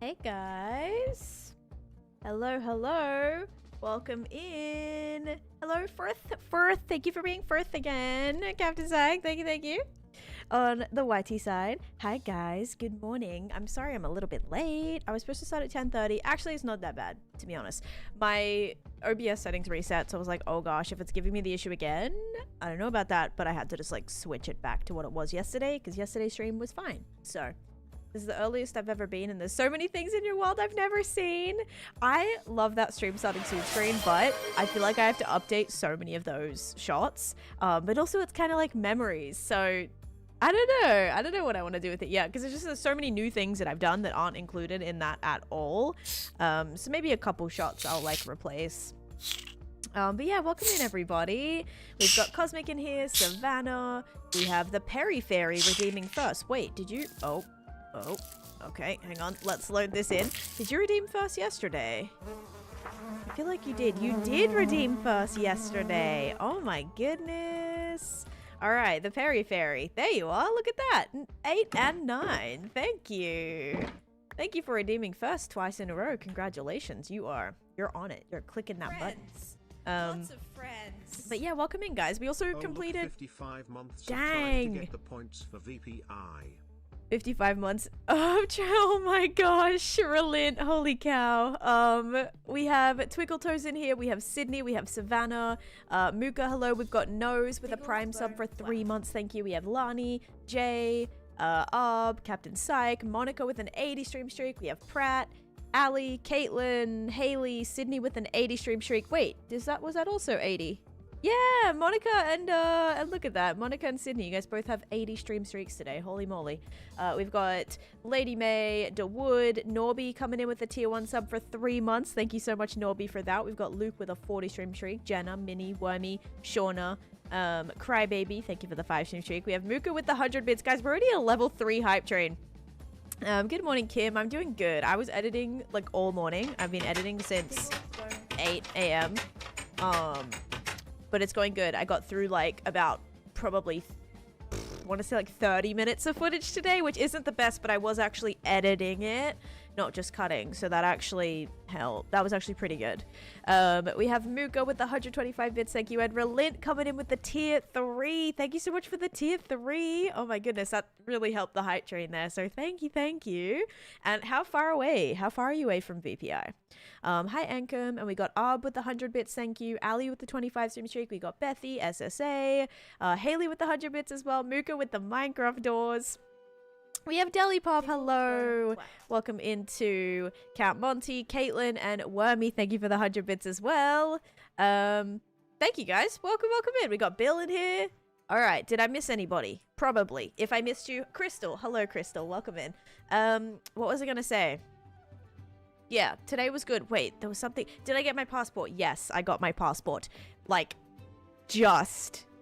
Hey guys. Hello, hello. Welcome in. Hello, Firth. Thank you for being Firth again. Captain Zag, thank you. On the YT side, hi guys, good morning. I'm sorry I'm a little bit late. I was supposed to start at 10:30. Actually, it's not that bad, to be honest. My OBS settings reset, so I was like, oh gosh, if it's giving me the issue again, I don't know about that, but I had to just like switch it back to what it was yesterday, because yesterday's stream was fine. So this is the earliest I've ever been, and there's so many things in your world I've never seen. I love that stream starting soon screen, but I feel like I have to update so many of those shots. But also it's kind of like memories, so I don't know what I want to do with it yet, because there's so many new things that I've done that aren't included in that at all. So maybe a couple shots I'll like replace. But yeah, welcome in everybody. We've got Cosmic in here, Savannah. We have the Perry Fairy redeeming first. Wait, did you? Oh, okay, hang on. Let's load this in. Did you redeem first yesterday? I feel like you did. You did redeem first yesterday. Oh my goodness. All right, the Perry Fairy. There you are. Look at that. 8 and 9. Thank you. Thank you for redeeming first twice in a row. Congratulations. You're on it. You're clicking that button. Lots of friends. But yeah, welcome in, guys. We also completed 55 months dang of trying to get the points for VPI. 55 months. Oh my gosh, Relint, holy cow. We have Twiggletoes in here, we have Sydney, we have Savannah, Mooka, hello, we've got Nose with a Prime sub for 3 months, thank you. We have Lani, Jay, Arb, Captain Psych, Monica with an 80 stream streak, we have Pratt, Ali, Caitlin, Haley, Sydney with an 80 stream streak. Wait, was that also 80? Yeah, Monica and look at that. Monica and Sydney, you guys both have 80 stream streaks today. Holy moly. We've got Lady May, DeWood, Norby coming in with a tier 1 sub for 3 months. Thank you so much, Norby, for that. We've got Luke with a 40 stream streak, Jenna, Minnie, Wormy, Shauna, Crybaby, thank you for the 5 stream streak. We have Mooka with the 100 bits. Guys, we're already a level 3 hype train. Good morning, Kim. I'm doing good. I was editing like all morning. I've been editing since 8 a.m. But it's going good. I got through like about probably, I want to say like 30 minutes of footage today, which isn't the best, but I was actually editing it, not just cutting. So that actually helped. That was actually pretty good. We have Mooka with the 125 bits. Thank you. And Relint coming in with the tier 3. Thank you so much for the tier 3. Oh my goodness, that really helped the hype train there. So thank you. And how far are you away from VPI? Hi Ankum, and we got Arb with the 100 bits, thank you. Ali with the 25 stream streak. We got Bethy, SSA, Haley with the 100 bits as well. Mooka with the Minecraft doors. We have Deli Pop, hello. Welcome into Count Monty, Caitlin, and Wormy. Thank you for the 100 bits as well. Thank you guys. Welcome in. We got Bill in here. All right, did I miss anybody? Probably. If I missed you, Crystal. Hello, Crystal. Welcome in. What was I gonna say? Yeah, today was good. Wait, there was something. Did I get my passport? Yes, I got my passport. Like,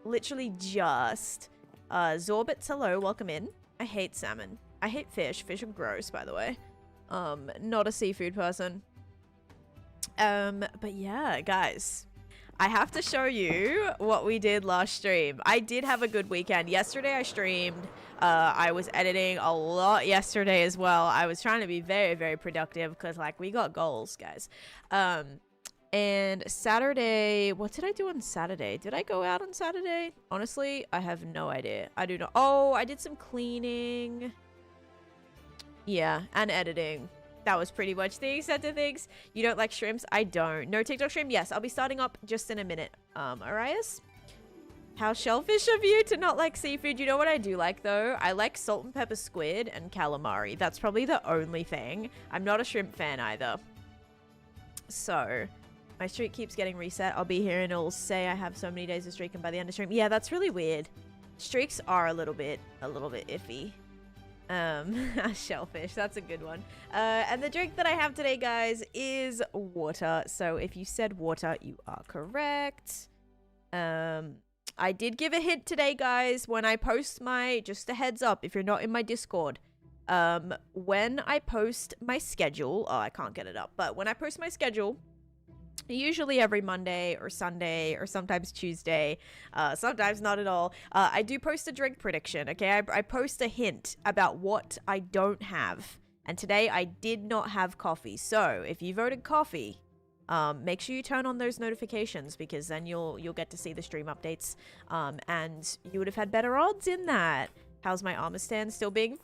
literally just. Zorbits, hello, welcome in. I hate salmon. I hate fish. Fish are gross, by the way. Not a seafood person. But yeah, guys. I have to show you what we did last stream. I did have a good weekend. Yesterday I streamed. I was editing a lot yesterday as well. I was trying to be very, very productive because like we got goals, guys. And Saturday, what did I do on Saturday? Did I go out on Saturday? Honestly, I have no idea. I do not. Oh, I did some cleaning. Yeah, and editing. That was pretty much the extent of things. You don't like shrimps? I don't. No TikTok stream? Yes, I'll be starting up just in a minute. Arias? How shellfish of you to not like seafood. You know what I do like, though? I like salt and pepper squid and calamari. That's probably the only thing. I'm not a shrimp fan either. So, my streak keeps getting reset. I'll be here and it'll say I have so many days of streak and by the end of stream. Yeah, that's really weird. Streaks are a little bit iffy. Shellfish, that's a good one. And the drink that I have today, guys, is water. So if you said water, you are correct. I did give a hint today, guys, when I post my, just a heads up, if you're not in my Discord, when I post my schedule, oh, I can't get it up, but when I post my schedule, usually every Monday or Sunday or sometimes Tuesday, sometimes not at all, I do post a drink prediction, okay? I post a hint about what I don't have And today I did not have coffee. So if you voted coffee, make sure you turn on those notifications, because then you'll get to see the stream updates. And you would have had better odds in that. How's my armor stand still being...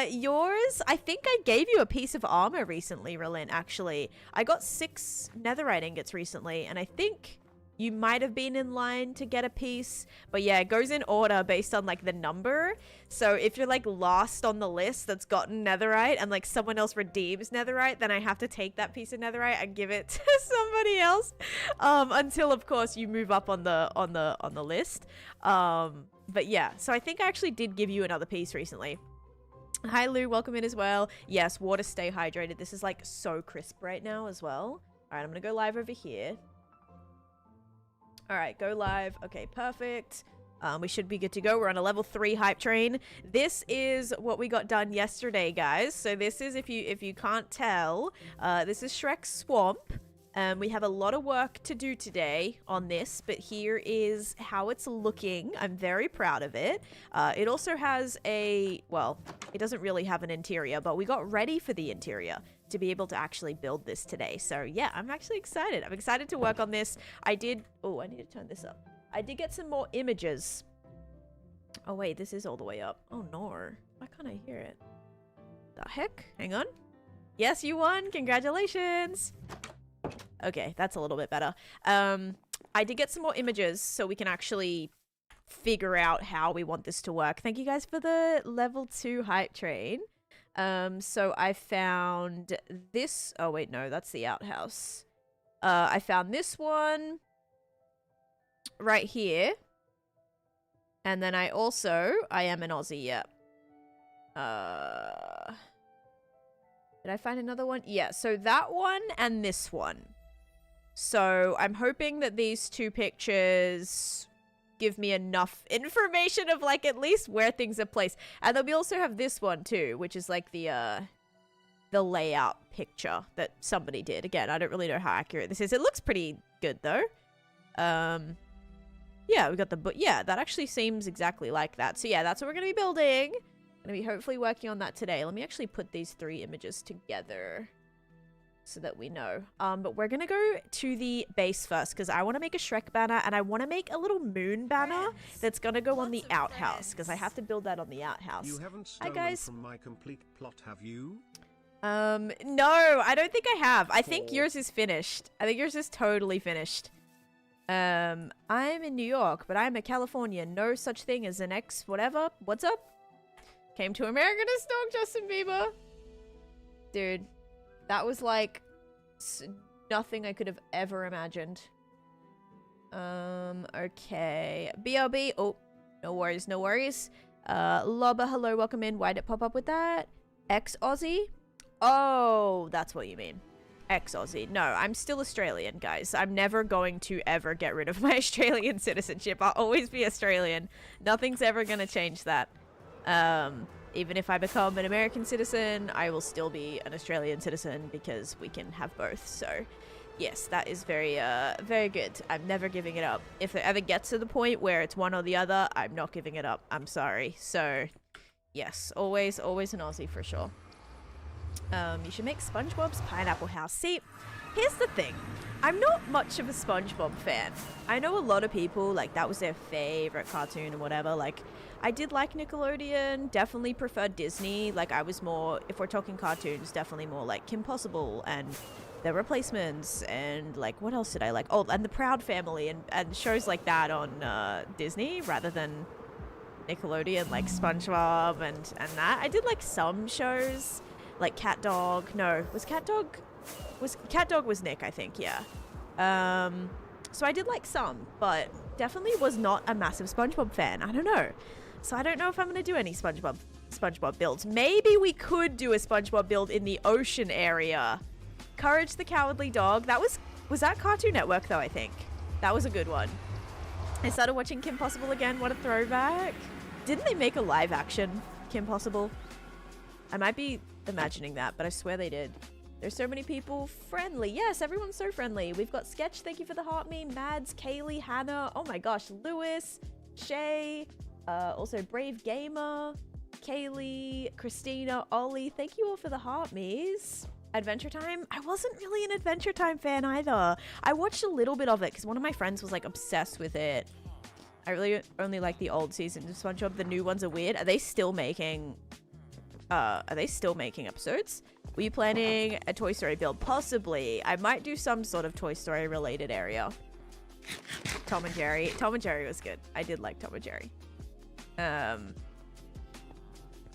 yours? I think I gave you a piece of armor recently, Relent, actually. I got 6 netherite ingots recently, and I think you might have been in line to get a piece. But yeah, it goes in order based on, like, the number. So if you're, like, last on the list that's gotten netherite and, like, someone else redeems netherite, then I have to take that piece of netherite and give it to somebody else. Until, of course, you move up on the list. But yeah, so I think I actually did give you another piece recently. Hi Lou, welcome in as well. Yes, water, stay hydrated. This is like so crisp right now as well. All right, I'm gonna go live over here. All right, go live. Okay, perfect. We should be good to go. We're on a level 3 hype train. This is what we got done yesterday, guys. So this is, if you can't tell, this is Shrek's swamp. We have a lot of work to do today on this, but here is how it's looking. I'm very proud of it. It also has well, it doesnn't really have an interior, but we got ready for the interior to be able to actually build this today. So yeah, I'm actually excited. I'm excited to work on this. I need to turn this up. I did get some more images. Oh wait, this is all the way up. Oh no, why can't I hear it? The heck? Hang on. Yes, you won. Congratulations. Okay, that's a little bit better. I did get some more images so we can actually figure out how we want this to work. Thank you guys for the level 2 hype train. So I found this. Oh, wait, no, that's the outhouse. I found this one right here. And then I am an Aussie, yeah. Did I find another one? Yeah, so that one and this one. So I'm hoping that these 2 pictures give me enough information of like at least where things are placed. And then we also have this one too, which is like the layout picture that somebody did. Again, I don't really know how accurate this is. It looks pretty good though. Yeah, we got yeah, that actually seems exactly like that. So yeah, that's what we're going to be building. Going to be hopefully working on that today. Let me actually put these 3 images together so that we know. But we're going to go to the base first because I want to make a Shrek banner and I want to make a little moon banner that's going to go on the outhouse because I have to build that on the outhouse. You haven't stolen from my complete plot, have you? No, I don't think I have. I think yours is finished. I think yours is totally finished. I'm in New York, but I'm a Californian. No such thing as an ex whatever. What's up? Came to America to stalk Justin Bieber. Dude, that was like nothing I could have ever imagined. Okay. BRB. Oh, no worries, no worries. Loba, hello, welcome in. Why did it pop up with that? Ex-Aussie? Oh, that's what you mean. Ex-Aussie. No, I'm still Australian, guys. I'm never going to ever get rid of my Australian citizenship. I'll always be Australian. Nothing's ever going to change that. Even if I become an American citizen, I will still be an Australian citizen because we can have both. So, yes, that is very, very good. I'm never giving it up. If it ever gets to the point where it's one or the other, I'm not giving it up. I'm sorry. So, yes, always, always an Aussie for sure. You should make SpongeBob's Pineapple House. See, here's the thing. I'm not much of a SpongeBob fan. I know a lot of people, like, that was their favorite cartoon or whatever. Like, I did like Nickelodeon, definitely preferred Disney. Like, I was more, if we're talking cartoons, definitely more like Kim Possible and The Replacements and, like, what else did I like? Oh, and The Proud Family and shows like that on Disney rather than Nickelodeon, like SpongeBob and that. I did like some shows, like Cat Dog. No, was Cat Dog was Nick, I think, yeah. So I did like some, but definitely was not a massive SpongeBob fan. I don't know. So I don't know if I'm going to do any SpongeBob builds. Maybe we could do a SpongeBob build in the ocean area. Courage the Cowardly Dog. That was that Cartoon Network though, I think. That was a good one. I started watching Kim Possible again. What a throwback. Didn't they make a live action Kim Possible? I might be imagining that, but I swear they did. There's so many people friendly. Yes, everyone's so friendly. We've got Sketch, thank you for the heart me. Mads, Kaylee, Hannah. Oh my gosh, Lewis, Shay. Also Brave Gamer, Kaylee, Christina, Ollie. Thank you all for the heart, Mies. Adventure Time? I wasn't really an Adventure Time fan either. I watched a little bit of it because one of my friends was like obsessed with it. I really only like the old seasons of SpongeBob. The new ones are weird. Are they still making episodes? Were you planning a Toy Story build? Possibly. I might do some sort of Toy Story related area. Tom and Jerry. Tom and Jerry was good. I did like Tom and Jerry.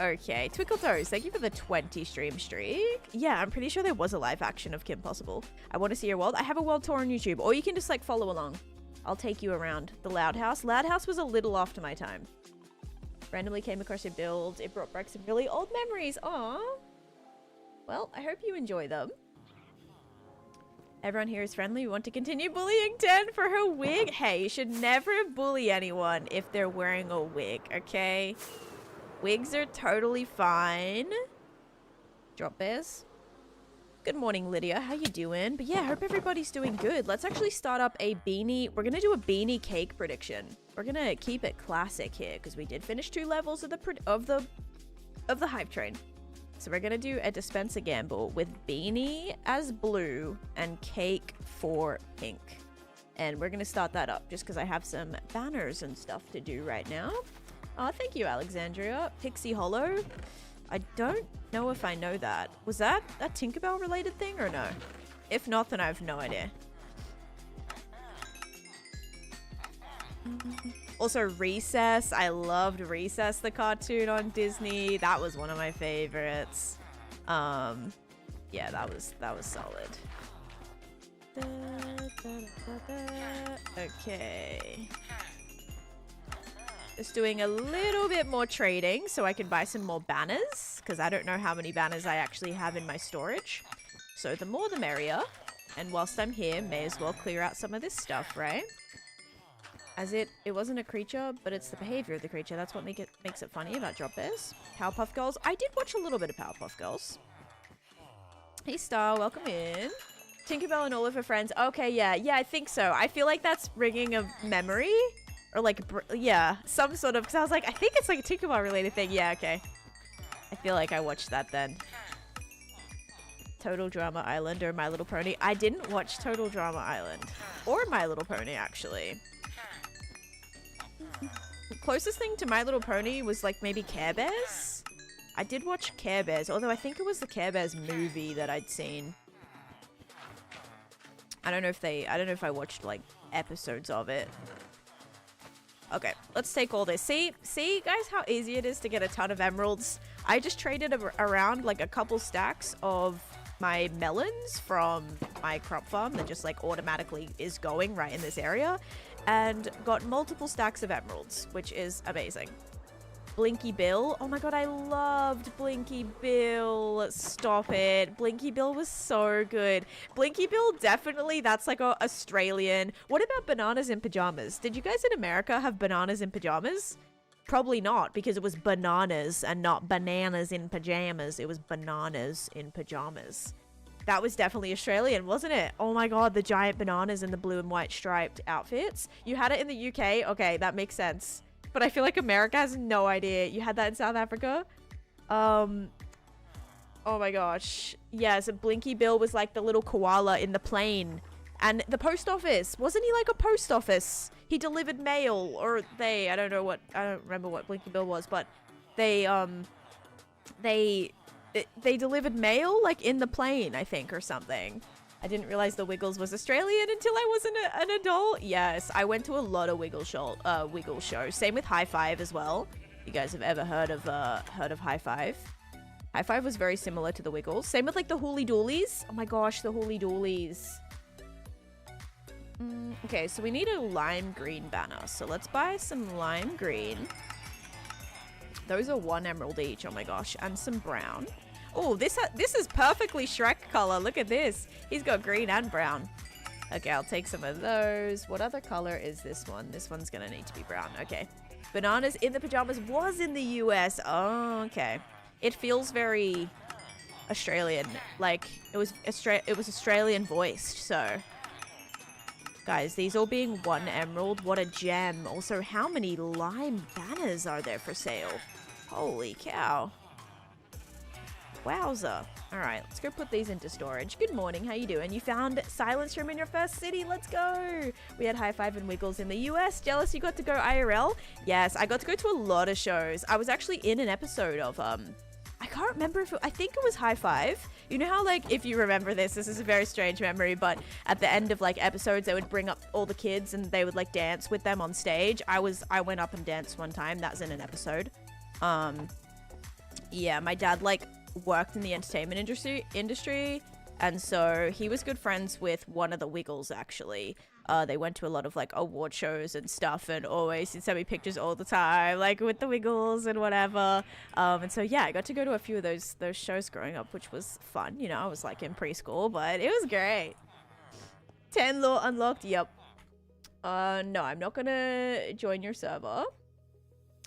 Okay, Twinkle Toes, thank you for the 20 stream streak. Yeah, I'm pretty sure there was a live action of Kim Possible. I want to see your world. I have a world tour on YouTube, or you can just like follow along. I'll take you around. The Loud House. Loud House was a little after my time. Randomly came across your build. It brought back some really old memories. Aww. Well, I hope you enjoy them. Everyone here is friendly. We want to continue bullying Ten for her wig. Hey, you should never bully anyone if they're wearing a wig, okay? Wigs are totally fine. Drop bears. Good morning, Lydia. How you doing? But yeah, I hope everybody's doing good. Let's actually start up a beanie. We're gonna do a beanie cake prediction. We're gonna keep it classic here because we did finish 2 levels of the hype train. So we're gonna do a dispenser gamble with beanie as blue and cake for pink. And we're gonna start that up just because I have some banners and stuff to do right now. Oh, thank you, Alexandria. Pixie Hollow. I don't know if I know that. Was that a Tinkerbell related thing or no? If not, then I have no idea. Also, Recess. I loved Recess, the cartoon on Disney. That was one of my favorites. Yeah, that was solid. Okay. Just doing a little bit more trading so I can buy some more banners, because I don't know how many banners I actually have in my storage. So the more the merrier. And whilst I'm here, may as well clear out some of this stuff, right? As it wasn't a creature, but it's the behavior of the creature. That's what makes it funny about drop bears. Powerpuff Girls. I did watch a little bit of Powerpuff Girls. Hey Star, welcome in. Tinkerbell and all of her friends. Okay, yeah, I think so. I feel like that's ringing a memory. Or like, yeah, some sort of, because I was like, I think it's like a Tinkerbell related thing. Yeah, okay. I feel like I watched that then. Total Drama Island or My Little Pony. I didn't watch Total Drama Island. Or My Little Pony, actually. The closest thing to My Little Pony was like maybe Care Bears. I did watch Care Bears, although I think it was the Care Bears movie that I'd seen. I don't know if I watched like episodes of it. Okay, let's take all this. See guys how easy it is to get a ton of emeralds? I just traded around like a couple stacks of my melons from my crop farm that just like automatically is going right in this area and got multiple stacks of emeralds, which is amazing. Blinky Bill. Oh my god, I loved Blinky Bill. Stop it. Blinky Bill was so good. Blinky Bill, definitely, that's like a Australian. What about bananas in pajamas? Did you guys in America have bananas in pajamas? Probably not, because it was bananas and not bananas in pajamas. It was bananas in pajamas. That was definitely Australian, wasn't it? Oh my god, the giant bananas in the blue and white striped outfits. You had it in the UK? Okay, that makes sense. But I feel like America has no idea. You had that in South Africa? Oh my gosh. Yeah, so Blinky Bill was like the little koala in the plane. And the post office. Wasn't he like a post office? He delivered mail. Or I don't remember what Blinky Bill was, but they delivered mail like in the plane, I think, or something. I didn't realize the Wiggles was Australian until I was an adult. Yes, I went to a lot of Wiggle shows. Same with High Five as well. You guys have ever heard of High Five? High Five was very similar to the Wiggles. Same with like the Hooly Doolies. Oh my gosh, the Hooly Doolies. Okay, so we need a lime green banner. So let's buy some lime green. Those are 1 emerald each. Oh my gosh, and some brown. Oh, this is perfectly Shrek color. Look at this. He's got green and brown. Okay, I'll take some of those. What other color is this one? This one's gonna need to be brown. Okay. Bananas in the pajamas was in the US. Oh, okay. It feels very Australian. Like it was Australian voiced. So, guys, these all being 1 emerald. What a gem. Also, how many lime banners are there for sale? Holy cow. Wowza. All right, let's go put these into storage. Good morning, how you doing? You found Silence Room in your first city. Let's go. We had High Five and Wiggles in the US. Jealous you got to go IRL? Yes, I got to go to a lot of shows. I was actually in an episode of, I can't remember if I think it was High Five. You know how, like, if you remember this is a very strange memory, but at the end of, like, episodes, they would bring up all the kids and they would, like, dance with them on stage. I went up and danced one time. That was in an episode. Yeah, my dad, like, worked in the entertainment industry, and so he was good friends with one of the Wiggles, actually. They went to a lot of, like, award shows and stuff, and always he'd send me pictures all the time, like, with the Wiggles and whatever. And so, yeah, I got to go to a few of those shows growing up, which was fun. You know, I was, like, in preschool, but it was great. 10 law unlocked, yep. No, I'm not gonna join your server.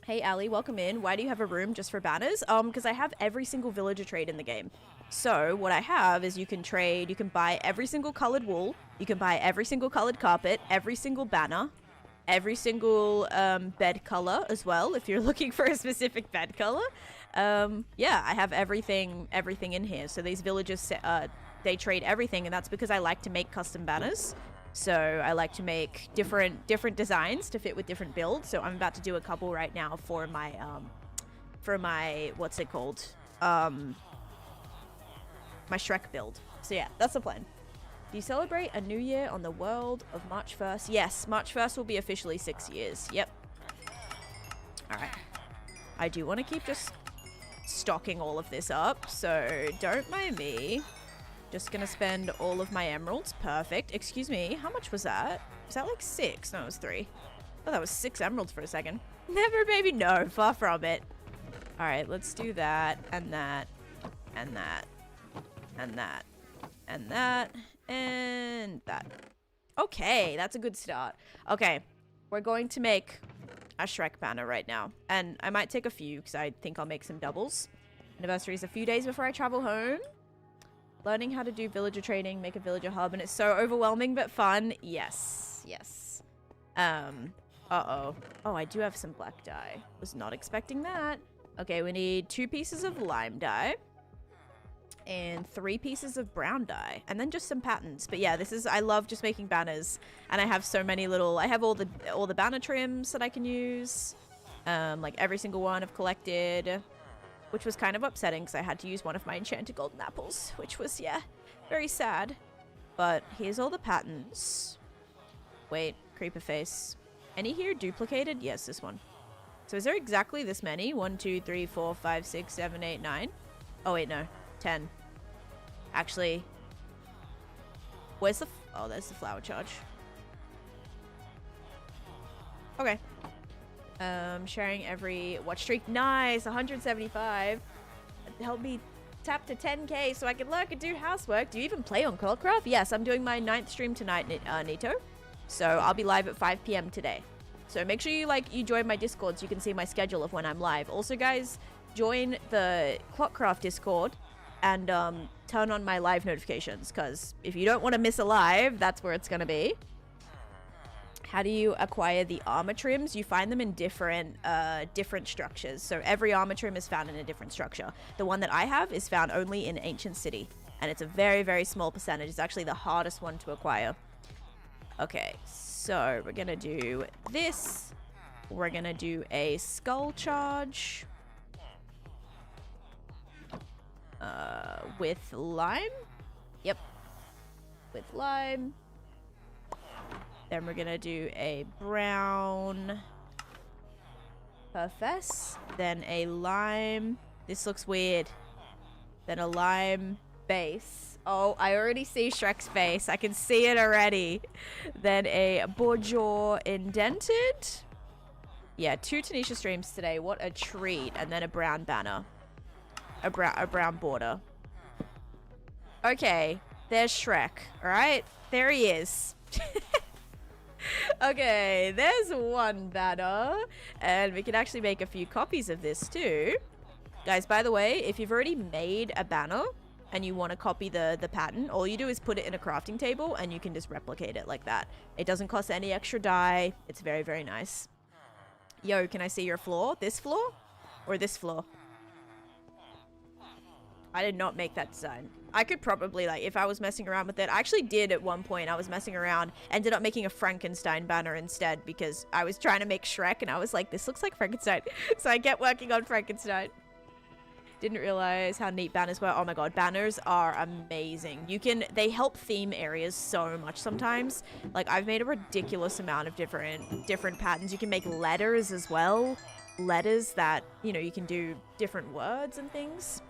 Hey, Ali, welcome in. Why do you have a room just for banners? Because I have every single villager trade in the game. So what I have is you can trade, you can buy every single colored wool, you can buy every single colored carpet, every single banner, every single bed color as well, if you're looking for a specific bed color. Yeah, I have everything in here. So these villagers, they trade everything, and that's because I like to make custom banners. So I like to make different designs to fit with different builds. So I'm about to do a couple right now for my what's it called? My Shrek build. So yeah, that's the plan. Do you celebrate a new year on the world of March 1st? Yes, March 1st will be officially 6 years. Yep. All right. I do want to keep just stocking all of this up, so don't mind me. Just gonna spend all of my emeralds. Perfect. Excuse me, how much was that? Was that like 6? No, it was 3. Oh, that was 6 emeralds for a second. Never, baby. No, far from it. All right, let's do that, and that, and that, and that, and that, and that. Okay, that's a good start. Okay, we're going to make a Shrek banner right now. And I might take a few, because I think I'll make some doubles. Anniversary is a few days before I travel home. Learning how to do villager trading, make a villager hub, and it's so overwhelming but fun. Yes, yes. Uh-oh. Oh, I do have some black dye. Was not expecting that. Okay, we need 2 pieces of lime dye. And 3 pieces of brown dye. And then just some patterns. But yeah, I love just making banners. And I have so many little, I have all the banner trims that I can use. Like every single one I've collected. Which was kind of upsetting because I had to use one of my enchanted golden apples, which was, yeah, very sad. But here's all the patterns. Wait, creeper face. Any here duplicated? Yes, this one. So is there exactly this many? 1, 2, 3, 4, 5, 6, 7, 8, 9. Oh, wait, no. 10. Actually, where's the... Oh, there's the flower charge. Okay. Sharing every watch streak. Nice, 175. Help me tap to 10k so I can lurk and do housework. Do you even play on Clockcraft? Yes, I'm doing my 9th stream tonight, Nito. So I'll be live at 5 p.m. today. So make sure you join my Discord so you can see my schedule of when I'm live. Also, guys, join the Clockcraft Discord and turn on my live notifications, because if you don't want to miss a live, that's where it's going to be. How do you acquire the armor trims? You find them in different structures. So every armor trim is found in a different structure. The one that I have is found only in Ancient City. And it's a very, very small percentage. It's actually the hardest one to acquire. Okay, so we're going to do this. We're going to do a skull charge. With lime? Yep. With lime. Then we're gonna do a brown Perfess. Then a lime. This looks weird. Then a lime base. Oh, I already see Shrek's face. I can see it already. Then a Bourgeois indented. Yeah, 2 Taneesha streams today. What a treat. And then a brown banner. A brown border. Okay, there's Shrek. Alright, there he is. Okay, there's one banner. And we can actually make a few copies of this too. Guys, by the way, if you've already made a banner and you want to copy the pattern, all you do is put it in a crafting table and you can just replicate it like that. It doesn't cost any extra dye. It's very, very nice. Yo, can I see your floor? This floor? Or this floor. I did not make that design. I could probably, like, if I was messing around with it. I actually did at one point. I was messing around. Ended up making a Frankenstein banner instead because I was trying to make Shrek and I was like, this looks like Frankenstein. So I kept working on Frankenstein. Didn't realize how neat banners were. Oh my god, banners are amazing. They help theme areas so much sometimes. Like, I've made a ridiculous amount of different patterns. You can make letters as well. Letters that, you know, you can do different words and things.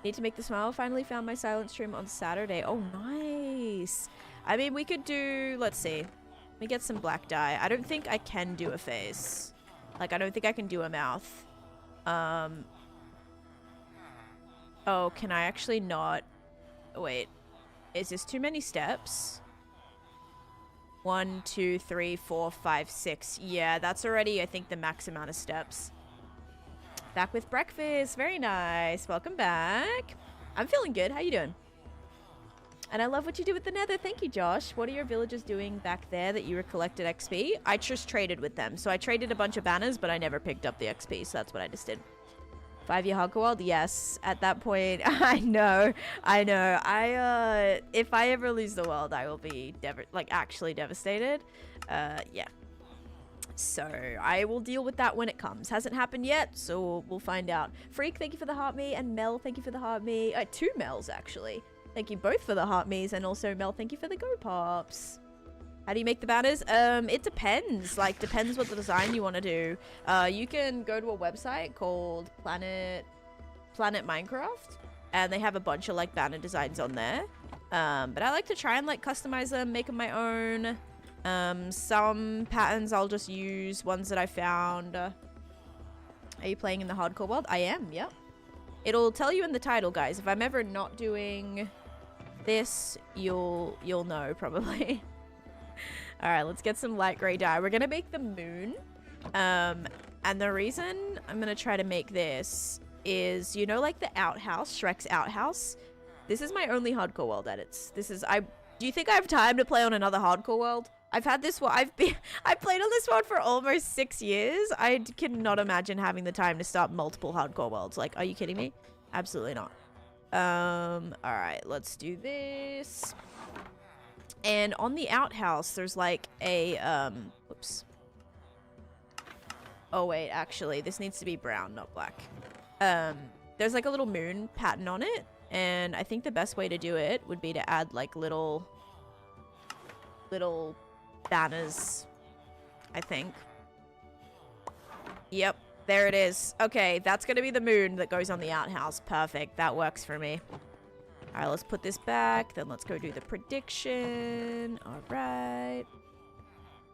Need to make the smile. Finally found my silent stream on Saturday. Oh, nice. I mean, we could do, let's see. Let me get some black dye. I don't think I can do a face. Like, I don't think I can do a mouth. Oh, can I actually not? Wait. Is this too many steps? 1, 2, 3, 4, 5, 6. Yeah, that's already, I think, the max amount of steps. Back with breakfast. Very nice. Welcome back. I'm feeling good. How you doing? And I love what you do with the nether. Thank you, Josh. What are your villagers doing back there that you collected XP? I just traded with them. So I traded a bunch of banners, but I never picked up the XP. So that's what I just did. 5-year hardcore world? Yes. At that point, I know. If I ever lose the world, I will be actually devastated. Yeah. So I will deal with that when it comes. Hasn't happened yet, so we'll find out. Freak, thank you for the heart me, and Mel, thank you for the heart me. 2 Mels actually. Thank you both for the heart me's, and also Mel, thank you for the go pops. How do you make the banners? It depends. Like, depends what the design you want to do. You can go to a website called Planet Minecraft, and they have a bunch of like banner designs on there. But I like to try and like customize them, make them my own. Some patterns I'll just use ones that I found. Are you playing in the hardcore world? I am, yep. It'll tell you in the title, guys. If I'm ever not doing this, you'll know probably. All right, let's get some light gray dye. We're gonna make the moon. And the reason I'm gonna try to make this is, you know, like the outhouse, Shrek's outhouse. This is my only hardcore world edits. Do you think I have time to play on another hardcore world? I've had this one. I've played on this one for almost 6 years. I cannot imagine having the time to start multiple hardcore worlds. Like, are you kidding me? Absolutely not. All right, let's do this. And on the outhouse, there's like a whoops. Oh wait, actually, this needs to be brown, not black. There's like a little moon pattern on it, and I think the best way to do it would be to add like little banners, I think. Yep, there it is. Okay, that's gonna be the moon that goes on the outhouse. Perfect, that works for me. All right, let's put this back, then let's go do the prediction. All right.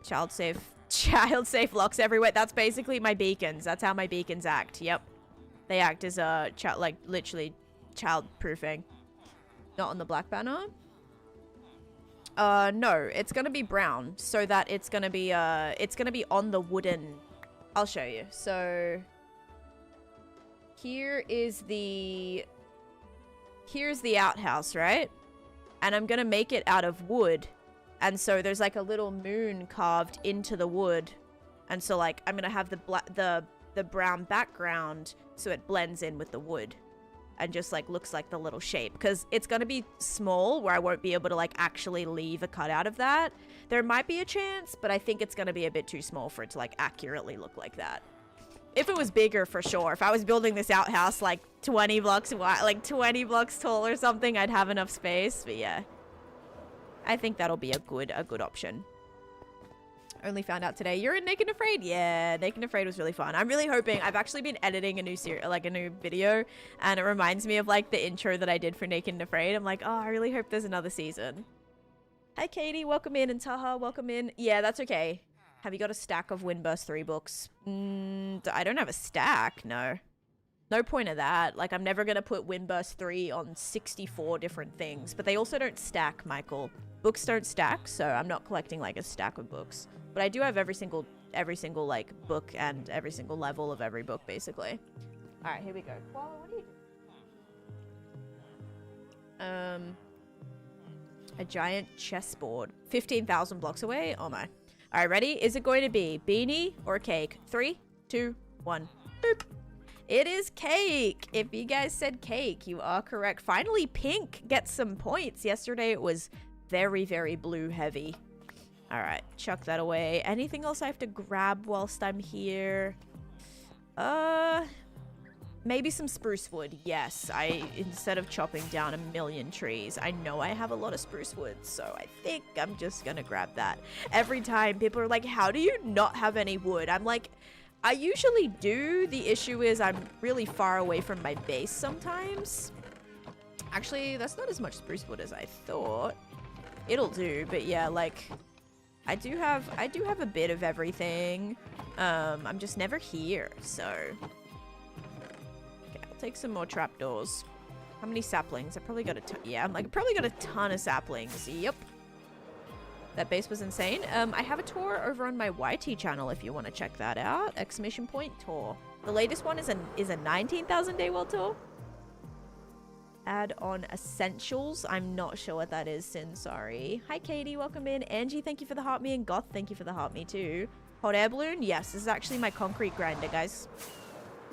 Child safe locks everywhere. That's basically my beacons. That's how my beacons act. Yep. They act as a like literally child proofing. Not on the black banner. No, it's gonna be brown so that it's gonna be on the wooden. I'll show you. So here's the outhouse, right? And I'm gonna make it out of wood, and so there's like a little moon carved into the wood, and so like I'm gonna have the brown background so it blends in with the wood. And just like looks like the little shape, because it's gonna be small where I won't be able to like actually leave a cutout of that. There might be a chance, but I think it's gonna be a bit too small for it to like accurately look like that. If it was bigger, for sure. If I was building this outhouse like 20 blocks wide, like 20 blocks tall or something, I'd have enough space. But yeah, I think that'll be a good option. Only found out today. You're in Naked and Afraid? Yeah, Naked and Afraid was really fun. I'm really hoping. I've actually been editing a new video, and it reminds me of like the intro that I did for Naked and Afraid. I'm like, oh, I really hope there's another season. Hi, Katie. Welcome in. And Taha, welcome in. Yeah, that's okay. Have you got a stack of Windburst 3 books? I don't have a stack, no. No point of that. Like, I'm never going to put Windburst 3 on 64 different things. But they also don't stack, Michael. Books don't stack, so I'm not collecting like a stack of books. But I do have every single like book and every single level of every book, basically. All right, here we go. Koala, what are you doing? A giant chessboard, 15,000 blocks away. Oh my! All right, ready? Is it going to be beanie or cake? 3, 2, 1. Boop. It is cake. If you guys said cake, you are correct. Finally, pink gets some points. Yesterday, it was very, very blue heavy. All right, chuck that away. Anything else I have to grab whilst I'm here? Maybe some spruce wood. Yes, instead of chopping down a million trees, I know I have a lot of spruce wood, so I think I'm just gonna grab that. Every time people are like, how do you not have any wood? I'm like, I usually do. The issue is I'm really far away from my base sometimes. Actually, that's not as much spruce wood as I thought. It'll do, but yeah, like I do have a bit of everything. I'm just never here, so okay, I'll take some more trapdoors. How many saplings? I probably got a ton. Yeah, I probably got a ton of saplings. Yep. That base was insane. I have a tour over on my YT channel if you want to check that out. Exclamation point tour. The latest one is a 19,000 day world tour. Add on essentials. I'm not sure what that is, Sin. Sorry. Hi, Katie. Welcome in. Angie, thank you for the heart me. And Goth, thank you for the heart me too. Hot air balloon. Yes, this is actually my concrete grinder, guys.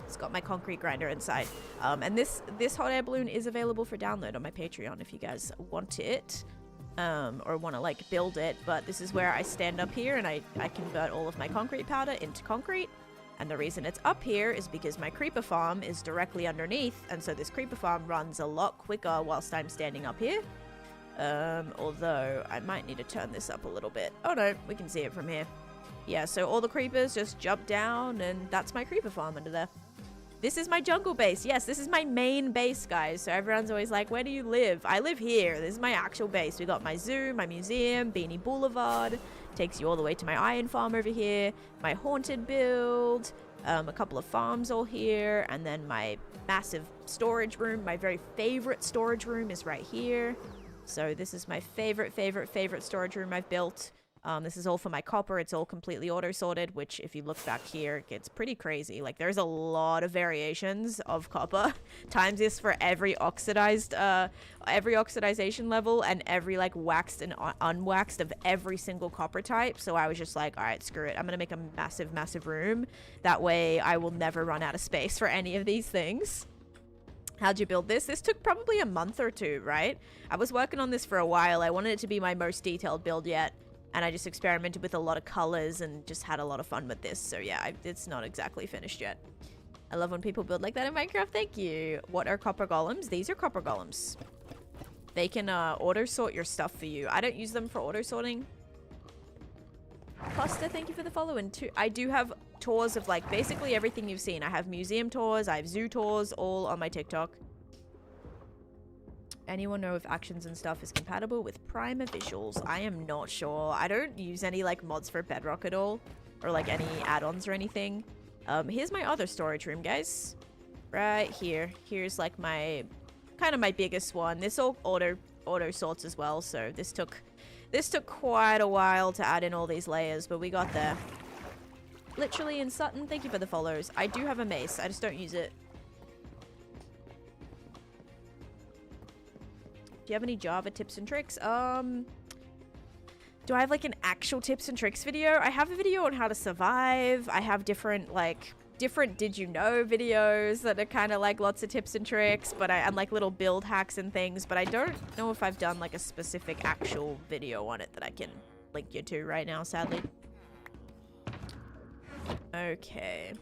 It's got my concrete grinder inside. And this hot air balloon is available for download on my Patreon if you guys want it. Or want to like build it, but this is where I stand up here and I convert all of my concrete powder into concrete. And the reason it's up here is because my creeper farm is directly underneath, and so this creeper farm runs a lot quicker whilst I'm standing up here. Although I might need to turn this up a little bit. Oh no, we can see it from here. Yeah, so all the creepers just jump down, and that's my creeper farm under there. This is my jungle base. Yes, this is my main base, guys. So everyone's always like, where do you live? I live here. This is my actual base. We got my zoo, my museum, Beanie Boulevard. Takes you all the way to my iron farm over here. My haunted build. A couple of farms all here. And then my massive storage room. My very favorite storage room is right here. So this is my favorite storage room I've built. This is all for my copper. It's all completely auto-sorted, which if you look back here, it gets pretty crazy. Like, there's a lot of variations of copper. Times this for every oxidization level and every, like, waxed and unwaxed of every single copper type. So I was just like, all right, screw it. I'm going to make a massive room. That way I will never run out of space for any of these things. How'd you build this? This took probably a month or two, right? I was working on this for a while. I wanted it to be my most detailed build yet. And I just experimented with a lot of colors and just had a lot of fun with this. So yeah, it's not exactly finished yet. I love when people build like that in Minecraft. Thank you. What are copper golems? These are copper golems. They can auto-sort your stuff for you. I don't use them for auto-sorting. Costa, thank you for the follow. And I do have tours of like basically everything you've seen. I have museum tours. I have zoo tours all on my TikTok. Anyone know if actions and stuff is compatible with Prima visuals? I am not sure. I don't use any like mods for Bedrock at all, or like any add-ons or anything. Here's my other storage room, guys. Right here. Here's like my kind of my biggest one. This all auto sorts as well, so this took quite a while to add in all these layers, but we got there. Literally in Sutton, thank you for the follows. I do have a mace, I just don't use it. Do you have any Java tips and tricks? Do I have like an actual tips and tricks video? I have a video on how to survive. I have different did you know videos that are kind of like lots of tips and tricks, but and like little build hacks and things, but I don't know if I've done like a specific actual video on it that I can link you to right now, sadly. Okay.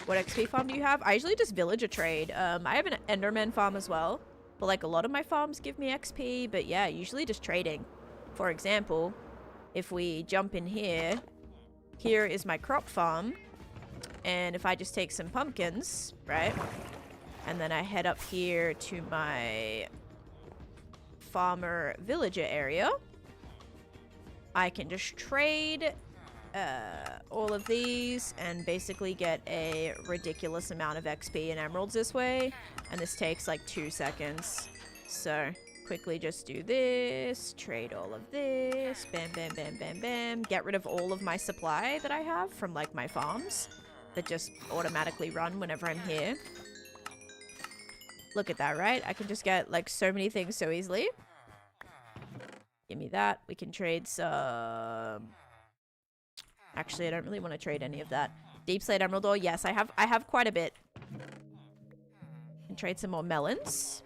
What XP farm do you have? I usually just villager trade. I have an Enderman farm as well. But like a lot of my farms give me XP, but yeah, usually just trading. For example, if we jump in here, here is my crop farm. And if I just take some pumpkins, right? And then I head up here to my farmer villager area. I can just trade all of these and basically get a ridiculous amount of XP and emeralds this way. And this takes like 2 seconds. So quickly just do this, trade all of this, bam, bam, bam, bam, bam. Get rid of all of my supply that I have from like my farms that just automatically run whenever I'm here. Look at that, right? I can just get like so many things so easily. Give me that. We can trade some... Actually, I don't really want to trade any of that. Deep slate emerald ore. Yes, I have quite a bit. And trade some more melons.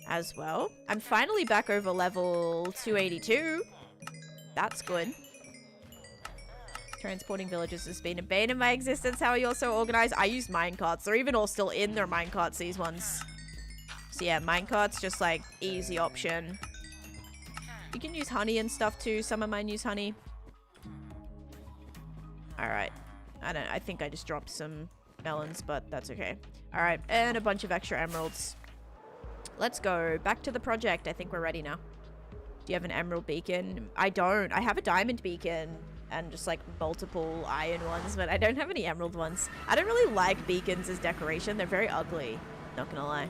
As well. I'm finally back over level 282. That's good. Transporting villages has been a bane in my existence. How are you all so organized? I use minecarts. They're even all still in their minecarts, these ones. So yeah, minecarts just like easy option. You can use honey and stuff too. Some of mine use honey. Alright. I think I just dropped some melons, but that's okay. Alright, and a bunch of extra emeralds. Let's go back to the project. I think we're ready now. Do you have an emerald beacon? I don't. I have a diamond beacon and just like multiple iron ones, but I don't have any emerald ones. I don't really like beacons as decoration. They're very ugly. Not gonna lie.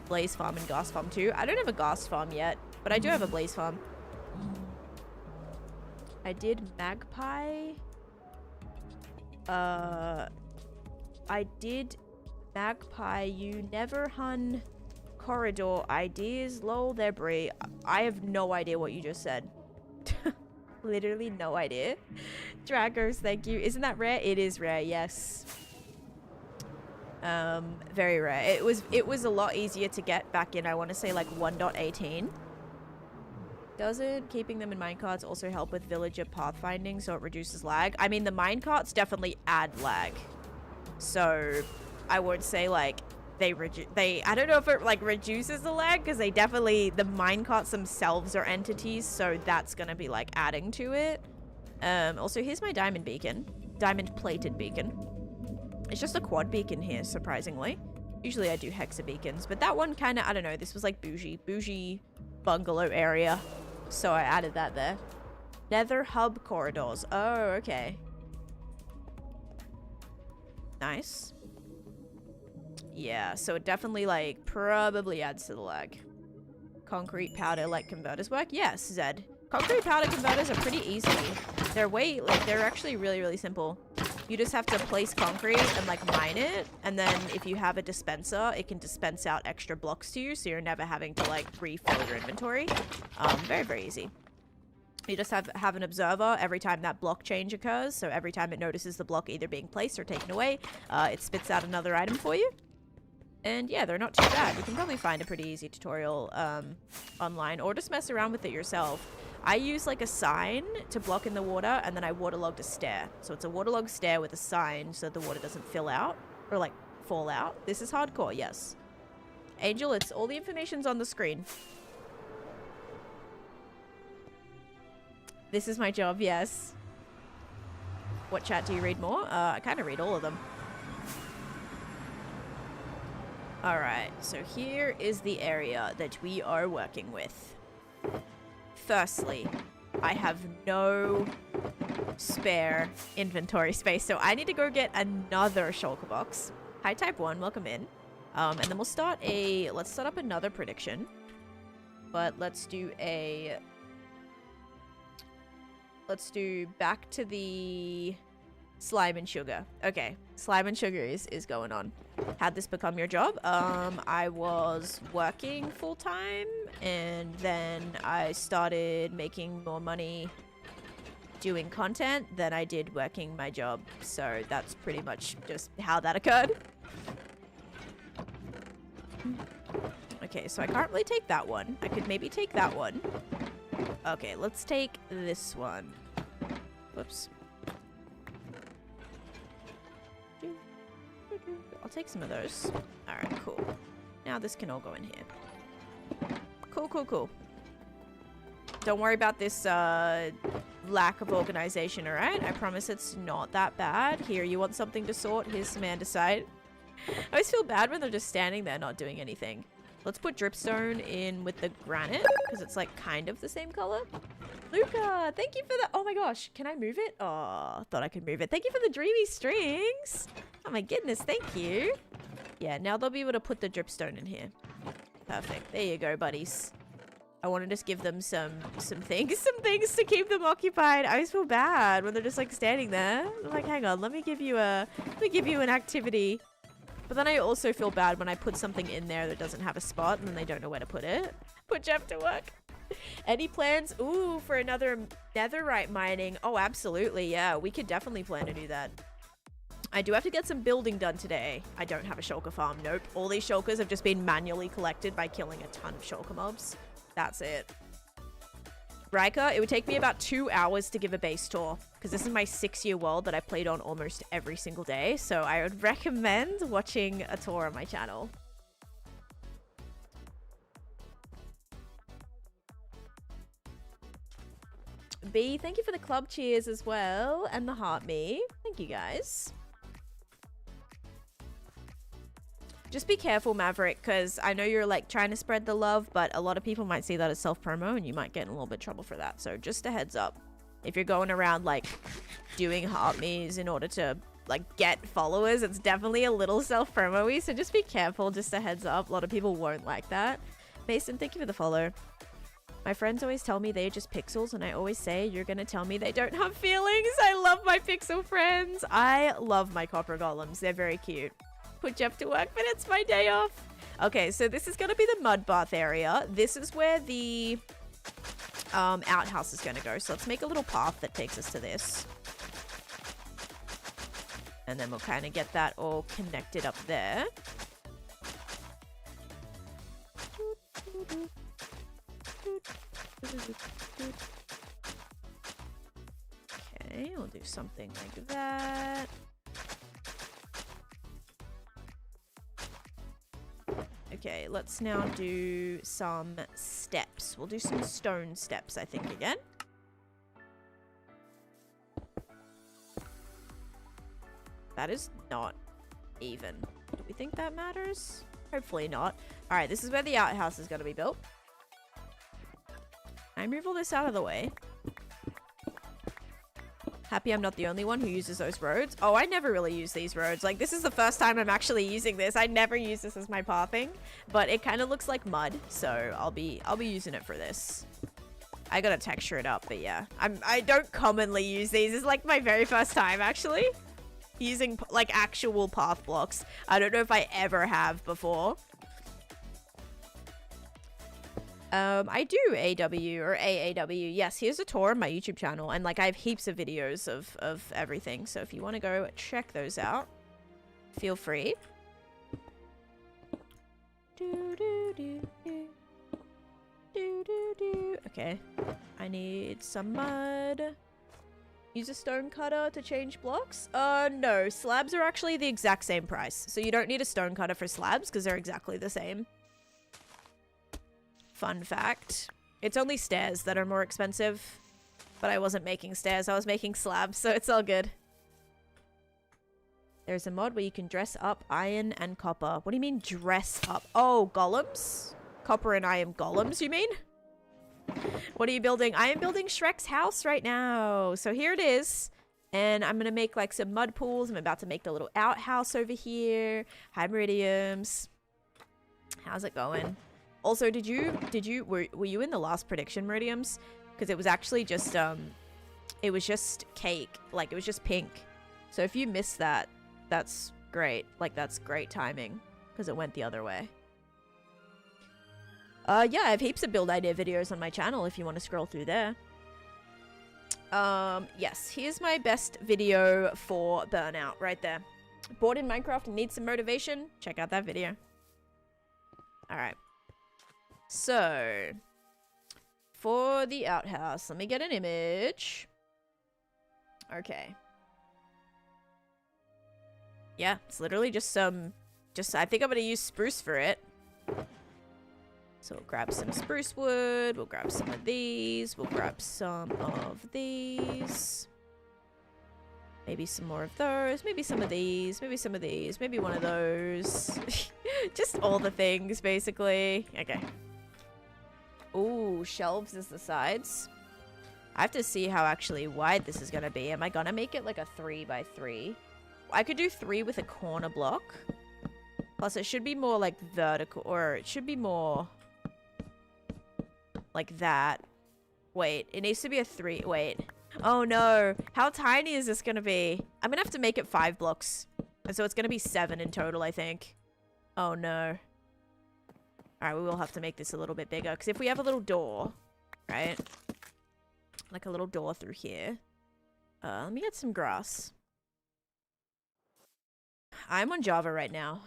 Blaze farm and ghast farm too. I don't have a ghast farm yet, but I do have a blaze farm. I did magpie. I did magpie. You never hun corridor ideas. Lol, they're brie. I have no idea what you just said. Literally no idea. Dragos, thank you. Isn't that rare? It is rare, yes. Very rare. It was a lot easier to get back in, I want to say like 1.18. Doesn't keeping them in minecarts also help with villager pathfinding so it reduces lag? I mean, the minecarts definitely add lag. So I won't say like I don't know if it like reduces the lag, because they definitely, the minecarts themselves are entities, so that's gonna be like adding to it. Also here's my diamond beacon, diamond plated beacon. It's just a quad beacon here, surprisingly. Usually I do hexa beacons, but that one kind of, I don't know, this was like bougie bungalow area, so I added that there. Nether hub corridors. Oh, okay. Nice. Yeah, so it definitely, like, probably adds to the lag. Concrete powder, like, converters work? Yes, Zed. Concrete powder converters are pretty easy. They're they're actually really, really simple. You just have to place concrete and, like, mine it. And then if you have a dispenser, it can dispense out extra blocks to you, so you're never having to, like, refill your inventory. Very, very easy. You just have an observer every time that block change occurs. So every time it notices the block either being placed or taken away, it spits out another item for you. And yeah, they're not too bad. You can probably find a pretty easy tutorial online, or just mess around with it yourself. I use like a sign to block in the water, and then I waterlogged a stair. So it's a waterlogged stair with a sign so the water doesn't fill out or like fall out. This is hardcore, yes. Angel, it's all the information's on the screen. This is my job, yes. What chat do you read more? I kind of read all of them. Alright, so here is the area that we are working with. Firstly, I have no spare inventory space, so I need to go get another shulker box. Hi, Type 1, welcome in. And then we'll let's set up another prediction. But let's do back to the slime and sugar. Okay, slime and sugar is going on. How'd this become your job? I was working full-time, and then I started making more money doing content than I did working my job. So that's pretty much just how that occurred. Okay, so I can't really take that one. I could maybe take that one. Okay, let's take this one. Whoops. I'll take some of those. Alright, cool. Now this can all go in here. Cool, cool, cool. Don't worry about this lack of organization, alright? I promise it's not that bad. Here, you want something to sort? Here's some andesite. I always feel bad when they're just standing there not doing anything. Let's put dripstone in with the granite, because it's like kind of the same color. Luca, thank you for the... Oh my gosh, can I move it? Oh, thought I could move it. Thank you for the dreamy strings. Oh my goodness, thank you. Yeah, now they'll be able to put the dripstone in here. Perfect. There you go, buddies. I want to just give them some things to keep them occupied. I always feel bad when they're just like standing there. I'm like, hang on, let me give you an activity. But then I also feel bad when I put something in there that doesn't have a spot and then they don't know where to put it. Put Jeff to work. Any plans? Ooh, for another netherite mining. Oh, absolutely. Yeah, we could definitely plan to do that. I do have to get some building done today. I don't have a shulker farm. Nope. All these shulkers have just been manually collected by killing a ton of shulker mobs. That's it. Riker, it would take me about 2 hours to give a base tour, because this is my 6-year world that I played on almost every single day. So I would recommend watching a tour on my channel. B, thank you for the club cheers as well, and the heart me. Thank you guys. Just be careful, Maverick, because I know you're like trying to spread the love, but a lot of people might see that as self-promo and you might get in a little bit of trouble for that. So just a heads up. If you're going around like doing heart me's in order to like get followers, it's definitely a little self-promo-y. So just be careful, just a heads up. A lot of people won't like that. Mason, thank you for the follow. My friends always tell me they're just pixels, and I always say, you're gonna tell me they don't have feelings. I love my pixel friends. I love my copper golems. They're very cute. Put Jeff to work, but it's my day off. Okay, so this is gonna be the mud bath area. This is where the outhouse is gonna go. So let's make a little path that takes us to this. And then we'll kind of get that all connected up there. Okay, we'll do something like that. Okay, let's now do some steps. We'll do some stone steps, I think, again. That is not even. Do we think that matters? Hopefully not. Alright, this is where the outhouse is going to be built. I move all this out of the way. Happy I'm not the only one who uses those roads. Oh, I never really use these roads. Like, this is the first time I'm actually using this. I never use this as my pathing, but it kind of looks like mud, so I'll be using it for this. I gotta texture it up, but yeah. I don't commonly use these. It's like my very first time, actually, using like actual path blocks. I don't know if I ever have before. I do AW or AAW. Yes, here's a tour of my YouTube channel, and like I have heaps of videos of everything. So if you want to go check those out, feel free. Okay, I need some mud. Use a stone cutter to change blocks? No, slabs are actually the exact same price. So you don't need a stone cutter for slabs because they're exactly the same. Fun fact. It's only stairs that are more expensive. But I wasn't making stairs, I was making slabs, so it's all good. There's a mod where you can dress up iron and copper. What do you mean dress up? Oh, golems? Copper and iron golems, you mean? What are you building? I am building Shrek's house right now. So here it is. And I'm going to make like some mud pools. I'm about to make the little outhouse over here. Hi, Meridiums. How's it going? Also, were you in the last prediction, Meridiums? Because it was actually just, it was just cake. Like, it was just pink. So if you missed that, that's great. Like, that's great timing. Because it went the other way. Yeah, I have heaps of build idea videos on my channel if you want to scroll through there. Yes, here's my best video for Burnout right there. Bored in Minecraft and need some motivation? Check out that video. Alright. So, for the outhouse, let me get an image. Okay. Yeah, it's literally just some, I think I'm going to use spruce for it. So we'll grab some spruce wood, we'll grab some of these, we'll grab some of these. Maybe some more of those, maybe some of these, maybe some of these, maybe one of those. Just all the things, basically. Okay. Ooh, shelves as the sides. I have to see how actually wide this is going to be. Am I going to make it like a 3x3? I could do 3 with a corner block. Plus, it should be more like vertical, or it should be more like that. Wait, it needs to be a 3. Wait. Oh no. How tiny is this going to be? I'm going to have to make it 5 blocks. And so it's going to be 7 in total, I think. Oh no. Alright, we will have to make this a little bit bigger. Because if we have a little door, right? Like a little door through here. Let me get some grass. I'm on Java right now.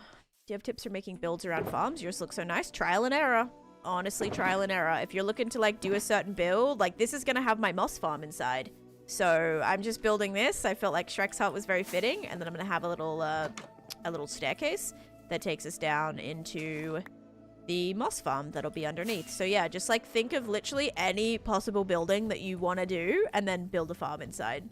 Do you have tips for making builds around farms? Yours looks so nice. Trial and error. Honestly, trial and error. If you're looking to like do a certain build, like this is gonna have my moss farm inside. So I'm just building this. I felt like Shrek's hut was very fitting, and then I'm gonna have a little staircase that takes us down into the moss farm that'll be underneath. So yeah, just like think of literally any possible building that you want to do, and then build a farm inside.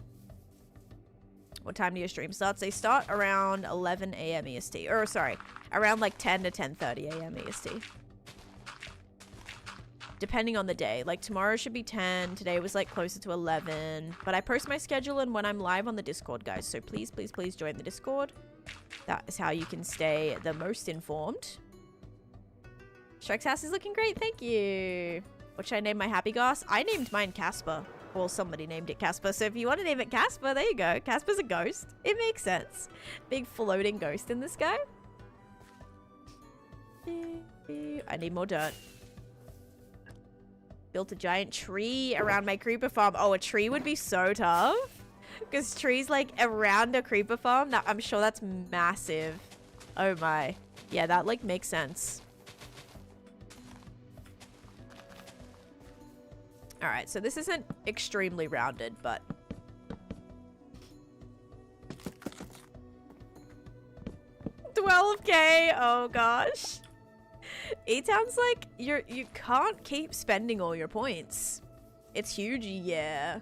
What time do your stream starts? They start around 11 a.m. EST. Or sorry, around like 10 to 10:30 a.m. EST. Depending on the day. Like tomorrow should be 10. Today was like closer to 11. But I post my schedule and when I'm live on the Discord, guys. So please, please, please join the Discord. That is how you can stay the most informed. Shrek's house is looking great. Thank you. What should I name my happy goss? I named mine Casper. Well, somebody named it Casper. So if you want to name it Casper, there you go. Casper's a ghost. It makes sense. Big floating ghost in the sky. I need more dirt. Built a giant tree around my creeper farm. Oh, a tree would be so tough. Because trees like around a creeper farm, that, I'm sure that's massive. Oh my. Yeah, that like makes sense. Alright, so this isn't extremely rounded, but... 12k! Oh gosh. E-Town's like, you can't keep spending all your points. It's huge, yeah.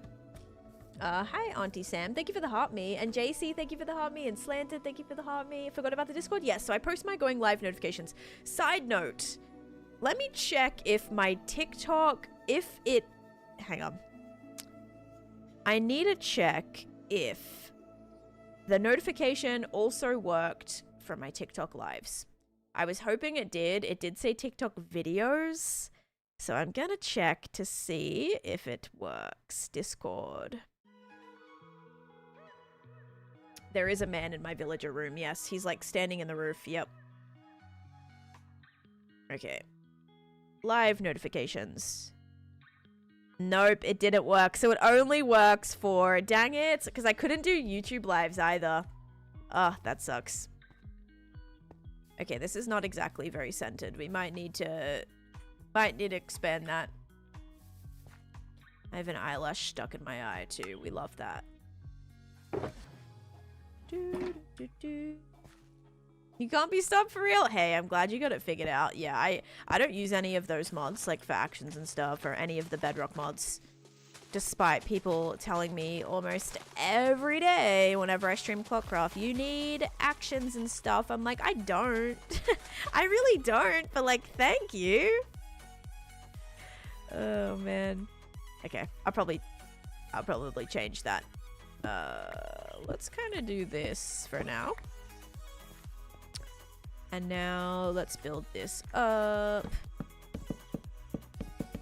Hi, Auntie Sam. Thank you for the heart me. And JC, thank you for the heart me. And Slanted, thank you for the heart me. Forgot about the Discord? Yes, so I post my going live notifications. Side note, let me check if my TikTok, if it... Hang on. I need to check if the notification also worked for my TikTok lives. I was hoping it did. It did say TikTok videos. So I'm gonna check to see if it works. Discord. There is a man in my villager room. Yes, he's like standing in the roof. Yep. Okay. Live notifications. Nope, it didn't work. So it only works for... Dang it. Because I couldn't do YouTube lives either. Oh, that sucks. Okay, this is not exactly very centered. We might need to expand that. I have an eyelash stuck in my eye too. We love that. You can't be stopped for real? Hey, I'm glad you got it figured out. Yeah, I don't use any of those mods, like for actions and stuff, or any of the bedrock mods. Despite people telling me almost every day whenever I stream Clockcraft, you need actions and stuff. I'm like, I don't. I really don't, but like, thank you. Oh, man. Okay, I'll probably change that. Let's kind of do this for now. And now let's build this up.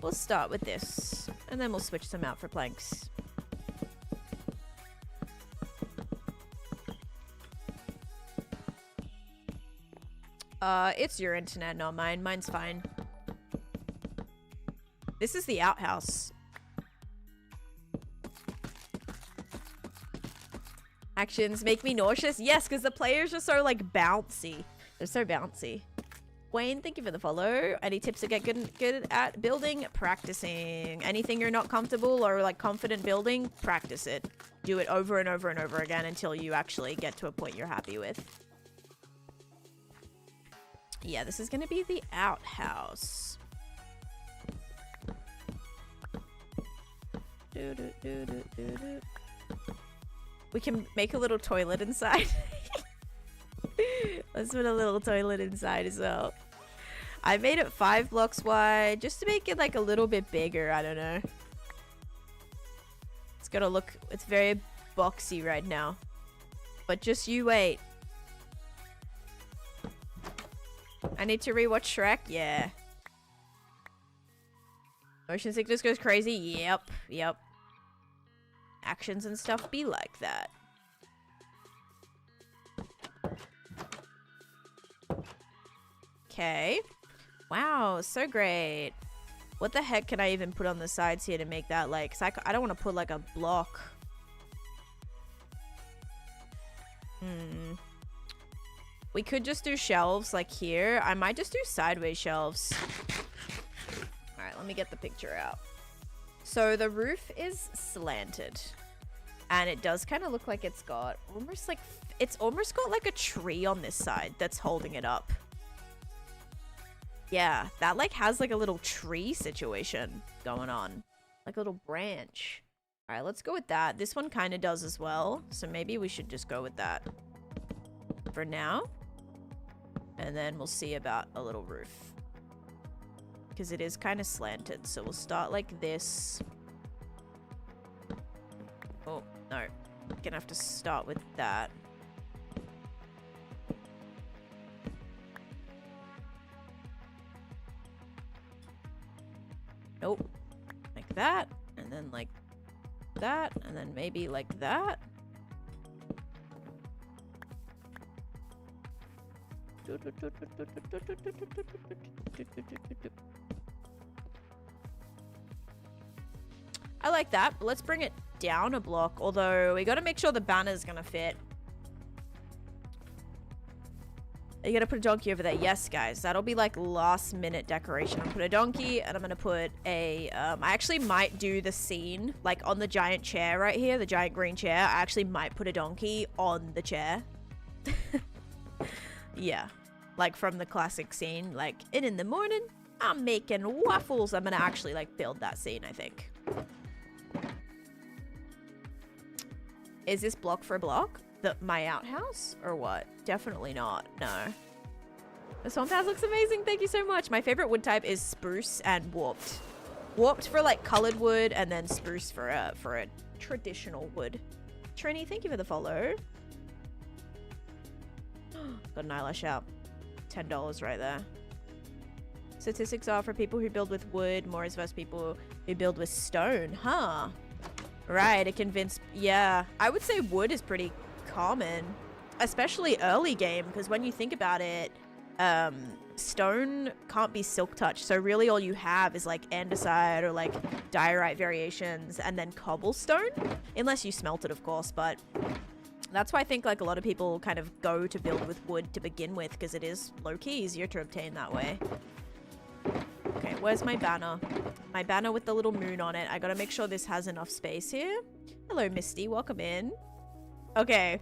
We'll start with this, and then we'll switch them out for planks. It's your internet, not mine. Mine's fine. This is the outhouse. Actions make me nauseous. Yes, because the players are so, like, bouncy. They're so bouncy. Wayne, thank you for the follow. Any tips to get good at building? Practicing. Anything you're not comfortable or like confident building, practice it. Do it over and over and over again until you actually get to a point you're happy with. Yeah, this is gonna be the outhouse. We can make a little toilet inside. Let's put a little toilet inside as well. I made it 5 blocks wide just to make it like a little bit bigger. I don't know. It's gonna look, it's very boxy right now. But just you wait. I need to rewatch Shrek. Yeah. Motion sickness goes crazy. Yep. Actions and stuff be like that. Okay. Wow, so great. What the heck can I even put on the sides here to make that like... Cause I don't want to put like a block. We could just do shelves like here. I might just do sideways shelves. Alright, let me get the picture out. So the roof is slanted. And it does kind of look like it's got almost like... It's almost got like a tree on this side that's holding it up. Yeah, that like has like a little tree situation going on. Like a little branch. Alright, let's go with that. This one kind of does as well. So maybe we should just go with that for now. And then we'll see about a little roof. Because it is kind of slanted. So we'll start like this. Oh, no. Gonna have to start with that. Nope. Like that. And then like that. And then maybe like that. I like that, but let's bring it down a block. Although we got to make sure the banner's gonna fit. You gotta put a donkey over there. Yes, guys, that'll be like last minute decoration. I'll put a donkey and I'm gonna put a I actually might do the scene like on the giant chair right here, the giant green chair. I actually might put a donkey on the chair. Yeah, like from the classic scene, like in the morning I'm making waffles. I'm gonna actually like build that scene, I think. Is this block for block? My outhouse or what? Definitely not. No. The swamp house looks amazing. Thank you so much. My favorite wood type is spruce and warped. Warped for like colored wood, and then spruce for a traditional wood. Trini, thank you for the follow. Got an eyelash out. $10 right there. Statistics are for people who build with wood, more as versus people who build with stone. Huh. Right, a convinced... Yeah, I would say wood is pretty common, especially early game, because when you think about it, stone can't be silk touch, so really all you have is like andesite or like diorite variations and then cobblestone, unless you smelt it, of course. But that's why I think like a lot of people kind of go to build with wood to begin with, because it is low-key easier to obtain that way. Okay, where's my banner? My banner with the little moon on it. I gotta make sure this has enough space here. Hello, Misty. Welcome in. Okay.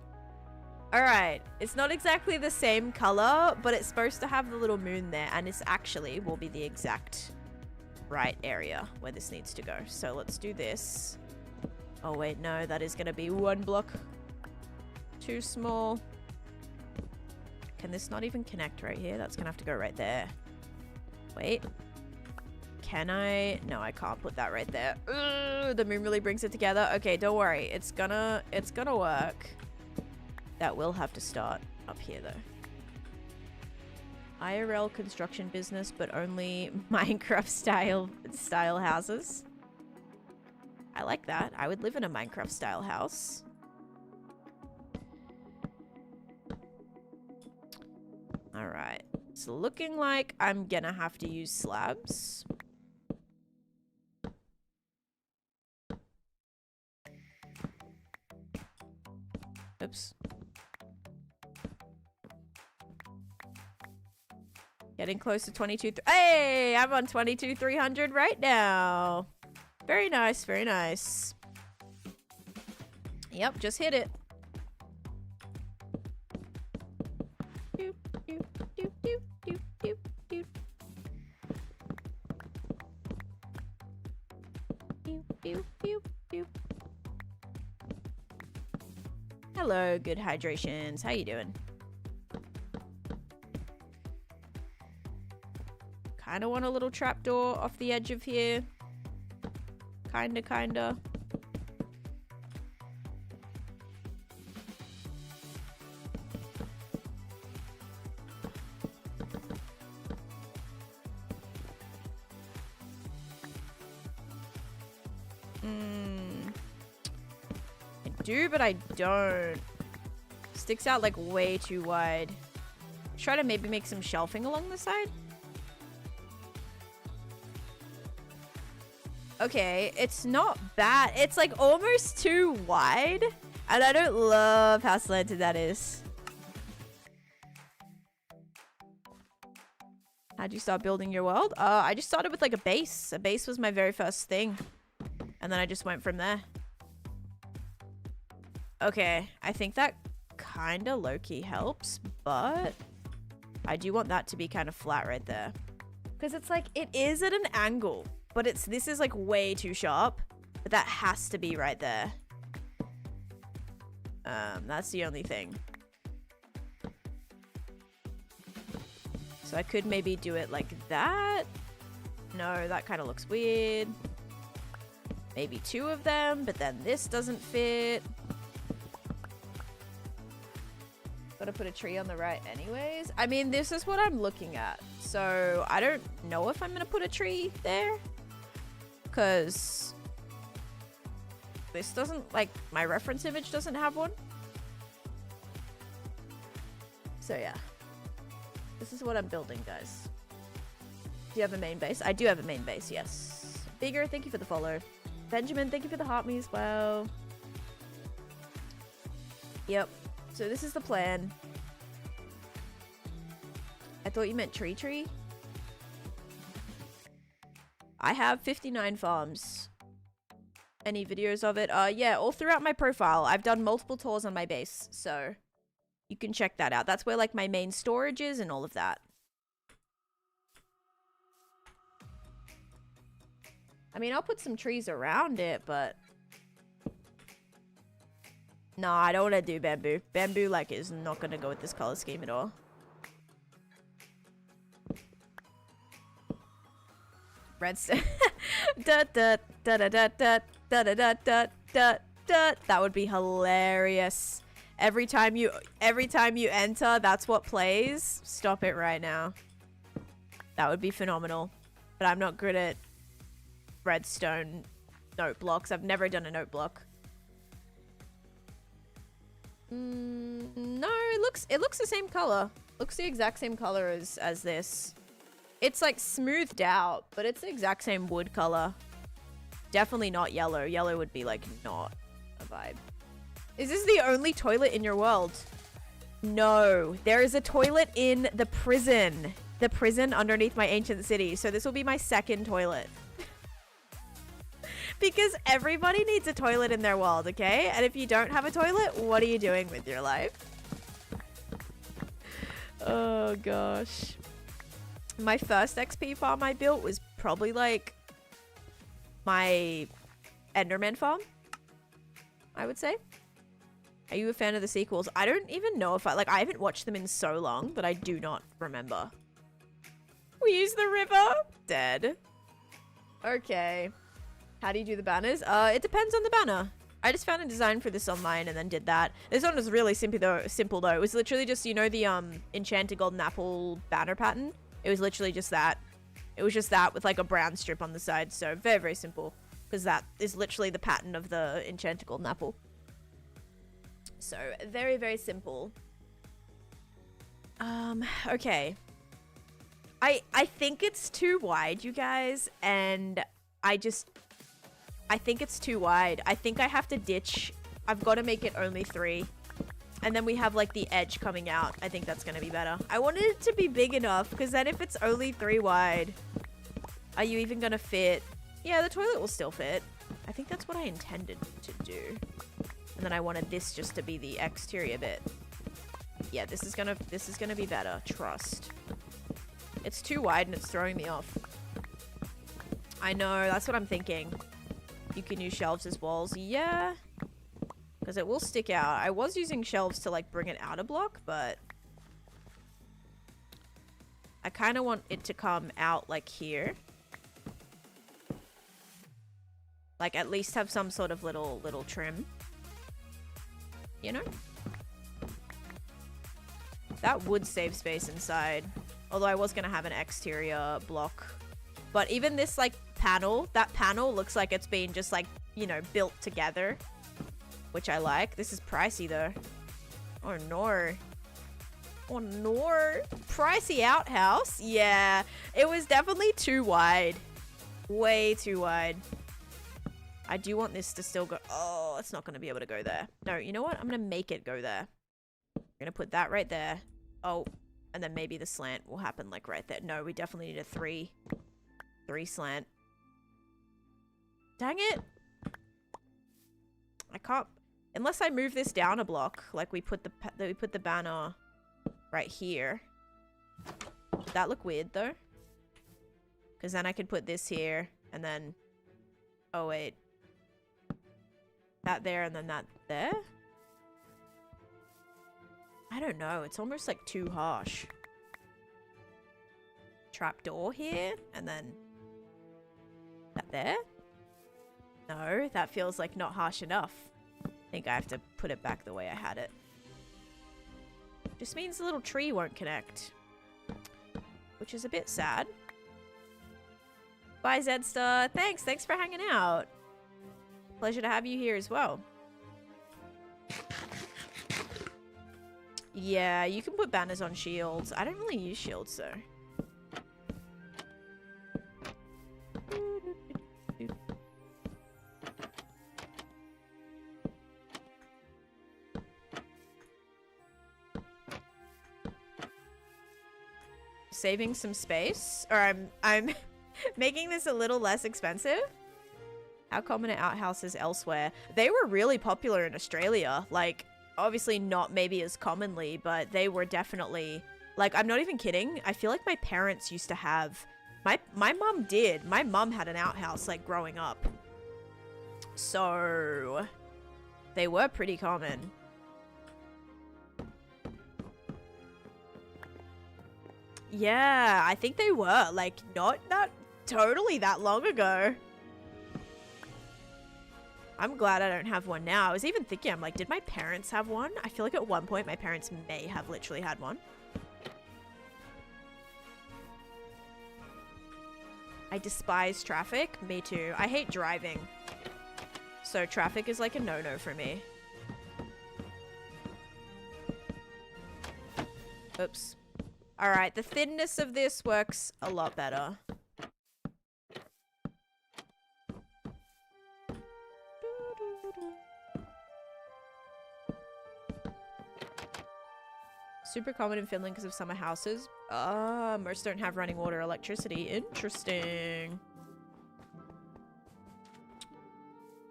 Alright. It's not exactly the same color, but it's supposed to have the little moon there. And this actually will be the exact right area where this needs to go. So let's do this. Oh, wait. No, that is gonna be one block too small. Can this not even connect right here? That's gonna have to go right there. Wait. Can I? No, I can't put that right there. Ugh, the moon really brings it together. Okay, don't worry. It's gonna work. That will have to start up here though. IRL construction business, but only Minecraft style houses. I like that. I would live in a Minecraft style house. All right. It's looking like I'm gonna have to use slabs. Oops. Getting close to 22. Hey, I'm on 22,300 right now. Very nice, very nice. Yep, just hit it. Doop, doop, doop, doop, doop, doop, doop. Doop, doop, doop, doop. Hello, good hydrations. How you doing? Kind of want a little trapdoor off the edge of here. Kinda. Do, but I don't. Sticks out like way too wide. Try to maybe make some shelving along the side. Okay, it's not bad. It's like almost too wide. And I don't love how slanted that is. How'd you start building your world? I just started with like a base. A base was my very first thing. And then I just went from there. Okay, I think that kind of low-key helps, but I do want that to be kind of flat right there. Because it's like, it is at an angle, but this is like way too sharp. But that has to be right there. That's the only thing. So I could maybe do it like that. No, that kind of looks weird. Maybe 2 of them, but then this doesn't fit. Gotta put a tree on the right anyways. I mean, this is what I'm looking at. So I don't know if I'm gonna put a tree there. Because this doesn't, like, my reference image doesn't have one. So yeah. This is what I'm building, guys. Do you have a main base? I do have a main base, yes. Bigger, thank you for the follow. Benjamin, thank you for the heart me as well. Yep. So this is the plan. I thought you meant tree. I have 59 farms. Any videos of it? Yeah, all throughout my profile. I've done multiple tours on my base, so you can check that out. That's where like my main storage is and all of that. I mean, I'll put some trees around it, but no, I don't want to do bamboo. Bamboo, like, is not going to go with this color scheme at all. Redstone. That would be hilarious. Every time you enter, that's what plays. Stop it right now. That would be phenomenal. But I'm not good at redstone note blocks. I've never done a note block. No, it looks the same color. Looks the exact same color as this. It's like smoothed out, but it's the exact same wood color. Definitely not yellow. Yellow would be like not a vibe. Is this the only toilet in your world? No, there is a toilet in the prison. The prison underneath my ancient city. So this will be my second toilet. Because everybody needs a toilet in their world, okay? And if you don't have a toilet, what are you doing with your life? Oh, gosh. My first XP farm I built was probably, like, my Enderman farm, I would say. Are you a fan of the sequels? I don't even know if I haven't watched them in so long, but I do not remember. We use the river? Dead. Okay. How do you do the banners? It depends on the banner. I just found a design for this online and then did that. This one was really simple though. It was literally just, you know, the enchanted golden apple banner pattern? It was literally just that. It was just that with like a brown strip on the side. So very, very simple. Because that is literally the pattern of the enchanted golden apple. So very, very simple. Okay. I think it's too wide, you guys. And I think it's too wide. I think I have to ditch. I've got to make it only 3. And then we have like the edge coming out. I think that's going to be better. I wanted it to be big enough because then if it's only 3 wide, are you even going to fit? Yeah, the toilet will still fit. I think that's what I intended to do. And then I wanted this just to be the exterior bit. Yeah, this is going to be better. Trust. It's too wide and it's throwing me off. I know, that's what I'm thinking. You can use shelves as walls. Yeah. Because it will stick out. I was using shelves to like bring it out a block, but I kind of want it to come out like here. Like at least have some sort of little trim. You know? That would save space inside. Although I was going to have an exterior block. But even this like panel, that panel looks like it's been just like, you know, built together. Which I like. This is pricey though. Oh no. Oh no. Pricey outhouse? Yeah. It was definitely too wide. Way too wide. I do want this to still go. Oh, it's not going to be able to go there. No, you know what? I'm going to make it go there. I'm going to put that right there. Oh, and then maybe the slant will happen like right there. No, we definitely need a three slant. Dang it. I can't, unless I move this down a block, like we put the banner right here. Would that look weird though? Because then I could put this here and then, oh wait, that there and then that there? I don't know. It's almost like too harsh. Trapdoor here and then that there? No, that feels like not harsh enough. I think I have to put it back the way I had it. Just means the little tree won't connect. Which is a bit sad. Bye, Zedster. Thanks for hanging out. Pleasure to have you here as well. Yeah, you can put banners on shields. I don't really use shields, though. Saving some space, or I'm making this a little less expensive. How common are outhouses elsewhere? They were really popular in Australia. Like, obviously not maybe as commonly, but they were definitely, like, I'm not even kidding. I feel like my parents used to have, my mom did. My mom had an outhouse, like, growing up. So, they were pretty common. Yeah, I think they were, like, not totally that long ago. I'm glad I don't have one now. I was even thinking, I'm like, did my parents have one? I feel like at one point my parents may have literally had one. I despise traffic. Me too. I hate driving. So traffic is like a no-no for me. Oops. Alright, the thinness of this works a lot better. Super common in Finland because of summer houses. Most don't have running water or electricity. Interesting.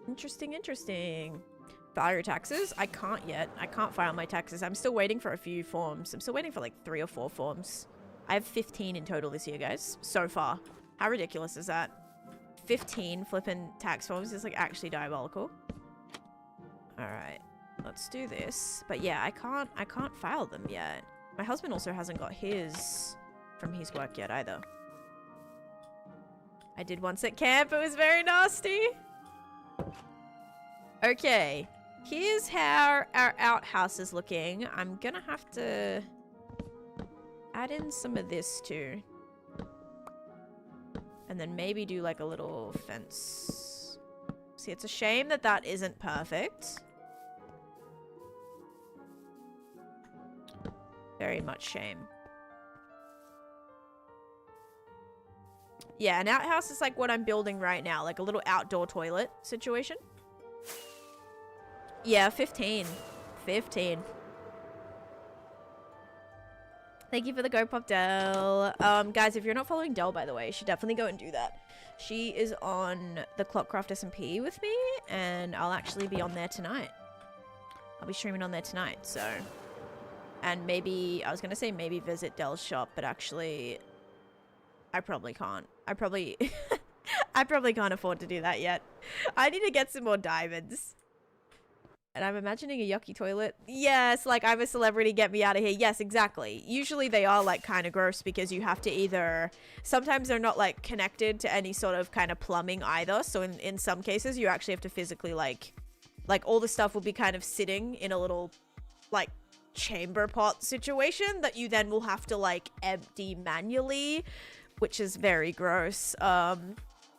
Interesting. File your taxes? I can't yet. I can't file my taxes. I'm still waiting for a few forms. I'm still waiting for like 3 or 4 forms. I have 15 in total this year, guys. So far. How ridiculous is that? 15 flippin' tax forms is like actually diabolical. Alright. Let's do this. But yeah, I can't file them yet. My husband also hasn't got his from his work yet either. I did once at camp. It was very nasty. Okay. Here's how our outhouse is looking. I'm gonna have to add in some of this too. And then maybe do like a little fence. See, it's a shame that that isn't perfect. Very much shame. Yeah, an outhouse is like what I'm building right now. Like a little outdoor toilet situation. Yeah, 15. 15. Thank you for the Go Pop Del. Guys, if you're not following Del, by the way, you should definitely go and do that. She is on the Clockcraft SMP with me, and I'll actually be on there tonight. I'll be streaming on there tonight, so... And maybe, I was going to say maybe visit Del's shop, but actually, I probably can't. I probably can't afford to do that yet. I need to get some more diamonds. And I'm imagining a yucky toilet. Yes, like I'm a celebrity, get me out of here. Yes, exactly. Usually they are like kind of gross because you have to either, sometimes they're not like connected to any sort of kind of plumbing either. So in some cases you actually have to physically like all the stuff will be kind of sitting in a little like chamber pot situation that you then will have to like empty manually, which is very gross.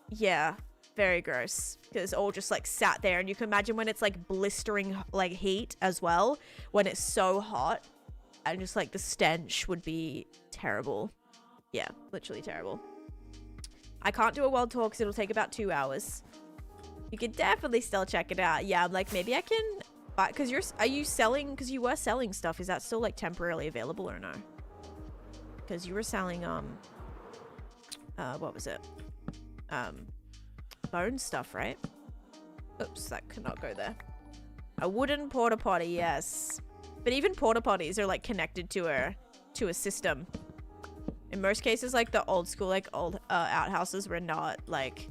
Yeah, very gross, because all just like sat there, and you can imagine when it's like blistering like heat as well, when it's so hot, and just like the stench would be terrible. Yeah, literally terrible. I can't do a world tour because it'll take about 2 hours. You could definitely still check it out. Yeah, I'm like, maybe I can buy, because are you selling, because you were selling stuff. Is that still like temporarily available or no? Because you were selling, what was it? Bone stuff, right? Oops, that could not go there. A wooden porta potty, yes. But even porta potties are like connected to a system. In most cases, like the old school, like old outhouses were not like,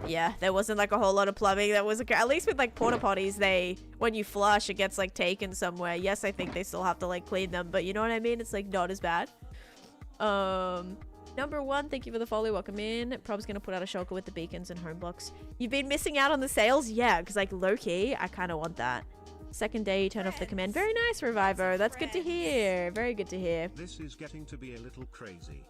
yeah, there wasn't like a whole lot of plumbing. That was at least with like porta potties, when you flush, it gets like taken somewhere. Yes, I think they still have to like clean them, but you know what I mean? It's like not as bad. Number 1, thank you for the follow. Welcome in. Prob's gonna put out a shulker with the beacons and home blocks. You've been missing out on the sales? Yeah, because like low-key, I kind of want that. Second day, you turn off the command. Very nice, Revivo. That's good to hear. Very good to hear. This is getting to be a little crazy.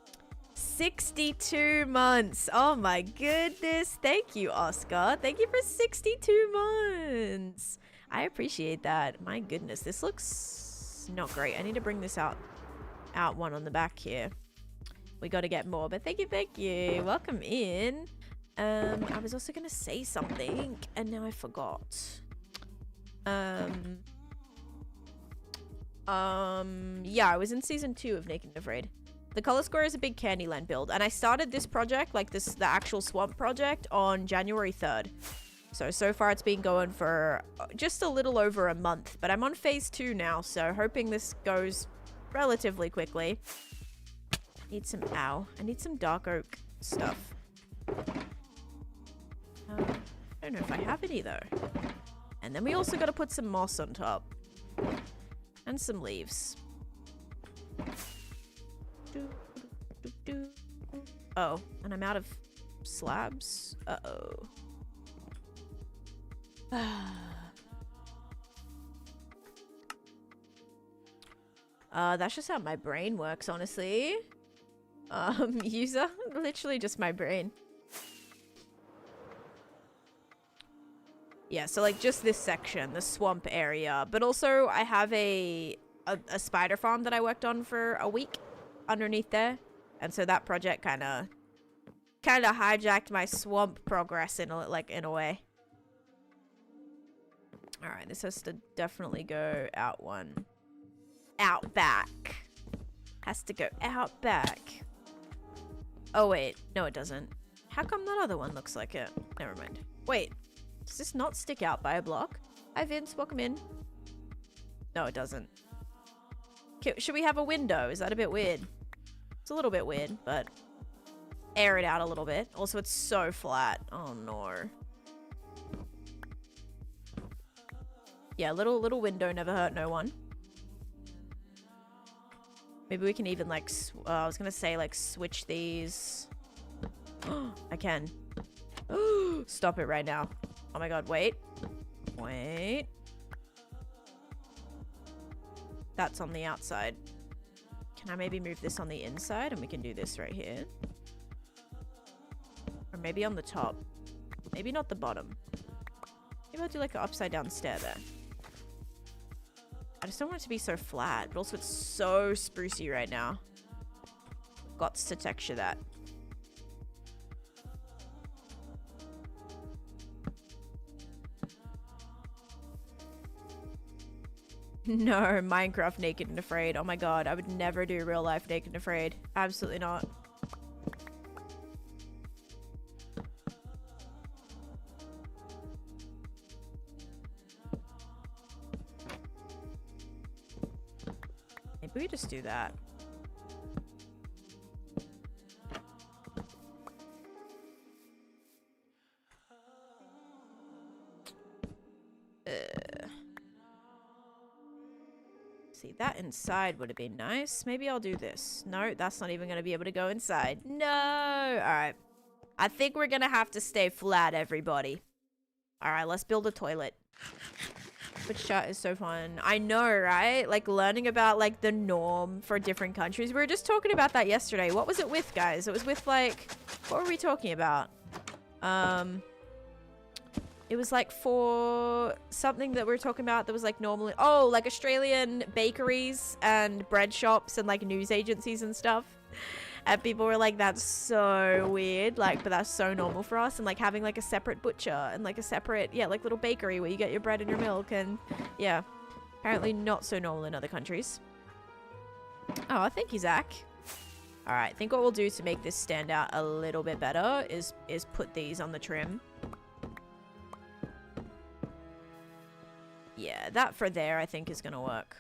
62 months. Oh my goodness. Thank you, Oscar. Thank you for 62 months. I appreciate that. My goodness, this looks not great. I need to bring this out one on the back here. We got to get more, but thank you. Welcome in. I was also going to say something and now I forgot. Yeah, I was in season 2 of Naked and Afraid. The color score is a big Candyland build, and I started this project, like the actual swamp project, on January 3rd. So far it's been going for just a little over a month, but I'm on phase 2 now, so hoping this goes relatively quickly. I need some dark oak stuff. I don't know if I have any though. And then we also got to put some moss on top. And some leaves. Oh, and I'm out of slabs. Uh-oh. That's just how my brain works, honestly. User? Literally just my brain. Yeah, so like just this section, the swamp area. But also I have a spider farm that I worked on for a week underneath there. And so that project kind of hijacked my swamp progress in a way. All right, this has to definitely go out one. Out back. Has to go out back. Oh wait, no it doesn't. How come that other one looks like it? Never mind. Wait, does this not stick out by a block? Hi Vince, welcome in. No, it doesn't. Okay, should we have a window? Is that a bit weird? It's a little bit weird, but air it out a little bit. Also, it's so flat. Oh no. Yeah, little window never hurt no one. Maybe we can even like, I was gonna say like switch these. I can. Stop it right now. Oh my god, wait. Wait. That's on the outside. Can I maybe move this on the inside and we can do this right here? Or maybe on the top. Maybe not the bottom. Maybe I'll do like an upside down stair there. I just don't want it to be so flat, but also it's so sprucey right now. Gots to texture that. No, Minecraft Naked and Afraid. Oh my god, I would never do real life Naked and Afraid. Absolutely not. Maybe we just do that. See, that inside would have been nice. Maybe I'll do this. No, that's not even going to be able to go inside. No! Alright. I think we're going to have to stay flat, everybody. Alright, let's build a toilet. Which chat is so fun. I know, right? Like, learning about, like, the norm for different countries. We were just talking about that yesterday. What was it with, guys? It was with, like... What were we talking about? It was, like, for something that we were talking about that was, like, normally... Oh, like, Australian bakeries and bread shops and, like, news agencies and stuff. And people were like, that's so weird, like, but that's so normal for us. And like having like a separate butcher and like a separate, yeah, like little bakery where you get your bread and your milk. And yeah, apparently not so normal in other countries. Oh, thank you, Zach. All right, I think what we'll do to make this stand out a little bit better is put these on the trim. Yeah, that for there I think is gonna work.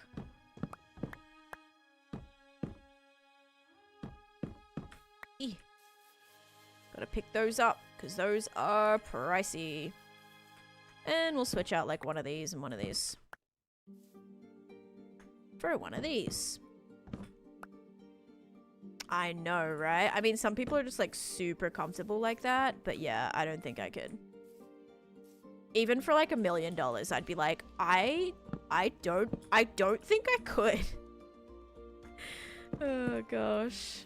Gotta pick those up because those are pricey. And we'll switch out like one of these and one of these for one of these. I know, right? I mean, some people are just like super comfortable like that, but yeah, I don't think I could. Even for like $1 million, I'd be like, I don't think I could. Oh gosh.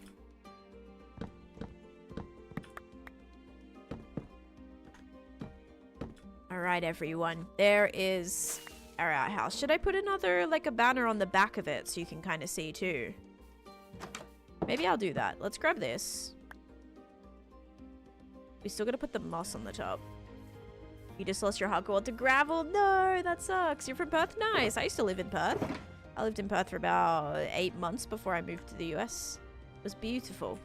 All right, everyone. There is our outhouse. Should I put another like a banner on the back of it so you can kind of see too? Maybe I'll do that. Let's grab this. We still gotta put the moss on the top. You just lost your hardcore to gravel? No, that sucks. You're from Perth? Nice. I used to live in Perth. I lived in Perth for about 8 months before I moved to the US. It was beautiful.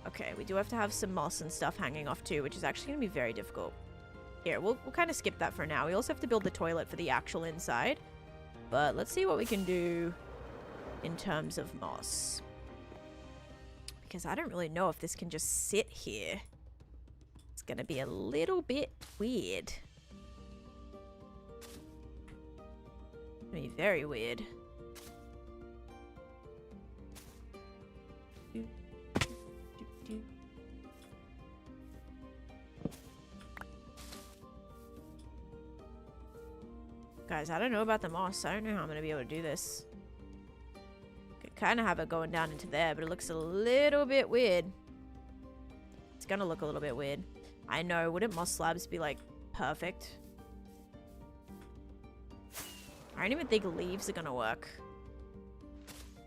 Okay, we do have to have some moss and stuff hanging off too, which is actually gonna be very difficult. Here, we'll kind of skip that for now. We also have to build the toilet for the actual inside. But let's see what we can do in terms of moss. Because I don't really know if this can just sit here. It's gonna be a little bit weird. It's gonna be very weird. Guys, I don't know about the moss. I don't know how I'm gonna be able to do this. Could kind of have it going down into there, but it looks a little bit weird. It's gonna look a little bit weird. I know, wouldn't moss slabs be like perfect? I don't even think leaves are gonna work.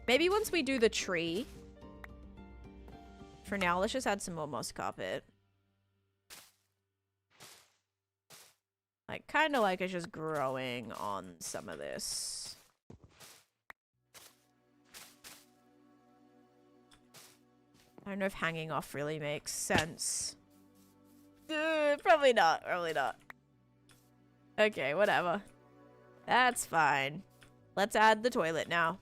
Maybe once we do the tree. For now, let's just add some more moss carpet. Like, kind of like it's just growing on some of this. I don't know if hanging off really makes sense. Probably not. Probably not. Okay, whatever. That's fine. Let's add the toilet now.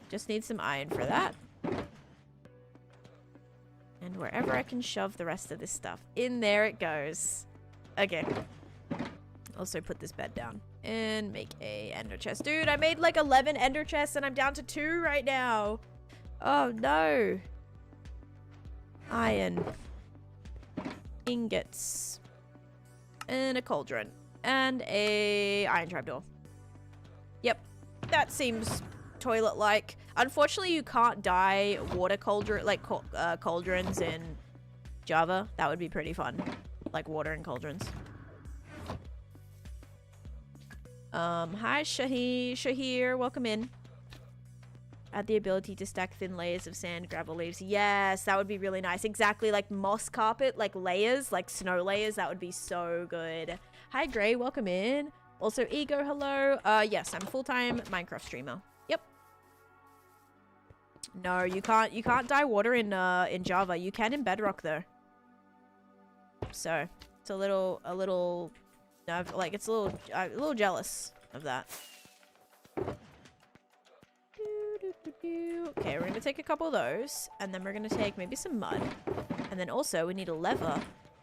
Just need some iron for that. And wherever I can shove the rest of this stuff. In there it goes. Okay. Also put this bed down. And make a ender chest. Dude, I made like 11 ender chests and I'm down to 2 right now. Oh no. Iron. Ingots. And a cauldron. And a iron trapdoor. Yep. That seems toilet-like. Unfortunately, you can't dye water cauldron, like cauldrons in Java. That would be pretty fun. Like water and cauldrons. Hi Shahir, welcome in. Add the ability to stack thin layers of sand, gravel, leaves. Yes, that would be really nice. Exactly, like moss carpet, like layers, like snow layers. That would be so good. Hi Gray, welcome in. Also Ego, hello. Yes, I'm a full-time Minecraft streamer. Yep. No, you can't dye water in Java. You can in Bedrock though. So it's a little, like it's a little jealous of that. Okay, we're gonna take a couple of those, and then we're gonna take maybe some mud, and then also we need a lever.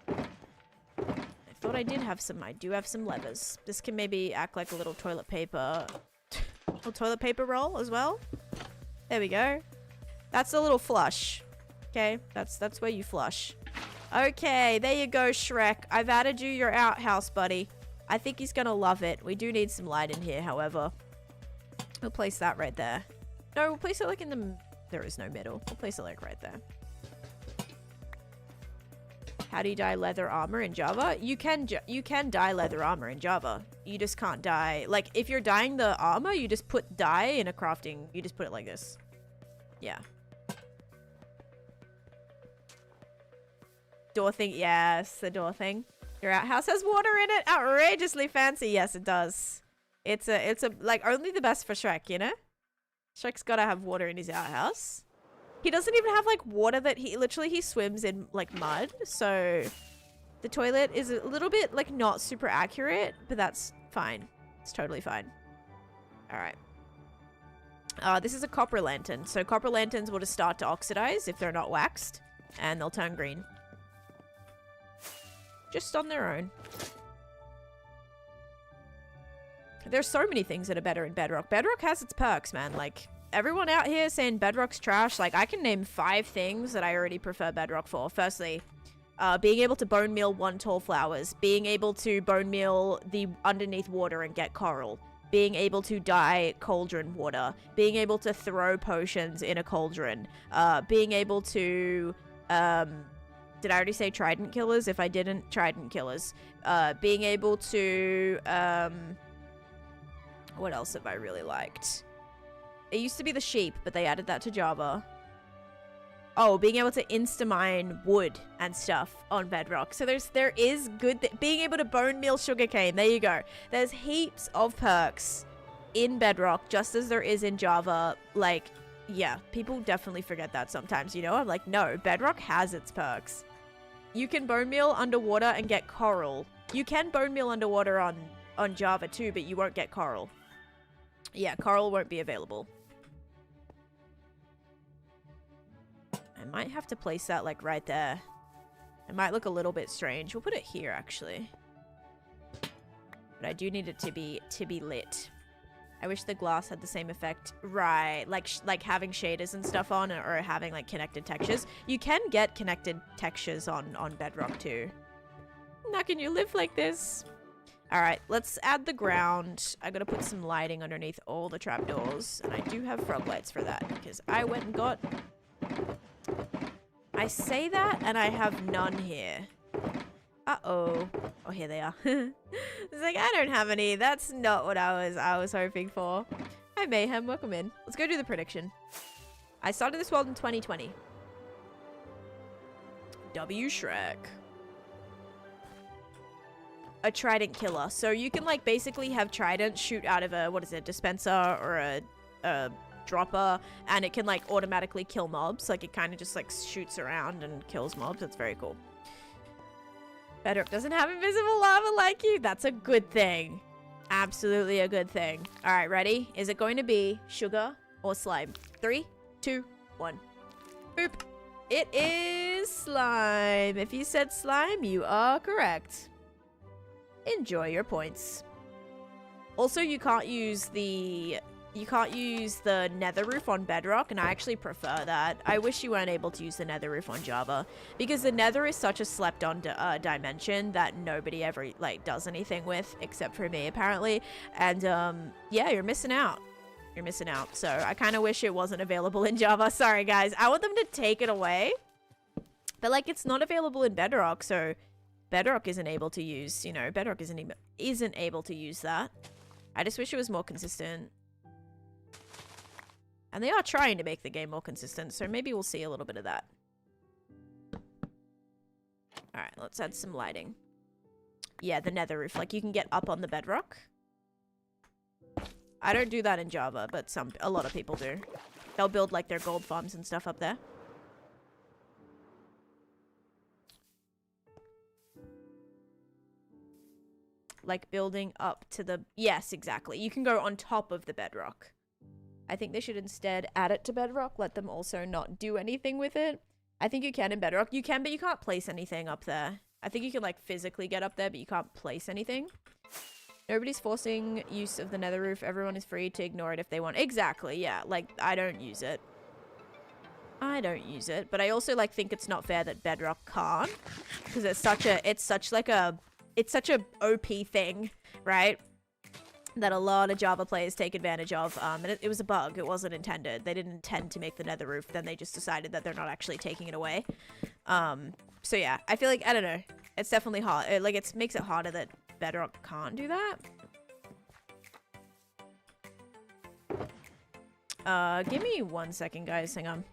I thought I did have some. I do have some levers. This can maybe act like a little toilet paper, roll as well. There we go. That's a little flush. Okay, that's where you flush. Okay, there you go, Shrek. I've added you your outhouse, buddy. I think he's gonna love it. We do need some light in here, however. We'll place that right there. No, we'll place it like in the... There is no middle. We'll place it like right there. How do you dye leather armor in Java? You can dye leather armor in Java. You just can't dye... Like, if you're dyeing the armor, you just put dye in a crafting... You just put it like this. Yeah. Door thing. Yes, the door thing. Your outhouse has water in it. Outrageously fancy. Yes, it does. It's a like only the best for Shrek, you know? Shrek's gotta have water in his outhouse. He doesn't even have like water that he swims in like mud. So the toilet is a little bit like not super accurate, but that's fine. It's totally fine. All right. This is a copper lantern. So copper lanterns will just start to oxidize if they're not waxed, and they'll turn green. Just on their own. There's so many things that are better in Bedrock. Bedrock has its perks, man. Like, everyone out here saying Bedrock's trash, like, I can name 5 things that I already prefer Bedrock for. Firstly, being able to bone meal 1 tall flowers. Being able to bone meal the underneath water and get coral. Being able to dye cauldron water. Being able to throw potions in a cauldron. Being able to, did I already say trident killers? If I didn't, trident killers. Being able to, what else have I really liked? It used to be the sheep, but they added that to Java. Oh, being able to insta-mine wood and stuff on Bedrock. So there is good, being able to bone meal sugarcane. There you go. There's heaps of perks in Bedrock, just as there is in Java. Like, yeah, people definitely forget that sometimes, you know? I'm like, no, Bedrock has its perks. You can bone meal underwater and get coral. You can bone meal underwater on Java too, but you won't get coral. Yeah, coral won't be available. I might have to place that like right there. It might look a little bit strange. We'll put it here actually. But I do need it to be lit. I wish the glass had the same effect. Right, like having shaders and stuff on, or having like connected textures. You can get connected textures on Bedrock too. How can you live like this? Alright, let's add the ground. I gotta put some lighting underneath all the trapdoors. And I do have frog lights for that, because I went and got... I say that, and I have none here. Uh-oh. Oh, here they are. It's like, I don't have any. That's not what I was hoping for. Hi, Mayhem. Welcome in. Let's go do the prediction. I started this world in 2020. W Shrek. A trident killer. So you can, like, basically have trident shoot out of a, what is it, dispenser or a dropper, and it can, like, automatically kill mobs. Like, it kind of just, like, shoots around and kills mobs. That's very cool. Bedrock doesn't have invisible lava like you. That's a good thing. Absolutely a good thing. All right, ready? Is it going to be sugar or slime? 3, 2, 1. Boop. It is slime. If you said slime, you are correct. Enjoy your points. Also, you can't use the nether roof on Bedrock, and I actually prefer that. I wish you weren't able to use the nether roof on Java, because the nether is such a slept-on dimension that nobody ever, like, does anything with, except for me, apparently. And, yeah, you're missing out. You're missing out. So, I kind of wish it wasn't available in Java. Sorry, guys. I want them to take it away. But, like, it's not available in Bedrock, so Bedrock isn't able to use, you know, Bedrock isn't able to use that. I just wish it was more consistent. And they are trying to make the game more consistent, so maybe we'll see a little bit of that. Alright, let's add some lighting. Yeah, the nether roof. Like, you can get up on the Bedrock. I don't do that in Java, but a lot of people do. They'll build, like, their gold farms and stuff up there. Like, building up to the... Yes, exactly. You can go on top of the Bedrock. I think they should instead add it to Bedrock, let them also not do anything with it. I think you can in Bedrock. You can, but you can't place anything up there. I think you can, like, physically get up there, but you can't place anything. Nobody's forcing use of the nether roof. Everyone is free to ignore it if they want. Exactly, yeah. Like, I don't use it. I don't use it. But I also, like, think it's not fair that Bedrock can't. Because it's such a OP thing, right? That a lot of Java players take advantage of. And it was a bug. It wasn't intended. They didn't intend to make the nether roof. Then they just decided that they're not actually taking it away. So yeah, I feel like, I don't know. It's definitely hard. It makes it harder that Bedrock can't do that. Give me 1 second, guys. Hang on.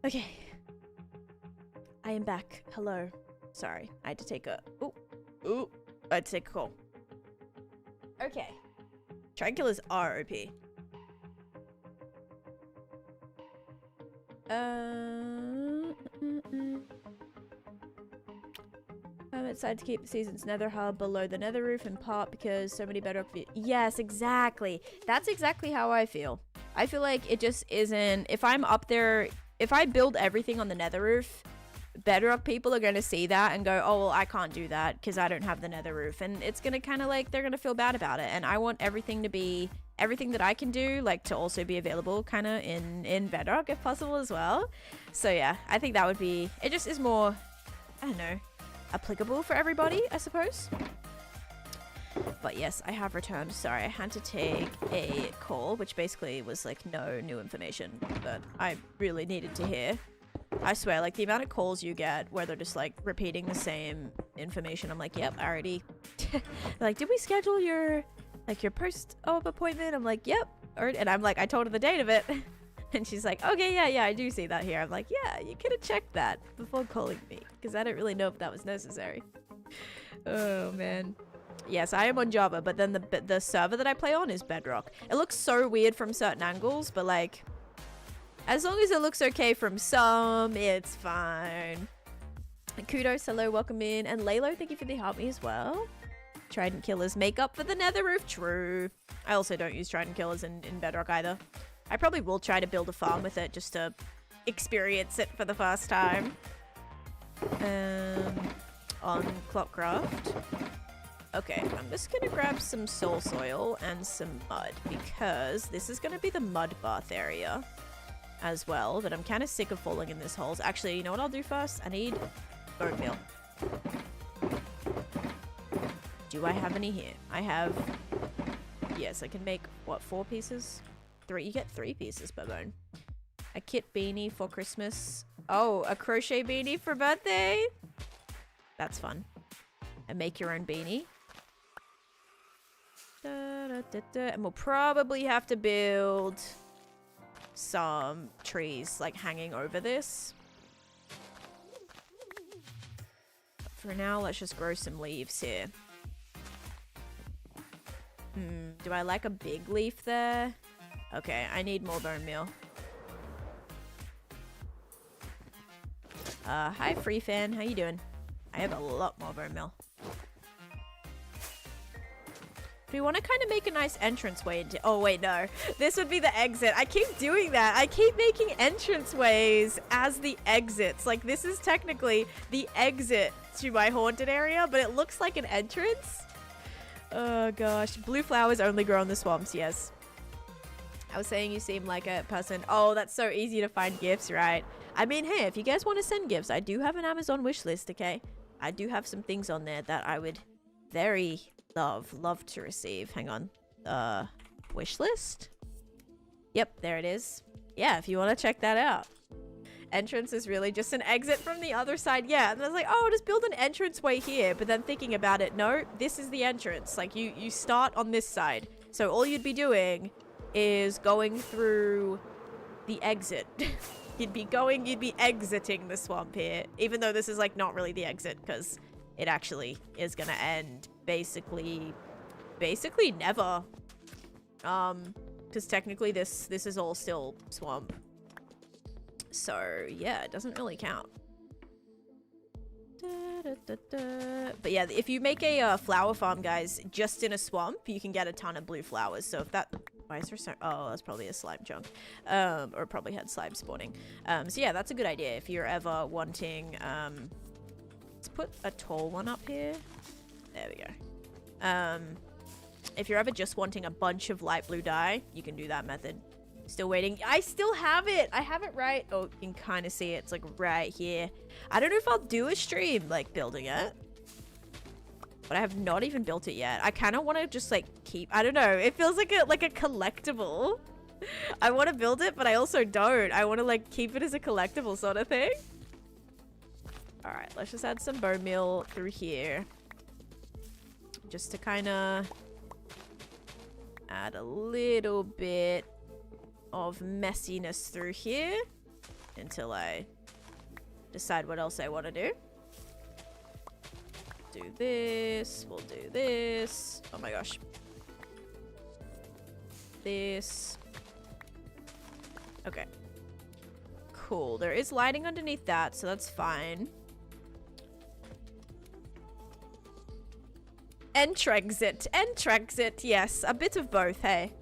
Okay. I am back. Hello. Sorry. I had to take a... Ooh. I had to take a call. Okay. Triangulars are OP. I'm excited to keep the season's nether hub below the nether roof in part because so many bedrock... Yes, exactly. That's exactly how I feel. I feel like it just isn't... If I'm up there... If I build everything on the nether roof, bedrock people are going to see that and go, oh, well, I can't do that because I don't have the nether roof. And it's going to kind of like, they're going to feel bad about it. And I want everything to be, everything that I can do, like to also be available kind of in bedrock if possible as well. So yeah, I think that would be, it just is more, I don't know, applicable for everybody, I suppose. But yes, I have returned. Sorry, I had to take a call, which basically was like no new information that I really needed to hear. I swear, like the amount of calls you get where they're just like repeating the same information. I'm like, yep, I already. Like, did we schedule your post-op appointment? I'm like, yep. And I'm like, I told her the date of it. And she's like, okay, yeah, I do see that here. I'm like, yeah, you could have checked that before calling me because I didn't really know if that was necessary. Oh man. Yes, I am on Java, but then the server that I play on is Bedrock. It looks so weird from certain angles, but like, as long as it looks okay from some, it's fine. Kudos, hello, welcome in. And Laylo, thank you for the help me as well. Trident killers make up for the nether roof, true. I also don't use trident killers in Bedrock either. I probably will try to build a farm with it just to experience it for the first time. On Clockcraft. Okay, I'm just gonna grab some soul soil and some mud because this is gonna be the mud bath area as well, but I'm kind of sick of falling in this hole. Actually, you know what I'll do first? I need bone meal. Do I have any here? I have... Yes, I can make, what, 4 pieces? 3? You get 3 pieces per bone. A kit beanie for Christmas. Oh, a crochet beanie for birthday? That's fun. And make your own beanie. And we'll probably have to build some trees like hanging over this. But for now, let's just grow some leaves here. Do I like a big leaf there? Okay, I need more bone meal. Hi, Free Fan. How you doing? I have a lot more bone meal. We want to kind of make a nice entranceway into... Oh, wait, no. This would be the exit. I keep doing that. I keep making entranceways as the exits. Like, this is technically the exit to my haunted area, but it looks like an entrance. Oh, gosh. Blue flowers only grow in the swamps, yes. I was saying you seem like a person... Oh, that's so easy to find gifts, right? I mean, hey, if you guys want to send gifts, I do have an Amazon wish list, okay? I do have some things on there that I would very... love to receive. Hang on. Wish list? Yep, there it is. Yeah, if you want to check that out. Entrance is really just an exit from the other side. Yeah, and I was like, oh, just build an entranceway here. But then thinking about it, no, this is the entrance. Like, you start on this side. So all you'd be doing is going through the exit. You'd be exiting the swamp here. Even though this is, like, not really the exit, because it actually is gonna end basically never. Because technically this is all still swamp. So yeah, it doesn't really count. But yeah, if you make a flower farm, guys, just in a swamp, you can get a ton of blue flowers. So if that... Why is there so... Oh, that's probably a slime chunk. Or probably had slime spawning. So yeah, that's a good idea if you're ever wanting... Let's put a tall one up here. There we go. If you're ever just wanting a bunch of light blue dye, you can do that method. Still waiting. I still have it. I have it right. Oh, you can kind of see it. It's like right here. I don't know if I'll do a stream like building it. But I have not even built it yet. I kind of want to just like keep... I don't know. It feels like a collectible. I want to build it, but I also don't. I want to like keep it as a collectible sort of thing. Alright, let's just add some bone meal through here. Just to kind of add a little bit of messiness through here until I decide what else I want to do. Do this. We'll do this. Oh my gosh. This. Okay. Cool. There is lighting underneath that, so that's fine. Entrexit, yes, a bit of both. Hey,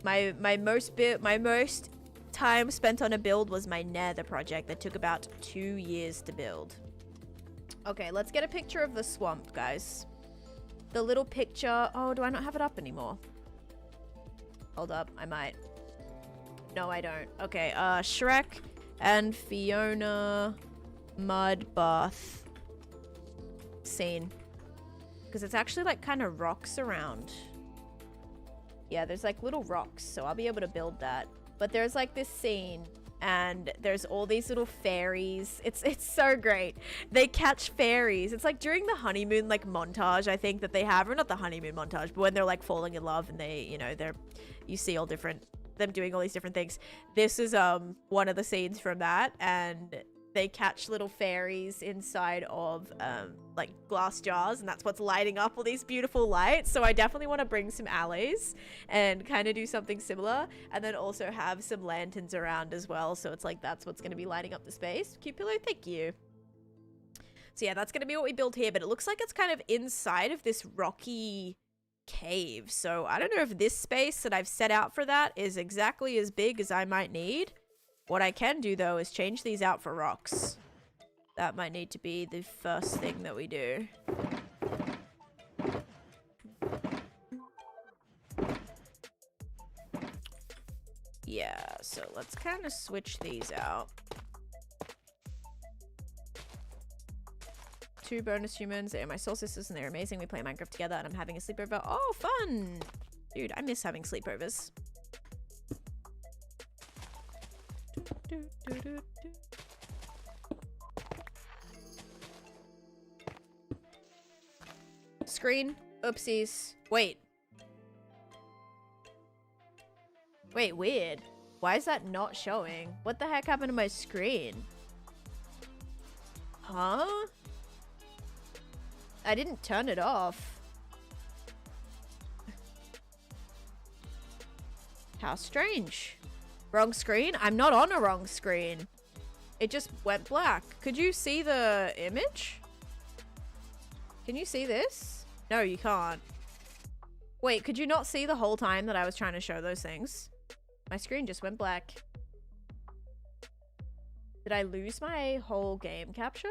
my most time spent on a build was my Nether project that took about 2 years to build. Okay, let's get a picture of the swamp, guys. The little picture. Oh, do I not have it up anymore? Hold up, I might. No, I don't. Okay, Shrek and Fiona mud bath scene. Because it's actually like kind of rocks around. Yeah, there's like little rocks, so I'll be able to build that. But there's like this scene and there's all these little fairies. It's so great. They catch fairies. It's like during the honeymoon like montage, I think, that they have, or not the honeymoon montage, but when they're like falling in love and they, you know, you see all different, them doing all these different things. This is one of the scenes from that, and they catch little fairies inside of like glass jars, and that's what's lighting up all these beautiful lights. So I definitely want to bring some alleys and kind of do something similar, and then also have some lanterns around as well, so it's like that's what's going to be lighting up the space. Cute pillow, thank you. So yeah, that's going to be what we build here, but it looks like it's kind of inside of this rocky cave. So I don't know if this space that I've set out for that is exactly as big as I might need. What I can do, though, is change these out for rocks. That might need to be the first thing that we do. Yeah, so let's kind of switch these out. 2 bonus humans. They're my soul sisters and they're amazing. We play Minecraft together and I'm having a sleepover. Oh, fun! Dude, I miss having sleepovers. Screen. Oopsies. Wait. Wait, weird. Why is that not showing? What the heck happened to my screen? Huh? I didn't turn it off. How strange. Wrong screen? I'm not on a wrong screen. It just went black. Could you see the image? Can you see this? No, you can't. Wait, could you not see the whole time that I was trying to show those things? My screen just went black. Did I lose my whole game capture?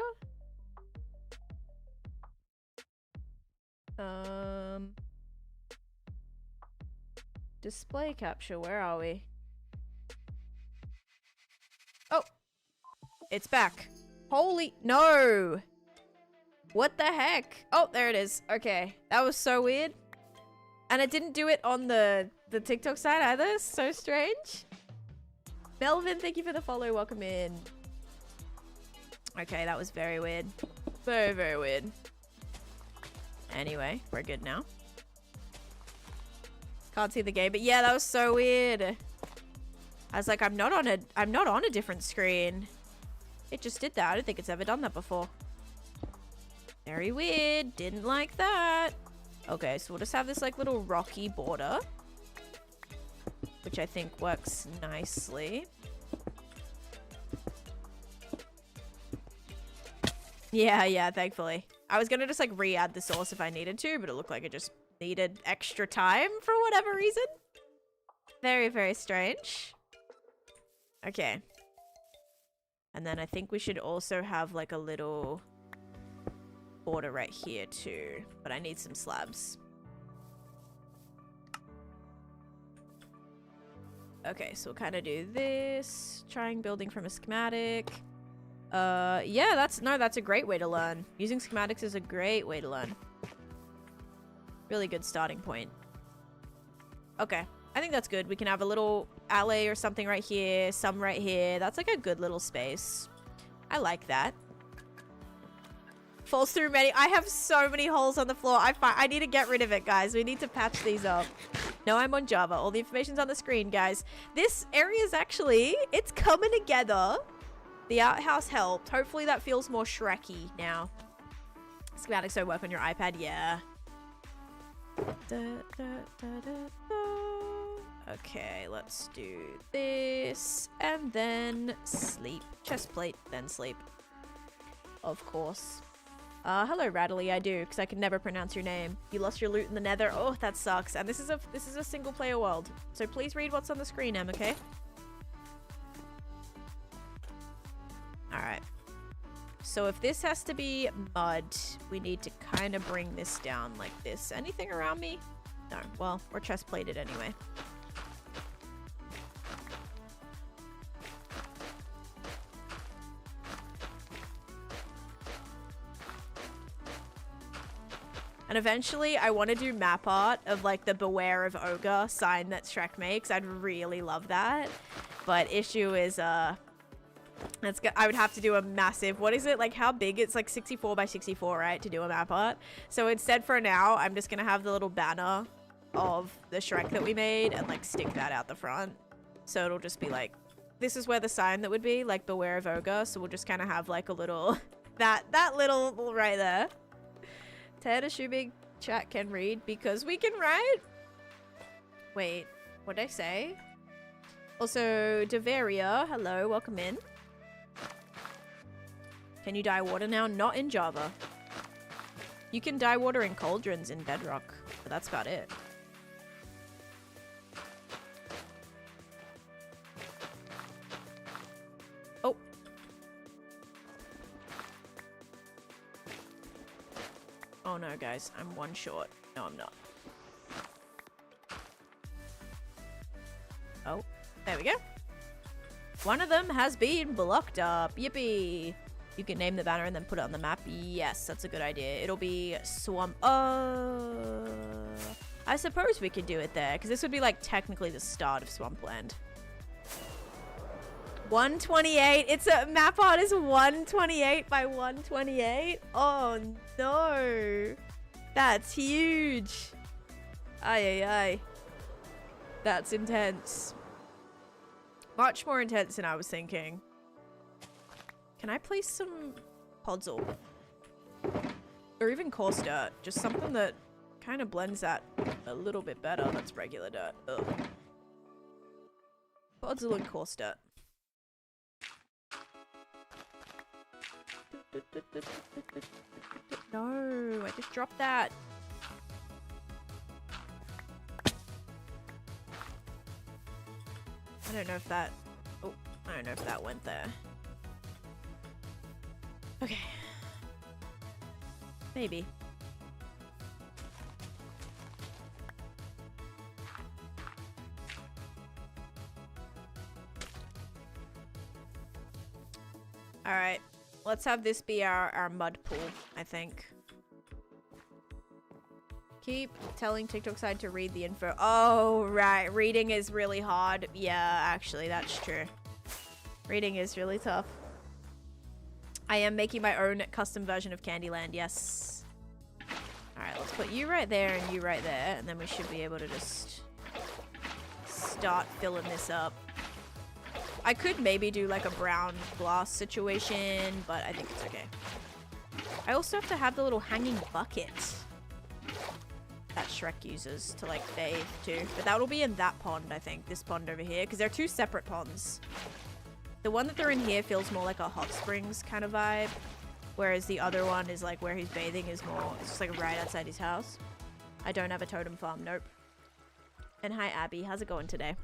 Display capture, where are we? Oh! It's back. Holy- no! What the heck? Oh, there it is. Okay. That was so weird. And it didn't do it on the TikTok side either. So strange. Melvin, thank you for the follow. Welcome in. Okay, that was very weird. Very, very weird. Anyway, we're good now. Can't see the game, but yeah, that was so weird. I was like, I'm not on a different screen. It just did that. I don't think it's ever done that before. Very weird. Didn't like that. Okay, so we'll just have this like little rocky border, which I think works nicely. Yeah, thankfully. I was gonna just like re-add the sauce if I needed to, but it looked like it just needed extra time for whatever reason. Very, very strange. Okay. And then I think we should also have like a little border right here too, but I need some slabs. Okay, so we'll kind of do this. Trying building from a schematic. Yeah, that's a great way to learn. Using schematics is a great way to learn. Really good starting point. Okay, I think that's good. We can have a little alley or something right here, some right here. That's like a good little space. I like that. Falls through many. I have so many holes on the floor. I need to get rid of it, guys. We need to patch these up. No, I'm on Java. All the information's on the screen, guys. This area is actually, it's coming together. The outhouse helped. Hopefully that feels more Shreky now. Schematics don't work on your iPad. Yeah. Okay, let's do this. And then sleep. Chest plate, then sleep. Of course. Hello, Rattly. I do, because I can never pronounce your name. You lost your loot in the nether. Oh, that sucks. And this is a single player world. So please read what's on the screen, Em, okay? Alright. So if this has to be mud, we need to kind of bring this down like this. Anything around me? No. Well, we're chest plated anyway. And eventually, I want to do map art of like the Beware of Ogre sign that Shrek makes. I'd really love that. But issue is, I would have to do a massive, what is it? Like how big? It's like 64 by 64, right? To do a map art. So instead for now, I'm just going to have the little banner of the Shrek that we made and like stick that out the front. So it'll just be like, this is where the sign that would be, like Beware of Ogre. So we'll just kind of have like a little, that little right there. Taneesha big chat can read because we can write. Wait, what did I say? Also, Deveria, hello, welcome in. Can you dye water now? Not in Java. You can dye water in cauldrons in Bedrock, but that's about it. Oh. Oh no, guys, I'm one short. No, I'm not. Oh, there we go. One of them has been blocked up. Yippee. You can name the banner and then put it on the map. Yes, that's a good idea. It'll be Swamp. I suppose we could do it there, because this would be like technically the start of Swampland. 128. It's a map art is 128 by 128. Oh no. That's huge. Ay, ay, ay. That's intense. Much more intense than I was thinking. Can I place some podzol? Or even coarse dirt. Just something that kind of blends that a little bit better. That's regular dirt. Ugh. Podzol and coarse dirt. No, I just dropped that. I don't know if that... Oh, I don't know if that went there. Okay. Maybe. Alright. Let's have this be our mud pool, I think. Keep telling TikTok side to read the info. Oh, right. Reading is really hard. Yeah, actually, that's true. Reading is really tough. I am making my own custom version of Candyland, yes. Alright, let's put you right there and you right there, and then we should be able to just start filling this up. I could maybe do like a brown glass situation, but I think it's okay. I also have to have the little hanging bucket that Shrek uses to like bathe too. But that will be in that pond, I think. This pond over here, because they're two separate ponds. The one that they're in here feels more like a hot springs kind of vibe, whereas the other one is like where he's bathing is more, it's just like right outside his house. I don't have a totem farm, nope. And hi Abby, how's it going today?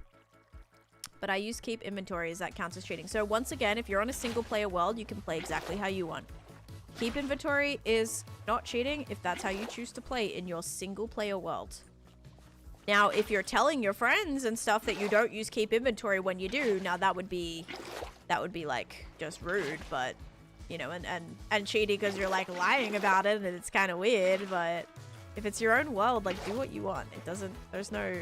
But I use keep inventories, that counts as cheating. So once again, if you're on a single player world, you can play exactly how you want. Keep inventory is not cheating if that's how you choose to play in your single player world. Now, if you're telling your friends and stuff that you don't use keep inventory when you do, now that would be like just rude, but you know, and cheating because you're like lying about it and it's kind of weird, but if it's your own world, like do what you want. It doesn't, there's no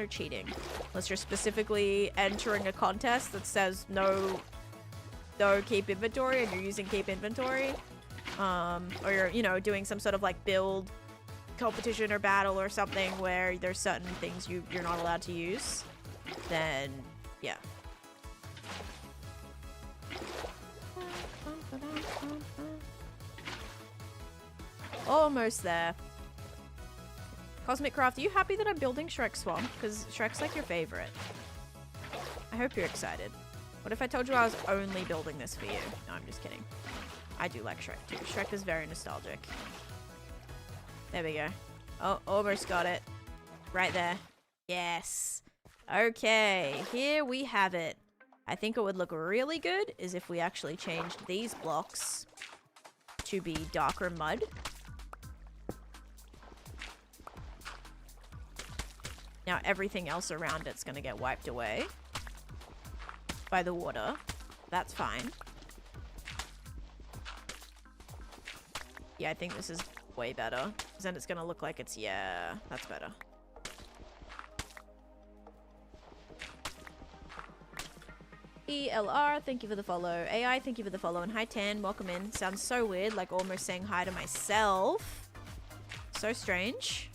cheating. Unless you're specifically entering a contest that says no keep inventory and you're using keep inventory. Or you're, you know, doing some sort of like build competition or battle or something where there's certain things you're not allowed to use, then yeah. Almost there. Cosmic Craft, are you happy that I'm building Shrek Swamp? Because Shrek's like your favorite. I hope you're excited. What if I told you I was only building this for you? No, I'm just kidding. I do like Shrek too. Shrek is very nostalgic. There we go. Oh, almost got it. Right there. Yes. Okay, here we have it. I think it would look really good is if we actually changed these blocks to be darker mud. Now everything else around it's gonna get wiped away by the water. That's fine. Yeah, I think this is way better. Because then it's gonna look like it's, yeah, that's better. ELR, thank you for the follow. AI, thank you for the follow. And hi Tan, welcome in. Sounds so weird, like almost saying hi to myself. So strange.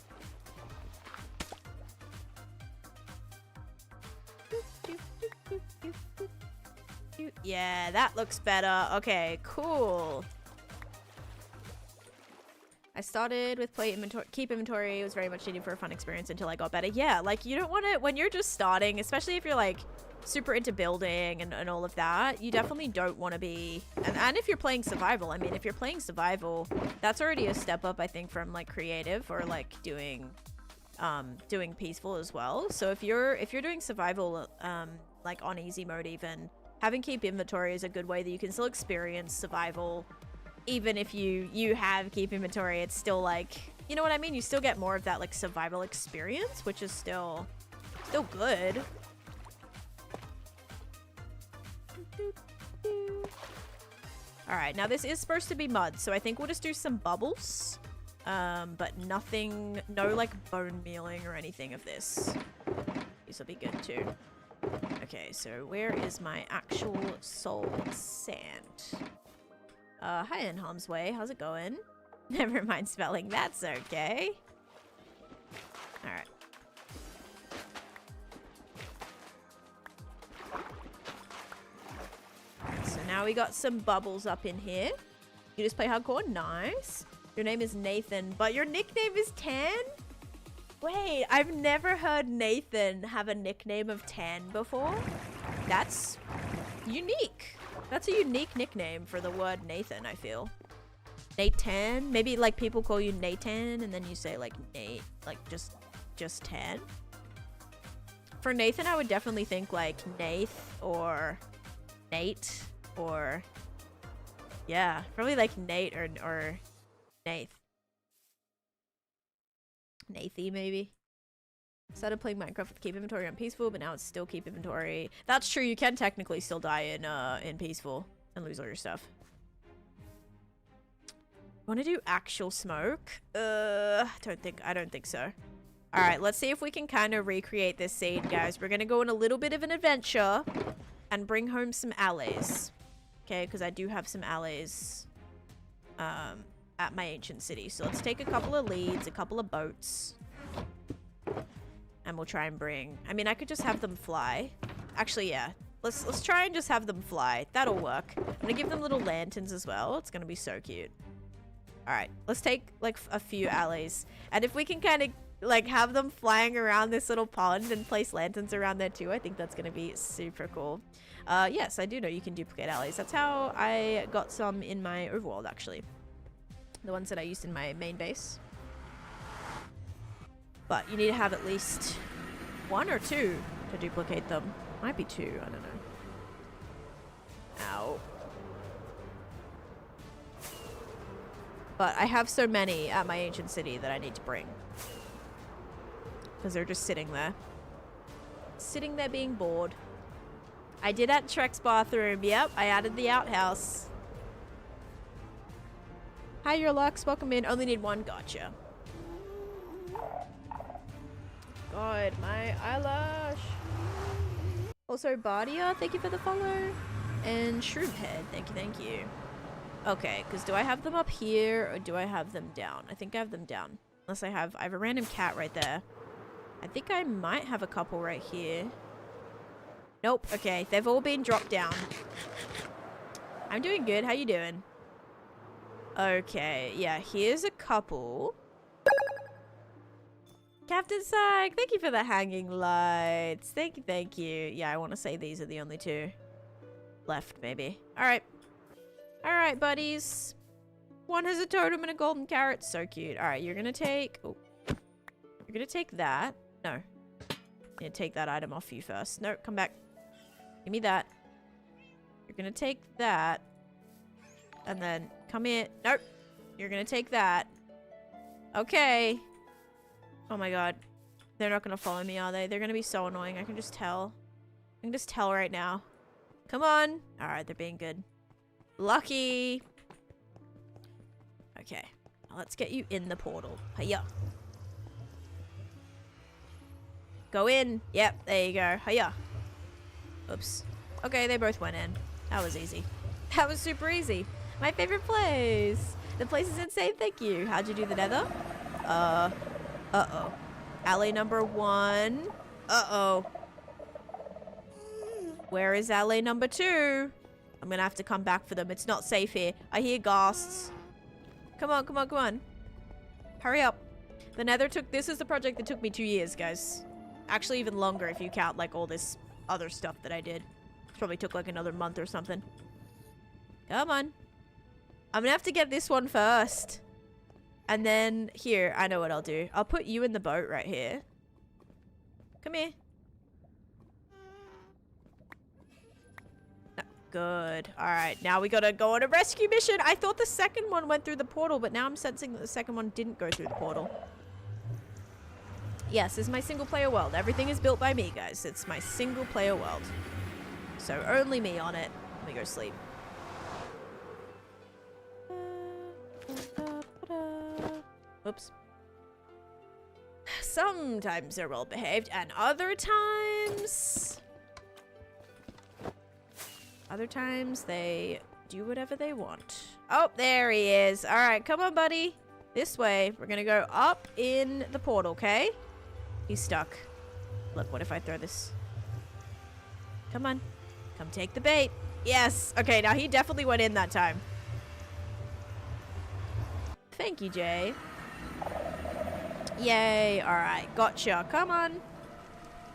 Yeah, that looks better. Okay, cool. I started with keep inventory. It was very much needed for a fun experience until I got better. Yeah, like you don't want to, when you're just starting, especially if you're like super into building and all of that, you definitely don't want to be, and if you're playing survival, I mean, if you're playing survival, that's already a step up, I think, from like creative or like doing peaceful as well. So if you're doing survival, like on easy mode even, having keep inventory is a good way that you can still experience survival. Even if you have keep inventory, it's still like, you know what I mean? You still get more of that like survival experience, which is still good. All right, now this is supposed to be mud, so I think we'll just do some bubbles, but nothing, no like bone mealing or anything of this. These will be good too. Okay, so where is my actual soul sand? Hi in harm's way. How's it going? Never mind spelling. That's okay. Alright. So now we got some bubbles up in here. You just play hardcore? Nice. Your name is Nathan, but your nickname is Tan? Wait, I've never heard Nathan have a nickname of Tan before. That's unique. That's a unique nickname for the word Nathan, I feel. Nathan? Maybe like people call you Nathan and then you say like Nate, like just Tan. For Nathan, I would definitely think like Nath or Nate or yeah, probably like Nate or Nath. Nathy maybe. Started playing Minecraft with keep inventory on peaceful, but now it's still keep inventory. That's true, you can technically still die in peaceful and lose all your stuff. Want to do actual smoke? I don't think so. Alright, let's see if we can kind of recreate this scene, guys. We're gonna go on a little bit of an adventure and bring home some allies. Okay, because I do have some allies at my ancient city. So let's take a couple of leads, a couple of boats. And we'll try and bring... I mean, I could just have them fly. Actually, yeah. Let's try and just have them fly. That'll work. I'm gonna give them little lanterns as well. It's gonna be so cute. Alright, let's take, like, a few allies. And if we can kind of, like, have them flying around this little pond and place lanterns around there too, I think that's gonna be super cool. Yes, I do know you can duplicate allies. That's how I got some in my overworld, actually. The ones that I used in my main base. But you need to have at least 1 or 2 to duplicate them. Might be 2, I don't know. Ow. But I have so many at my ancient city that I need to bring. Because they're just sitting there. Sitting there being bored. I did at Shrek's bathroom. Yep, I added the outhouse. Hi, your Lux. Welcome in. Only need 1. Gotcha. God, my eyelash. Also, Bardia, thank you for the follow. And Shroomhead, thank you. Okay, because do I have them up here or do I have them down? I think I have them down. Unless I have a random cat right there. I think I might have a couple right here. Nope, okay, they've all been dropped down. I'm doing good, how you doing? Okay, yeah, here's a couple. Captain Psych, thank you for the hanging lights. Thank you. Yeah, I want to say these are the only 2 left, maybe. Alright. Alright, buddies. 1 has a totem and a golden carrot. So cute. Alright, you're gonna take... Oh. You're gonna take that. No. I'm gonna take that item off you first. No, come back. Give me that. You're gonna take that. And then come here. Nope. You're gonna take that. Okay. Oh my god. They're not gonna follow me, are they? They're gonna be so annoying. I can just tell. I can just tell right now. Come on. Alright, they're being good. Lucky. Okay. Now let's get you in the portal. Hiya. Go in. Yep, there you go. Hiya. Oops. Okay, they both went in. That was easy. That was super easy. My favorite place. The place is insane. Thank you. How'd you do the nether? Uh-oh. Alley number 1. Uh-oh. Where is alley number 2? I'm gonna have to come back for them. It's not safe here. I hear ghasts. Come on, come on, come on. Hurry up. The nether took... This is the project that took me 2 years, guys. Actually, even longer if you count, like, all this other stuff that I did. Probably took, like, another month or something. Come on. I'm gonna have to get this one first. And then, here, I know what I'll do. I'll put you in the boat right here. Come here. No, good. Alright, now we gotta go on a rescue mission. I thought the second one went through the portal, but now I'm sensing that the second one didn't go through the portal. Yes, this is my single player world. Everything is built by me, guys. It's my single player world. So only me on it. Let me go sleep. Oops. Sometimes they're well behaved, and other times Other times they do whatever they want. Oh, there he is. All right, come on, buddy. This way. We're gonna go up in the portal, okay? He's stuck. Look, what if I throw this? Come on. Come take the bait. Yes. Okay, now he definitely went in that time. Thank you, Jay. Yay. All right, gotcha. Come on.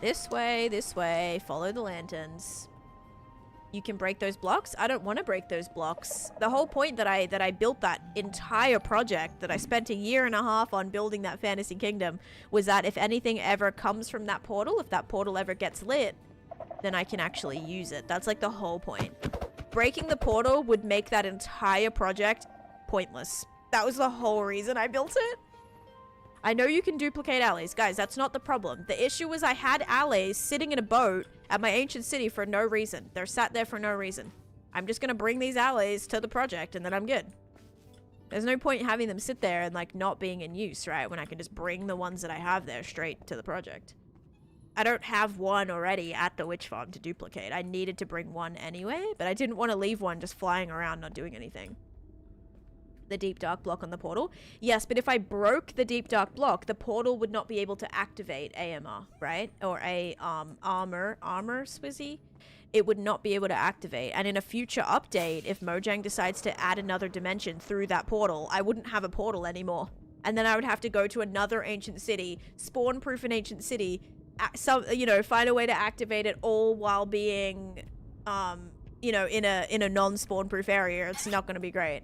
This way, this way. Follow the lanterns. You can break those blocks? I don't want to break those blocks. The whole point that I built that entire project, that I spent a year and a half on building that fantasy kingdom, was that if anything ever comes from that portal, if that portal ever gets lit, then I can actually use it. That's like the whole point. Breaking the portal would make that entire project pointless. That was the whole reason I built it. I know you can duplicate alleys. Guys, that's not the problem. The issue was I had alleys sitting in a boat at my ancient city for no reason. They're sat there for no reason. I'm just going to bring these alleys to the project and then I'm good. There's no point having them sit there and like not being in use, right? When I can just bring the ones that I have there straight to the project. I don't have one already at the witch farm to duplicate. I needed to bring one anyway, but I didn't want to leave one just flying around not doing anything. The deep dark block on the portal. Yes, but if I broke the deep dark block, the portal would not be able to activate AMR, right? Or a armor swizzy. It would not be able to activate. And in a future update, if Mojang decides to add another dimension through that portal, I wouldn't have a portal anymore. And then I would have to go to another ancient city, spawn proof an ancient city, you know, find a way to activate it all while being, you know, in a non-spawn proof area. It's not going to be great.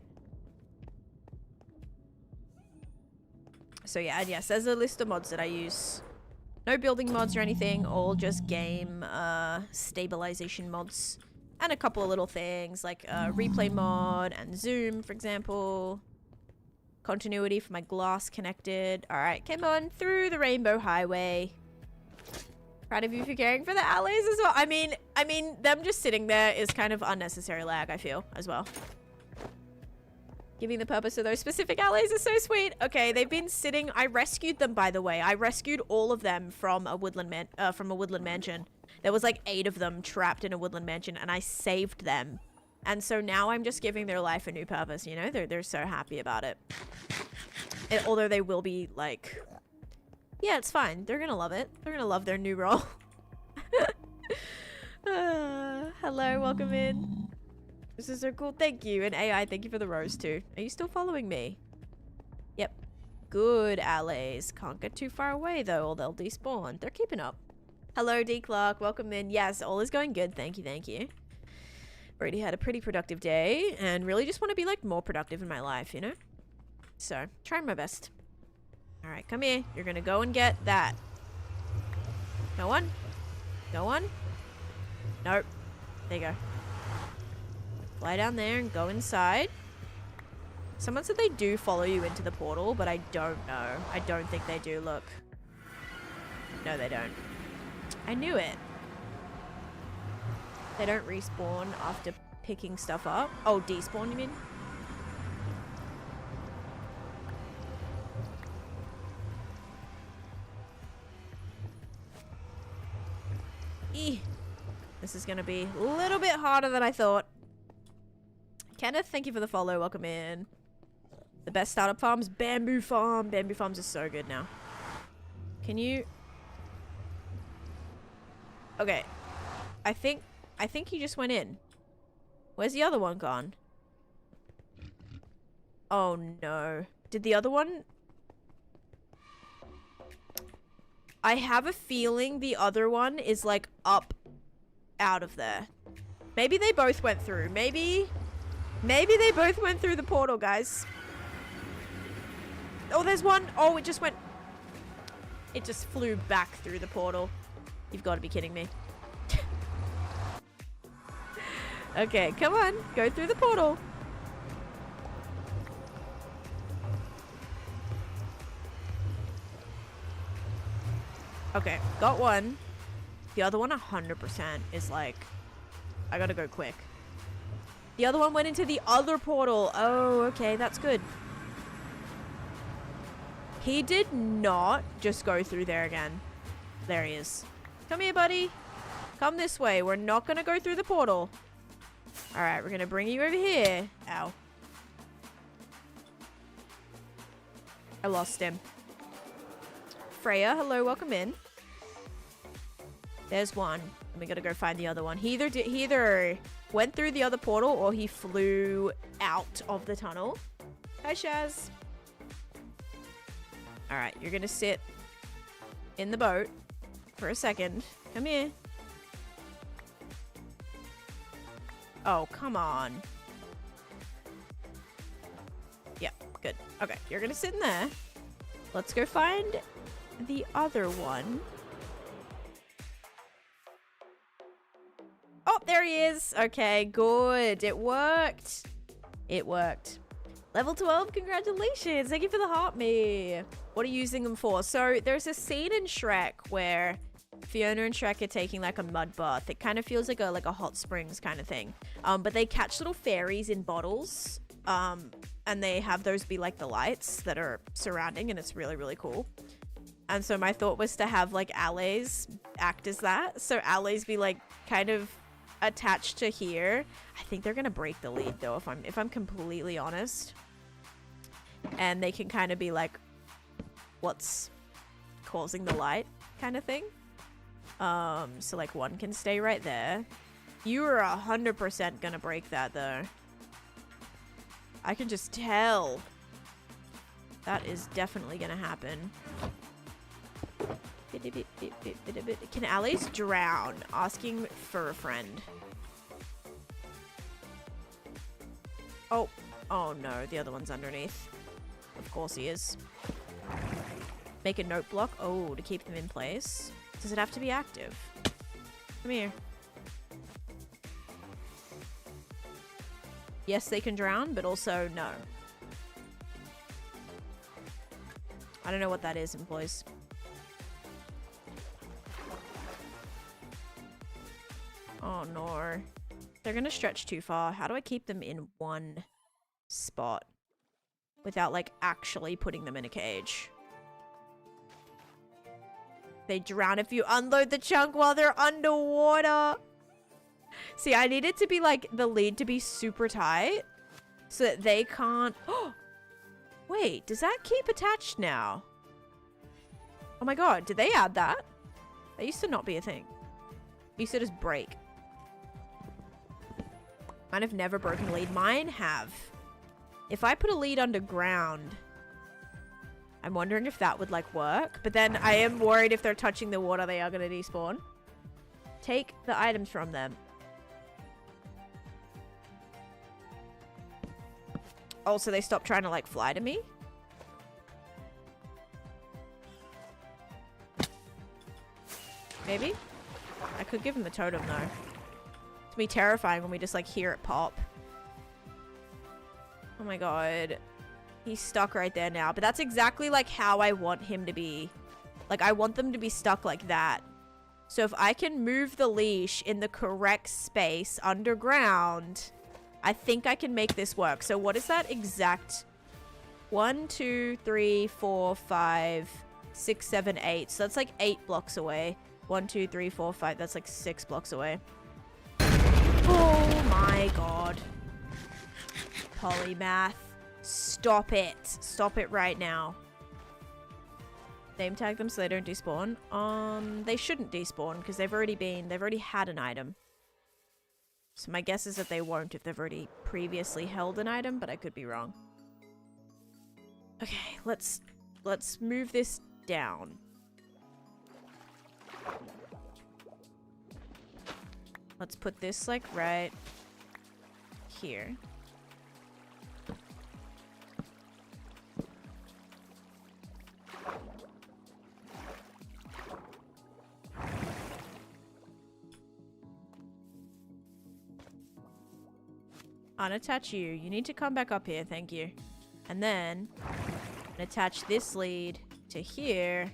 So yeah, and yes, there's a list of mods that I use. No building mods or anything, all just game stabilization mods. And a couple of little things like replay mod and zoom, for example. Continuity for my glass connected. Alright, come on, through the rainbow highway. Proud of you for caring for the alleys as well. I mean, them just sitting there is kind of unnecessary lag, I feel, as well. Giving the purpose of those specific alleys is so sweet. Okay, they've been sitting. I rescued them, by the way. I rescued all of them from a woodland mansion. There was like 8 of them trapped in a woodland mansion, and I saved them. And so now I'm just giving their life a new purpose. You know, they're so happy about it. Although they will be like, yeah, it's fine. They're gonna love it. They're gonna love their new role. Hello, welcome in. This is so cool. Thank you. And AI, thank you for the rose too. Are you still following me? Yep. Good alleys. Can't get too far away though, or they'll despawn. They're keeping up. Hello, D. Clark. Welcome in. Yes, all is going good. Thank you. Thank you. Already had a pretty productive day and really just want to be like more productive in my life, you know? So, trying my best. All right, come here. You're going to go and get that. Go on. Go on. Nope. There you go. Fly down there and go inside. Someone said they do follow you into the portal, but I don't know. I don't think they do. Look. No, they don't. I knew it. They don't respawn after picking stuff up. Oh, despawn, you mean? Eeh. This is going to be a little bit harder than I thought. Kenneth, thank you for the follow. Welcome in. The best startup farms, Bamboo Farm. Bamboo Farms is so good now. Can you... Okay. I think he just went in. Where's the other one gone? Oh no. Did the other one... I have a feeling the other one is like up out of there. Maybe they both went through. Maybe they both went through the portal, guys. Oh, there's one. Oh, it just went... It just flew back through the portal. You've got to be kidding me. Okay, come on. Go through the portal. Okay, got one. The other one 100% is like... I gotta go quick. The other one went into the other portal. Oh, okay, that's good. He did not just go through there again. There he is. Come here, buddy. Come this way. We're not gonna go through the portal. Alright, we're gonna bring you over here. Ow. I lost him. Freya, hello, welcome in. There's one. And we gotta go find the other one. He either went through the other portal or he flew out of the tunnel. Hi, Shaz. Alright, you're gonna sit in the boat for a second. Come here. Oh, come on. Yeah, good. Okay, you're gonna sit in there. Let's go find the other one. Oh, there he is. Okay, good. It worked. It worked. Level 12, congratulations. Thank you for the heart me. What are you using them for? So there's a scene in Shrek where Fiona and Shrek are taking like a mud bath. It kind of feels like a hot springs kind of thing. But they catch little fairies in bottles. And they have those be like the lights that are surrounding, and it's really, really cool. And so my thought was to have like allays act as that. So allays be like kind of attached to here. I think they're gonna break the lead though, if I'm completely honest. And they can kind of be like what's causing the light kind of thing. So like one can stay right there. You are 100% gonna break that though. I can just tell. That is definitely gonna happen. Can Alice drown? Asking for a friend. Oh. Oh no, the other one's underneath. Of course he is. Make a note block. Oh, to keep them in place. Does it have to be active? Come here. Yes, they can drown, but also no. I don't know what that is, employees. Oh no. They're gonna stretch too far. How do I keep them in one spot without like actually putting them in a cage? They drown if you unload the chunk while they're underwater. See, I need it to be like the lead to be super tight so that they can't. Oh, wait, does that keep attached now? Oh my god, did they add that? That used to not be a thing. It used to just break. Mine have never broken a lead. Mine have. If I put a lead underground, I'm wondering if that would like work. But then I am worried if they're touching the water, they are going to despawn. Take the items from them. Oh, so they stopped trying to like fly to me? Maybe? I could give him the totem though. It's gonna be terrifying when we just like hear it pop. Oh my god. He's stuck right there now. But that's exactly like how I want him to be. Like I want them to be stuck like that. So if I can move the leash in the correct space underground, I think I can make this work. So what is that exact? 1, 2, 3, 4, 5, 6, 7, 8. So that's like 8 blocks away. 1, 2, 3, 4, 5. That's like 6 blocks away. Oh my god. Polymath. Stop it. Stop it right now. Name tag them so they don't despawn. They shouldn't despawn because they've already had an item. So my guess is that they won't if they've already previously held an item, but I could be wrong. Okay, let's move this down. Let's put this like right here. Unattach you. You need to come back up here, thank you. And then attach this lead to here.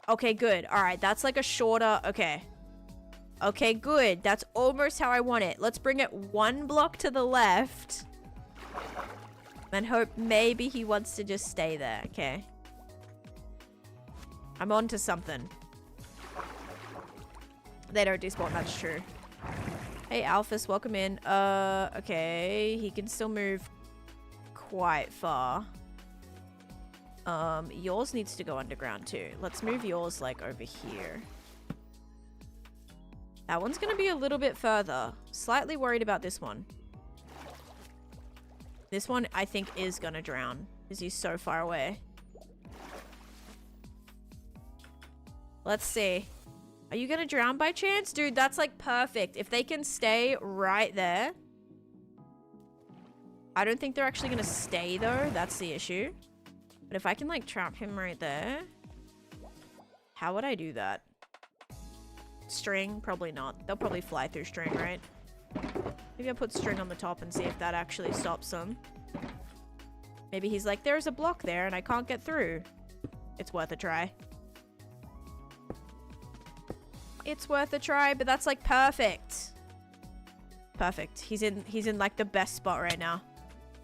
Okay, good. Alright, that's like a shorter... Okay. Okay, good. That's almost how I want it. Let's bring it 1 block to the left. And hope maybe he wants to just stay there. Okay. I'm on to something. They don't despawn, that's true. Hey, Alphys, welcome in. Okay. He can still move quite far. Yours needs to go underground too. Let's move yours, like, over here. That one's gonna be a little bit further. Slightly worried about this one. This one, I think, is gonna drown. Because he's so far away. Let's see. Are you gonna drown by chance? Dude, that's like perfect. If they can stay right there. I don't think they're actually gonna stay though. That's the issue. But if I can like trap him right there. How would I do that? String? Probably not. They'll probably fly through string, right? Maybe I'll put string on the top and see if that actually stops them. Maybe he's like, there's a block there and I can't get through. It's worth a try. It's worth a try, but that's like perfect. Perfect. He's in like the best spot right now.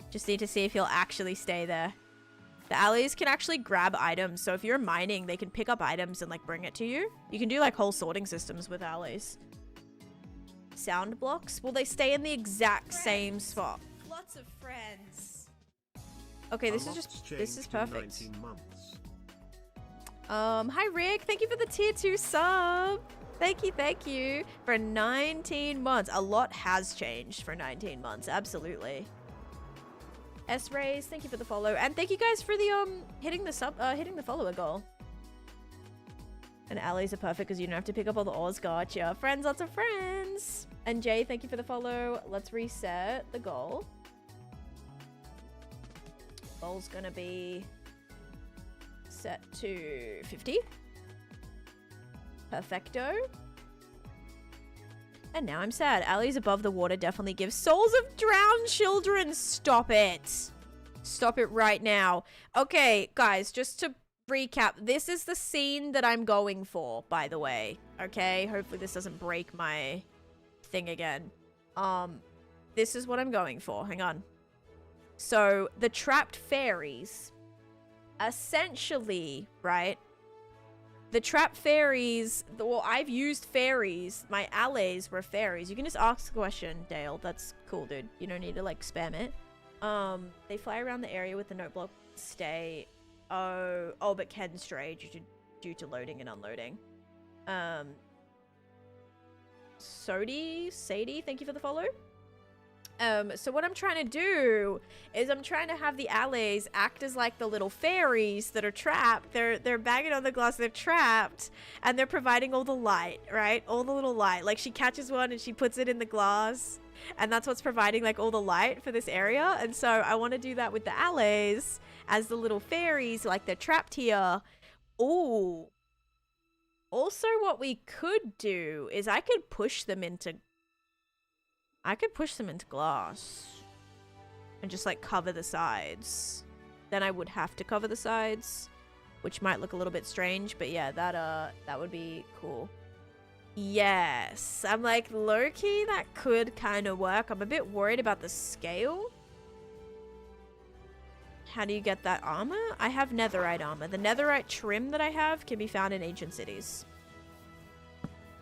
Just need to see if he'll actually stay there. The alleys can actually grab items. So if you're mining, they can pick up items and like bring it to you. You can do like whole sorting systems with alleys. Sound blocks? Will they stay in the exact same spot? Lots of friends. Okay, this is perfect. Hi Rick, thank you for the tier 2 sub. Thank you. For 19 months. A lot has changed for 19 months, absolutely. S-Rays, thank you for the follow. And thank you guys for the hitting the follower goal. And alleys are perfect because you don't have to pick up all the ores. Gotcha. Friends, lots of friends. And Jay, thank you for the follow. Let's reset the goal. Goal's gonna be set to 50. Perfecto. And now I'm sad. Alleys above the water definitely give souls of drowned children. Stop it. Stop it right now. Okay, guys, just to recap, this is the scene that I'm going for, by the way. Okay, hopefully this doesn't break my thing again. This is what I'm going for. Hang on. So, the trapped fairies, essentially, right? The trapped fairies, well, I've used fairies. My allies were fairies. You can just ask the question, Dale. That's cool, dude. You don't need to, like, spam it. They fly around the area with the note block. Stay. Oh, but can stray due to loading and unloading. Sadie, thank you for the follow. So what I'm trying to do is I'm trying to have the allies act as like the little fairies that are trapped. They're banging on the glass, they're trapped, and they're providing all the light, right? All the little light. Like, she catches one and she puts it in the glass, and that's what's providing like all the light for this area. And so I want to do that with the allies as the little fairies, like they're trapped here. Ooh. Also, what we could do is I could push them into glass and just like cover the sides. Then I would have to cover the sides, which might look a little bit strange, but yeah, that would be cool. Yes, I'm like, low-key, that could kind of work. I'm a bit worried about the scale. How do you get that armor? I have netherite armor. The netherite trim that I have can be found in ancient cities.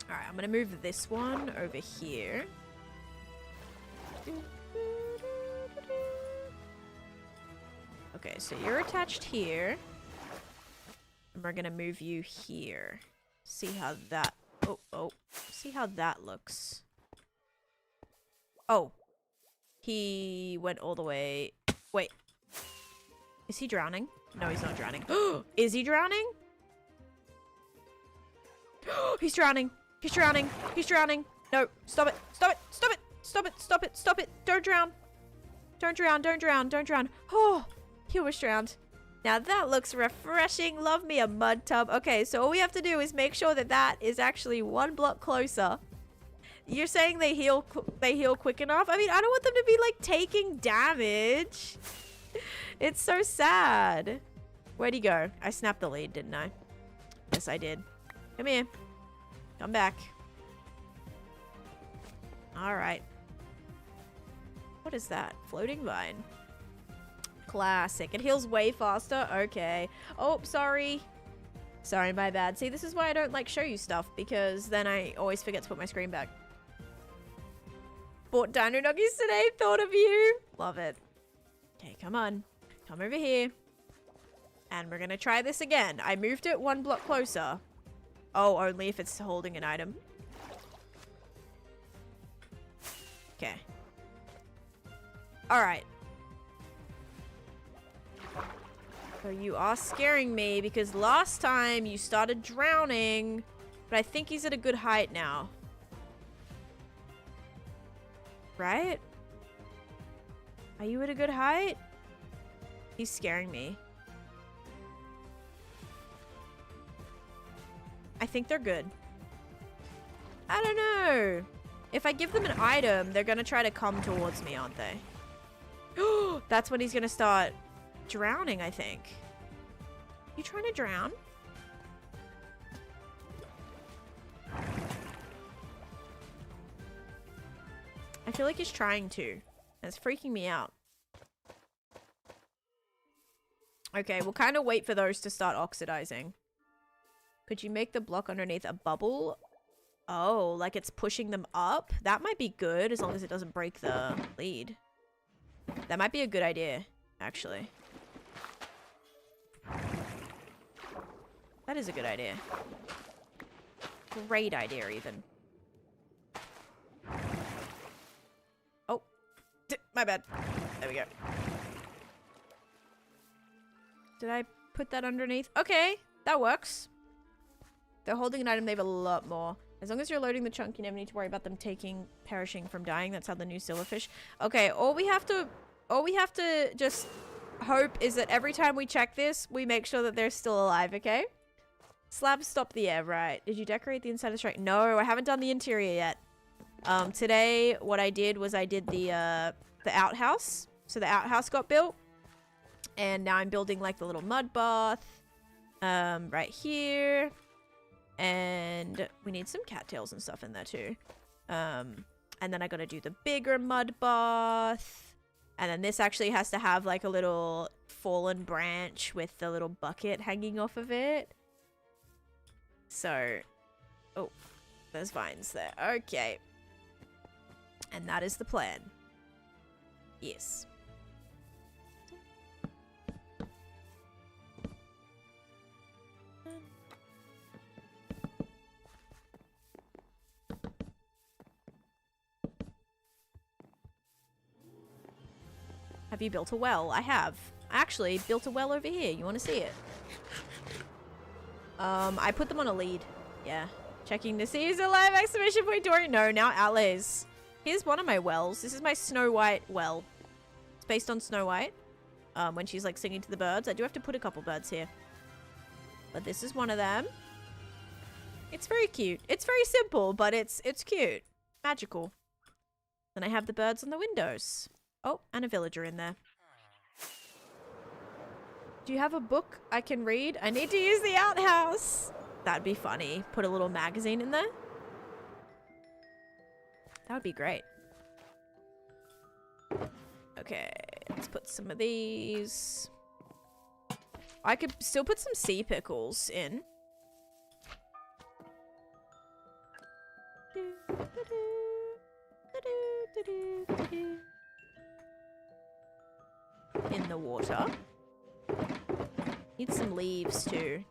Alright, I'm gonna move this one over here. Okay, so you're attached here. And we're gonna move you here. See how that... Oh. See how that looks. Oh. He went all the way... Wait. Is he drowning? No, he's not drowning. Is he drowning? He's drowning. He's drowning. He's drowning. No, stop it. Stop it. Stop it. Stop it. Stop it. Stop it. Don't drown. Don't drown. Don't drown. Don't drown. Oh, he was drowned. Now that looks refreshing. Love me a mud tub. Okay, so all we have to do is make sure that that is actually one block closer. You're saying they heal quick enough? I mean, I don't want them to be like taking damage. It's so sad. Where'd he go? I snapped the lead, didn't I? Yes, I did. Come here. Come back. All right. What is that? Floating vine. Classic. It heals way faster. Okay. Oh, sorry. Sorry, my bad. See, this is why I don't like show you stuff, because then I always forget to put my screen back. Bought dino nuggies today. Thought of you. Love it. Okay, come on. Come over here. And we're gonna try this again. I moved it 1 block closer. Oh, only if it's holding an item. Okay. Alright. So you are scaring me because last time you started drowning. But I think he's at a good height now. Right? Are you at a good height? He's scaring me. I think they're good. I don't know. If I give them an item, they're gonna try to come towards me, aren't they? That's when he's gonna start drowning, I think. You trying to drown? I feel like he's trying to. And it's freaking me out. Okay, we'll kind of wait for those to start oxidizing. Could you make the block underneath a bubble? Oh, like it's pushing them up? That might be good as long as it doesn't break the lead. That might be a good idea, actually. That is a good idea. Great idea, even. Oh. My bad. There we go. Did I put that underneath? Okay, that works. They're holding an item, they have a lot more. As long as you're loading the chunk, you never need to worry about them perishing from dying. That's how the new silverfish. Okay, all we have to just hope is that every time we check this, we make sure that they're still alive, okay? Slabs stop the air, right. Did you decorate the inside of Shrek? No, I haven't done the interior yet. Today, what I did was I did the outhouse. So the outhouse got built. And now I'm building like the little mud bath. Right here. And we need some cattails and stuff in there too. And then I gotta do the bigger mud bath. And then this actually has to have like a little fallen branch with the little bucket hanging off of it. So, oh, there's vines there. Okay. And that is the plan. Yes. Have you built a well? I have. I actually built a well over here. You want to see it? I put them on a lead. Yeah. Checking to see is a live exclamation point Dory. No, now outlays. Here's one of my wells. This is my Snow White well. It's based on Snow White. When she's like singing to the birds. I do have to put a couple birds here. But this is one of them. It's very cute. It's very simple, but it's cute. Magical. Then I have the birds on the windows. Oh, and a villager in there. Do you have a book I can read? I need to use the outhouse. That'd be funny. Put a little magazine in there. That would be great. Okay, let's put some of these. I could still put some sea pickles in. In the water. Need some leaves too.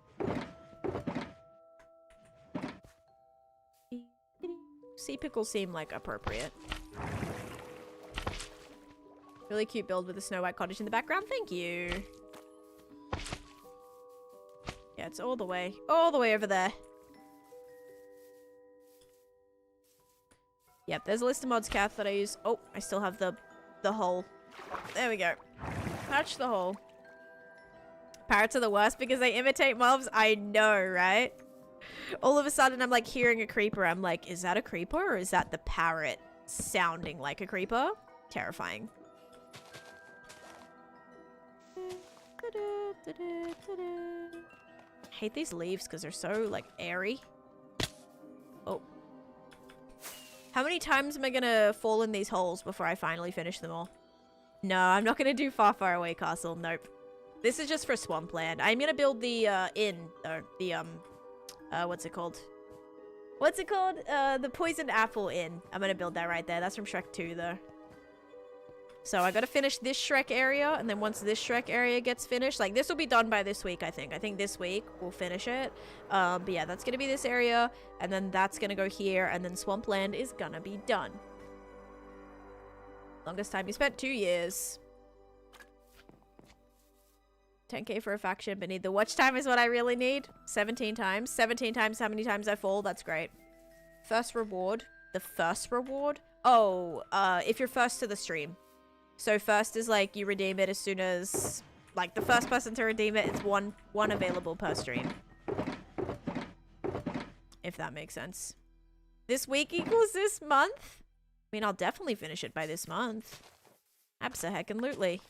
Sea pickles seem like appropriate. Really cute build with a Snow White cottage in the background. Thank you. Yeah, it's all the way over there. Yep, there's a list of mods, Kath, that I use. Oh, I still have the hole. There we go. Patch the hole. Parrots are the worst because they imitate mobs. I know, right? All of a sudden, I'm like hearing a creeper. I'm like, is that a creeper or is that the parrot sounding like a creeper? Terrifying. I hate these leaves because they're so like airy. Oh. How many times am I gonna fall in these holes before I finally finish them all? No, I'm not gonna do Far, Far Away Castle. Nope. This is just for Swampland. I'm gonna build the inn, or the what's it called? What's it called? The Poisoned Apple Inn. I'm gonna build that right there. That's from Shrek 2, though. So I gotta finish this Shrek area, and then once this Shrek area gets finished, like, this will be done by this week, I think. I think this week we'll finish it. But yeah, that's gonna be this area, and then that's gonna go here, and then Swampland is gonna be done. Longest time you spent, 2 years. 10k for a faction, but need the watch time is what I really need. 17 times. 17 times how many times I fall. That's great. First reward. The first reward? Oh, if you're first to the stream. So first is like you redeem it as soon as, like, the first person to redeem it, it's one available per stream. If that makes sense. This week equals this month? I mean, I'll definitely finish it by this month. Abso-heckin-lutely.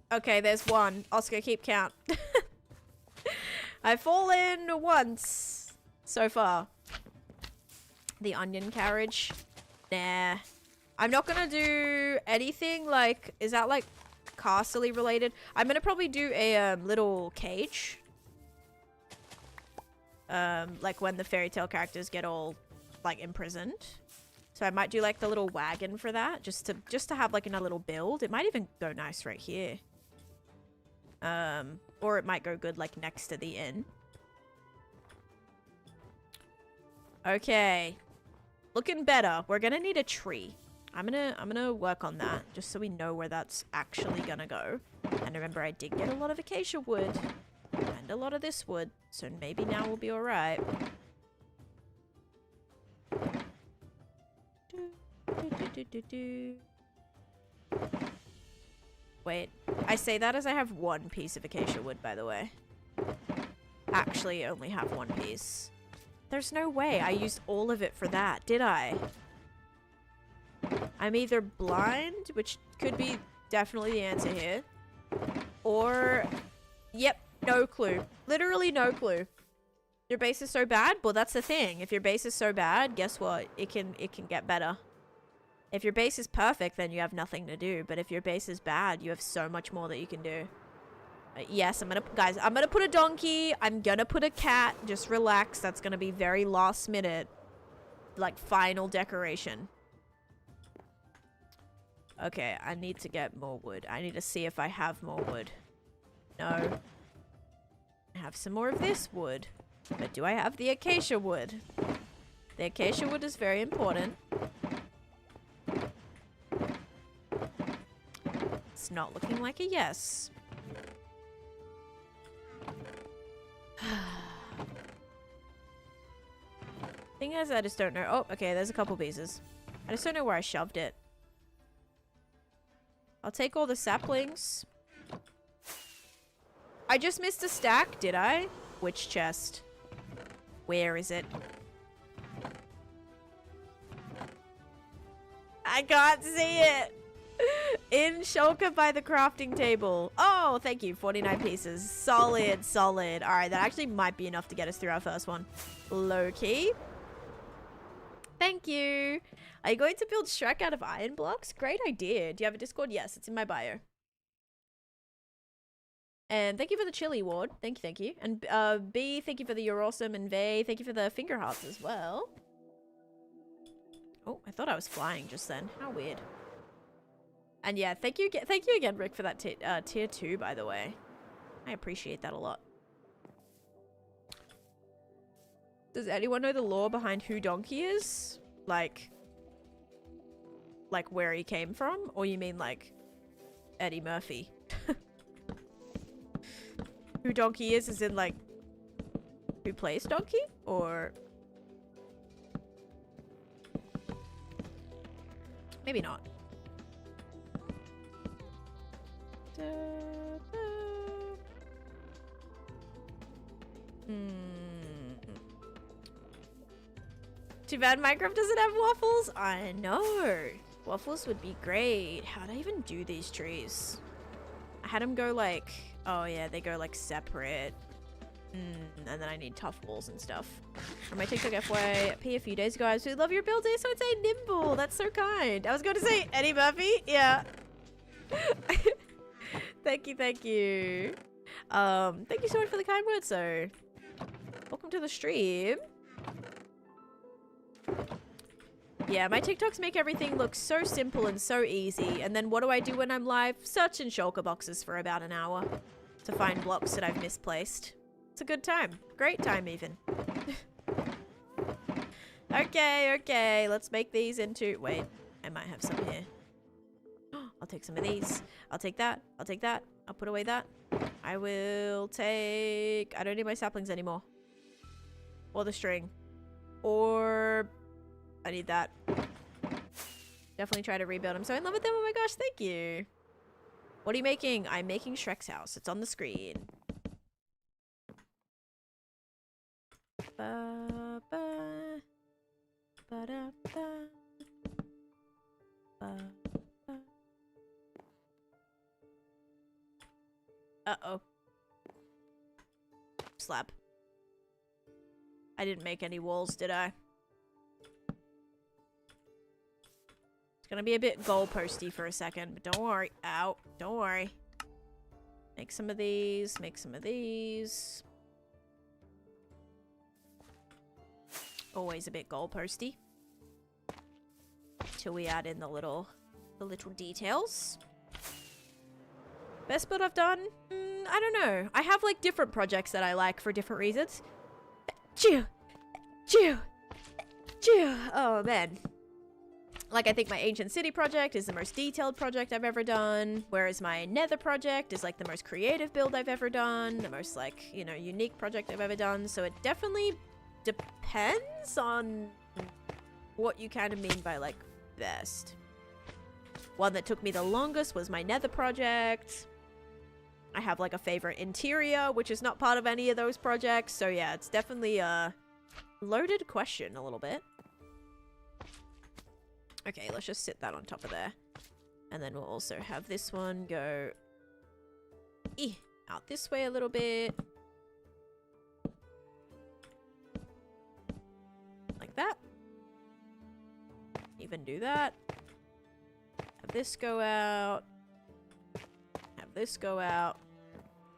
Okay, there's one. Oscar, keep count. I've fallen once so far. The onion carriage. Nah. I'm not gonna do anything like... Is that like castle-y related? I'm gonna probably do a little cage. Like when the fairy tale characters get all like imprisoned. So I might do like the little wagon for that. Just to have like in a little build. It might even go nice right here. Or it might go good like next to the inn. Okay. Looking better. We're gonna need a tree. I'm gonna work on that just so we know where that's actually gonna go. And remember, I did get a lot of acacia wood and a lot of this wood, so maybe now we'll be all right. Wait, I say that as I have one piece of acacia wood, by the way. Actually, only have one piece. There's no way I used all of it for that, did I? I'm either blind, which could be definitely the answer here, or... Yep, no clue. Literally no clue. Your base is so bad? Well, that's the thing. If your base is so bad, guess what? It can get better. If your base is perfect, then you have nothing to do. But if your base is bad, you have so much more that you can do. Yes, guys, I'm gonna put a donkey. I'm gonna put a cat. Just relax. That's gonna be very last minute. Like, final decoration. Okay, I need to get more wood. I need to see if I have more wood. No. I have some more of this wood. But do I have the acacia wood? The acacia wood is very important. It's not looking like a yes. Thing is, I just don't know. Oh, okay, there's a couple pieces. I just don't know where I shoved it. I'll take all the saplings. I just missed a stack, did I? Which chest? Where is it? I can't see it! In Shulker by the crafting table. Oh, thank you. 49 pieces. Solid, solid. Alright, that actually might be enough to get us through our first one. Low key. Thank you. Are you going to build Shrek out of iron blocks? Great idea. Do you have a Discord? Yes, it's in my bio. And thank you for the chili ward. Thank you, thank you. And B, thank you for the you're awesome. And Vay, thank you for the finger hearts as well. Oh, I thought I was flying just then. How weird. And yeah, thank you again, Rick, for that tier 2, by the way. I appreciate that a lot. Does anyone know the lore behind who Donkey is? Like where he came from? Or you mean like Eddie Murphy? Who Donkey is as in like who plays Donkey? Or maybe not. Too bad Minecraft doesn't have waffles. I know. Waffles would be great. How'd I even do these trees? I had them go like... Oh yeah, they go like separate. And then I need tough walls and stuff. On my TikTok FYP a few days ago, I absolutely love your build day, so I'd say nimble. That's so kind. I was going to say Eddie Murphy. Yeah. Thank you, thank you. Thank you so much for the kind words, so welcome to the stream. Yeah, my TikToks make everything look so simple and so easy, and then what do I do when I'm live? Search in shulker boxes for about an hour to find blocks that I've misplaced. It's a good time. Great time, even. Okay, let's make these into... Wait, I might have some here. I'll take some of these. I'll take that. I'll take that. I'll put away that. I will take... I don't need my saplings anymore. Or the string. Or... I need that. Definitely try to rebuild. I'm so in love with them. Oh my gosh, thank you. What are you making? I'm making Shrek's house. It's on the screen. Ba, ba, ba, da, ba, ba, ba. Uh-oh. Slap. I didn't make any walls, did I? It's gonna be a bit goalposty for a second, but don't worry. Ow. Don't worry. Make some of these. Make some of these. Always a bit goalposty. Till we add in the little details. Best build I've done? I don't know. I have like different projects that I like for different reasons. Oh man. Like, I think my Ancient City project is the most detailed project I've ever done, whereas my Nether project is, like, the most creative build I've ever done, the most, like, you know, unique project I've ever done, so it definitely depends on what you kind of mean by, like, best. One that took me the longest was my Nether project. I have, like, a favorite interior, which is not part of any of those projects, so yeah, it's definitely a loaded question a little bit. Okay, let's just sit that on top of there. And then we'll also have this one go out this way a little bit. Like that. Even do that. Have this go out. Have this go out.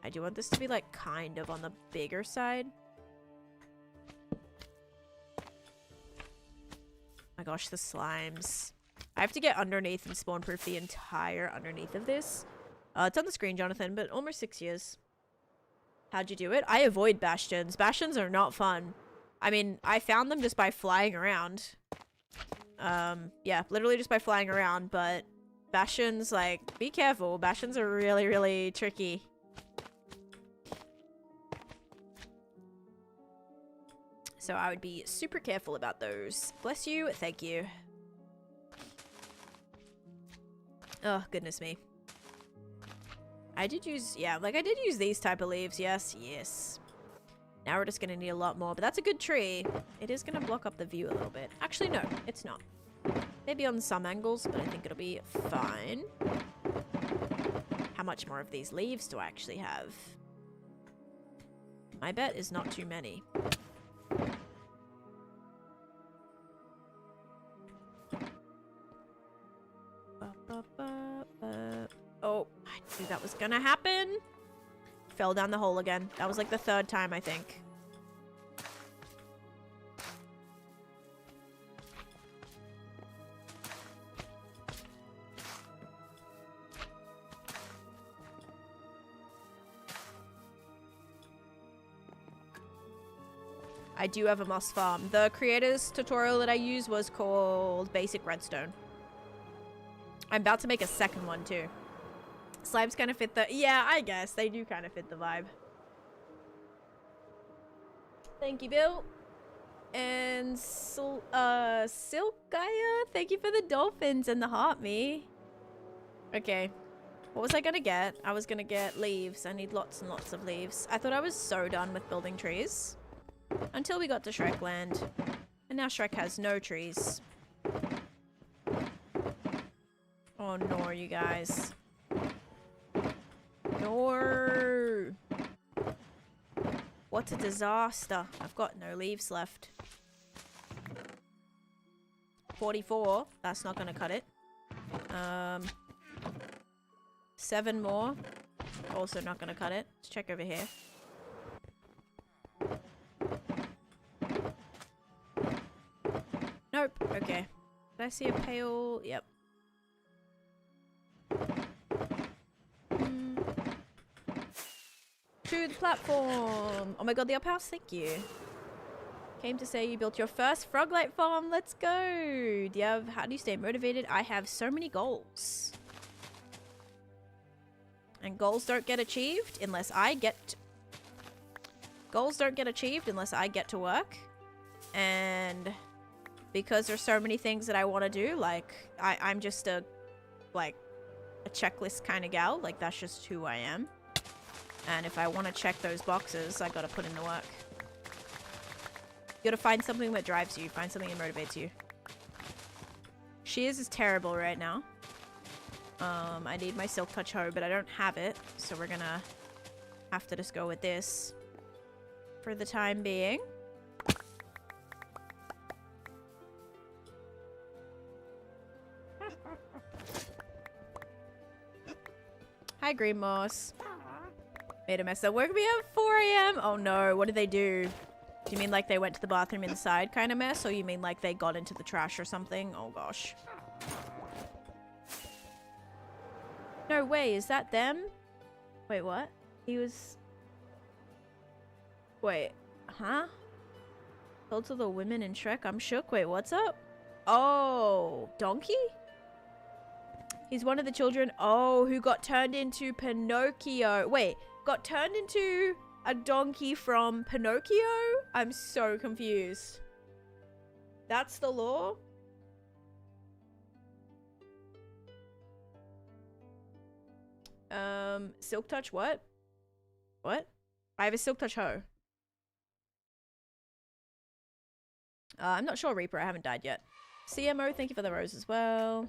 I do want this to be like kind of on the bigger side. My gosh, the slimes. I have to get underneath and spawn proof the entire underneath of this. It's on the screen, Jonathan, but almost 6 years. How'd you do it? I avoid bastions. Bastions are not fun. I mean, I found them just by flying around. Yeah, literally just by flying around, but bastions, like, be careful. Bastions are really, really tricky. So I would be super careful about those. Bless you. Thank you. Oh, goodness me. I did use... Yeah, like I did use these type of leaves. Yes, yes. Now we're just going to need a lot more. But that's a good tree. It is going to block up the view a little bit. Actually, no. It's not. Maybe on some angles, but I think it'll be fine. How much more of these leaves do I actually have? My bet is not too many. Oh, I knew that was gonna happen. Fell down the hole again. That was like the 3rd time, I think. I do have a moss farm. The creators tutorial that I used was called Basic Redstone. I'm about to make a second one too. Slimes kind of fit the... Yeah, I guess. They do kind of fit the vibe. Thank you, Bill. And Silkaya, thank you for the dolphins and the heart me. Okay. What was I gonna get? I was gonna get leaves. I need lots and lots of leaves. I thought I was so done with building trees. Until we got to Shrek land. And now Shrek has no trees. Oh no, you guys. No. What a disaster. I've got no leaves left. 44. That's not gonna cut it. 7 more. also not gonna cut it. Let's check over here. Nope. Okay. Did I see a pail? Yep. To the platform. Oh my god, the up house. Thank you. Came to say you built your first frog-light farm. Let's go. Do you have? How do you stay motivated? I have so many goals. And goals don't get achieved unless I get... Goals don't get achieved unless I get to work. And because there's so many things that I want to do, like, I'm just a checklist kind of gal. Like, that's just who I am. And if I want to check those boxes, I gotta put in the work. You gotta find something that drives you. Find something that motivates you. Shears is terrible right now. I need my silk touch hoe, but I don't have it. So we're gonna have to just go with this for the time being. Hi, Green Moss. Made a mess up. Woke me up at 4 AM. Oh no, what did they do? Do you mean like they went to the bathroom inside kind of mess? Or you mean like they got into the trash or something? Oh gosh. No way, is that them? Wait, what? He was... Wait, huh? Told to the women in Shrek, I'm shook. Wait, what's up? Oh, Donkey? He's one of the children, oh, who got turned into Pinocchio. Wait, got turned into a donkey from Pinocchio? I'm so confused. That's the law? Silk touch, what? What? I have a silk touch hoe. I'm not sure, Reaper. I haven't died yet. CMO, thank you for the rose as well.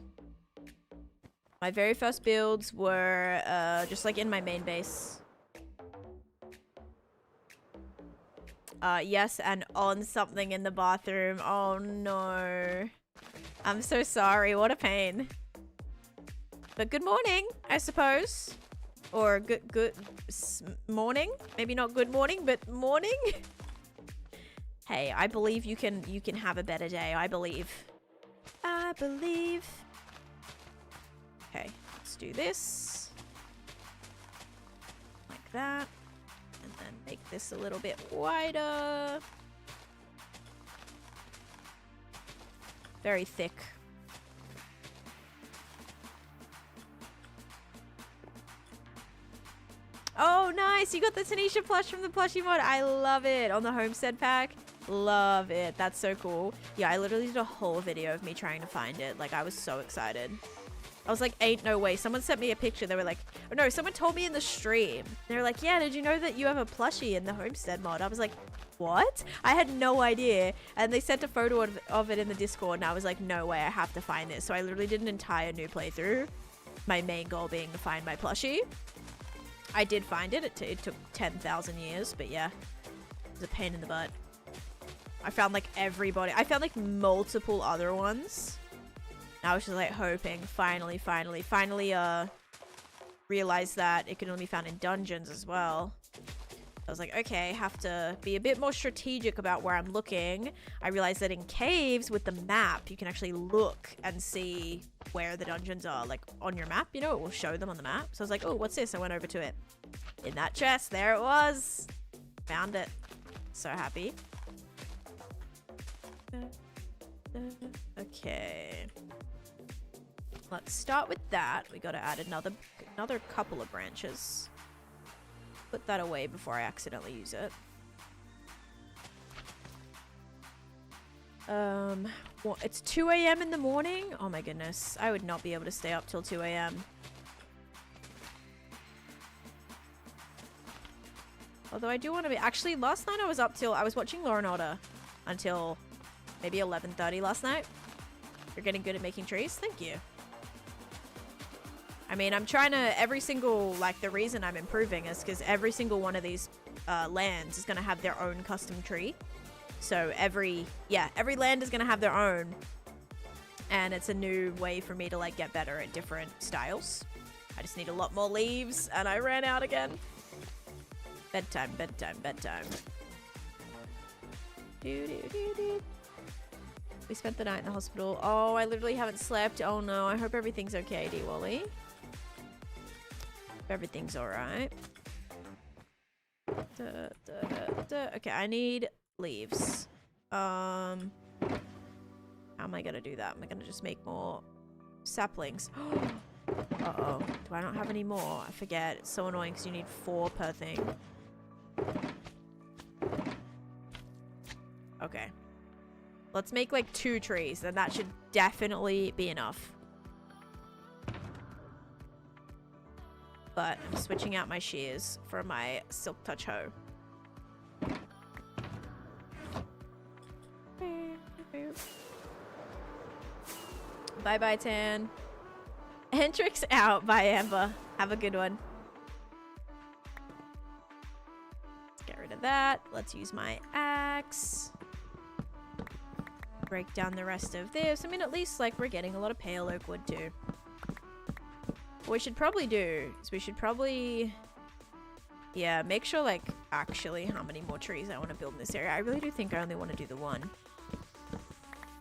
My very first builds were just like in my main base. Yes, and on something in the bathroom. Oh no. I'm so sorry. What a pain. But good morning, I suppose. Or good morning. Maybe not good morning, but morning. Hey, I believe you can have a better day. I believe. I believe. Okay, let's do this. Like that. And then make this a little bit wider. Very thick. Oh, nice! You got the Taneesha plush from the plushie mod. I love it. On the homestead pack. Love it. That's so cool. Yeah, I literally did a whole video of me trying to find it. Like, I was so excited. I was like, ain't no way. Someone sent me a picture. They were like, oh no, someone told me in the stream. They were like, yeah, did you know that you have a plushie in the homestead mod? I was like, what? I had no idea. And they sent a photo of it in the Discord, and I was like, no way, I have to find this. So I literally did an entire new playthrough. My main goal being to find my plushie. I did find it. It took 10,000 years, but yeah. It was a pain in the butt. I found like everybody. I found like multiple other ones. I was just like hoping, finally realized that it could only be found in dungeons as well. I was like, okay, have to be a bit more strategic about where I'm looking. I realized that in caves with the map, you can actually look and see where the dungeons are, like on your map, you know, it will show them on the map. So I was like, oh, what's this? I went over to it. In that chest, there it was. Found it. So happy. Okay. Let's start with that. We gotta add another couple of branches. Put that away before I accidentally use it. Well, it's 2 AM in the morning? Oh my goodness. I would not be able to stay up till 2 AM. Although I do want to be... Actually, last night I was up till... I was watching Law & Order until maybe 11:30 last night. You're getting good at making trees? Thank you. I mean, I'm trying to... Every single... Like, the reason I'm improving is because every single one of these lands is going to have their own custom tree. So every land is going to have their own. And it's a new way for me to, like, get better at different styles. I just need a lot more leaves, and I ran out again. Bedtime, bedtime, bedtime. We spent the night in the hospital. Oh, I literally haven't slept. Oh no, I hope everything's okay, D-Wally. Hope everything's alright. Okay, I need leaves. How am I gonna do that? Am I gonna just make more saplings? Uh-oh. Do I not have any more? I forget. It's so annoying because you need 4 per thing. Okay. Let's make like 2 trees, then that should definitely be enough. But I'm switching out my shears for my Silk Touch hoe. Bye-bye, Tan. Hendrix out. Bye, Amber. Have a good one. Let's get rid of that. Let's use my axe. Break down the rest of this. I mean, at least, like, we're getting a lot of pale oak wood, too. What we should probably do is we should probably... Yeah, make sure, like, actually how many more trees I want to build in this area. I really do think I only want to do the one.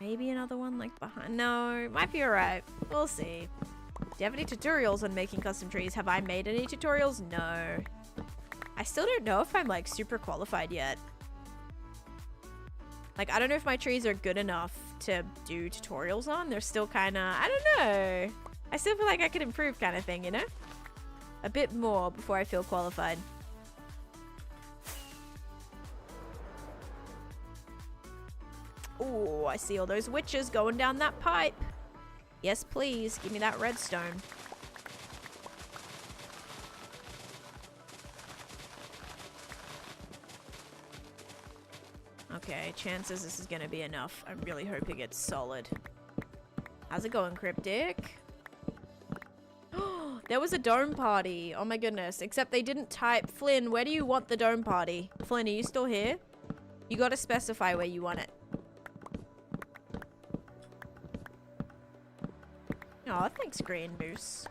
Maybe another one, like, behind... No, it might be alright. We'll see. Do you have any tutorials on making custom trees? Have I made any tutorials? No. I still don't know if I'm, like, super qualified yet. Like, I don't know if my trees are good enough to do tutorials on. They're still kind of... I don't know. I still feel like I could improve kind of thing, you know? A bit more before I feel qualified. Oh, I see all those witches going down that pipe. Yes, please. Give me that redstone. Okay, chances this is going to be enough. I'm really hoping it's solid. How's it going, Cryptic? There was a dome party. Oh my goodness. Except they didn't type. Flynn, where do you want the dome party? Flynn, are you still here? You got to specify where you want it. Oh, thanks, Green Moose.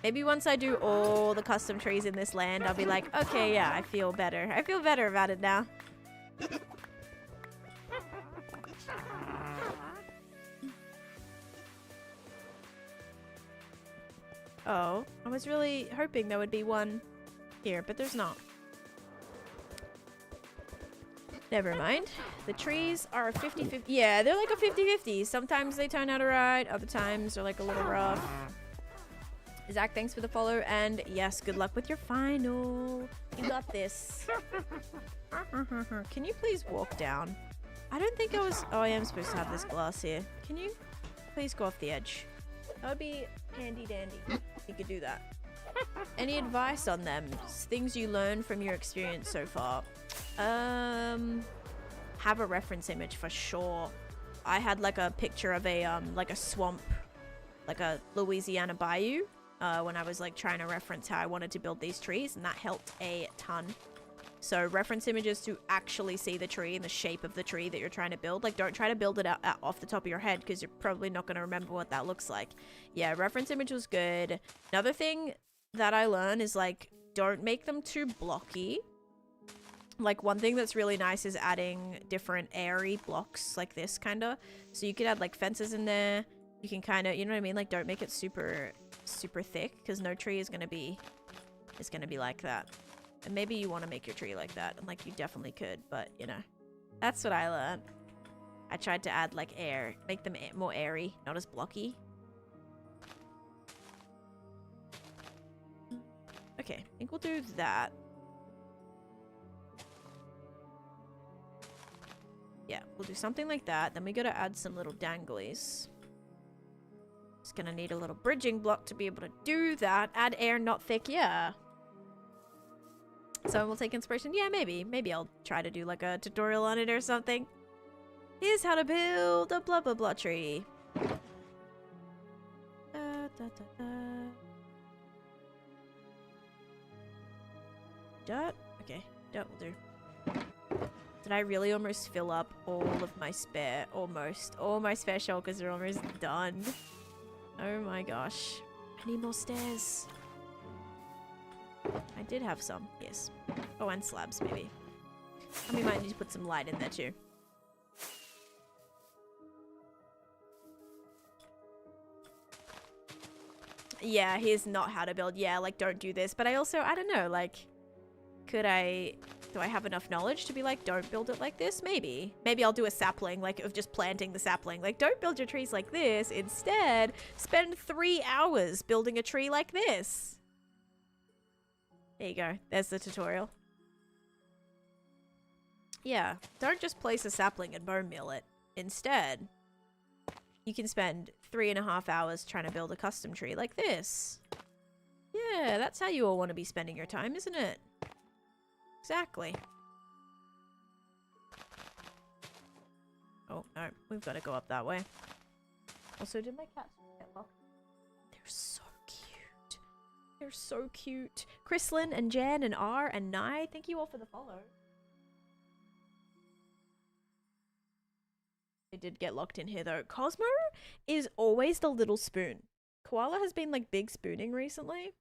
Maybe once I do all the custom trees in this land, I'll be like, okay, yeah, I feel better. I feel better about it now. Oh, I was really hoping there would be one here, but there's not. Never mind. The trees are 50-50. Yeah, they're like a 50-50. Sometimes they turn out alright, other times they're like a little rough. Zach, thanks for the follow, and yes, good luck with your final. You got this. Can you please walk down? I don't think I was... Oh, I am supposed to have this glass here. Can you please go off the edge? That would be handy dandy. You could do that. Any advice on them? Things you learned from your experience so far? Have a reference image for sure. I had like a picture of a like a swamp, like a Louisiana bayou, when I was like trying to reference how I wanted to build these trees, and that helped a ton. So reference images to actually see the tree and the shape of the tree that you're trying to build. Like, don't try to build it out off the top of your head, because you're probably not going to remember what that looks like. Yeah, reference image was good. Another thing that I learned is, like, don't make them too blocky. Like, one thing that's really nice is adding different airy blocks like this, kind of. So you could add, like, fences in there. You can kind of, you know what I mean? Like, don't make it super, super thick, because no tree is going to be like that. And maybe you want to make your tree like that, and like you definitely could, but you know, that's what I learned. I tried to add like air, make them more airy, not as blocky. Okay, I think we'll do that. Yeah, we'll do something like that. Then we gotta add some little danglies. Just gonna need a little bridging block to be able to do that. Add air, not thick, yeah. So we'll take inspiration. Yeah, maybe. Maybe I'll try to do like a tutorial on it or something. Here's how to build a blah blah blah tree. Dirt? Okay, dirt will do. Did I really almost fill up all of my spare, all my spare shulkers are almost done. Oh my gosh. I need more stairs. I did have some, yes. Oh, and slabs, maybe. And we might need to put some light in there too. Yeah, here's not how to build. Yeah, like, don't do this. But I also, I don't know, like, do I have enough knowledge to be like, don't build it like this? Maybe. Maybe I'll do a sapling, like, of just planting the sapling. Like, don't build your trees like this. Instead, spend 3 hours building a tree like this. There you go. There's the tutorial. Yeah, don't just place a sapling and bone meal it. Instead, you can spend 3.5 hours trying to build a custom tree like this. Yeah, that's how you all want to be spending your time, isn't it? Exactly. Oh, no. We've got to go up that way. Also, did my cats get locked? They're so cute. They're so cute. Chrislyn and Jen and R and Nye, thank you all for the follow. They did get locked in here, though. Cosmo is always the little spoon. Koala has been, like, big spooning recently.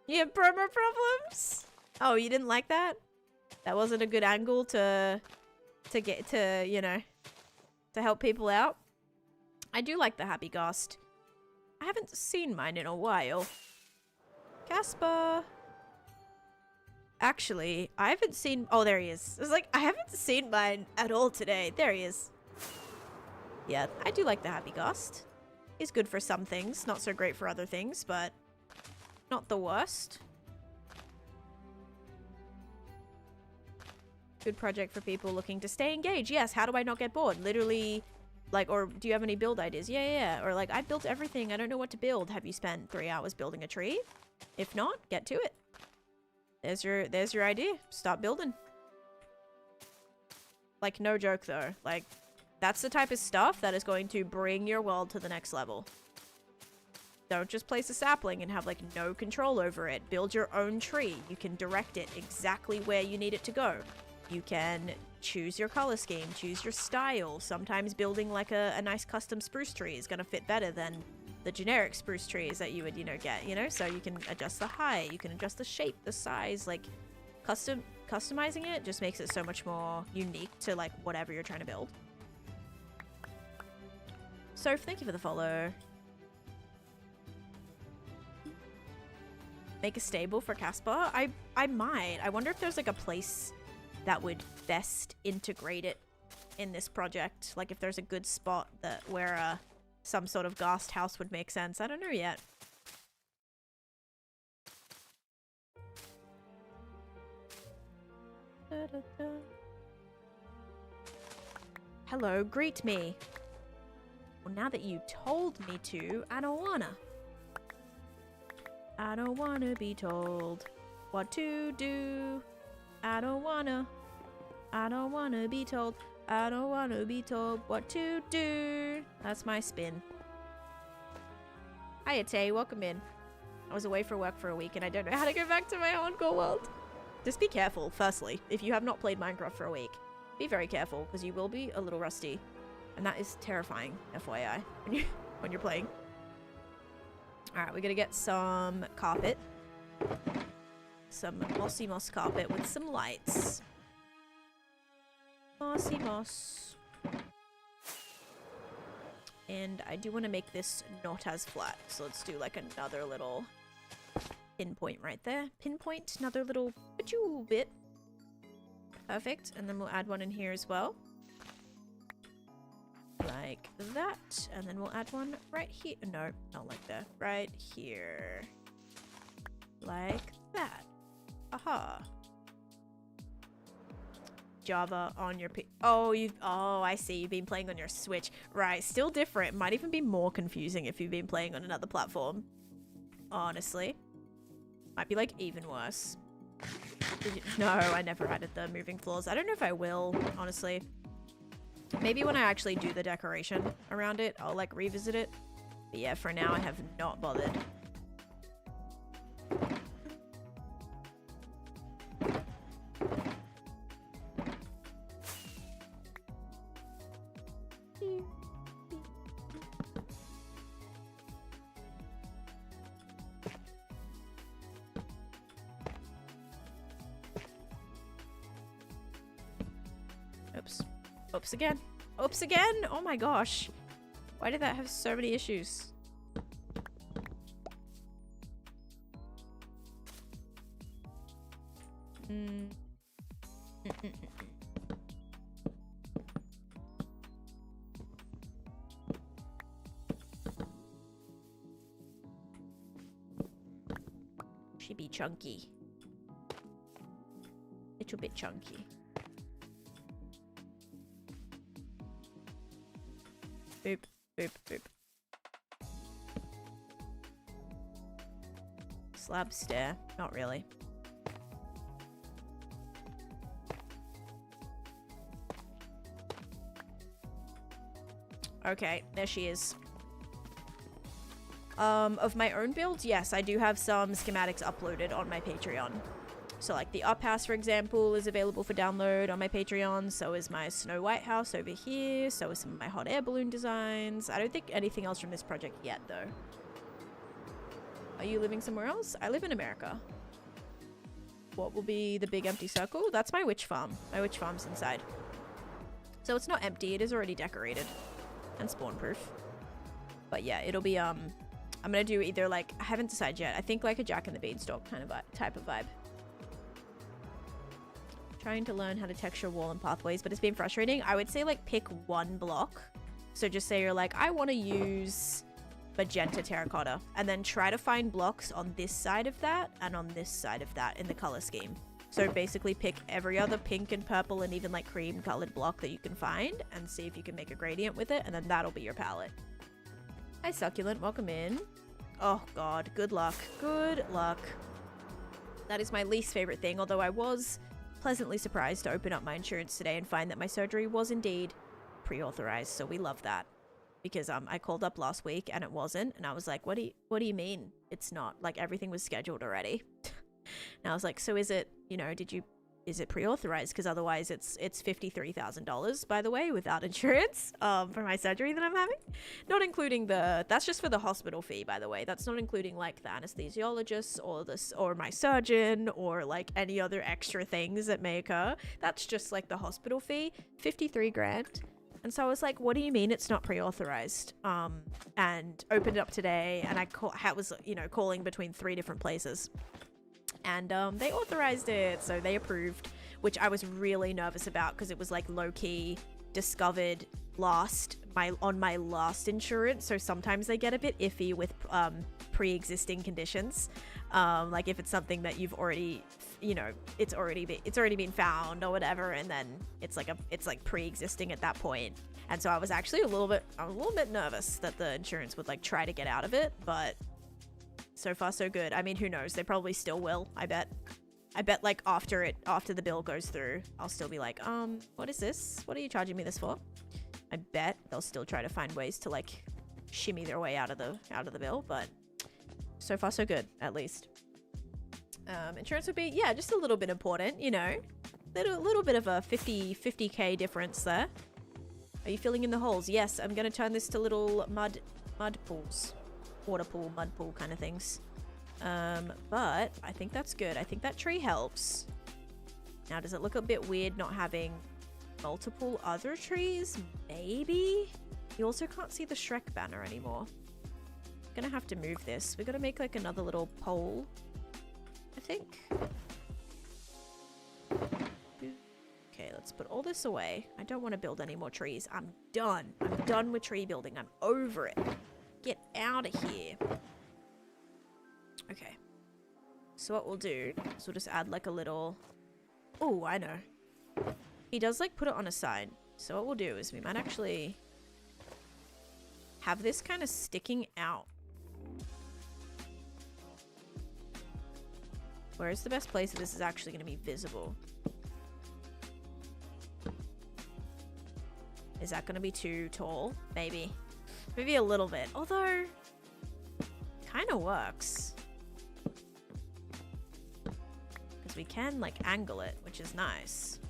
You have promo problems? Oh, you didn't like that? That wasn't a good angle to get to, you know, to help people out. I do like the Happy Ghost. I haven't seen mine in a while. Casper. Actually, I haven't seen... Oh, there he is. I was like, I haven't seen mine at all today. There he is. Yeah, I do like the Happy Ghost. He's good for some things. Not so great for other things, but not the worst. Good project for people looking to stay engaged. Yes, how do I not get bored? Literally, like, or do you have any build ideas? Yeah. Or like, I built everything. I don't know what to build. Have you spent 3 hours building a tree? If not, get to it. There's your idea. Start building. Like, no joke though. Like, that's the type of stuff that is going to bring your world to the next level. Don't just place a sapling and have, like, no control over it. Build your own tree. You can direct it exactly where you need it to go. You can choose your color scheme, choose your style. Sometimes building, like, a nice custom spruce tree is going to fit better than the generic spruce trees that you would, you know, get, you know? So you can adjust the height, you can adjust the shape, the size, like, customizing it just makes it so much more unique to, like, whatever you're trying to build. Soph, thank you for the follow. Make a stable for Casper? I might. I wonder if there's, like, a place that would best integrate it in this project. Like, if there's a good spot that where some sort of ghast house would make sense. I don't know yet. Hello, greet me. Well, now that you told me to, I don't wanna. I don't wanna be told what to do. I don't wanna be told. I don't wanna be told what to do. That's my spin. Hiya, Tay. Welcome in. I was away for work for a week and I don't know how to go back to my hardcore world. Just be careful, firstly. If you have not played Minecraft for a week, be very careful because you will be a little rusty. And that is terrifying, FYI, when you're playing. Alright, we're gonna get some carpet. Some mossy moss carpet with some lights. Mossy moss. And I do want to make this not as flat. So let's do like another little pinpoint right there. Pinpoint, another little bit. Perfect. And then we'll add one in here as well. Like that. And then we'll add one right here. No, not like that. Right here. Like that. Aha. Java on your oh, I see, you've been playing on your Switch. Right, still different. Might even be more confusing if you've been playing on another platform. Honestly. Might be like even worse. No, I never added the moving floors. I don't know if I will, honestly. Maybe when I actually do the decoration around it, I'll like revisit it. But yeah, for now I have not bothered. Oops. Oops again. Oops again! Oh my gosh. Why did that have so many issues? She be chunky. Little bit chunky. Boop, boop, boop. Slab stair. Not really. Okay, there she is. Of my own builds, yes, I do have some schematics uploaded on my Patreon. So like the up house, for example, is available for download on my Patreon. So is my Snow White house over here. So is some of my hot air balloon designs. I don't think anything else from this project yet, though. Are you living somewhere else? I live in America. What will be the big empty circle? That's my witch farm. My witch farm's inside. So it's not empty. It is already decorated and spawn proof. But yeah, it'll be, I'm gonna do either like, I haven't decided yet. I think like a Jack and the Beanstalk kind of type of vibe. Trying to learn how to texture wall and pathways, but it's been frustrating. I would say like pick one block. So just say you're like, I want to use magenta terracotta, and then try to find blocks on this side of that and on this side of that in the color scheme. So basically pick every other pink and purple and even like cream colored block that you can find and see if you can make a gradient with it, and then that'll be your palette. Hi Succulent, welcome in. Oh god, good luck. Good luck. That is my least favorite thing, although I was pleasantly surprised to open up my insurance today and find that my surgery was indeed pre-authorized, so we love that. Because I called up last week and it wasn't, and I was like, what do you mean it's not? Like everything was scheduled already. And I was like, so is it, you know, is it pre-authorized? Because otherwise it's $53,000, by the way, without insurance, for my surgery that I'm having. Not including that's just for the hospital fee, by the way. That's not including like the anesthesiologist or my surgeon or like any other extra things that may occur. That's just like the hospital fee, 53 grand. And so I was like, what do you mean it's not pre-authorized? And opened it up today, and I was, you know, calling between 3 different places. And they authorized it, so they approved, which I was really nervous about because it was like low-key discovered on my last insurance. So sometimes they get a bit iffy with pre-existing conditions. Like if it's something that you've already, you know, it's already been found or whatever, and then it's like pre-existing at that point. And so I was actually a little bit nervous that the insurance would like try to get out of it, but so far so good. I mean, who knows? They probably still will. I bet like after the bill goes through, I'll still be like, what is this? What are you charging me this for? I bet they'll still try to find ways to like shimmy their way out of the bill, but so far so good, at least. Insurance would be, yeah, just a little bit important, you know, little bit of a 50k difference there. Are you filling in the holes? Yes, I'm gonna turn this to little mud pools, water pool, mud pool kind of things. But I think that's good. I think that tree helps. Now, does it look a bit weird not having multiple other trees? Maybe. You also can't see the Shrek banner anymore. Gonna have to move this. We're gonna make like another little pole, I think. Okay, let's put all this away. I don't want to build any more trees. I'm done. I'm done with tree building. I'm over it. Get out of here. Okay. So what we'll do is we'll just add like a little... Oh, I know. He does like put it on a side. So what we'll do is we might actually have this kind of sticking out. Where's the best place that this is actually going to be visible? Is that going to be too tall? Maybe. Maybe a little bit. Although, kind of works. Because we can, like, angle it, which is nice.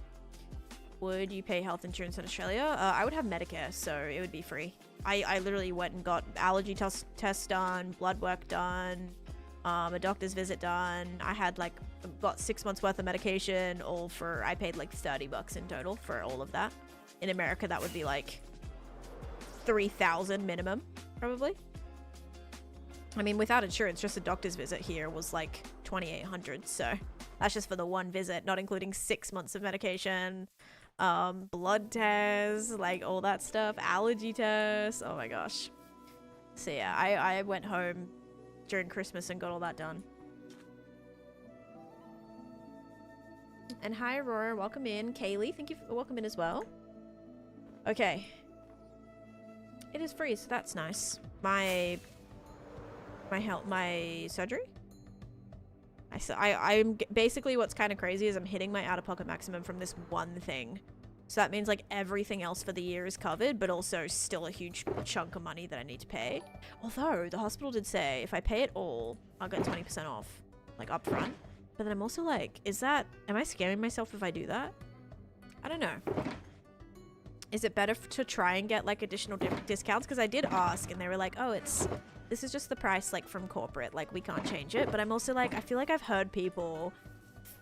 Would you pay health insurance in Australia? I would have Medicare, so it would be free. I literally went and got allergy tests done, blood work done, a doctor's visit done. I had, like, got 6 months worth of medication, all for, I paid like $30 in total for all of that. In America, that would be like $3,000 minimum, probably. I mean, without insurance, just a doctor's visit here was like $2,800. So that's just for the one visit, not including 6 months of medication, blood tests, like all that stuff, allergy tests. Oh my gosh. So yeah, I went home during Christmas and got all that done. And hi, Aurora, welcome in. Kaylee, thank you for welcome in as well. Okay. It is free, so that's nice. My surgery? I'm basically, what's kind of crazy is I'm hitting my out-of-pocket maximum from this one thing. So that means like everything else for the year is covered, but also still a huge chunk of money that I need to pay. Although the hospital did say if I pay it all, I'll get 20% off, like up front. But then I'm also like, am I scamming myself if I do that? I don't know. Is it better to try and get like additional discounts? Because I did ask and they were like, oh, this is just the price like from corporate, like we can't change it. But I'm also like, I feel like I've heard people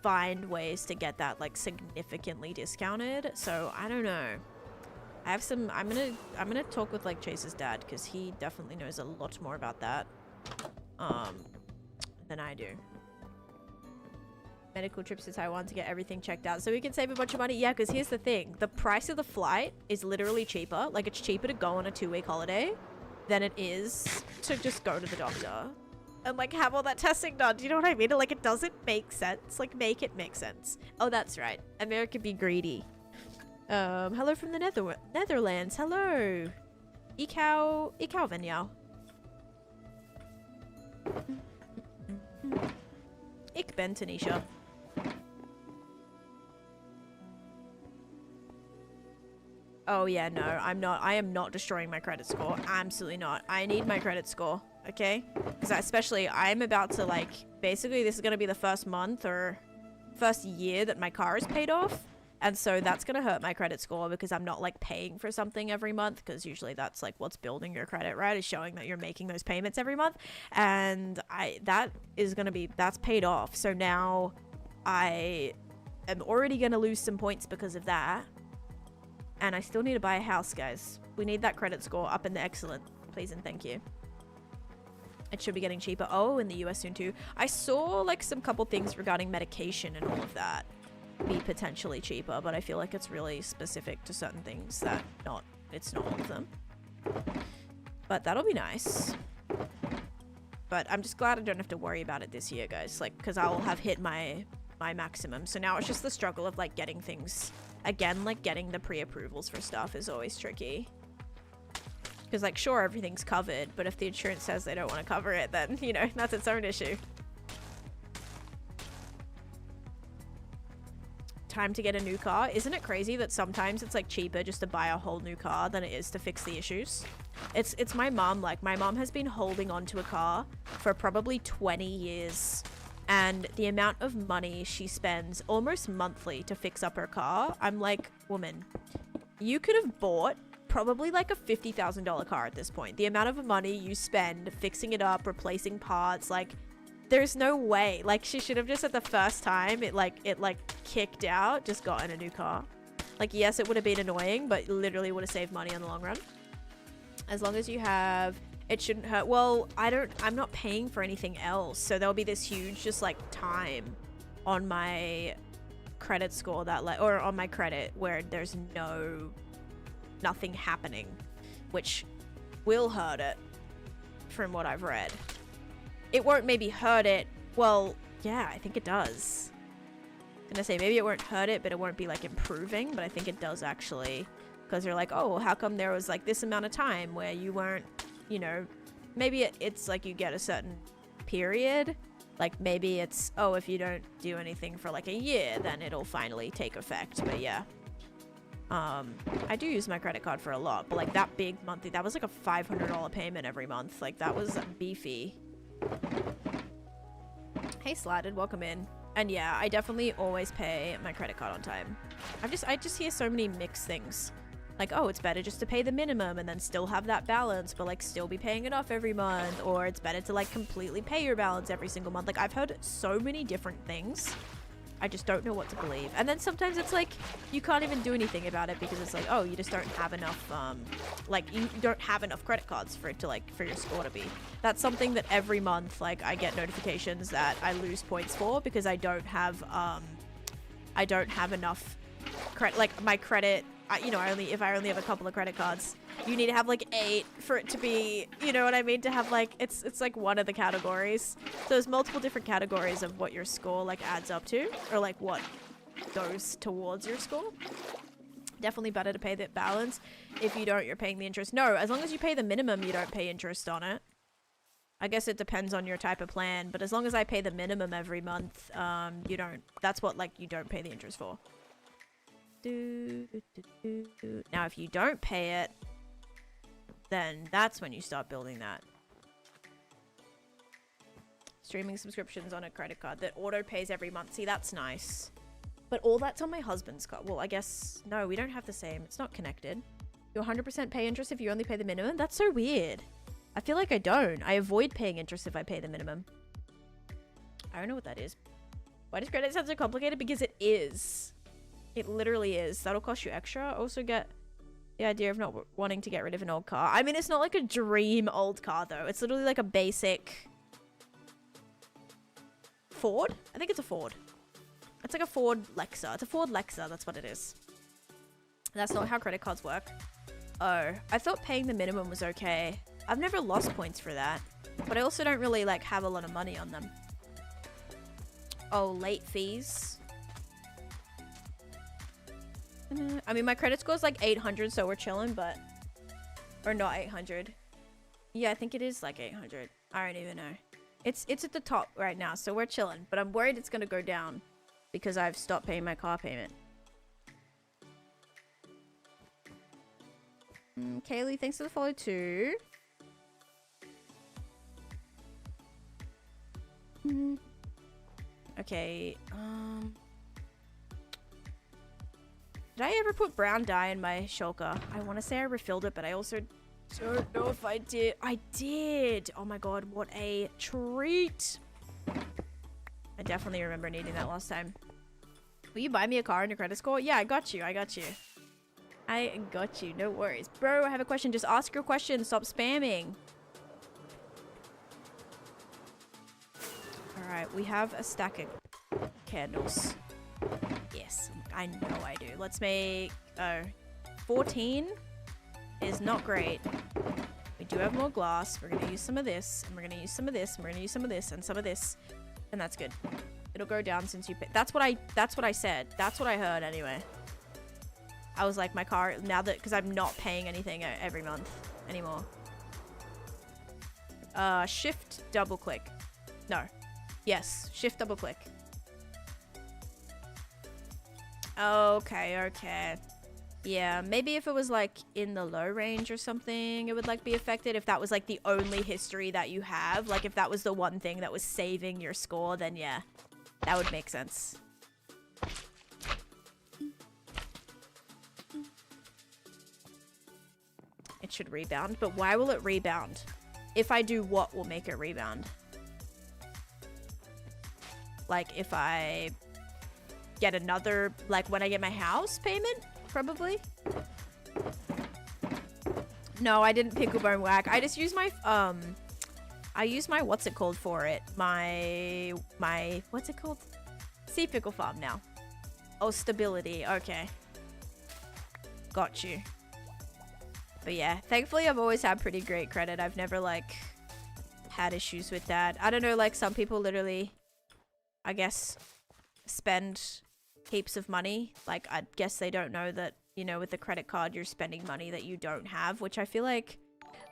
find ways to get that like significantly discounted. So I don't know. I have some, I'm gonna talk with like Chase's dad because he definitely knows a lot more about that than I do. Medical trips to Taiwan to get everything checked out so we can save a bunch of money. Yeah, because here's the thing, the price of the flight is literally cheaper. Like it's cheaper to go on a 2-week holiday than it is to just go to the doctor and like have all that testing done. Do you know what I mean? Like it doesn't make sense. Like make it make sense. Oh, that's right, America be greedy. Hello from the Netherlands. Hello. Ikau Venyao. Ik ben Taneesha. Oh yeah, no, I'm not. I am not destroying my credit score. Absolutely not. I need my credit score, okay? Because especially, I'm about to like, basically this is going to be the first month or first year that my car is paid off. And so that's going to hurt my credit score because I'm not like paying for something every month, because usually that's like what's building your credit, right? Is showing that you're making those payments every month. And that's paid off. So now I am already going to lose some points because of that. And I still need to buy a house, guys. We need that credit score up in the excellent, please and thank you. It should be getting cheaper. Oh, in the US soon too. I saw like some couple things regarding medication and all of that be potentially cheaper, but I feel like it's really specific to certain things that it's not all of them. But that'll be nice. But I'm just glad I don't have to worry about it this year, guys. Like, because I will have hit my maximum. So now it's just the struggle of like getting things. Again, like getting the pre-approvals for stuff is always tricky. Because like, sure, everything's covered, but if the insurance says they don't want to cover it, then, you know, that's its own issue. Time to get a new car. Isn't it crazy that sometimes it's like cheaper just to buy a whole new car than it is to fix the issues? It's my mom. Like, my mom has been holding on to a car for probably 20 years. And the amount of money she spends almost monthly to fix up her car, I'm like, woman, you could have bought probably like a $50,000 car at this point. The amount of money you spend fixing it up, replacing parts, like, there's no way. Like, she should have just at the first time it kicked out, just gotten a new car. Like, yes, it would have been annoying, but literally would have saved money in the long run. As long as you have... It shouldn't hurt. Well, I'm not paying for anything else. So there'll be this huge just like time on my credit score that like, or on my credit where there's nothing happening, which will hurt it from what I've read. It won't maybe hurt it. Well, yeah, I think it does. I'm gonna say maybe it won't hurt it, but it won't be like improving, but I think it does actually, because you're like, oh, how come there was like this amount of time where you weren't, you know, maybe it's like you get a certain period Like maybe it's, oh, if you don't do anything for like a year, then it'll finally take effect. But yeah. I do use my credit card for a lot, but like that big monthly, that was like a $500 payment every month. Like that was beefy. Hey Slatted, welcome in. And yeah, I definitely always pay my credit card on time. I just hear so many mixed things. Like, oh, it's better just to pay the minimum and then still have that balance, but like still be paying it off every month. Or it's better to like completely pay your balance every single month. Like I've heard so many different things. I just don't know what to believe. And then sometimes it's like you can't even do anything about it because it's like, oh, you just don't have enough like you don't have enough credit cards for it to like for your score to be. That's something that every month like I get notifications that I lose points for because I don't have enough credit. Like my credit, you know, if I only have a couple of credit cards, you need to have like 8 for it to be, you know what I mean, to have like it's like one of the categories. So there's multiple different categories of what your score like adds up to, or like what goes towards your score. Definitely better to pay the balance. If you don't, you're paying the interest. No, as long as you pay the minimum, you don't pay interest on it. I guess it depends on your type of plan, but as long as I pay the minimum every month, you don't, that's what like you don't pay the interest for. Now if you don't pay it, then that's when you start building that. Streaming subscriptions on a credit card that auto pays every month. See, that's nice. But all that's on my husband's card. Well, I guess, no, we don't have the same. It's not connected. You 100% pay interest if you only pay the minimum? That's so weird. I feel like I don't. I avoid paying interest if I pay the minimum. I don't know what that is. Why does credit sound so complicated? Because it is. It literally is. That'll cost you extra. Also get the idea of not wanting to get rid of an old car. I mean, it's not like a dream old car, though. It's literally like a basic Ford? I think it's a Ford. It's like a Ford Lexa. It's a Ford Lexa. That's what it is. That's not how credit cards work. Oh, I thought paying the minimum was okay. I've never lost points for that. But I also don't really, like, have a lot of money on them. Oh, late fees. I mean, my credit score is like 800, so we're chilling, but... Or not 800. Yeah, I think it is like 800. I don't even know. It's at the top right now, so we're chilling. But I'm worried it's going to go down because I've stopped paying my car payment. Kaylee, thanks for the follow too. Okay, did I ever put brown dye in my shulker? I want to say I refilled it, but I also don't know if I did. I did! Oh my god, what a treat! I definitely remember needing that last time. Will you buy me a car and your credit score? Yeah, I got you. I got you. I got you. No worries. Bro, I have a question. Just ask your question. Stop spamming. Alright, we have a stack of candles. Yes, I know I do. Let's make... 14 is not great. We do have more glass. We're going to use some of this. And we're going to use some of this. And we're going to use some of this. And some of this. And that's good. It'll go down since you pay. That's what I said. That's what I heard anyway. I was like, my car... Now that... Because I'm not paying anything every month anymore. Shift double click. No. Yes. Shift double click. Okay, okay. Yeah, maybe if it was like in the low range or something, it would like be affected. If that was like the only history that you have, like if that was the one thing that was saving your score, then yeah, that would make sense. It should rebound, but why will it rebound? If I do what will make it rebound? Like if I get another, like when I get my house payment, probably. No, I didn't pickle bone whack. I just use my, I use my, what's it called for it? My, what's it called? Sea pickle farm now. Oh, stability. Okay. Got you. But yeah, thankfully I've always had pretty great credit. I've never like had issues with that. I don't know, like some people literally, I guess, spend heaps of money. Like I guess they don't know that, you know, with the credit card you're spending money that you don't have, which I feel like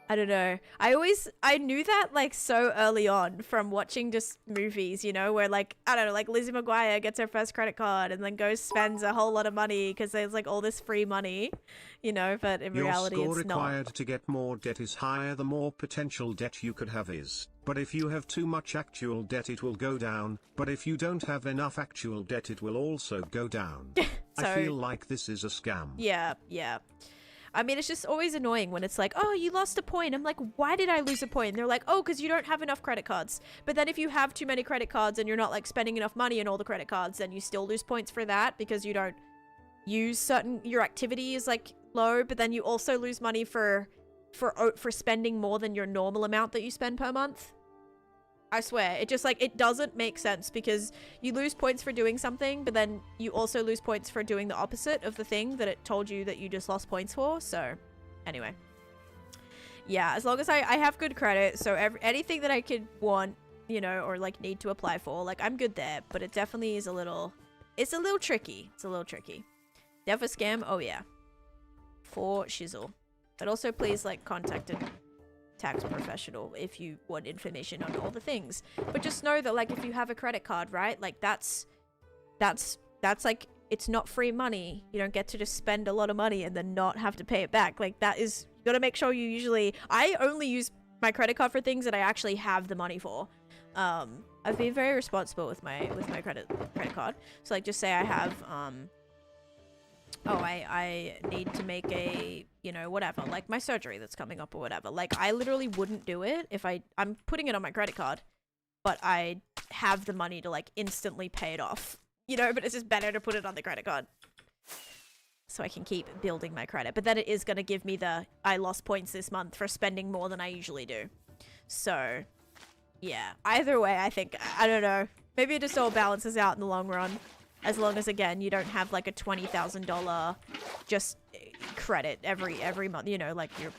I don't know. I knew that like so early on from watching just movies, you know, where like, I don't know, like Lizzie McGuire gets her first credit card and then goes spends a whole lot of money because there's like all this free money, you know, but in reality Your score it's not. required to get more debt is higher, the more potential debt you could have is. But if you have too much actual debt it will go down, but if you don't have enough actual debt it will also go down. I feel like this is a scam. Yeah. I mean, it's just always annoying when it's like, oh, you lost a point. I'm like, why did I lose a point? And they're like, oh, because you don't have enough credit cards. But then if you have too many credit cards and you're not like spending enough money on all the credit cards, then you still lose points for that because you don't use your activity is like low, but then you also lose money for spending more than your normal amount that you spend per month. I swear, it just like, it doesn't make sense because you lose points for doing something, but then you also lose points for doing the opposite of the thing that it told you that you just lost points for. So anyway, yeah, as long as I have good credit, so anything that I could want, you know, or like need to apply for, like I'm good there, but it definitely is it's a little tricky. Dev a scam? Oh yeah, for shizzle. But also please like contact a tax professional if you want information on all the things. But just know that like if you have a credit card, right, like that's like, it's not free money. You don't get to just spend a lot of money and then not have to pay it back. Like that is, you gotta make sure you I only use my credit card for things that I actually have the money for. I've been very responsible with my credit card. So like just say I have I need to make a, you know, whatever, like my surgery that's coming up or whatever. Like, I literally wouldn't do it if I'm putting it on my credit card, but I have the money to, like, instantly pay it off. You know, but it's just better to put it on the credit card. So I can keep building my credit. But then it is going to give me I lost points this month for spending more than I usually do. So, yeah. Either way, I think, I don't know. Maybe it just all balances out in the long run. As long as, again, you don't have, like, a $20,000 just credit every month. You know, like, you're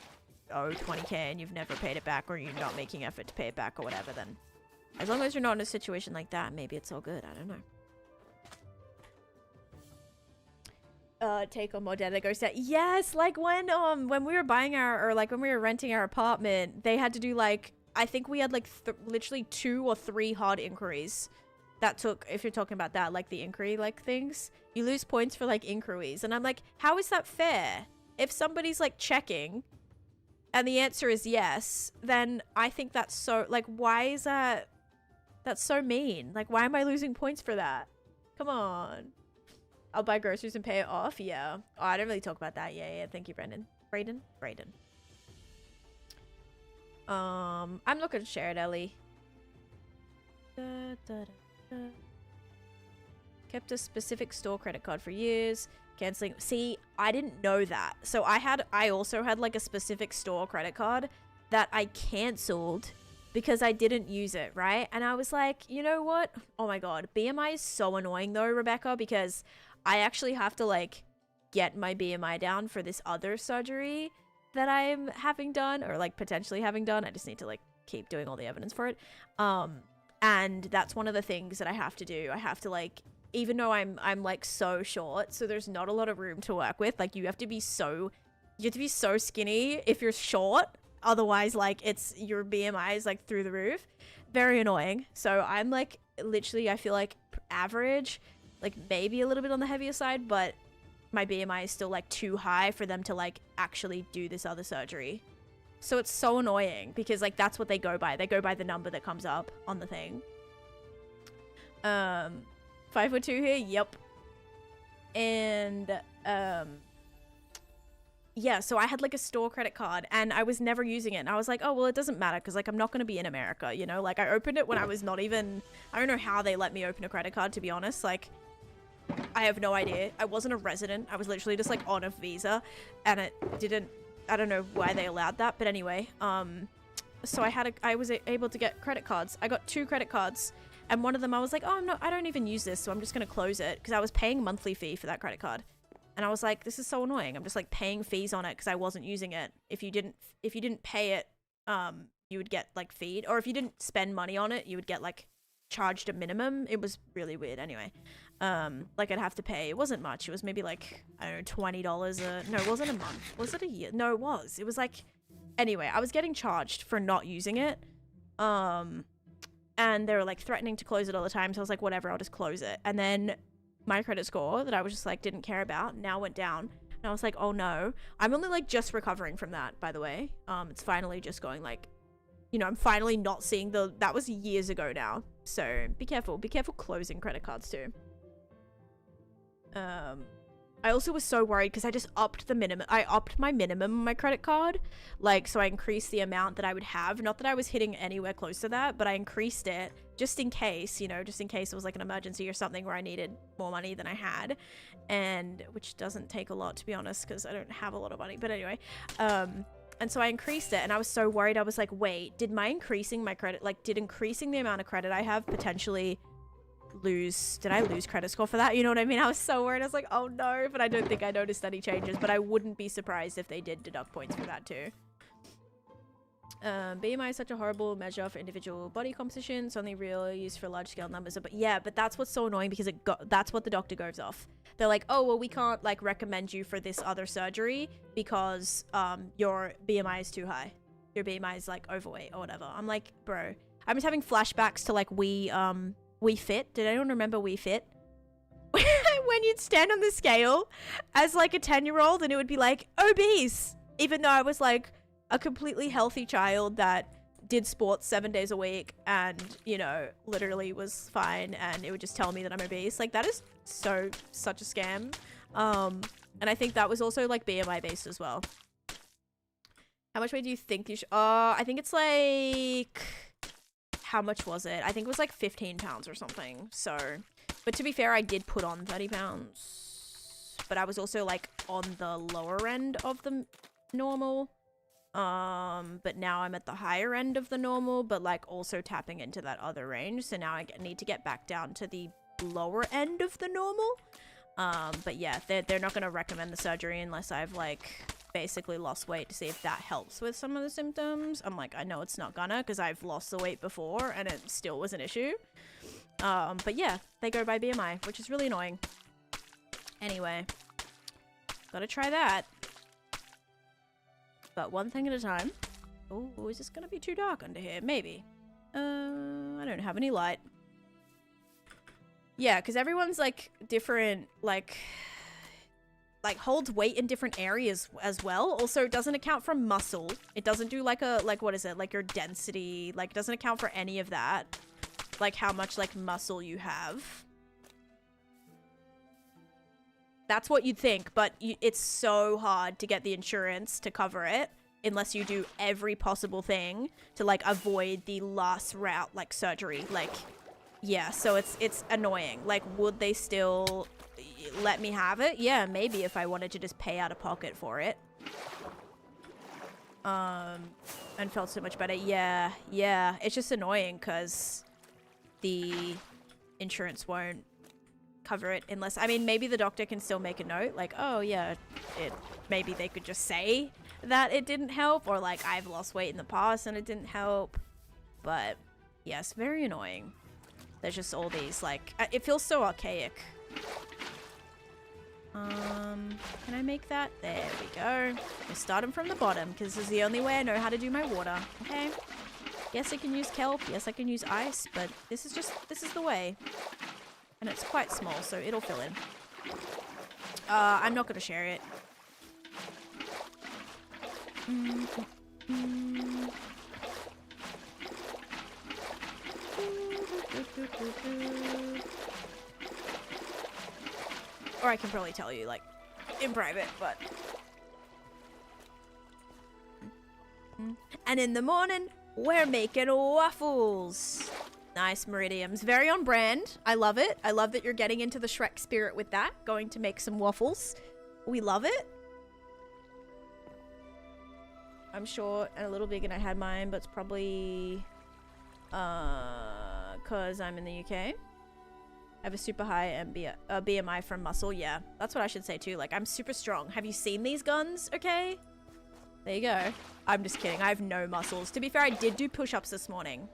owed $20K and you've never paid it back, or you're not making effort to pay it back or whatever, then as long as you're not in a situation like that, maybe it's all good. I don't know. Take on more debt that goes down. Yes, like, when we were buying when we were renting our apartment, they had to do, like, I think we had, like, literally 2 or 3 hard inquiries. That took, if you're talking about that, like the inquiry, like things, you lose points for like inquiries. And I'm like, how is that fair? If somebody's like checking and the answer is yes, then I think that's so, like, why is that's so mean? Like, why am I losing points for that? Come on. I'll buy groceries and pay it off. Yeah. Oh, I don't really talk about that. Yeah. Thank you, Brendan. Brayden. I'm looking to share it, Ellie. Kept a specific store credit card for years. Canceling. See, I didn't know that. So I also had like a specific store credit card that I canceled because I didn't use it, right? And I was like, you know what? Oh my god, BMI is so annoying though, Rebecca, because I actually have to like get my BMI down for this other surgery that I'm having done, or like potentially having done. I just need to like keep doing all the evidence for it. And that's one of the things that I have to do. I have to like, even though I'm like so short, so there's not a lot of room to work with. Like you have to be so skinny if you're short. Otherwise, like your BMI is like through the roof. Very annoying. So I'm like, literally, I feel like average, like maybe a little bit on the heavier side, but my BMI is still like too high for them to like actually do this other surgery. So it's so annoying because like that's what they go by. They go by the number that comes up on the thing. 5'2" here, yep. And yeah, so I had like a store credit card and I was never using it. And I was like, oh well, it doesn't matter because like I'm not going to be in America, you know? Like I opened it when I was not even, I don't know how they let me open a credit card, to be honest. Like I have no idea. I wasn't a resident. I was literally just like on a visa and it didn't, I don't know why they allowed that, but anyway, so I was able to get credit cards. I got 2 credit cards, and one of them I was like, oh, I don't even use this, so I'm just gonna close it, because I was paying a monthly fee for that credit card, and I was like, this is so annoying. I'm just like paying fees on it because I wasn't using it. If you didn't pay it, you would get like feed, or if you didn't spend money on it, you would get like charged a minimum. It was really weird. Anyway, like I'd have to pay, it wasn't much, it was maybe like, I don't know, $20 no, it wasn't a month, was it a year? No, it was like Anyway, I was getting charged for not using it. And they were like threatening to close it all the time. So I was like, whatever, I'll just close it. And then my credit score that I was just like, didn't care about now went down. And I was like, oh no. I'm only like just recovering from that, by the way. It's finally just going like, you know, I'm finally not seeing that was years ago now. So be careful closing credit cards too. I also was so worried because I just upped the minimum. I upped my minimum on my credit card. Like, so I increased the amount that I would have. Not that I was hitting anywhere close to that, but I increased it just in case, you know, just in case it was like an emergency or something where I needed more money than I had. And which doesn't take a lot, to be honest, because I don't have a lot of money. But anyway, and so I increased it and I was so worried. I was like, wait, did increasing the amount of credit I have potentially did I lose credit score for that? You know what I mean? I was so worried. I was like, oh no, but I don't think I noticed any changes, but I wouldn't be surprised if they did deduct points for that too. BMI is such a horrible measure for individual body composition. It's only really used for large scale numbers. But yeah, but that's what's so annoying because that's what the doctor goes off. They're like, oh, well, we can't like recommend you for this other surgery because your BMI is too high. Your BMI is like overweight or whatever. I'm like, bro, I'm just having flashbacks to like We Fit. Did anyone remember We Fit? When you'd stand on the scale as like a 10-year-old and it would be like obese, even though I was like a completely healthy child that did sports 7 days a week and, you know, literally was fine, and it would just tell me that I'm obese. Like, that is such a scam. And I think that was also like BMI based as well. How much weight do you think you should? I think it's like, how much was it? I think it was like 15 pounds or something. So, but to be fair, I did put on 30 pounds, but I was also like on the lower end of the normal. But now I'm at the higher end of the normal, but like also tapping into that other range. So now I need to get back down to the lower end of the normal. But yeah, they're not going to recommend the surgery unless I've like basically lost weight to see if that helps with some of the symptoms. I'm like, I know it's not gonna, because I've lost the weight before and it still was an issue. But yeah, they go by BMI, which is really annoying. Anyway, gotta try that. But one thing at a time. Oh, is this gonna be too dark under here? Maybe. I don't have any light. Yeah, because everyone's like different, like holds weight in different areas as well. Also, it doesn't account for muscle. It doesn't do like what is it? Like your density. Like, it doesn't account for any of that. Like how much like muscle you have. That's what you'd think, but it's so hard to get the insurance to cover it unless you do every possible thing to like avoid the last route, like surgery. Like, yeah, so it's annoying. Like, would they still let me have it? Yeah, maybe if I wanted to just pay out of pocket for it. And felt so much better. Yeah, it's just annoying because the insurance won't cover it unless, I mean, maybe the doctor can still make a note like, oh yeah, maybe they could just say that it didn't help, or like I've lost weight in the past and it didn't help. But yes, very annoying. There's just all these like, it feels so archaic. Can I make that? There we go. We're starting from the bottom because this is the only way I know how to do my water. Okay. Yes, I can use kelp. Yes, I can use ice, but this is the way. And it's quite small, so it'll fill in. I'm not gonna share it. Or I can probably tell you, like, in private, but... And in the morning, we're making waffles. Nice, Meridiums. Very on brand. I love it. I love that you're getting into the Shrek spirit with that. Going to make some waffles. We love it. I'm short and a little big and I had mine, but it's probably... because I'm in the UK. I have a super high BMI from muscle. Yeah, that's what I should say too. Like, I'm super strong. Have you seen these guns? Okay. There you go. I'm just kidding. I have no muscles. To be fair, I did do push-ups this morning.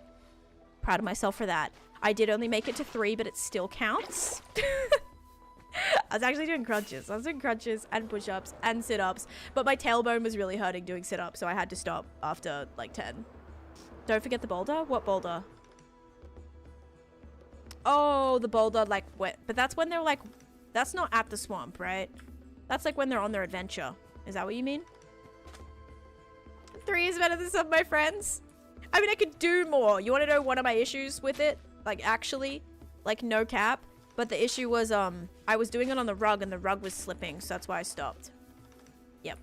Proud of myself for that. I did only make it to 3, but it still counts. I was actually doing crunches. I was doing crunches and push-ups and sit-ups, but my tailbone was really hurting doing sit-ups, so I had to stop after like 10. Don't forget the boulder. What boulder? Oh, the boulder, like, wet. But that's when they're like, that's not at the swamp, right? That's like when they're on their adventure. Is that what you mean? 3 is better than some of my friends. I mean, I could do more. You want to know one of my issues with it? Like, actually, like, no cap. But the issue was, I was doing it on the rug and the rug was slipping, so that's why I stopped. Yep.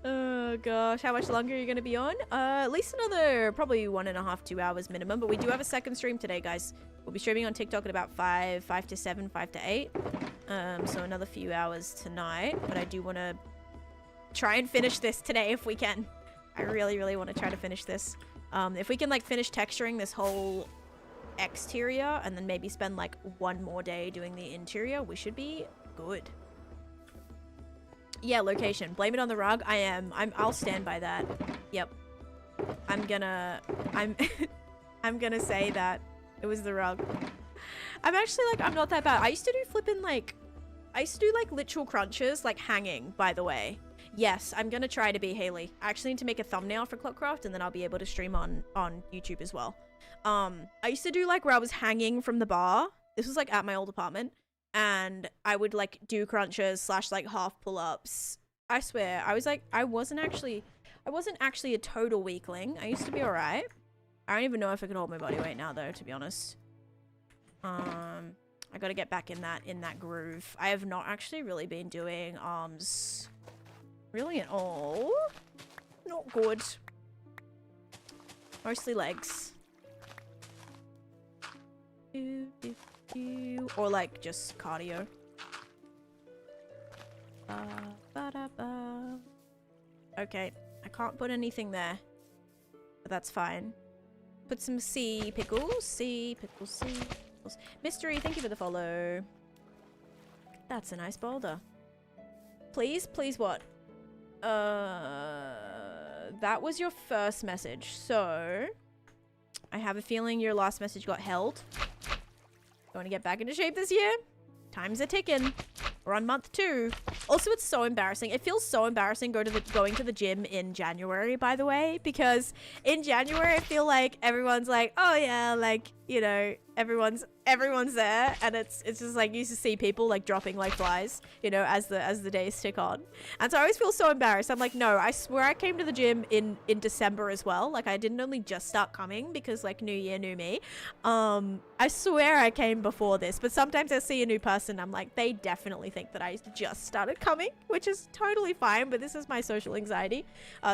Oh gosh, how much longer are you going to be on? At least another probably 1.5 2 hours minimum, but we do have a second stream today, guys. We'll be streaming on TikTok at about 5 to 7, 5 to 8. So another few hours tonight, but I do want to try and finish this today if we can. I really want to try to finish this. If we can like finish texturing this whole exterior and then maybe spend like 1 more day doing the interior, we should be good. Yeah, location. Blame it on the rug. I'll stand by that. Yep. I'm gonna say that it was the rug. I'm actually like, I'm not that bad. I used to do literal crunches, like hanging, by the way. Yes, I'm gonna try to be Haley. I actually need to make a thumbnail for Clockcraft and then I'll be able to stream on YouTube as well. I used to do like where I was hanging from the bar. This was like at my old apartment. And I would like do crunches / like half pull-ups. I swear, I wasn't actually a total weakling. I used to be alright. I don't even know if I could hold my body weight now though, to be honest. I gotta get back in that groove. I have not actually really been doing arms really at all. Not good. Mostly legs. Or like just cardio. Okay, I can't put anything there, but that's fine. Put some sea pickles. Sea pickles. Mystery, thank you for the follow. That's a nice boulder. Please what? That was your first message, so I have a feeling your last message got held. Going to get back into shape this year? Time's a ticking. We're on month 2. Also, it's so embarrassing. It feels so embarrassing going to the gym in January, by the way, because in January I feel like everyone's like, oh yeah, like, you know, everyone's there, and it's just like you used to see people like dropping like flies, you know, as the days tick on. And so I always feel so embarrassed. I'm like, no, I swear I came to the gym in December as well. Like I didn't only just start coming because like new year, new me. I swear I came before this, but sometimes I see a new person, I'm like, they definitely think that I just started coming, which is totally fine, but this is my social anxiety.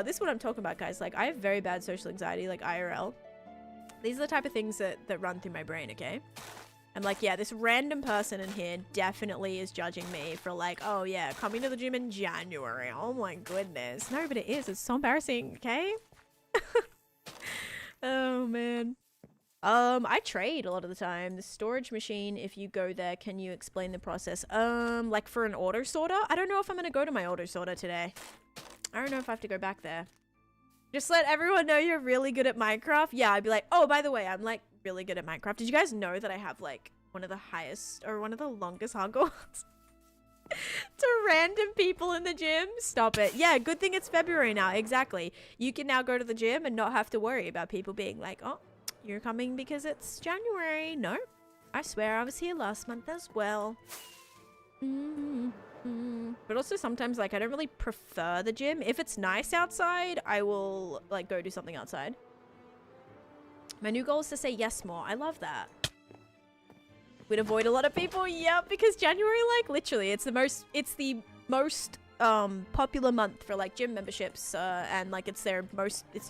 This is what I'm talking about, guys. Like I have very bad social anxiety, like IRL. These are the type of things that run through my brain, okay? I'm like, yeah, this random person in here definitely is judging me for like, oh yeah, coming to the gym in January. Oh my goodness. No, but it is. It's so embarrassing, okay? Oh man. I trade a lot of the time. The storage machine, if you go there, can you explain the process? Like for an auto sorter? I don't know if I'm gonna go to my auto sorter today. I don't know if I have to go back there. Just let everyone know you're really good at Minecraft. Yeah, I'd be like, oh, by the way, I'm like really good at Minecraft. Did you guys know that I have like one of the highest or one of the longest hardcores to random people in the gym? Stop it. Yeah, good thing it's February now. Exactly. You can now go to the gym and not have to worry about people being like, oh, you're coming because it's January. No, I swear I was here last month as well. But also sometimes like I don't really prefer the gym. If it's nice outside, I will like go do something outside. My new goal is to say yes more. I love that. We'd avoid a lot of people. Yep, because January, like literally it's the most popular month for like gym memberships, and like it's their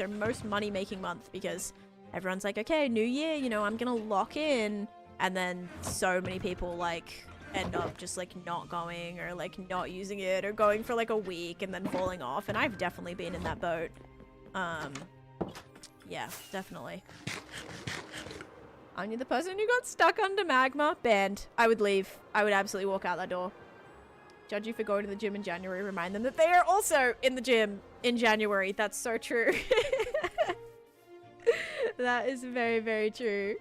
most money making month because everyone's like, okay, new year, you know, I'm gonna lock in, and then so many people like end up just like not going or like not using it or going for like a week and then falling off, and I've definitely been in that boat. Yeah, definitely. Aren't you the person who got stuck under magma? Banned. I would leave. I would absolutely walk out that door. Judge you for going to the gym in January. Remind them that they are also in the gym in January. That's so true. That is very, very true.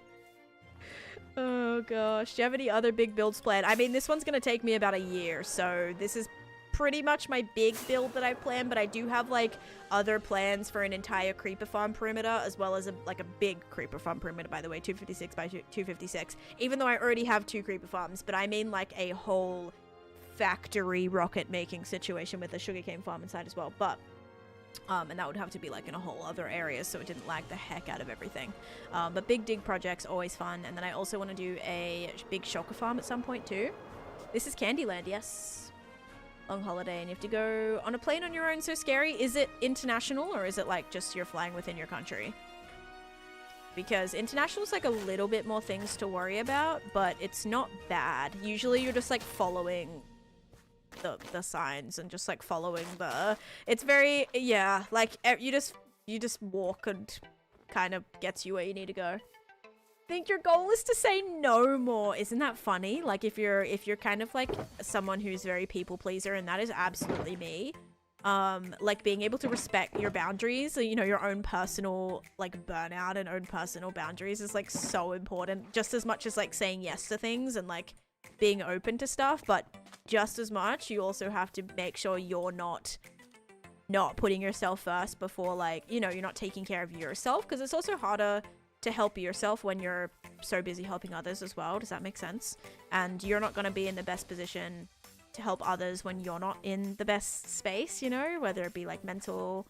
Oh gosh. Do you have any other big builds planned? I mean, this one's gonna take me about a year, so this is pretty much my big build that I planned, but I do have like other plans for an entire creeper farm perimeter, as well as a big creeper farm perimeter, by the way, 256 by 256, even though I already have 2 creeper farms. But I mean like a whole factory rocket making situation with a sugarcane farm inside as well. But and that would have to be like in a whole other area, so it didn't lag the heck out of everything. But big dig projects, always fun. And then I also want to do a big shulker farm at some point too. This is Candyland, yes. Long holiday, and you have to go on a plane on your own. So scary. Is it international, or is it like just you're flying within your country? Because international is like a little bit more things to worry about, but it's not bad. Usually you're just like following the signs and just like following the, it's very, yeah, like you just walk and kind of gets you where you need to go. I think your goal is to say no more. Isn't that funny? Like if you're kind of like someone who's very people pleaser, and that is absolutely me, like being able to respect your boundaries, you know, your own personal like burnout and own personal boundaries is like so important, just as much as like saying yes to things and like being open to stuff. But just as much, you also have to make sure you're not putting yourself first before, like, you know, you're not taking care of yourself, because it's also harder to help yourself when you're so busy helping others as well. Does that make sense? And you're not going to be in the best position to help others when you're not in the best space, you know, whether it be like mental,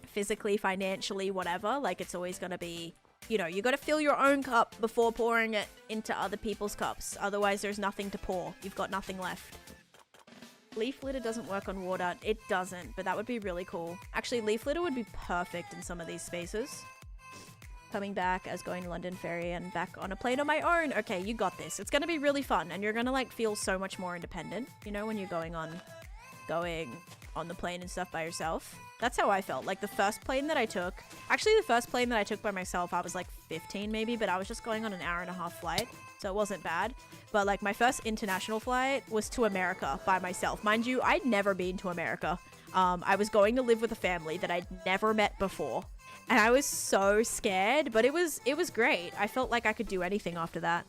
physically, financially, whatever. Like it's always going to be, you know, you got to fill your own cup before pouring it into other people's cups. Otherwise there's nothing to pour. You've got nothing left. Leaf litter doesn't work on water. It doesn't, but that would be really cool. Actually, leaf litter would be perfect in some of these spaces. Coming back as going to London Ferry and back on a plane on my own. Okay, you got this. It's gonna be really fun, and you're gonna like feel so much more independent, you know, when you're going on the plane and stuff by yourself. That's how I felt. Like the first plane that I took, actually the first plane that I took by myself, I was like 15 maybe, but I was just going on an 1.5-hour flight, so it wasn't bad. But like my first international flight was to America by myself. Mind you, I'd never been to America. I was going to live with a family that I'd never met before. And I was so scared, but it was great. I felt like I could do anything after that.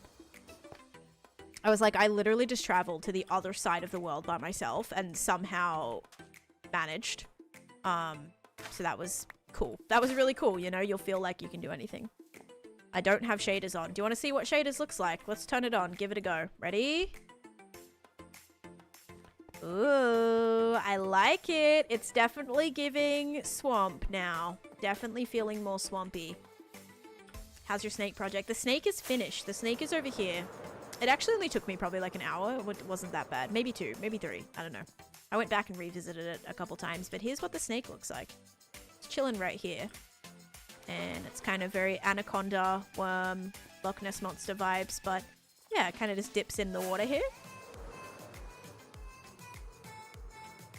I was like, I literally just traveled to the other side of the world by myself and somehow managed. So that was cool. That was really cool, you know? You'll feel like you can do anything. I don't have shaders on. Do you want to see what shaders looks like? Let's turn it on. Give it a go. Ready? Ooh, I like it. It's definitely giving swamp now. Definitely feeling more swampy. How's your snake project? The snake is finished. The snake is over here. It actually only took me probably like an hour. It wasn't that bad. Maybe 2, maybe 3. I don't know. I went back and revisited it a couple times, but here's what the snake looks like. It's chilling right here. And it's kind of very anaconda, worm, Loch Ness Monster vibes, but yeah, it kind of just dips in the water here.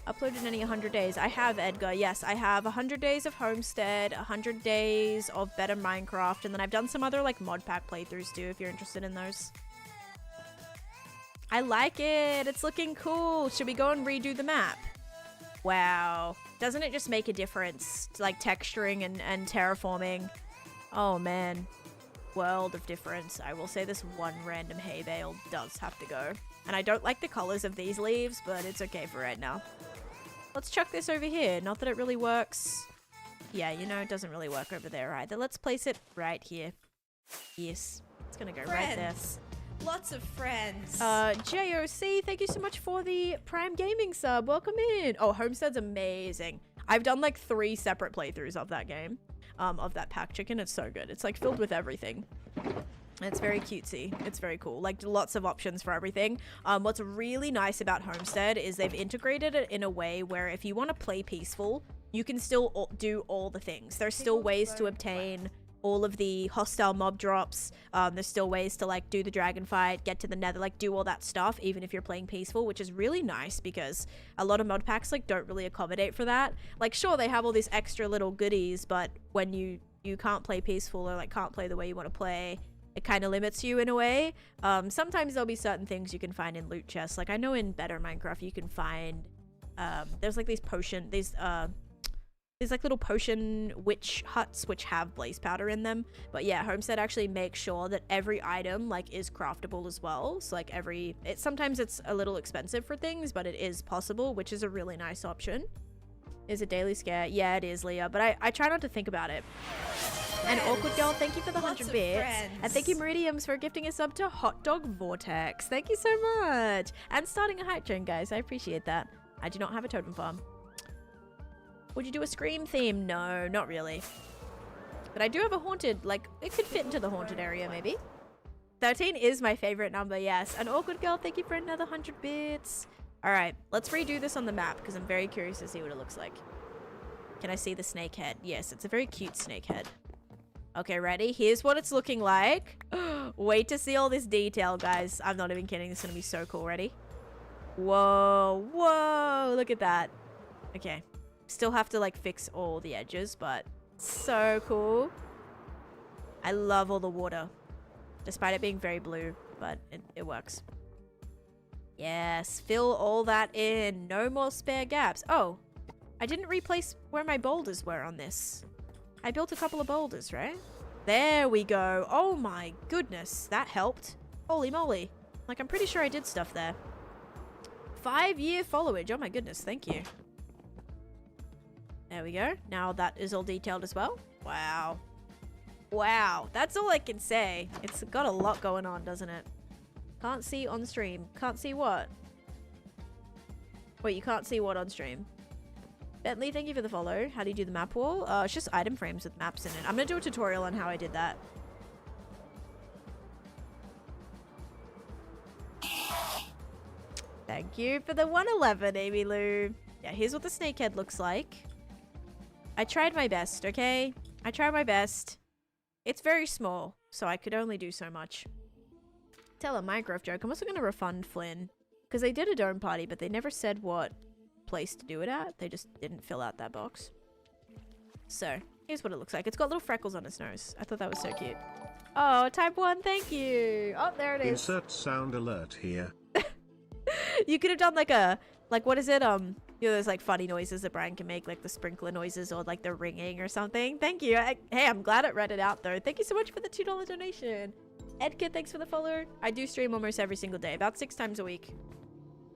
Uploaded any 100 days? I have, Edgar. Yes, I have 100 days of Homestead, 100 days of Better Minecraft, and then I've done some other like mod pack playthroughs too, if you're interested in those. I like it. It's looking cool. Should we go and redo the map? Wow. Doesn't it just make a difference? Like texturing and terraforming. Oh man. World of difference. I will say this one random hay bale does have to go. And I don't like the colors of these leaves, but it's okay for right now. Let's chuck this over here. Not that it really works. Yeah, you know, it doesn't really work over there either. Let's place it right here. Yes. It's gonna go right there. Lots of friends. JOC, thank you so much for the Prime Gaming sub. Welcome in. Oh, Homestead's amazing. I've done like 3 separate playthroughs of that game. Of that pack chicken. It's so good. It's like filled with everything. It's very cutesy. It's very cool. Like lots of options for everything. What's really nice about Homestead is they've integrated it in a way where if you want to play peaceful, you can still do all the things. There's still ways to obtain all of the hostile mob drops. There's still ways to like do the dragon fight, get to the nether, like do all that stuff, even if you're playing peaceful, which is really nice because a lot of mod packs like don't really accommodate for that. Like sure, they have all these extra little goodies, but when you can't play peaceful or like can't play the way you want to play, it kind of limits you in a way. Sometimes there'll be certain things you can find in loot chests. Like I know in Better Minecraft you can find, there's like these there's like little potion witch huts which have blaze powder in them. But yeah, Homestead actually makes sure that every item like is craftable as well. So like sometimes it's a little expensive for things, but it is possible, which is a really nice option. Is it daily scare? Yeah, it is, Leah, but I try not to think about it. And Awkward Girl, thank you for the 100 bits. And thank you, Meridiums, for gifting us up to Hot Dog Vortex. Thank you so much. And starting a hype train, guys. I appreciate that. I do not have a totem farm. Would you do a Scream theme? No, not really. But I do have a haunted, like, it could fit into the haunted area, maybe. 13 is my favorite number, yes. And Awkward Girl, thank you for another 100 bits. All right, let's redo this on the map because I'm very curious to see what it looks like. Can I see the snake head? Yes, it's a very cute snake head. Okay, ready? Here's what it's looking like. Wait to see all this detail, guys. I'm not even kidding. This is going to be so cool. Ready? Whoa, whoa, look at that. Okay. Still have to like fix all the edges, but so cool. I love all the water, despite it being very blue, but it works. Yes, fill all that in. No more spare gaps. Oh, I didn't replace where my boulders were on this. I built a couple of boulders, right? There we go. Oh my goodness, that helped. Holy moly. Like, I'm pretty sure I did stuff there. 5-year followage. Oh my goodness, thank you. There we go. Now that is all detailed as well. Wow. Wow. That's all I can say. It's got a lot going on, doesn't it? Can't see on stream. Can't see what? Wait, you can't see what on stream? Bentley, thank you for the follow. How do you do the map wall? It's just item frames with maps in it. I'm going to do a tutorial on how I did that. Thank you for the 111, Amy Lou. Yeah, here's what the snakehead looks like. I tried my best, okay? I tried my best. It's very small, so I could only do so much. Tell a Minecraft joke. I'm also going to refund Flynn. Because they did a dome party, but they never said what place to do it at. They just didn't fill out that box. So, here's what it looks like. It's got little freckles on its nose. I thought that was so cute. Oh, type 1, thank you. Oh, there it is. Insert sound alert here. You could have done like a, like, what is it? You know, those like funny noises that Brian can make, like the sprinkler noises or like the ringing or something. Thank you. Hey, I'm glad it read it out though. Thank you so much for the $2 donation. Edkid, thanks for the follow. I do stream almost every single day, about 6 times a week.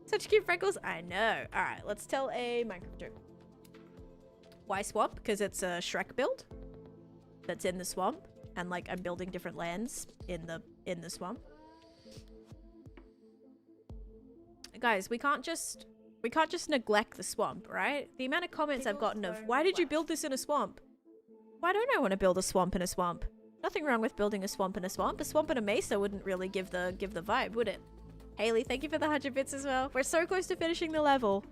Such cute freckles. I know. All right, let's tell a Minecraft joke. Why swamp? Because it's a Shrek build that's in the swamp, and like I'm building different lands in the swamp. Guys, we can't just neglect the swamp, right? The amount of comments I've gotten of, why did you build this in a swamp? Why don't I want to build a swamp in a swamp? Nothing wrong with building a swamp in a swamp. A swamp in a mesa wouldn't really give the vibe, would it? Haley, thank you for the 100 bits as well. We're so close to finishing the level.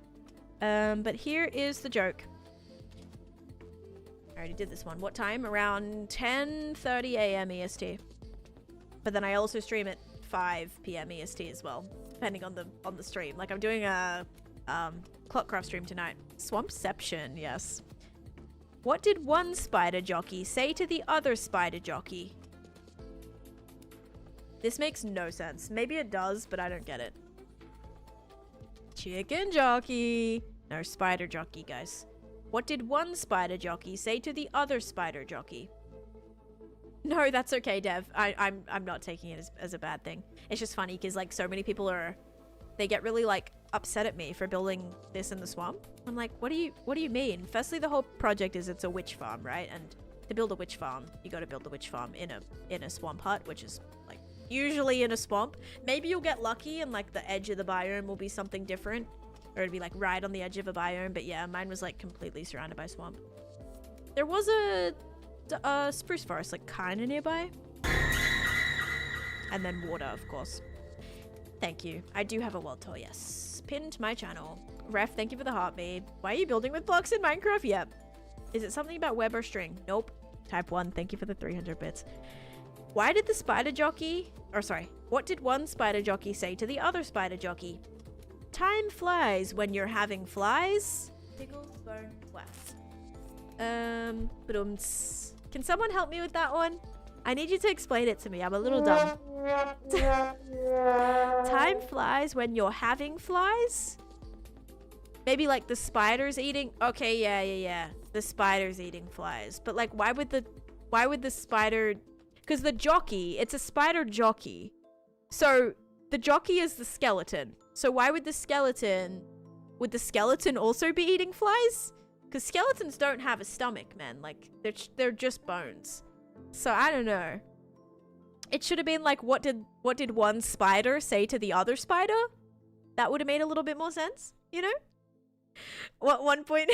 But here is the joke. I already did this one. What time? Around 10:30 a.m. EST. But then I also stream at 5 p.m. EST as well, depending on the stream. Like I'm doing a Clockcraft stream tonight. Swampception, yes. What did one spider jockey say to the other spider jockey? This makes no sense. Maybe it does, but I don't get it. Chicken jockey. No, spider jockey, guys. What did one spider jockey say to the other spider jockey? No, that's okay, Dev. I'm not taking it as a bad thing. It's just funny because like so many people they get really like upset at me for building this in the swamp. I'm like, what do you mean? Firstly, the whole project is it's a witch farm, right? And to build a witch farm, you got to build a witch farm in a swamp hut, which is like usually in a swamp. Maybe you'll get lucky and like the edge of the biome will be something different, or it'd be like right on the edge of a biome. But yeah, mine was like completely surrounded by swamp. There was a spruce forest like kind of nearby, and then water, of course. Thank you. I do have a world tour, yes. Pinned to my channel. Ref, thank you for the heartbeat. Why are you building with blocks in Minecraft? Yep. Is it something about web or string? Nope. Type 1, thank you for the 300 bits. Why did the spider jockey... Or sorry. What did one spider jockey say to the other spider jockey? Time flies when you're having flies. Pickles, bone, wax. Can someone help me with that one? I need you to explain it to me. I'm a little dumb. Time flies when you're having flies? Maybe like the spider's eating... Okay, yeah. the spider's eating flies. But like, why would the spider? Because the jockey, it's a spider jockey. So the jockey is the skeleton. So why would the skeleton also be eating flies? Because skeletons don't have a stomach, man. Like, they're just bones. So I don't know. It should have been like, what did one spider say to the other spider? That would have made a little bit more sense, you know? What one point?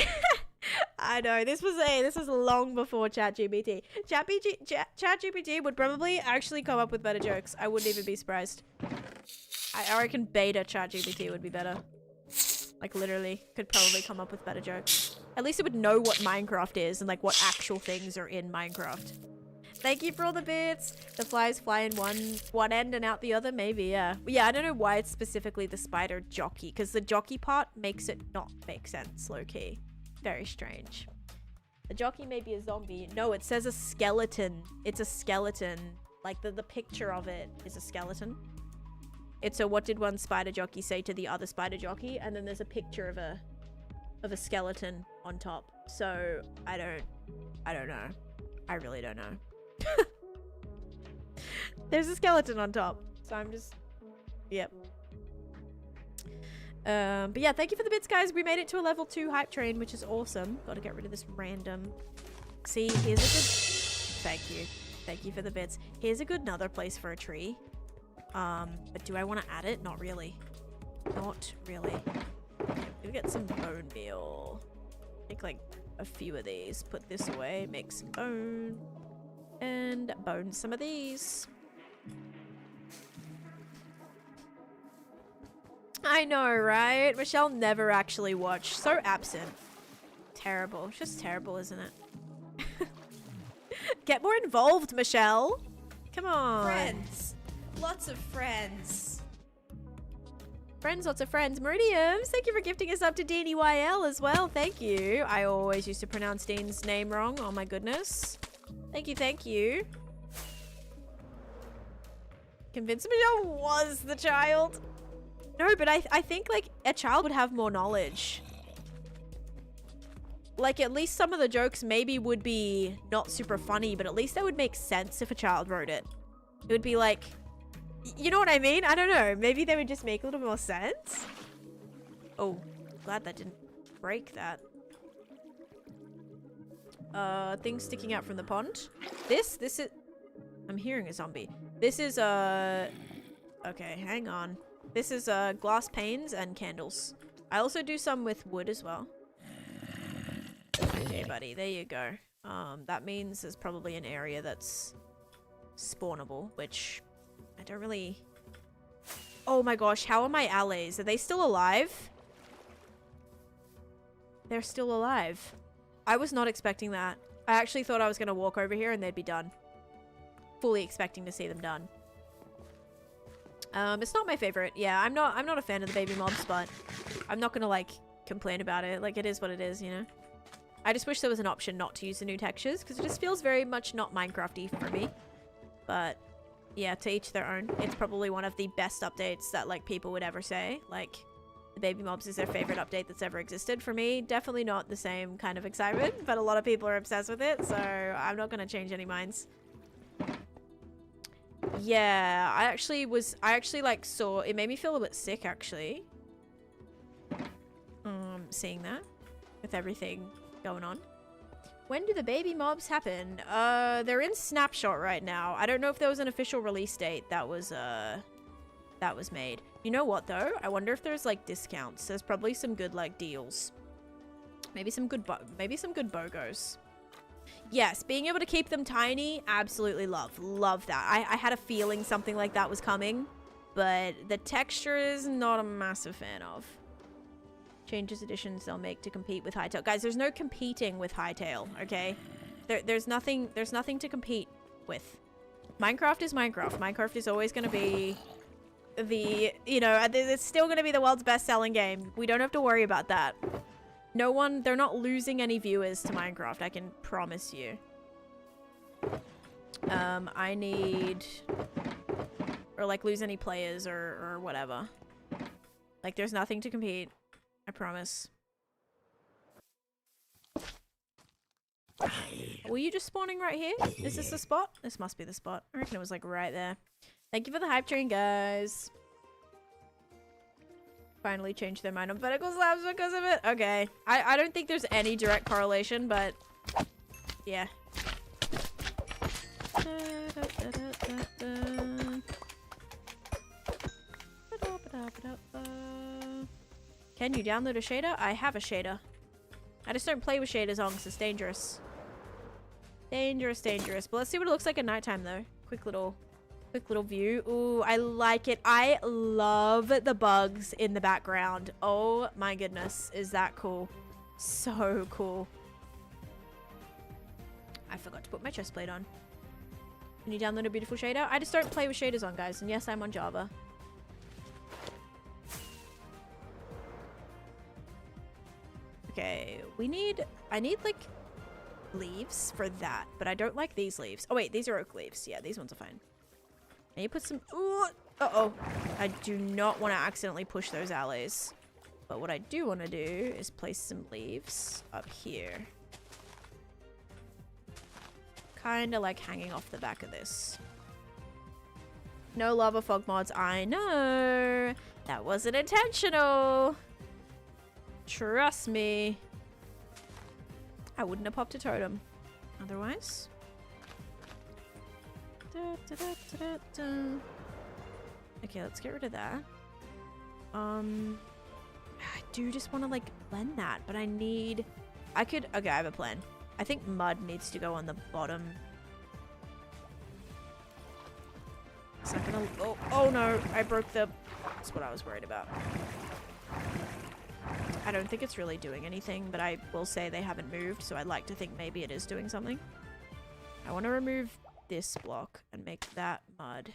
I know this was long before ChatGPT. ChatGPT would probably actually come up with better jokes. I wouldn't even be surprised. I reckon beta ChatGPT would be better. Like, literally, could probably come up with better jokes. At least it would know what Minecraft is and like what actual things are in Minecraft. Thank you for all the bits. The flies fly in one end and out the other. Maybe, yeah. Yeah, I don't know why it's specifically the spider jockey, because the jockey part makes it not make sense, low-key. Very strange. The jockey may be a zombie. No, it says a skeleton. It's a skeleton. Like, the picture of it is a skeleton. It's a what did one spider jockey say to the other spider jockey, and then there's a picture of a skeleton on top. So, I don't know. I really don't know. There's a skeleton on top, so I'm just, yep. But yeah, thank you for the bits, guys. We made it to a level 2 hype train, which is awesome. Gotta get rid of this random. See, here's a good, thank you for the bits. Here's a good another place for a tree. But do I want to add it? Not really. Not really. Okay, I'm gonna get some bone meal. Make like a few of these. Put this away. Make some bone. And bone some of these. I know, right? Michelle never actually watched. So absent. Terrible. It's just terrible, isn't it? Get more involved, Michelle. Come on. Friends. Lots of friends. Friends, lots of friends. Meridiums, thank you for gifting us up to DNEYL as well. Thank you. I always used to pronounce Dean's name wrong. Oh my goodness. Thank you, thank you. Convinced Michelle was the child. No, but I think like a child would have more knowledge. Like, at least some of the jokes maybe would be not super funny, but at least they would make sense if a child wrote it. It would be like, you know what I mean? I don't know. Maybe they would just make a little more sense. Oh, glad that didn't break that. Thing sticking out from the pond. This is... I'm hearing a zombie. This is, okay, hang on. This is, glass panes and candles. I also do some with wood as well. Okay, buddy, there you go. That means there's probably an area that's spawnable, which I don't really... Oh my gosh, how are my allies? Are they still alive? They're still alive. I was not expecting that. I actually thought I was going to walk over here and they'd be done. Fully expecting to see them done. It's not my favorite. Yeah, I'm not a fan of the baby mobs, but I'm not gonna like complain about it. Like, it is what it is, you know. I just wish there was an option not to use the new textures, because it just feels very much not Minecraft-y for me. But yeah, to each their own. It's probably one of the best updates that like people would ever say. Like, the baby mobs is their favorite update that's ever existed. For me, definitely not the same kind of excitement, but a lot of people are obsessed with it, so I'm not gonna change any minds. Yeah, I actually like saw, it made me feel a bit sick actually. Seeing that with everything going on. When do the baby mobs happen? They're in Snapshot right now. I don't know if there was an official release date that was made. You know what though? I wonder if there's like discounts. There's probably some good like deals. Maybe some good BOGOs. Yes, being able to keep them tiny, absolutely love that. I had a feeling something like that was coming, but the texture is not a massive fan of. Changes additions they'll make to compete with Hytale. Guys, there's no competing with Hytale, okay? There's nothing to compete with. Minecraft is Minecraft. Minecraft is always going to be the, you know, it's still going to be the world's best-selling game. We don't have to worry about that. They're not losing any viewers to Minecraft, I can promise you. I need... Or, like, lose any players or whatever. Like, there's nothing to compete. I promise. Were you just spawning right here? Is this the spot? This must be the spot. I reckon it was like right there. Thank you for the hype train, guys. Finally changed their mind on vertical slabs because of it. Okay. I don't think there's any direct correlation, but yeah. Can you download a shader? I have a shader. I just don't play with shaders on because it's dangerous. Dangerous, dangerous. But let's see what it looks like at nighttime though. Quick little view. Ooh, I like it. I love the bugs in the background. Oh my goodness. Is that cool? So cool. I forgot to put my chest plate on. Can you download a beautiful shader? I just don't play with shaders on, guys. And yes, I'm on Java. Okay, I need like leaves for that, but I don't like these leaves. Oh wait, these are oak leaves. Yeah, these ones are fine. And you put some, ooh, uh-oh. I do not want to accidentally push those alleys. But what I do want to do is place some leaves up here. Kind of like hanging off the back of this. No lava fog mods. I know. That wasn't intentional. Trust me. I wouldn't have popped a totem otherwise. Okay, let's get rid of that. I do just want to like blend that, but okay, I have a plan. I think mud needs to go on the bottom. Is that gonna, oh no, I broke that's what I was worried about. I don't think it's really doing anything, but I will say they haven't moved, so I'd like to think maybe it is doing something. I want to remove this block and make that mud.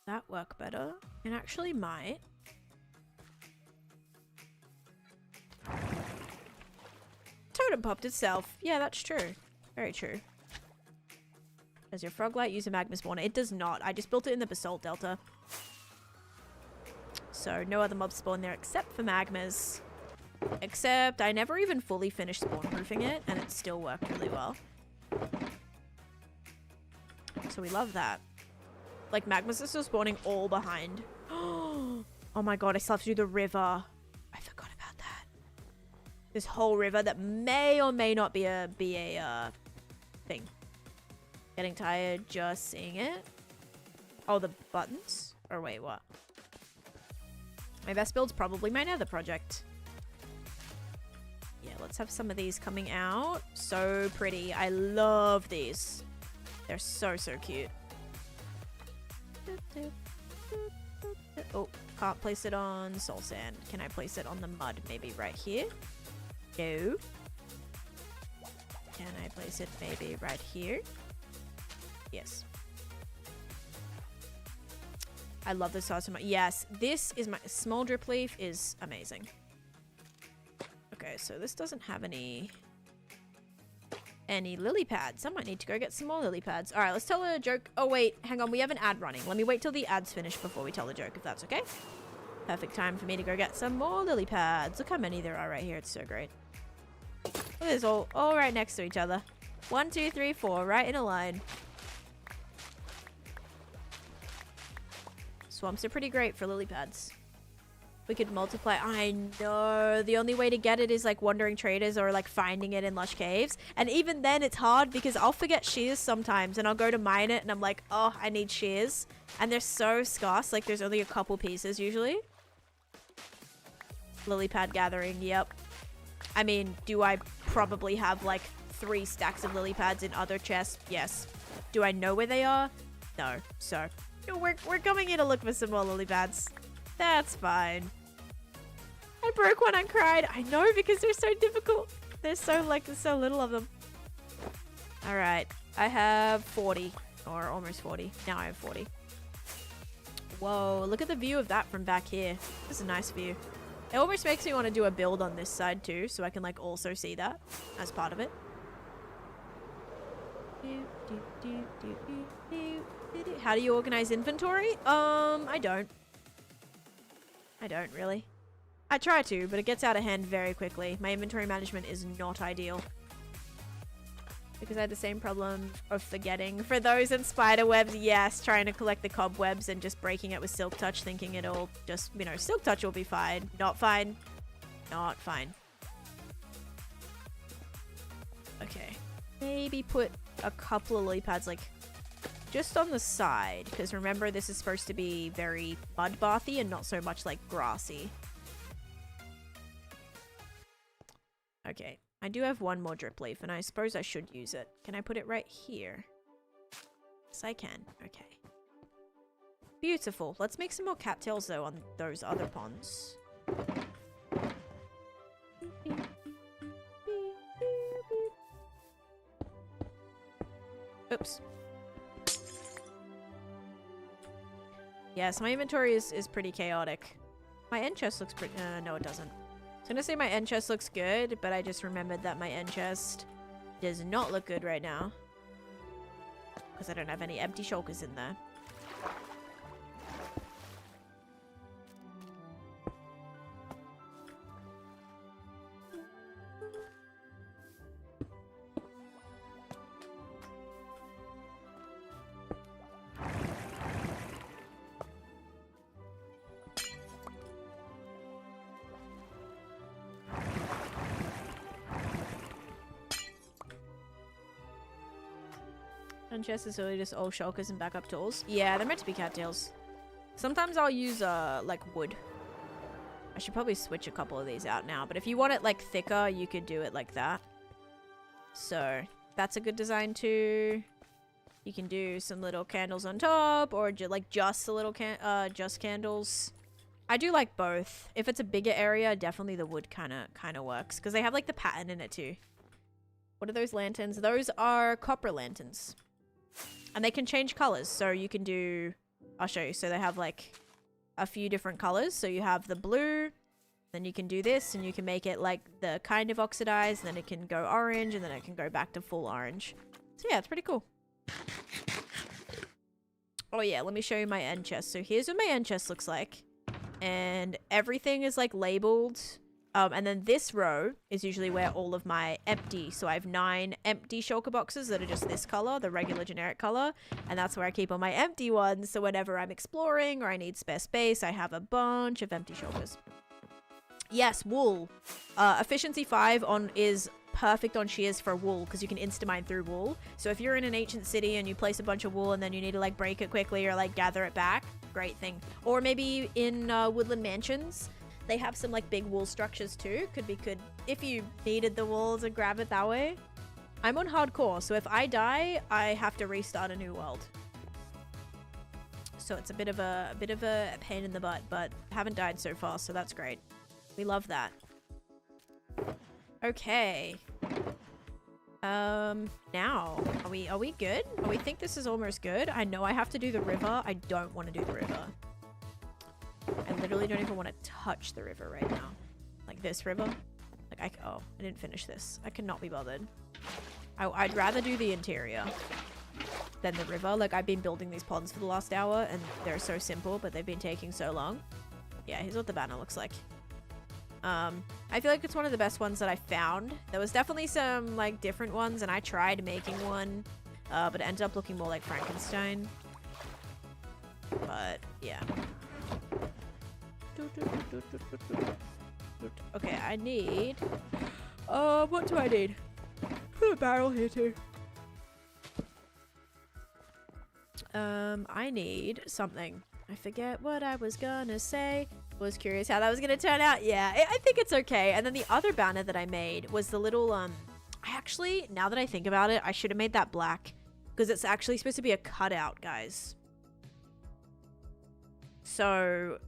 That work better? It actually might. Totem popped itself. Yeah, that's true. Very true. Does your frog light use a magma spawner? It does not. I just built it in the basalt delta. So no other mobs spawn there except for magmas. Except I never even fully finished spawn proofing it and it still worked really well. So we love that. Like magmas are still spawning all behind. Oh my god, I still have to do the river. I forgot about that. This whole river that may or may not be a thing. Getting tired just seeing it. Oh, the buttons? Or wait, what? My best build's probably my nether project. Yeah, let's have some of these coming out. So pretty. I love these. They're so, so cute. Oh, can't place it on soul sand. Can I place it on the mud? Maybe right here? No. Can I place it maybe right here? Yes. I love this sauce so much. Yes, this is my small drip leaf is amazing. Okay, so this doesn't have any lily pads. I might need to go get some more lily pads. All right, let's tell a joke. Oh wait, hang on. We have an ad running. Let me wait till the ad's finished before we tell the joke, if that's okay. Perfect time for me to go get some more lily pads. Look how many there are right here. It's so great. Look at this, all right next to each other. 1, 2, 3, 4, right in a line. Swamps are pretty great for lily pads. We could multiply. I know. The only way to get it is like wandering traders or like finding it in lush caves. And even then it's hard because I'll forget shears sometimes and I'll go to mine it and I'm like, oh, I need shears. And they're so scarce. Like there's only a couple pieces usually. Lily pad gathering. Yep. I mean, do I probably have like 3 stacks of lily pads in other chests? Yes. Do I know where they are? No. So we're coming here to look for some more lily pads. That's fine. I broke one and cried. I know, because they're so difficult. There's so little of them. All right. I have 40 or almost 40. Now I have 40. Whoa, look at the view of that from back here. This is a nice view. It almost makes me want to do a build on this side too, so I can like also see that as part of it. How do you organize inventory? I don't really. I try to, but it gets out of hand very quickly. My inventory management is not ideal. Because I had the same problem of forgetting. For those in spider webs, yes, trying to collect the cobwebs and just breaking it with silk touch, thinking it'll just, you know, silk touch will be fine. Not fine. Not fine. Okay. Maybe put a couple of lily pads, like, just on the side. Because remember, this is supposed to be very mud bathy and not so much, like, grassy. Okay. I do have one more drip leaf, and I suppose I should use it. Can I put it right here? Yes, I can. Okay. Beautiful. Let's make some more cattails, though, on those other ponds. Oops. Yes, my inventory is pretty chaotic. My end chest looks pretty... no, it doesn't. I was gonna say my end chest looks good, but I just remembered that my end chest does not look good right now. Because I don't have any empty shulkers in there. Chest is really just all shulkers and backup tools. Yeah, they're meant to be cattails. Sometimes I'll use like wood. I should probably switch a couple of these out now, but if you want it like thicker, you could do it like that. So that's a good design too. You can do some little candles on top, or like just a little just candles. I do like both. If it's a bigger area, definitely the wood kind of works because they have like the pattern in it too. What are those lanterns? Those are copper lanterns. And they can change colors, so you can do... I'll show you. So they have, like, a few different colors. So you have the blue, then you can do this, and you can make it, like, the kind of oxidized, then it can go orange, and then it can go back to full orange. So yeah, it's pretty cool. Oh yeah, let me show you my end chest. So here's what my end chest looks like. And everything is, like, labeled... and then this row is usually where all of my empty, so I have 9 empty shulker boxes that are just this color, the regular generic color, and that's where I keep all my empty ones, so whenever I'm exploring or I need spare space, I have a bunch of empty shulkers. Yes, wool. Efficiency 5 is perfect on shears for wool, because you can insta-mine through wool. So if you're in an ancient city and you place a bunch of wool and then you need to like break it quickly or like gather it back, great thing. Or maybe in woodland mansions, they have some like big wool structures too. Could be good if you needed the wool to grab it that way. I'm on hardcore, so if I die, I have to restart a new world. So it's a bit of a pain in the butt, but haven't died so far, so that's great. We love that. Okay. Now, are we good? Oh, we think this is almost good. I know I have to do the river. I don't want to do the river. I literally don't even want to touch the river right now. Like this river. Like, oh, I didn't finish this. I cannot be bothered. I'd rather do the interior than the river. Like, I've been building these ponds for the last hour, and they're so simple, but they've been taking so long. Yeah, here's what the banner looks like. I feel like it's one of the best ones that I found. There was definitely some, like, different ones, and I tried making one, but it ended up looking more like Frankenstein. But, yeah. Okay, I need... what do I need? Put a barrel here too. I need something. I forget what I was gonna say. Was curious how that was gonna turn out. Yeah, I think it's okay. And then the other banner that I made was the little, I actually, now that I think about it, I should have made that black. Because it's actually supposed to be a cutout, guys. So...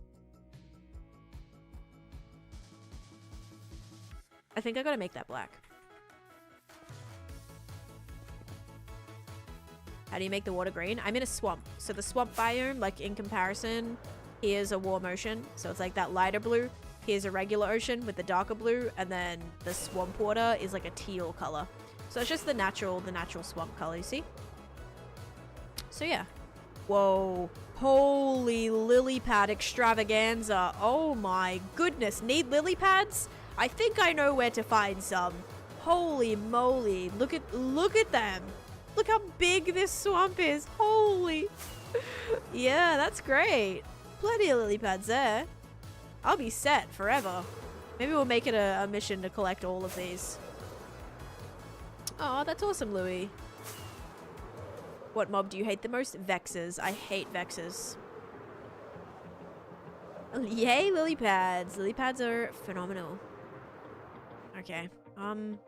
I think I gotta make that black. How do you make the water green? I'm in a swamp. So the swamp biome, like in comparison, here's a warm ocean. So it's like that lighter blue. Here's a regular ocean with the darker blue. And then the swamp water is like a teal color. So it's just the natural swamp color, you see? So yeah. Whoa. Holy lily pad extravaganza. Oh my goodness. Need lily pads? I think I know where to find some. Holy moly. Look at them. Look how big this swamp is. Holy. Yeah, that's great. Plenty of lily pads there. I'll be set forever. Maybe we'll make it a mission to collect all of these. Oh, that's awesome, Louie. What mob do you hate the most? Vexes. I hate Vexes. Yay, lily pads. Lily pads are phenomenal. Okay.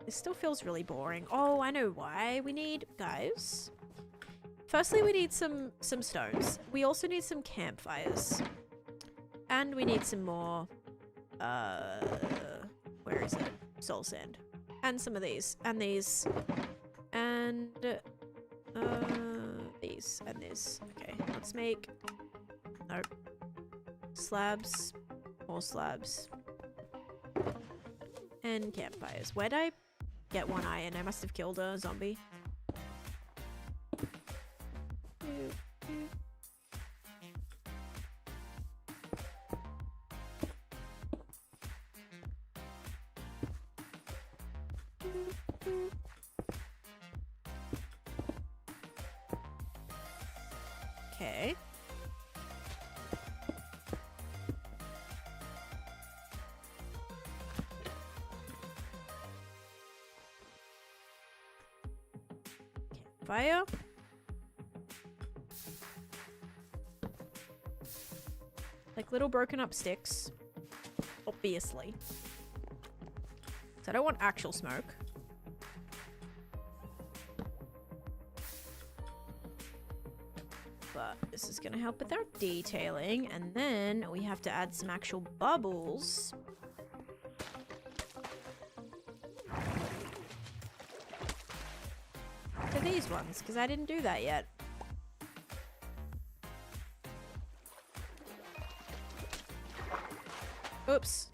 This still feels really boring. Oh, I know why. We need, guys. Firstly, we need some stones. We also need some campfires. And we need some more, where is it? Soul sand. And some of these. And these. And, these. And this. Okay, let's make, nope. Slabs. More slabs. And campfires. Where'd I get one iron? I must have killed a zombie. Okay. Fire. Like little broken up sticks. Obviously. So I don't want actual smoke. But this is going to help with our detailing. And then we have to add some actual bubbles. To these ones, because I didn't do that yet. Oops.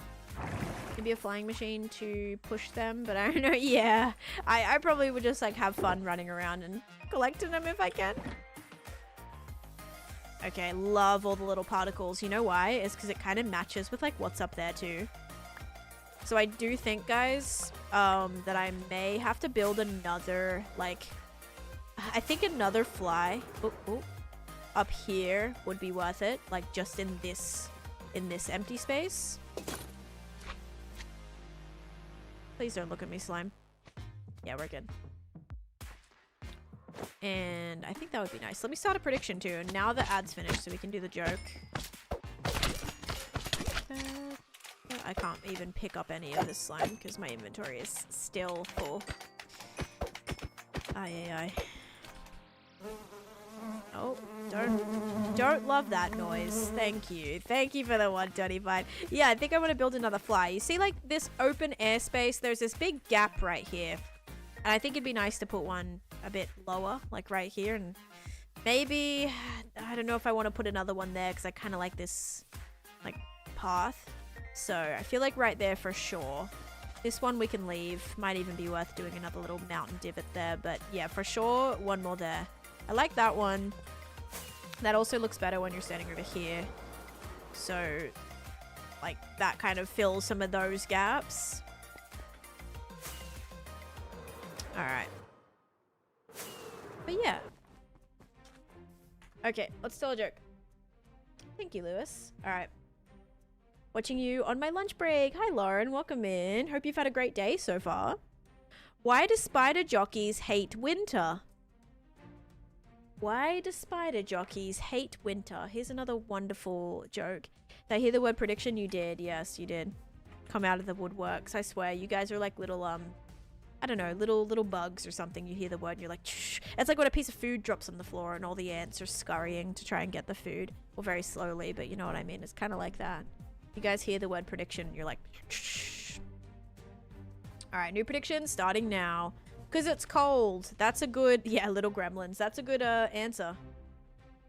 Maybe a flying machine to push them, but I don't know. Yeah, I probably would just like have fun running around and collecting them if I can. Okay, love all the little particles. You know why? It's because it kind of matches with like what's up there too. So I do think, guys, that I may have to build another, like, I think another fly up here would be worth it. Like just in this empty space. Please don't look at me, slime. Yeah, we're good. And I think that would be nice. Let me start a prediction too. Now the ad's finished, so we can do the joke. I can't even pick up any of this slime because my inventory is still full. Aye. Oh, don't love that noise. Thank you. Thank you for the 125. Yeah, I think I want to build another fly. You see like this open airspace? There's this big gap right here. And I think it'd be nice to put one a bit lower, like right here. And maybe, I don't know if I want to put another one there because I kind of like this like path. So I feel like right there for sure. This one we can leave. Might even be worth doing another little mountain divot there. But yeah, for sure, one more there. I like that one. That also looks better when you're standing over here. So, like, that kind of fills some of those gaps. Alright. But yeah. Okay, let's tell a joke. Thank you, Lewis. Alright. Watching you on my lunch break. Hi, Lauren. Welcome in. Hope you've had a great day so far. Why do spider jockeys hate winter? Why do spider jockeys hate winter? Here's another wonderful joke. Did I hear the word prediction? You did. Yes, you did. Come out of the woodworks. I swear. You guys are like little, I don't know, little bugs or something. You hear the word and you're like, shh. It's like when a piece of food drops on the floor and all the ants are scurrying to try and get the food. Well, very slowly, but you know what I mean. It's kind of like that. You guys hear the word prediction, you're like, shh. All right, new prediction starting now. Because it's cold. That's a good, yeah, little gremlins. That's a good answer.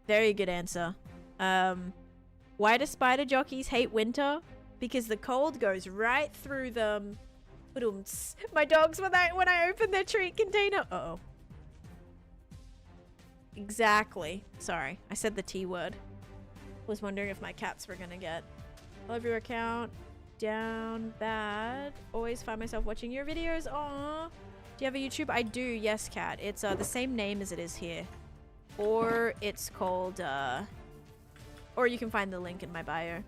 Very good answer. Why do spider jockeys hate winter? Because the cold goes right through them. My dogs, when I open their treat container. Uh-oh. Exactly. Sorry, I said the T word. Was wondering if my cats were gonna get. Love your account. Down bad. Always find myself watching your videos. Aww. Do you have a YouTube? I do, yes, cat. It's the same name as it is here. Or it's called or you can find the link in my bio.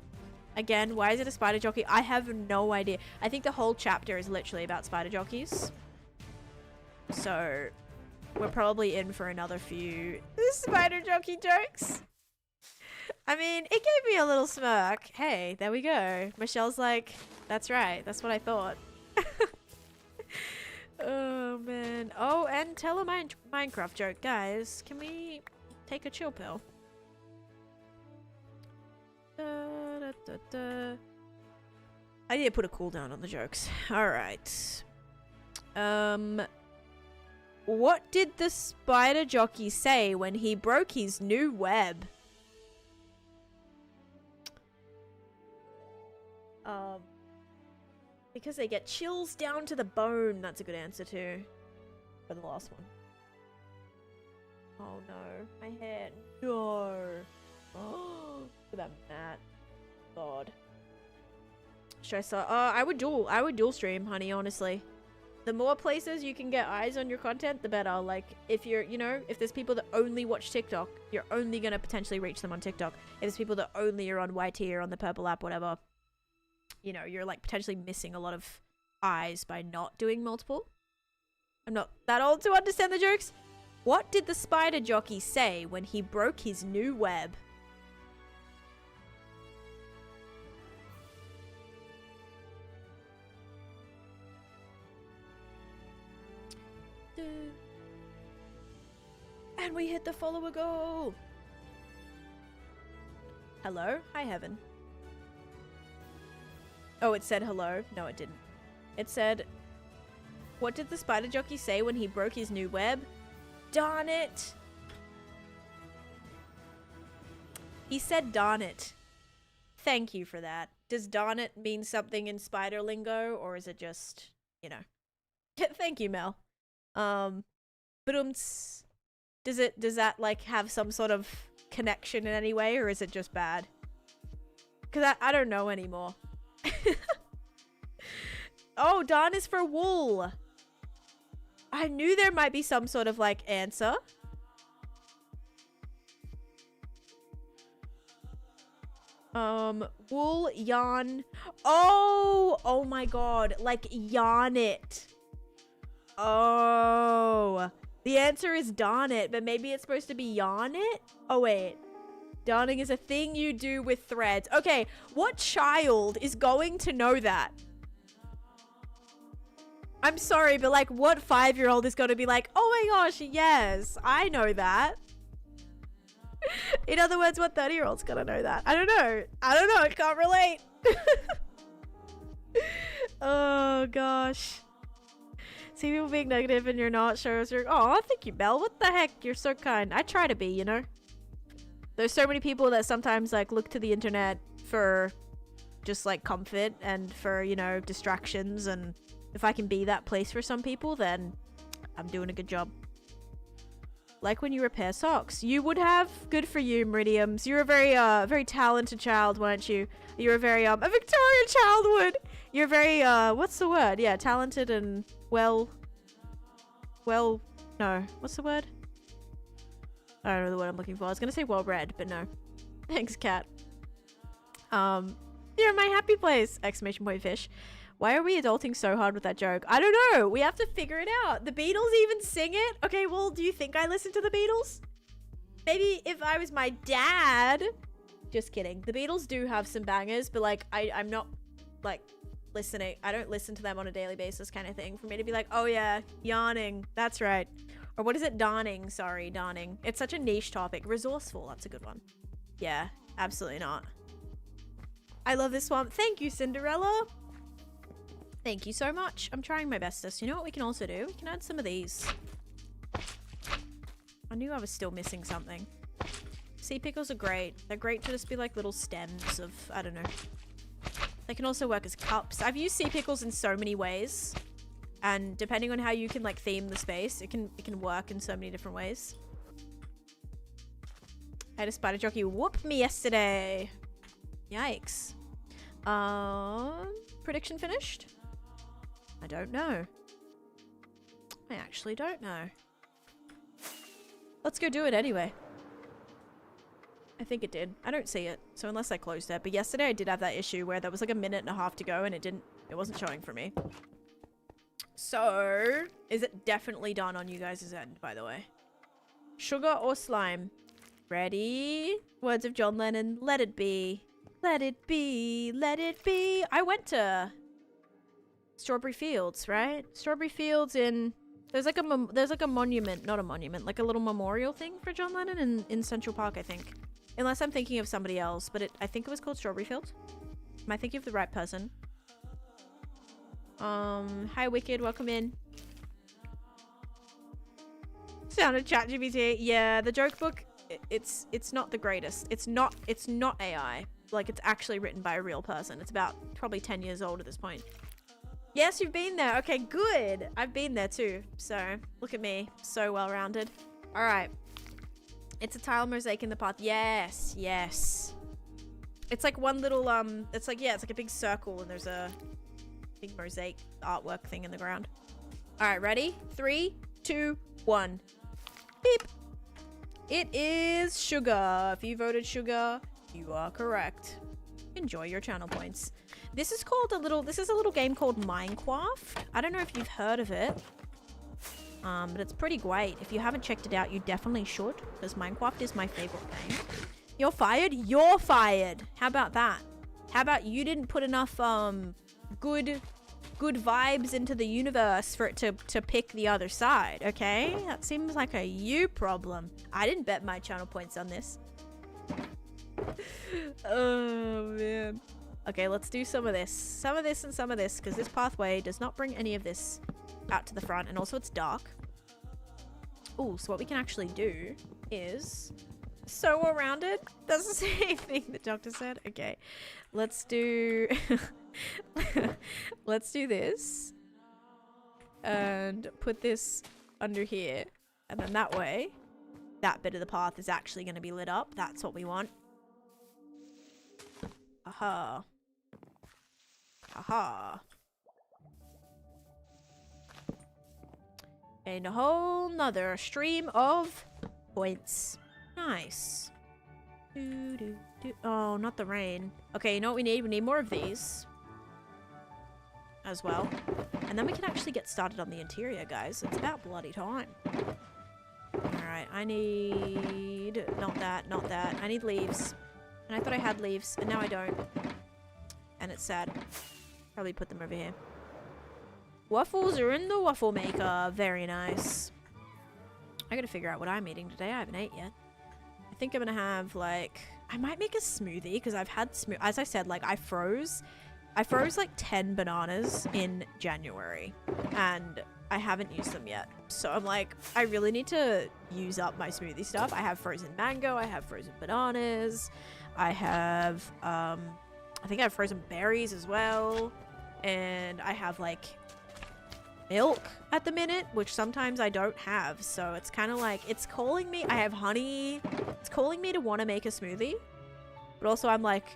Again, why is it a spider jockey? I have no idea. I think the whole chapter is literally about spider jockeys. So we're probably in for another few spider jockey jokes. I mean, it gave me a little smirk. Hey, there we go. Michelle's like, that's right. That's what I thought. Oh, man. Oh, and tell a Minecraft joke. Guys, can we take a chill pill? I need to put a cooldown on the jokes. Alright. What did the spider jockey say when he broke his new web? Because they get chills down to the bone. That's a good answer too. For the last one. Oh no. My head. No. Oh, look at that mat. God. Should I start? I would dual stream, honey, honestly. The more places you can get eyes on your content, the better. Like, if you're, you know, if there's people that only watch TikTok, you're only gonna potentially reach them on TikTok. If there's people that only are on YT or on the purple app, whatever, you know, you're like potentially missing a lot of eyes by not doing multiple. I'm not that old to understand the jokes. What did the spider jockey say when he broke his new web? And we hit the follower goal. Hello? Hi, Heaven. Oh, it said hello. No, it didn't. It said, what did the spider jockey say when he broke his new web? Darn it. He said darn it. Thank you for that. Does darn it mean something in spider lingo, or is it just, you know? Thank you, Mel. But does that like have some sort of connection in any way, or is it just bad? Because I don't know anymore. Oh, darn is for wool. I knew there might be some sort of like answer. Wool, yarn. Oh my god, like yarn it. Oh, the answer is darn it, but maybe it's supposed to be yarn it? Oh wait, darning is a thing you do with threads. Okay, what child is going to know that? I'm sorry, but like what 5-year-old is going to be like, oh my gosh, yes, I know that. In other words, what 30-year-old's gonna know that? I don't know. I can't relate. Oh gosh. See people being negative and you're not, shows you're, oh, thank you, Belle. What the heck? You're so kind. I try to be, you know? There's so many people that sometimes like look to the internet for just like comfort and for, you know, distractions, and if I can be that place for some people, then I'm doing a good job. Like when you repair socks. You would have. Good for you, Meridiums. You're a very talented child, weren't you? You're a very, a Victorian child would. You're very, what's the word? Yeah, talented and well, no. What's the word? I don't know the word I'm looking for. I was gonna say well-read, but no. Thanks, cat. You're in my happy place! Exclamation point fish. Why are we adulting so hard with that joke? I don't know. We have to figure it out. The Beatles even sing it? Okay, well, do you think I listen to the Beatles? Maybe if I was my dad. Just kidding. The Beatles do have some bangers, but like, I'm not like listening. I don't listen to them on a daily basis kind of thing. For me to be like, oh yeah, yawning. That's right. Or what is it? Dawning. Sorry, dawning. It's such a niche topic. Resourceful. That's a good one. Yeah, absolutely not. I love this one. Thank you, Cinderella. Thank you so much. I'm trying my bestest. You know what we can also do? We can add some of these. I knew I was still missing something. Sea pickles are great. They're great to just be like little stems of, I don't know. They can also work as cups. I've used sea pickles in so many ways. And depending on how you can like theme the space, it can work in so many different ways. I had a spider jockey whoop me yesterday. Yikes. Prediction finished? I don't know. I actually don't know. Let's go do it anyway. I think it did. I don't see it, so unless I closed it. But yesterday I did have that issue where there was like a minute and a half to go and it wasn't showing for me. So, is it definitely done on you guys' end, by the way? Sugar or slime? Ready? Words of John Lennon, let it be. Let it be, let it be. I went to Strawberry Fields, right? Strawberry Fields in... There's like a monument, not a monument, like a little memorial thing for John Lennon in Central Park, I think. Unless I'm thinking of somebody else, but I think it was called Strawberry Fields. Am I thinking of the right person? Hi Wicked, welcome in. Sounded ChatGPT. Yeah, the joke book, it's not the greatest. It's not AI. Like, it's actually written by a real person. It's about probably 10 years old at this point. Yes, you've been there. Okay, good. I've been there too. So, look at me. So well-rounded. All right. It's a tile mosaic in the path. Yes, yes. It's like one little, it's like, yeah, it's like a big circle and there's a big mosaic artwork thing in the ground. All right, ready? 3, 2, 1. Beep. It is sugar. If you voted sugar, you are correct. Enjoy your channel points. This is called this is a little game called Minecraft. I don't know if you've heard of it. But it's pretty great. If you haven't checked it out, you definitely should, because Minecraft is my favorite game. You're fired? You're fired. How about that? How about you didn't put enough good vibes into the universe for it to pick the other side, okay? That seems like a you problem. I didn't bet my channel points on this. Oh man. Okay, let's do some of this. Some of this and some of this, because this pathway does not bring any of this out to the front, and also it's dark. Oh, so what we can actually do is so around it. That's the same thing the doctor said. Okay, let's do let's do this and put this under here, and then that way that bit of the path is actually going to be lit up. That's what we want. Aha. Aha. And a whole nother stream of points. Nice. Oh, not the rain. Okay, you know what we need? We need more of these as well. And then we can actually get started on the interior, guys. It's about bloody time. Alright, I need... Not that, not that. I need leaves. And I thought I had leaves, and now I don't. And it's sad. Probably put them over here. Waffles are in the waffle maker. Very nice. I gotta figure out what I'm eating today. I haven't ate yet. I think I'm gonna have, like... I might make a smoothie, because I've had as I said, like, I froze like 10 bananas in January. And I haven't used them yet. So I'm like, I really need to use up my smoothie stuff. I have frozen mango. I have frozen bananas. I have, I think I have frozen berries as well. And I have, like, milk at the minute, which sometimes I don't have. So it's kind of like, it's calling me. I have honey. It's calling me to want to make a smoothie. But also I'm like,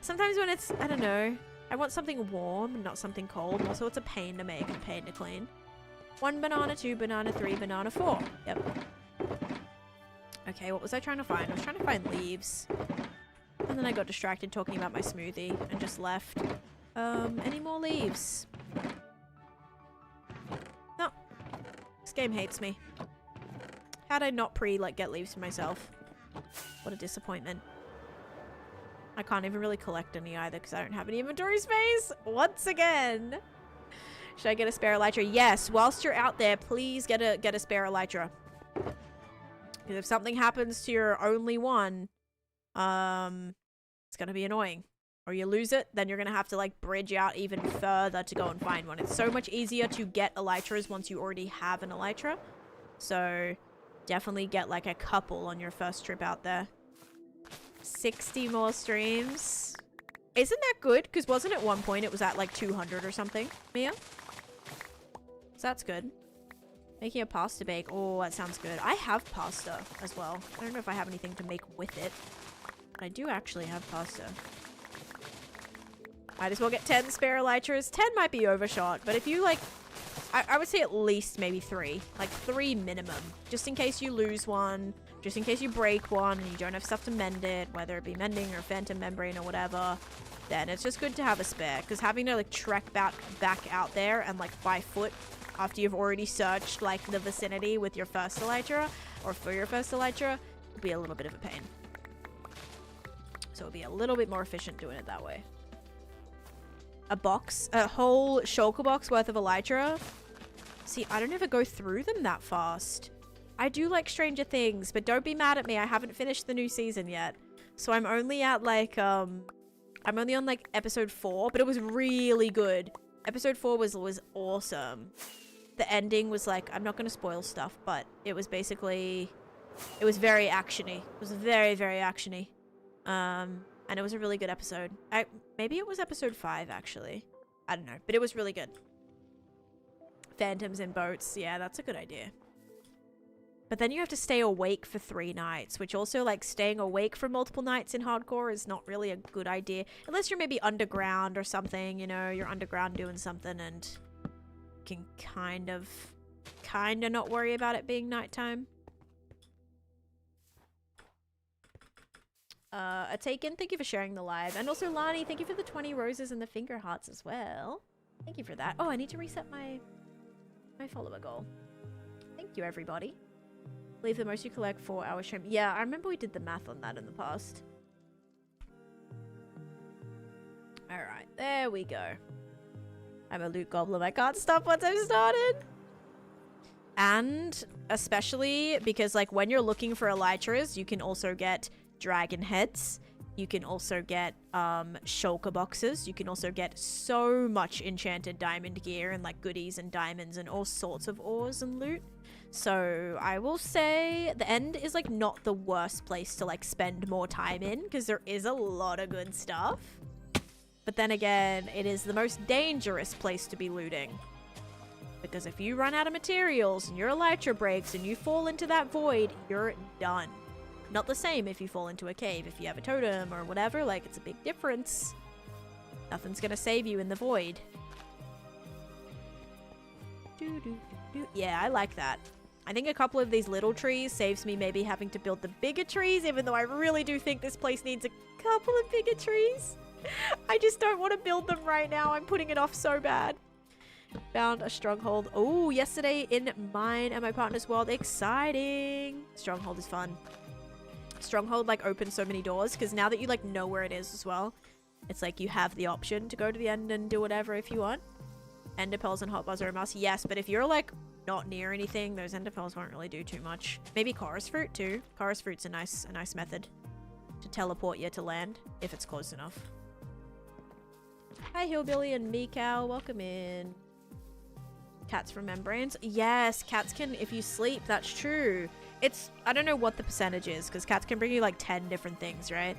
sometimes when it's, I don't know, I want something warm and not something cold. Also, it's a pain to make and a pain to clean. 1 banana, 2 banana, 3 banana, 4. Yep. Okay, what was I trying to find? I was trying to find leaves. And then I got distracted talking about my smoothie and just left. Any more leaves? No. This game hates me. How'd I not get leaves for myself? What a disappointment. I can't even really collect any either because I don't have any inventory space. Once again. Should I get a spare elytra? Yes. Whilst you're out there, please get a spare elytra. Because if something happens to your only one, it's gonna be annoying. Or you lose it, then you're gonna have to like bridge out even further to go and find one. It's so much easier to get elytras once you already have an elytra. So definitely get like a couple on your first trip out there. 60 more streams. Isn't that good? Because wasn't at one point it was at like 200 or something, Mia? So that's good. Making a pasta bake. Oh, that sounds good. I have pasta as well. I don't know if I have anything to make with it. But I do actually have pasta. Might as well get 10 spare elytras. 10 might be overshot, but if you like... I would say at least maybe 3. Like 3 minimum. Just in case you lose one. Just in case you break one and you don't have stuff to mend it. Whether it be mending or phantom membrane or whatever. Then it's just good to have a spare. Because having to like trek back out there and like by foot after you've already searched like the vicinity with your first elytra or for your first elytra would be a little bit of a pain. So it would be a little bit more efficient doing it that way. A whole shulker box worth of elytra. See, I don't ever go through them that fast. I do like Stranger Things, but don't be mad at me. I haven't finished the new season yet. So I'm only at like, I'm only on like episode 4, but it was really good. Episode 4 was awesome. The ending was like, I'm not going to spoil stuff, but it was basically, it was very actiony. It was very, very actiony. And it was a really good episode. Maybe it was episode 5, actually. I don't know, but it was really good. Phantoms in boats. Yeah, that's a good idea. But then you have to stay awake for 3 nights, which also, like, staying awake for multiple nights in hardcore is not really a good idea. Unless you're maybe underground or something, you know, you're underground doing something and can kind of not worry about it being nighttime. A Taken, thank you for sharing the live. And also Lani, thank you for the 20 roses and the finger hearts as well. Thank you for that. Oh, I need to reset my follower goal. Thank you, everybody. Leave the most you collect 4 hour stream. Yeah, I remember we did the math on that in the past. Alright, there we go. I'm a loot goblin. I can't stop once I've started. And especially because, like, when you're looking for elytras, you can also get dragon heads. You can also get shulker boxes. You can also get so much enchanted diamond gear and like goodies and diamonds and all sorts of ores and loot. So I will say the end is like not the worst place to like spend more time in because there is a lot of good stuff. But then again, it is the most dangerous place to be looting. Because if you run out of materials and your elytra breaks and you fall into that void, you're done. Not the same if you fall into a cave. If you have a totem or whatever, like, it's a big difference. Nothing's gonna save you in the void. Yeah, I like that. I think a couple of these little trees saves me maybe having to build the bigger trees, even though I really do think this place needs a couple of bigger trees. I just don't want to build them right now. I'm putting it off so bad. Found a stronghold. Oh, yesterday in mine and my partner's world. Exciting. Stronghold is fun. Stronghold like opens so many doors because now that you like know where it is as well, it's like you have the option to go to the end and do whatever if you want. Ender pearls and hot buzzer and mouse, yes, but if you're like not near anything, those ender pearls won't really do too much. Maybe chorus fruit too. Chorus fruit's a nice method to teleport you to land if it's close enough. Hi Hillbilly and Meow, welcome in. Cats from membranes. Yes, cats can, if you sleep, that's true. It's, I don't know what the percentage is, because cats can bring you like 10 different things, right?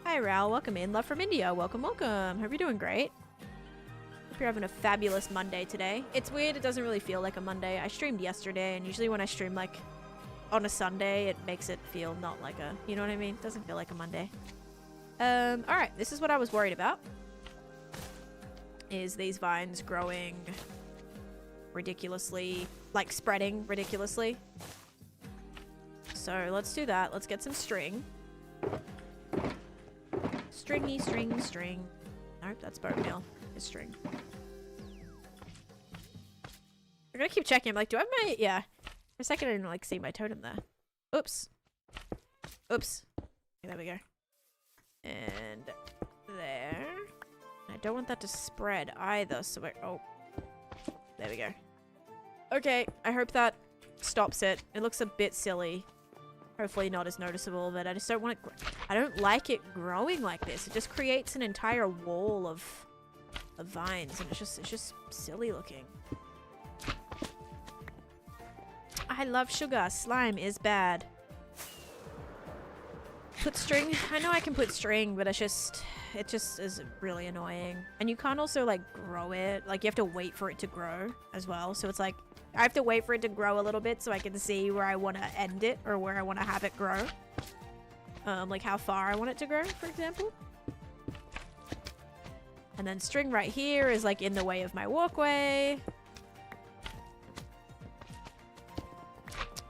Hi Raul, welcome in. Love from India, welcome, welcome. Hope you're doing great. Hope you're having a fabulous Monday today. It's weird, it doesn't really feel like a Monday. I streamed yesterday, and usually when I stream like on a Sunday, it makes it feel not like a, you know what I mean? It doesn't feel like a Monday. Alright, this is what I was worried about. Is these vines growing ridiculously, like spreading ridiculously. So let's do that. Let's get some string. Stringy, string, string. Nope, that's bone meal. It's string. I'm gonna keep checking. I'm like, do I have my... Yeah. For a second, I didn't like see my totem there. Oops. Oops. Okay, there we go. And there. I don't want that to spread either, so we're... Oh. There we go. Okay, I hope that stops it. It looks a bit silly. Hopefully not as noticeable, but I just don't want it... I don't like it growing like this. It just creates an entire wall of vines, and it's just silly looking. I love sugar. Slime is bad. Put string? I know I can put string, but it just is really annoying. And you can't also like grow it. Like you have to wait for it to grow as well. So it's like I have to wait for it to grow a little bit so I can see where I want to end it or where I want to have it grow. Like how far I want it to grow, for example. And then string right here is like in the way of my walkway.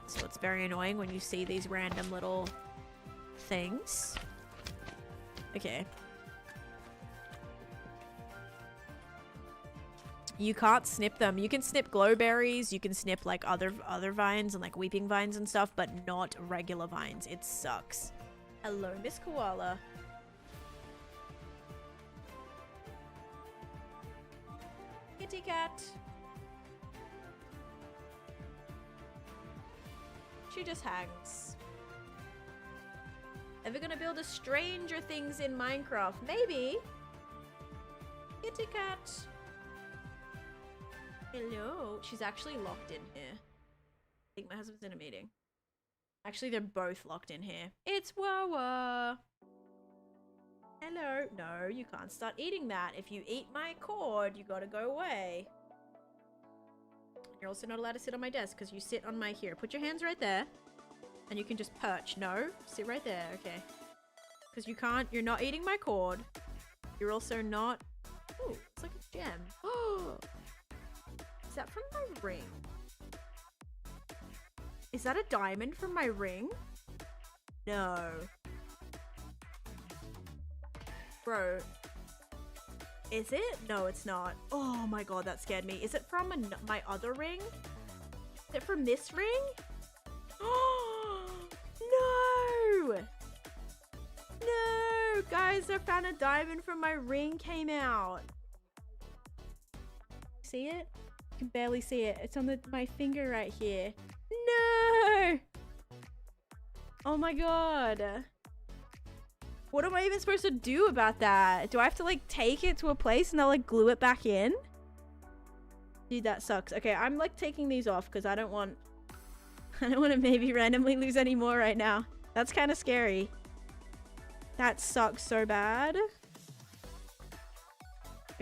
So it's very annoying when you see these random little things. Okay. You can't snip them. You can snip glowberries, you can snip like other vines and like weeping vines and stuff, but not regular vines. It sucks. Hello, Miss Koala. Kitty cat. She just hangs. Ever gonna build a Stranger Things in Minecraft? Maybe. Kitty cat. Hello. She's actually locked in here. I think my husband's in a meeting. Actually, they're both locked in here. It's Wawa. Hello. No, you can't start eating that. If you eat my cord, you gotta go away. You're also not allowed to sit on my desk because you sit on my here. Put your hands right there. And you can just perch. No, sit right there. Okay. Because you can't, you're not eating my cord. You're also not... Oh, it's like a gem. Oh! Is that from my ring? Is that a diamond from my ring? No. Bro. Is it? No, it's not. Oh my god, that scared me. Is it from my other ring? Is it from this ring? Oh no! No! Guys, I found a diamond from my ring came out. See it? You can barely see it. It's on my finger right here. No! Oh my god. What am I even supposed to do about that? Do I have to like take it to a place and they'll like glue it back in? Dude, that sucks. Okay, I'm like taking these off because I don't want to maybe randomly lose any more right now. That's kind of scary. That sucks so bad.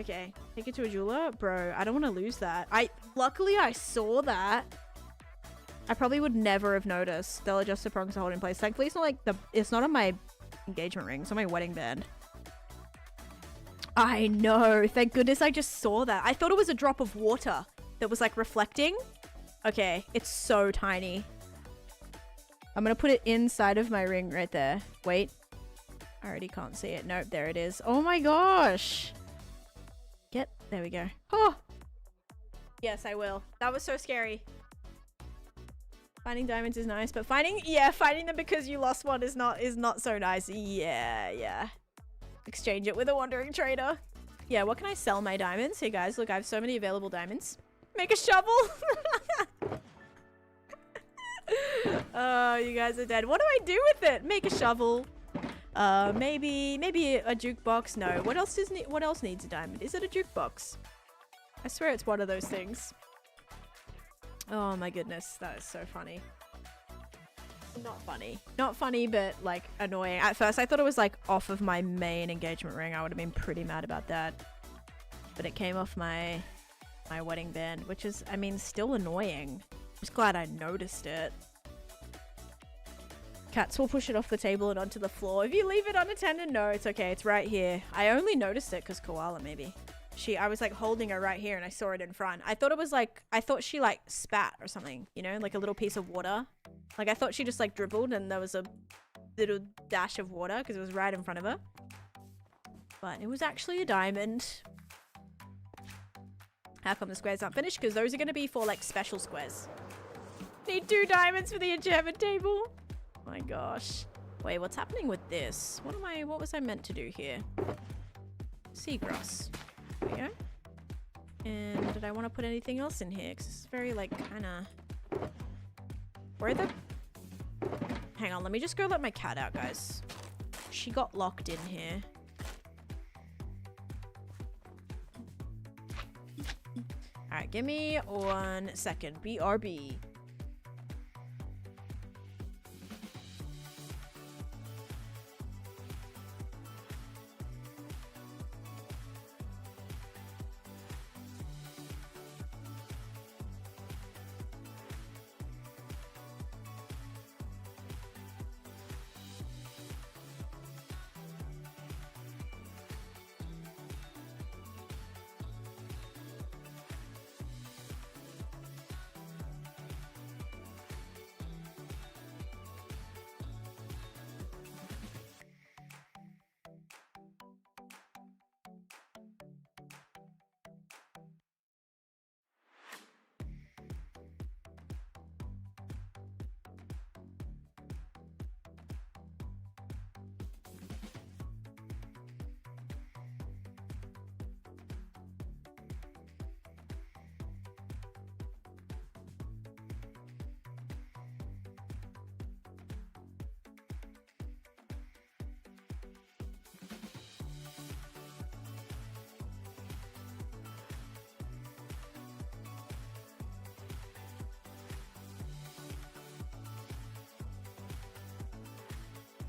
Okay, take it to a jeweler. Bro, I don't want to lose that. Luckily I saw that. I probably would never have noticed. They'll adjust the prongs to hold in place. Thankfully it's not like it's not on my engagement ring. It's on my wedding band. I know. Thank goodness I just saw that. I thought it was a drop of water that was like reflecting. Okay, it's so tiny. I'm gonna put it inside of my ring right there. Wait. I already can't see it. Nope, there it is. Oh my gosh. There we go. Oh! Yes, I will. That was so scary. Finding diamonds is nice, but finding them because you lost one is not so nice. Yeah. Exchange it with a wandering trader. Yeah, what can I sell my diamonds? Hey guys, look, I have so many available diamonds. Make a shovel! Oh, you guys are dead. What do I do with it? Make a shovel. Maybe a jukebox. No. What else needs a diamond? Is it a jukebox? I swear it's one of those things. Oh my goodness, that is so funny. Not funny. Not funny, but like annoying. At first I thought it was like off of my main engagement ring. I would have been pretty mad about that. But it came off my wedding band, which is, I mean, still annoying. I'm just glad I noticed it. Cats will push it off the table and onto the floor. If you leave it unattended, no, it's okay. It's right here. I only noticed it because Koala, maybe. I was like holding her right here and I saw it in front. I thought she like spat or something, you know, like a little piece of water. Like I thought she just like dribbled and there was a little dash of water because it was right in front of her. But it was actually a diamond. How come the squares aren't finished? Because those are going to be for like special squares. Need 2 diamonds for the enchantment table. Oh my gosh. Wait, what's happening with this? What was I meant to do here? Seagrass. There we go. And did I want to put anything else in here? Because it's very like kind of... Where are the... Hang on, let me just go let my cat out, guys. She got locked in here. Alright, give me 1 second. BRB.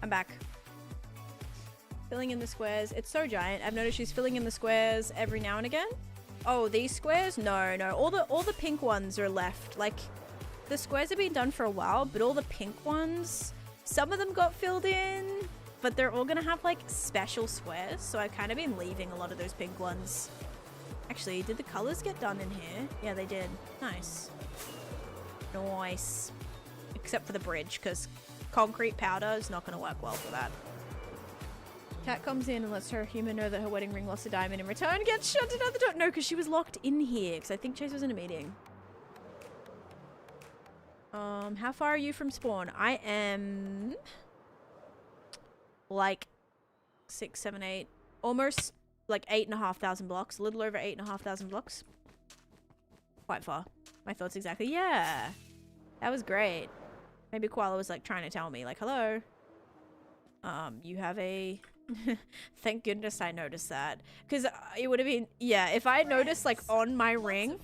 I'm back. Filling in the squares. It's so giant. I've noticed she's filling in the squares every now and again. Oh, these squares? No, no. All the pink ones are left. Like, the squares have been done for a while, but all the pink ones, some of them got filled in, but they're all gonna have like special squares. So I've kind of been leaving a lot of those pink ones. Actually, did the colors get done in here? Yeah, they did. Nice. Nice. Except for the bridge, because concrete powder is not gonna work well for that. Cat comes in and lets her human know that her wedding ring lost a diamond. In return, gets shunted out the door. No, because she was locked in here. Because I think Chase was in a meeting. How far are you from spawn? I am like 6, 7, 8, almost like 8,500 blocks. A little over 8,500 blocks. Quite far. My thoughts exactly. Yeah, that was great. Maybe Koala was like trying to tell me, like, hello. You have a. Thank goodness I noticed that, because it would have been, yeah, if I had noticed like on my ring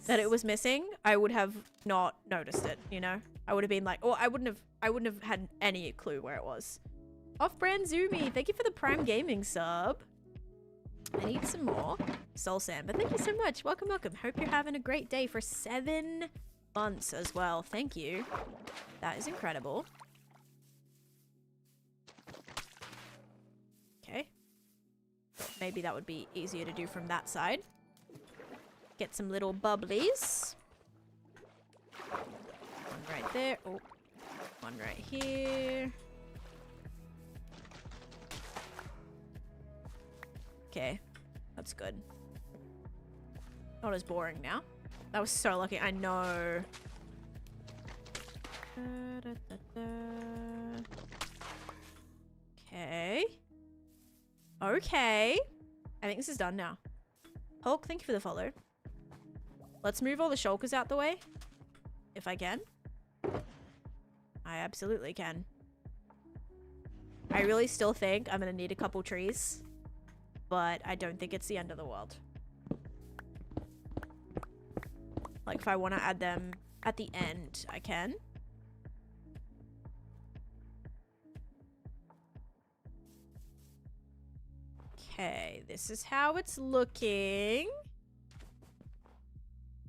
that it was missing, I would have not noticed it, you know. I would have been like, or I wouldn't have had any clue where it was. Off-brand Zoomy, thank you for the Prime Gaming sub. I need some more Soul Sand, but thank you so much. Welcome, welcome. Hope you're having a great day for 7 months as well. Thank you. That is incredible. Okay. Maybe that would be easier to do from that side. Get some little bubblies. One right there. Oh, one right here. Okay, that's good. Not as boring now. That was so lucky. I know. Okay. Okay. I think this is done now. Hulk, thank you for the follow. Let's move all the shulkers out the way. If I can. I absolutely can. I really still think I'm going to need a couple trees. But I don't think it's the end of the world. Like, if I want to add them at the end, I can. Okay, this is how it's looking.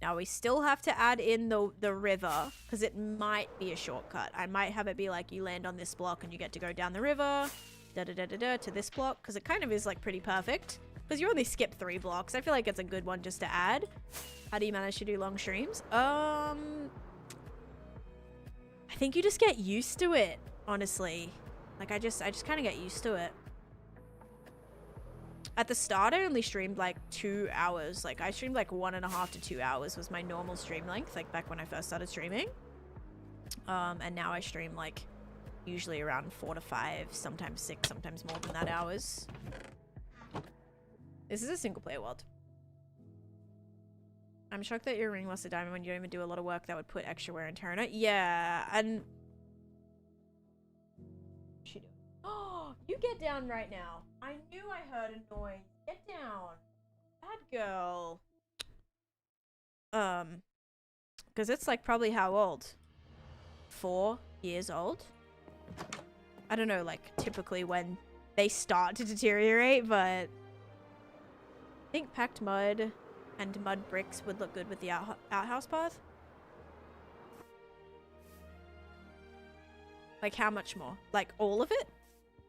Now, we still have to add in the river, because it might be a shortcut. I might have it be like, you land on this block and you get to go down the river, da-da-da-da-da, to this block, because it kind of is, like, pretty perfect. Because you only skip 3 blocks. I feel like it's a good one just to add. How do you manage to do long streams? I think you just get used to it, honestly. Like, I just kind of get used to it. At the start, I only streamed like 2 hours. Like, I streamed like 1.5 to 2 hours was my normal stream length, like back when I first started streaming. And now I stream like usually around 4 to 5, sometimes 6, sometimes more than that hours. This is a single player world. I'm shocked that your ring lost a diamond when you don't even do a lot of work that would put extra wear and tear on it. Yeah, and she do. Oh, you get down right now. I knew I heard a noise. Get down. Bad girl. Because it's like probably how old? 4 years old? I don't know, like typically when they start to deteriorate, but I think packed mud and mud bricks would look good with the outhouse path. Like how much more? Like all of it?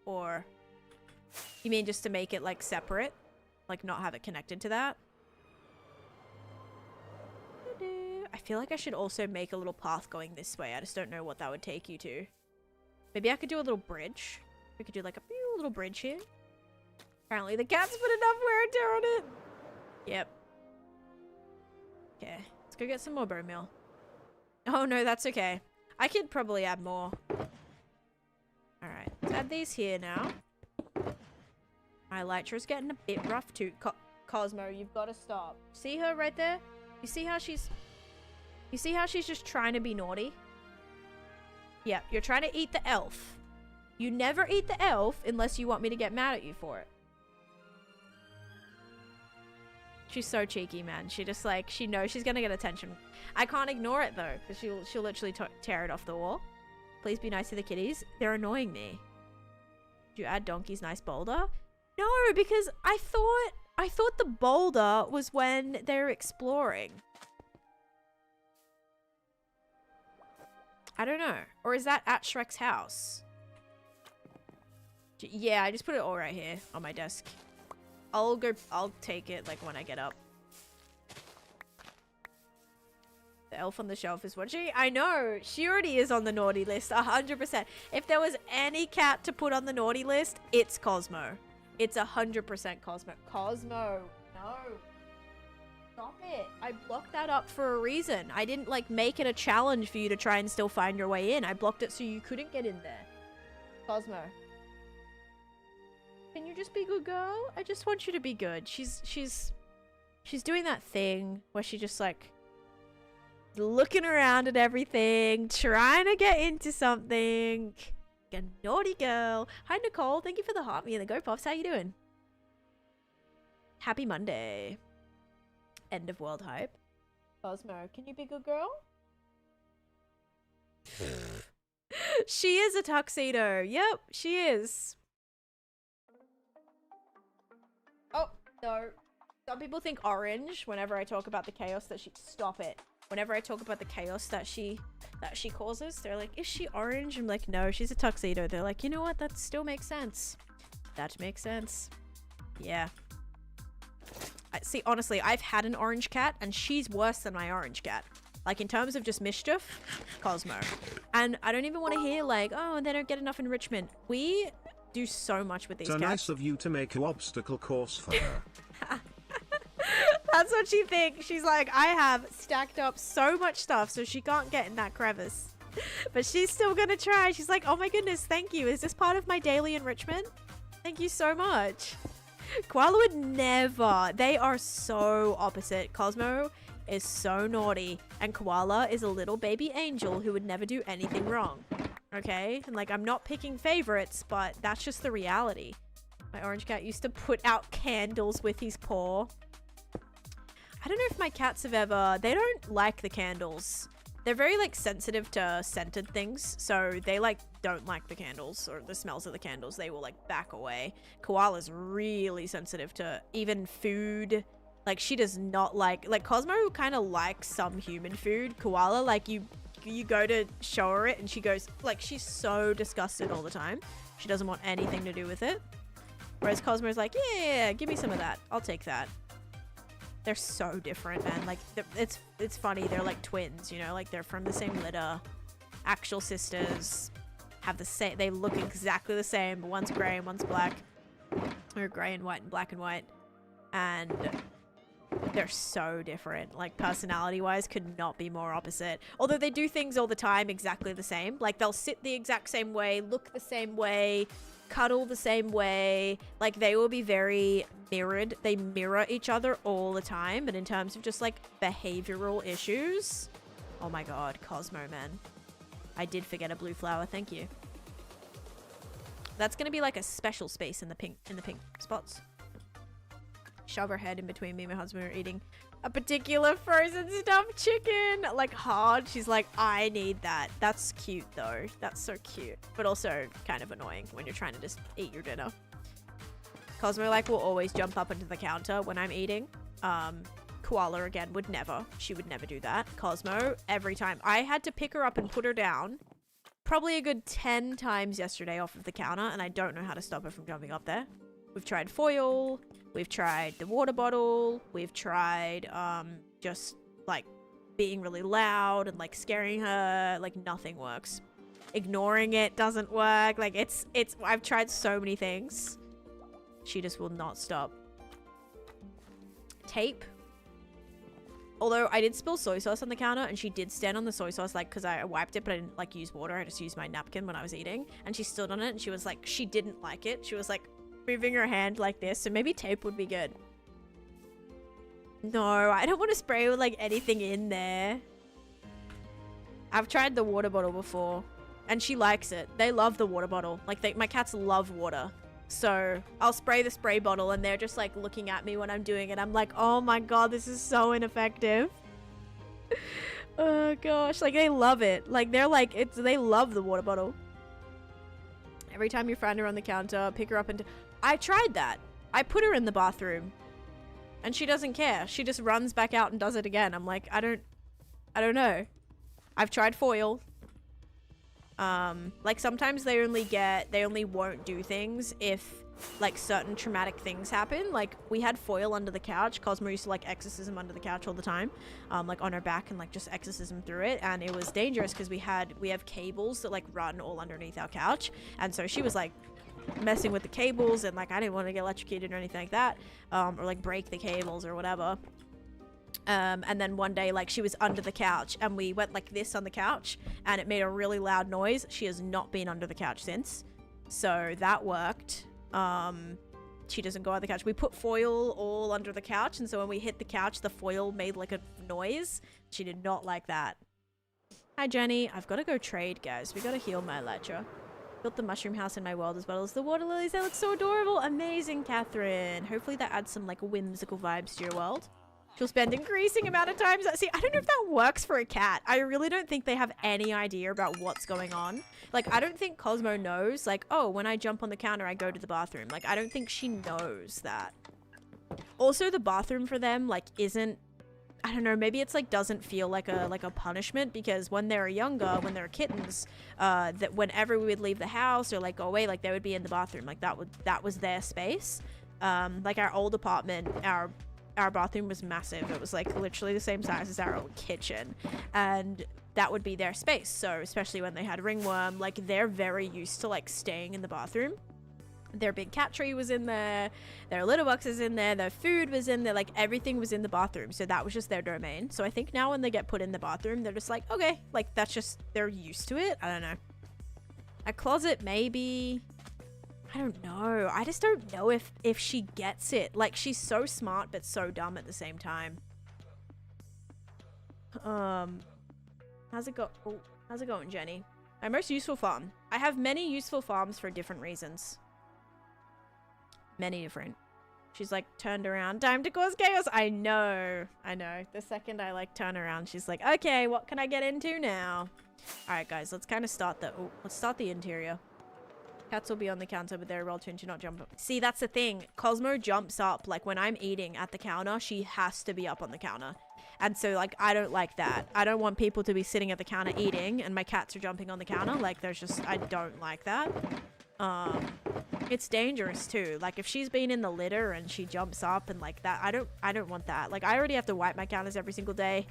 Or you mean just to make it like separate? Like not have it connected to that? I feel like I should also make a little path going this way. I just don't know what that would take you to. Maybe I could do a little bridge. We could do like a little bridge here. Apparently the cat's put enough wear and tear on it. Yep. Okay, let's go get some more bone meal. Oh no, that's okay. I could probably add more. Alright, let's add these here now. My Elytra's getting a bit rough too. Cosmo, you've got to stop. See her right there? You see how she's... You see how she's just trying to be naughty? Yeah, you're trying to eat the elf. You never eat the elf unless you want me to get mad at you for it. She's so cheeky, man. She just like, she knows she's gonna get attention. I can't ignore it though, because she'll literally tear it off the wall. Please be nice to the kitties. They're annoying me. Did you add Donkey's nice boulder? No, because I thought the boulder was when they're exploring. I don't know. Or is that at Shrek's house? Yeah, I just put it all right here on my desk. I'll take it like when I get up. The elf on the shelf is watching. I know, she already is on the naughty list, 100%. If there was any cat to put on the naughty list, it's Cosmo. It's 100% Cosmo. Cosmo, no. Stop it. I blocked that up for a reason. I didn't like make it a challenge for you to try and still find your way in. I blocked it so you couldn't get in there. Cosmo. Can you just be good, girl? I just want you to be good. She's doing that thing where she just like looking around at everything, trying to get into something. A naughty girl. Hi Nicole, thank you for the heart me and the go puffs. How you doing? Happy Monday. End of world hype. Cosmo, can you be good, girl? She is a tuxedo. Yep, she is. Oh, no. Some people think orange whenever I talk about the chaos that she... Stop it. Whenever I talk about the chaos that she causes, they're like, is she orange? I'm like, no, she's a tuxedo. They're like, you know what? That still makes sense. That makes sense. Yeah. See, honestly, I've had an orange cat, and she's worse than my orange cat. Like, in terms of just mischief, Cosmo. And I don't even want to hear, like, oh, they don't get enough enrichment. We do so much with these So cats. nice of you to make an obstacle course for her. That's what she thinks. She's like, I have stacked up so much stuff so she can't get in that crevice. But she's still gonna try. She's like, oh my goodness, thank you. Is this part of my daily enrichment? Thank you so much. Koala would never. They are so opposite. Cosmo is so naughty, and Koala is a little baby angel who would never do anything wrong. Okay? And like, I'm not picking favorites, but that's just the reality. My orange cat used to put out candles with his paw. I don't know if my cats have ever... They don't like the candles. They're very, like, sensitive to scented things. So they, like, don't like the candles or the smells of the candles. They will, like, back away. Koala's really sensitive to even food. Like, she does not like... Like, Cosmo kind of likes some human food. Koala, like, you go to show her it and she goes... Like, she's so disgusted all the time. She doesn't want anything to do with it. Whereas Cosmo's like, yeah, give me some of that. I'll take that. They're so different, man. Like, it's funny. They're like twins, you know? Like, they're from the same litter. Actual sisters. Have the same... They look exactly the same, but one's grey and one's black. Or grey and white and black and white. And they're so different. Like, personality-wise, could not be more opposite. Although they do things all the time exactly the same. Like, they'll sit the exact same way, look the same way, cuddle the same way. Like, they will be very mirrored. They mirror each other all the time. But in terms of just like behavioral issues, oh my god, Cosmo, man. I did forget a blue flower. Thank you. That's gonna be like a special space in the pink spots. Shove her head in between me and my husband are eating a particular frozen stuffed chicken. Like, hard. She's like, I need that. That's cute though. That's so cute. But also kind of annoying when you're trying to just eat your dinner. Cosmo, like, will always jump up into the counter when I'm eating. Koala, again, would never. She would never do that. Cosmo, every time. I had to pick her up and put her down probably a good 10 times yesterday off of the counter, and I don't know how to stop her from jumping up there. We've tried foil. We've tried the water bottle. We've tried, just, like, being really loud and, like, scaring her. Like, nothing works. Ignoring it doesn't work. Like, I've tried so many things. She just will not stop. Tape. Although I did spill soy sauce on the counter, and she did stand on the soy sauce, like, because I wiped it, but I didn't, like, use water. I just used my napkin when I was eating. And she stood on it, and she was like, she didn't like it. She was, like, moving her hand like this. So maybe tape would be good. No, I don't want to spray with, like, anything in there. I've tried the water bottle before, and she likes it. They love the water bottle. Like, my cats love water. So I'll spray the spray bottle and they're just like looking at me when I'm doing it. I'm like, oh my god, this is so ineffective. Oh gosh, like they love it. Like they're like, they love the water bottle. Every time you find her on the counter, pick her up and... I tried that. I put her in the bathroom. And she doesn't care. She just runs back out and does it again. I'm like, I don't know. I've tried foil. Like sometimes they only won't do things if like certain traumatic things happen. Like we had foil under the couch. Cosmo used to like exorcism under the couch all the time, like on her back and like just exorcism through it, and it was dangerous because we have cables that like run all underneath our couch, and so she was like messing with the cables, and like I didn't want to get electrocuted or anything like that, or like break the cables or whatever. And then one day, like, she was under the couch and we went like this on the couch and it made a really loud noise. She has not been under the couch since. So that worked. She doesn't go on the couch. We put foil all under the couch, and so when we hit the couch, the foil made like a noise. She did not like that. Hi, Jenny. I've got to go trade, guys. We got to heal my Elytra. Built the mushroom house in my world as well as the water lilies. They look so adorable. Amazing, Catherine. Hopefully that adds some like whimsical vibes to your world. She'll spend increasing amount of times. See, I don't know if that works for a cat. I really don't think they have any idea about what's going on. Like, I don't think Cosmo knows, like, oh, when I jump on the counter, I go to the bathroom. Like, I don't think she knows that. Also, the bathroom for them, like, isn't, I don't know, maybe it's, like, doesn't feel like a punishment, because when they were younger, when they were kittens, that whenever we would leave the house or, like, go away, like, they would be in the bathroom. Like, that was their space. Like, our old apartment, our bathroom was massive. It was like literally the same size as our old kitchen, and that would be their space. So especially when they had ringworm, like they're very used to like staying in the bathroom. Their big cat tree was in there, their litter box is in there, their food was in there, like everything was in the bathroom. So that was just their domain. So I think now when they get put in the bathroom, they're just like, okay, like that's just, they're used to it. I don't know. A closet, maybe. I don't know. I just don't know if she gets it. Like, she's so smart, but so dumb at the same time. How's it going, Jenny? My most useful farm. I have many useful farms for different reasons. Many different. She's like, turned around. Time to cause chaos. I know. The second I like turn around, she's like, okay, what can I get into now? All right, guys, let's kind of start let's start the interior. Cats will be on the counter, but they're well tuned to not jump up. See, that's the thing. Cosmo jumps up. Like, when I'm eating at the counter, she has to be up on the counter. And so, like, I don't like that. I don't want people to be sitting at the counter eating, and my cats are jumping on the counter. Like, there's just... I don't like that. It's dangerous, too. Like, if she's been in the litter and she jumps up and, like, that... I don't want that. Like, I already have to wipe my counters every single day.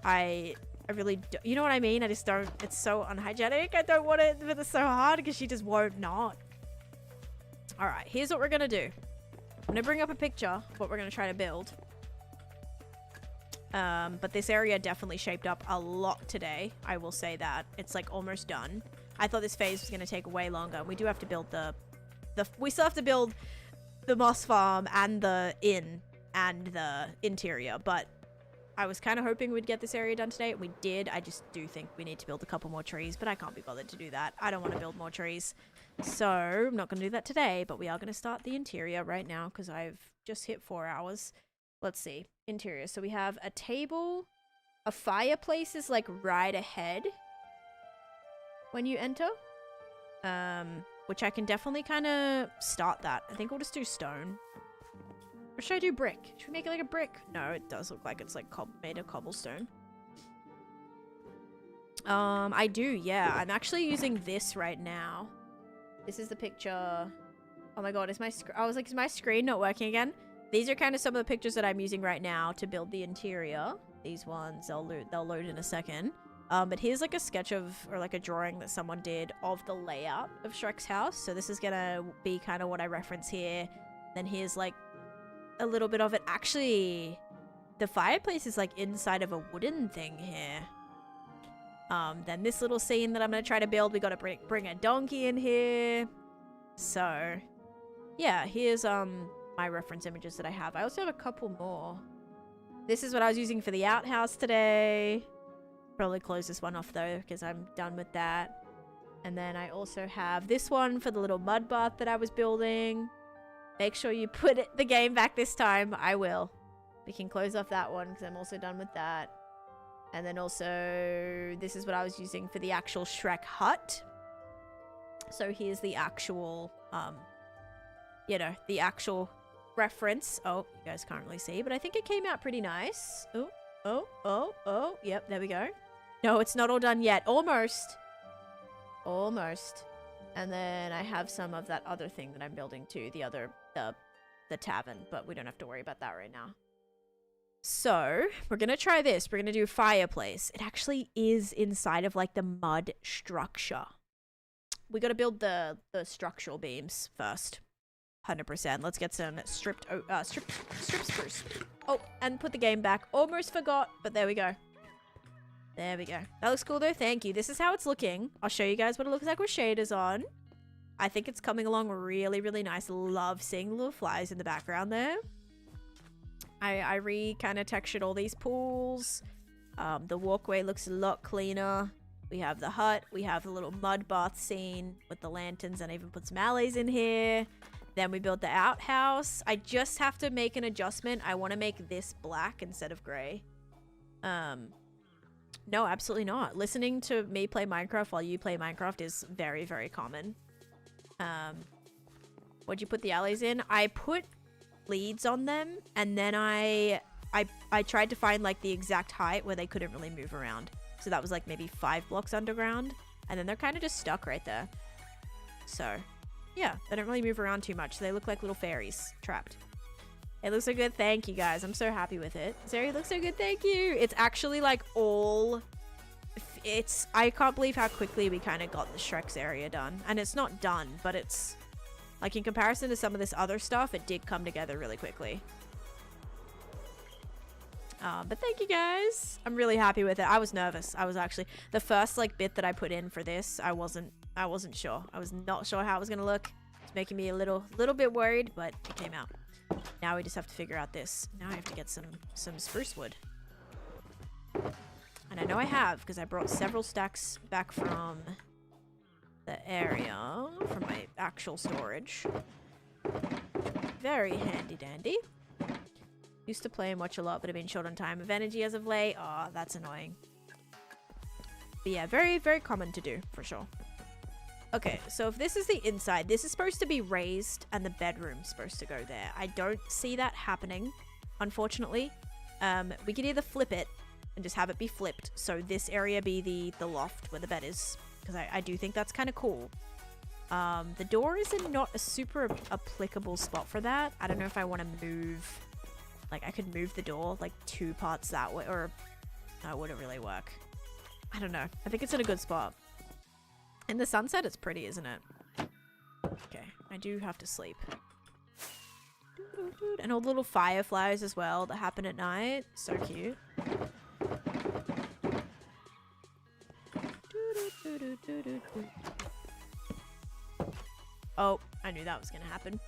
I really do, you know what I mean? I just don't, it's so unhygienic. I don't want it, but it's so hard because she just won't not. All right, here's what we're gonna do. I'm gonna bring up a picture of what we're gonna try to build. But this area definitely shaped up a lot today. I will say that. It's like almost done. I thought this phase was gonna take way longer. We do have to build we still have to build the moss farm and the inn and the interior, but I was kind of hoping we'd get this area done today. We did. I just do think we need to build a couple more trees, but I can't be bothered to do that. I don't want to build more trees. So I'm not going to do that today, but we are going to start the interior right now because I've just hit 4 hours. Let's see. Interior. So we have a table. A fireplace is like right ahead when you enter. Which I can definitely kind of start that. I think we'll just do stone. Or should I do brick? Should we make it like a brick? No, it does look like it's like made of cobblestone. I do, yeah. I'm actually using this right now. This is the picture. Oh my god, I was like, is my screen not working again? These are kind of some of the pictures that I'm using right now to build the interior. These ones, they'll load in a second. But here's like a sketch of, or like a drawing that someone did of the layout of Shrek's house. So this is gonna be kind of what I reference here. Then here's like a little bit of it. Actually, the fireplace is like inside of a wooden thing here. Then this little scene that I'm gonna try to build, we gotta bring a donkey in here. So yeah, here's my reference images that I have. I also have a couple more. This is what I was using for the outhouse today. Probably close this one off though, because I'm done with that. And then I also have this one for the little mud bath that I was building. Make sure you put the game back this time. I will. We can close off that one because I'm also done with that. And then also, this is what I was using for the actual Shrek hut. So here's the actual, you know, the actual reference. Oh, you guys can't really see, but I think it came out pretty nice. Oh, yep, there we go. No, it's not all done yet. Almost. Almost. And then I have some of that other thing that I'm building too, the tavern, but we don't have to worry about that right now. So, we're gonna try this. We're gonna do fireplace. It actually is inside of like the mud structure. We gotta build the structural beams first. 100%. Let's get some strip spruce. Oh, and put the game back. Almost forgot, but there we go. There we go. That looks cool though. Thank you. This is how it's looking. I'll show you guys what it looks like with shaders on. I think it's coming along really, really nice. Love seeing the little flies in the background there. I kind of textured all these pools. The walkway looks a lot cleaner. We have the hut. We have the little mud bath scene with the lanterns, and I even put some alleys in here. Then we built the outhouse. I just have to make an adjustment. I want to make this black instead of gray. No, absolutely not. Listening to me play Minecraft while you play Minecraft is very, very common. What'd you put the alleys in? I put leads on them, and then I tried to find like the exact height where they couldn't really move around. So that was like maybe 5 blocks underground, and then they're kind of just stuck right there. So yeah, they don't really move around too much. They look like little fairies trapped. It looks so good. Thank you guys. I'm so happy with it. Zeri looks so good. Thank you. It's actually like all... I can't believe how quickly we kind of got the Shrek's area done. And it's not done, but it's... Like in comparison to some of this other stuff, it did come together really quickly. But thank you guys. I'm really happy with it. I was nervous. I was actually... The first like bit that I put in for this, I wasn't sure. I was not sure how it was going to look. It's making me a little bit worried, but it came out. Now we just have to figure out this. Now I have to get some spruce wood. And I know I have, because I brought several stacks back from the area, from my actual storage. Very handy dandy. Used to play and watch a lot, but I've been short on time of energy as of late. Oh, that's annoying. But yeah, very, very common to do, for sure. Okay, so if this is the inside, this is supposed to be raised and the bedroom's supposed to go there. I don't see that happening, unfortunately. We could either flip it and just have it be flipped, so this area be the loft where the bed is, because I do think that's kind of cool. The door is in not a super applicable spot for that. I don't know if I want to move, like I could move the door like 2 parts that way, or no, it wouldn't really work. I don't know. I think it's in a good spot. In the sunset, it's pretty, isn't it? Okay, I do have to sleep. And all the little fireflies as well that happen at night. So cute. Oh, I knew that was gonna happen.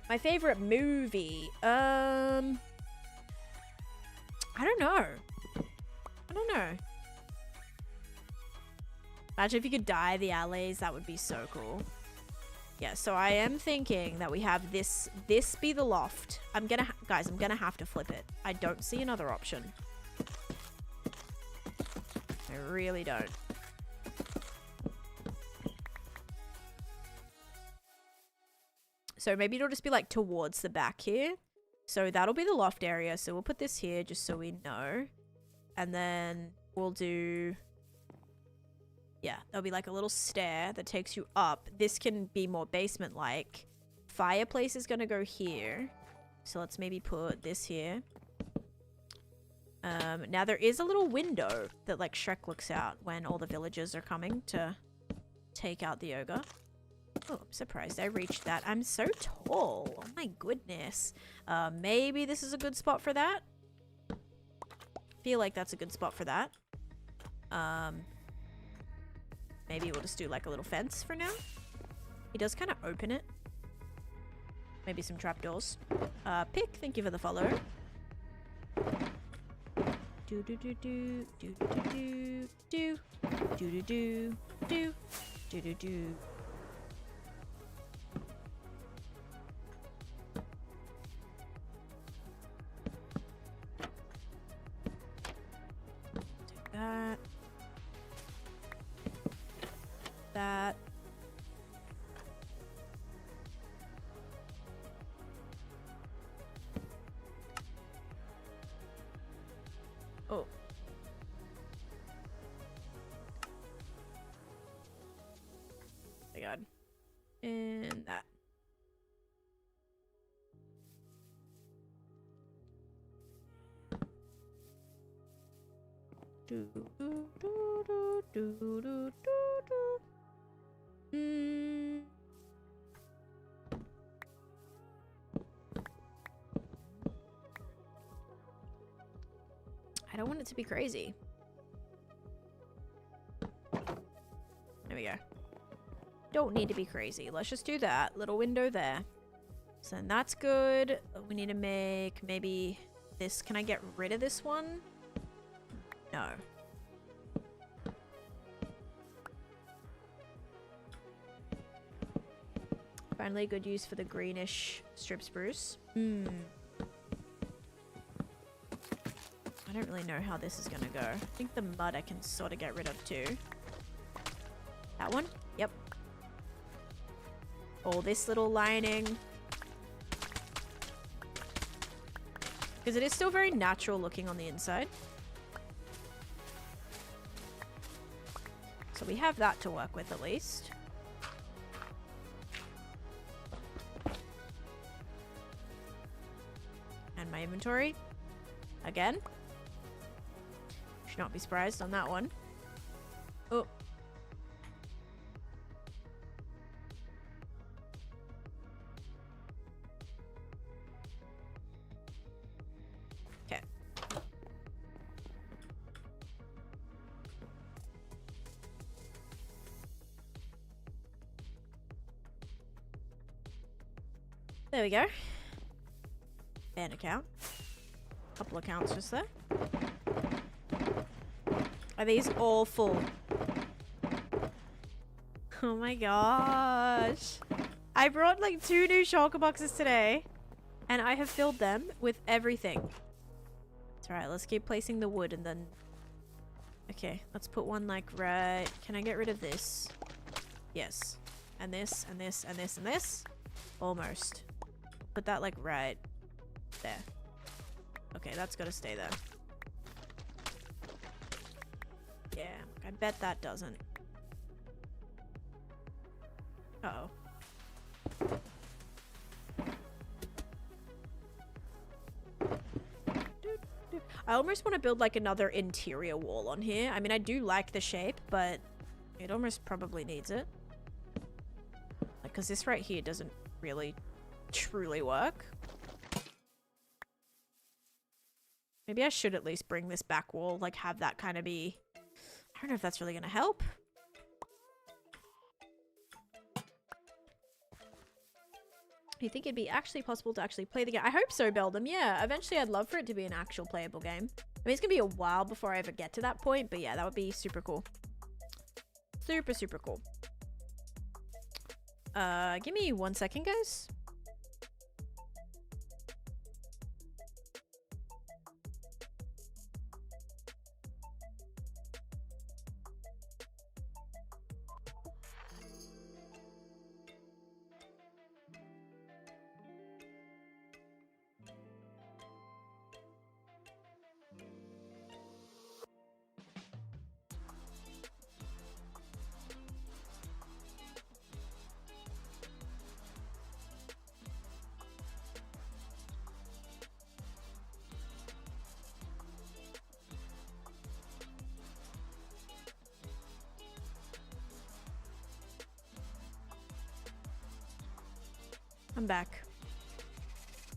My favorite movie. I don't know. Imagine if you could dye the alleys. That would be so cool. Yeah, so I am thinking that we have this be the loft. Guys, I'm gonna have to flip it. I don't see another option. I really don't. So maybe it'll just be like towards the back here. So that'll be the loft area. So we'll put this here just so we know. And then we'll do... Yeah, there'll be like a little stair that takes you up. This can be more basement-like. Fireplace is going to go here. So let's maybe put this here. Now there is a little window that like Shrek looks out when all the villagers are coming to take out the ogre. Oh, I'm surprised I reached that. I'm so tall. Oh my goodness. Maybe this is a good spot for that. Feel like that's a good spot for that. Maybe we'll just do like a little fence for now. He does kind of open it. Maybe some trapdoors. Pick, thank you for the follow. Do do do do do do do do do do do do do do do. Take that. That. do, do, do, do, do, do, do. I don't want it to be crazy. There we go. Don't need to be crazy. Let's just do that. Little window there. So then that's good. We need to make maybe this. Can I get rid of this one? No. Finally, good use for the greenish strip spruce. I don't really know how this is gonna go. I think the mud I can sort of get rid of too. That one? Yep. Oh, this little lining. Because it is still very natural looking on the inside. So we have that to work with at least. And my inventory. Again. Should not be surprised on that one. Oh. Okay. There we go. An account. Couple accounts just there. Are these all full? Oh my gosh. I brought like 2 new shulker boxes today. And I have filled them with everything. It's alright, let's keep placing the wood and then... Okay, let's put one like right... Can I get rid of this? Yes. And this, and this, and this, and this. Almost. Put that like right there. Okay, that's gotta stay there. Yeah, I bet that doesn't. Uh-oh. I almost want to build like another interior wall on here. I mean, I do like the shape, but it almost probably needs it. Like, because this right here doesn't really truly work. Maybe I should at least bring this back wall, like have that kind of be... I don't know if that's really going to help. Do you think it'd be actually possible to actually play the game? I hope so, Beldam. Yeah, eventually I'd love for it to be an actual playable game. I mean, it's going to be a while before I ever get to that point, but yeah, that would be super cool. Super, super cool. Give me 1 second, guys. I'm back.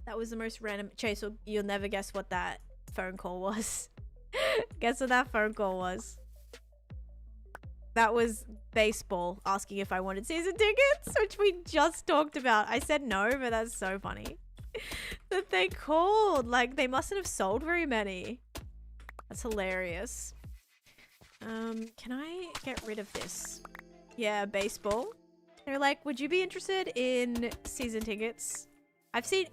That was the most random... Chase, you'll never guess what that phone call was. Guess what that phone call was? That was baseball asking if I wanted season tickets, which we just talked about. I said no, but that's so funny. That they called. Like, they mustn't have sold very many. That's hilarious. Can I get rid of this? Yeah, baseball. They're like, would you be interested in season tickets? I've seen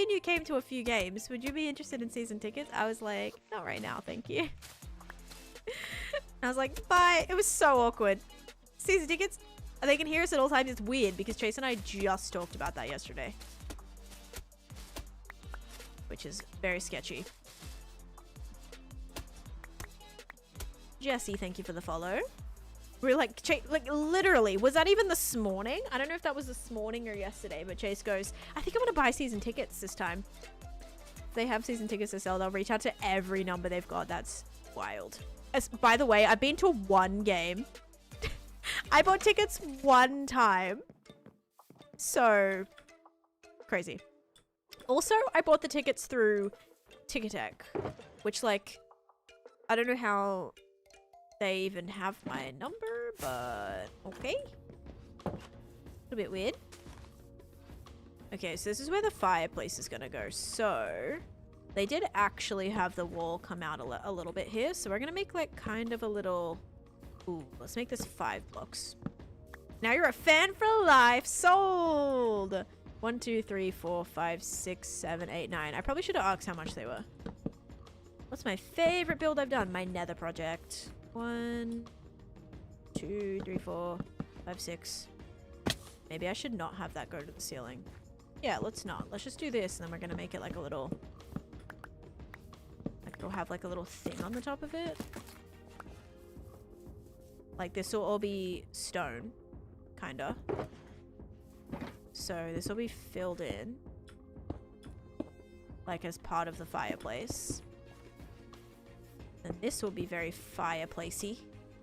you came to a few games. Would you be interested in season tickets? I was like, not right now, thank you. I was like, bye. It was so awkward. Season tickets, they can hear us at all times. It's weird because Chase and I just talked about that yesterday. Which is very sketchy. Jesse, thank you for the follow. We're like, like literally, was that even this morning? I don't know if that was this morning or yesterday, but Chase goes, I think I'm gonna buy season tickets this time. If they have season tickets to sell, they'll reach out to every number they've got. That's wild. By the way, I've been to one game. I bought tickets one time. So crazy. Also, I bought the tickets through Ticketek, which, like, I don't know how they even have my number, but okay. A little bit weird. Okay, so this is where the fireplace is gonna go. So they did actually have the wall come out a little bit here. So we're gonna make, like, kind of a little... Ooh, let's make this 5 blocks. Now you're a fan for life. Sold! 1, 2, 3, 4, 5, 6, 7, 8, 9. I probably should have asked how much they were. What's my favorite build I've done? My nether project. 1, 2, 3, 4, 5, 6. Maybe I should not have that go to the ceiling. Yeah, let's not. Let's just do this, and then we're gonna make it like a little... Like, it'll have like a little thing on the top of it. Like, this will all be stone. Kinda. So, this will be filled in. Like, as part of the fireplace. And this will be very fireplacey.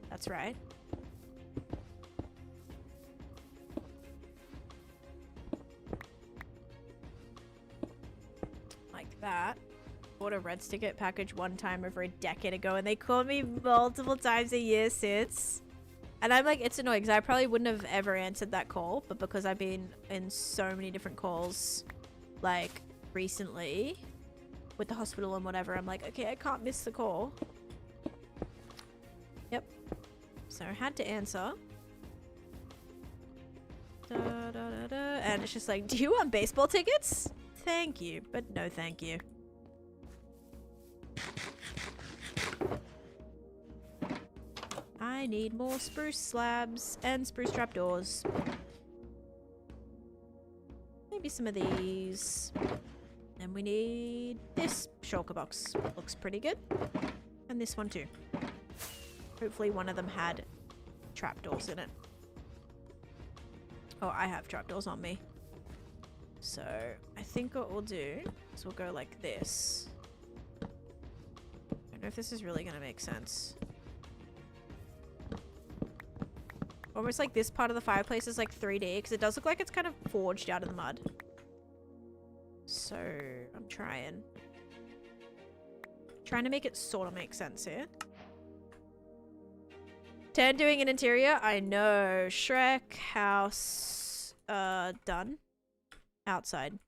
That's right. Like that. Bought a Red Ticket package one time over a decade ago, and they called me multiple times a year since. And I'm like, it's annoying because I probably wouldn't have ever answered that call, but because I've been in so many different calls, like, recently with the hospital and whatever, I'm like, okay, I can't miss the call. Yep. So I had to answer. And it's just like, do you want baseball tickets? Thank you, but no thank you. I need more spruce slabs and spruce trapdoors. Maybe some of these. And we need this shulker box. Looks pretty good. And this one too. Hopefully one of them had trapdoors in it. Oh, I have trapdoors on me. So I think what we'll do is we'll go like this. I don't know if this is really going to make sense. Almost like this part of the fireplace is like 3D because it does look like it's kind of forged out of the mud. So I'm trying to make it sort of make sense here. Tan doing an interior. I know. Shrek house done. Outside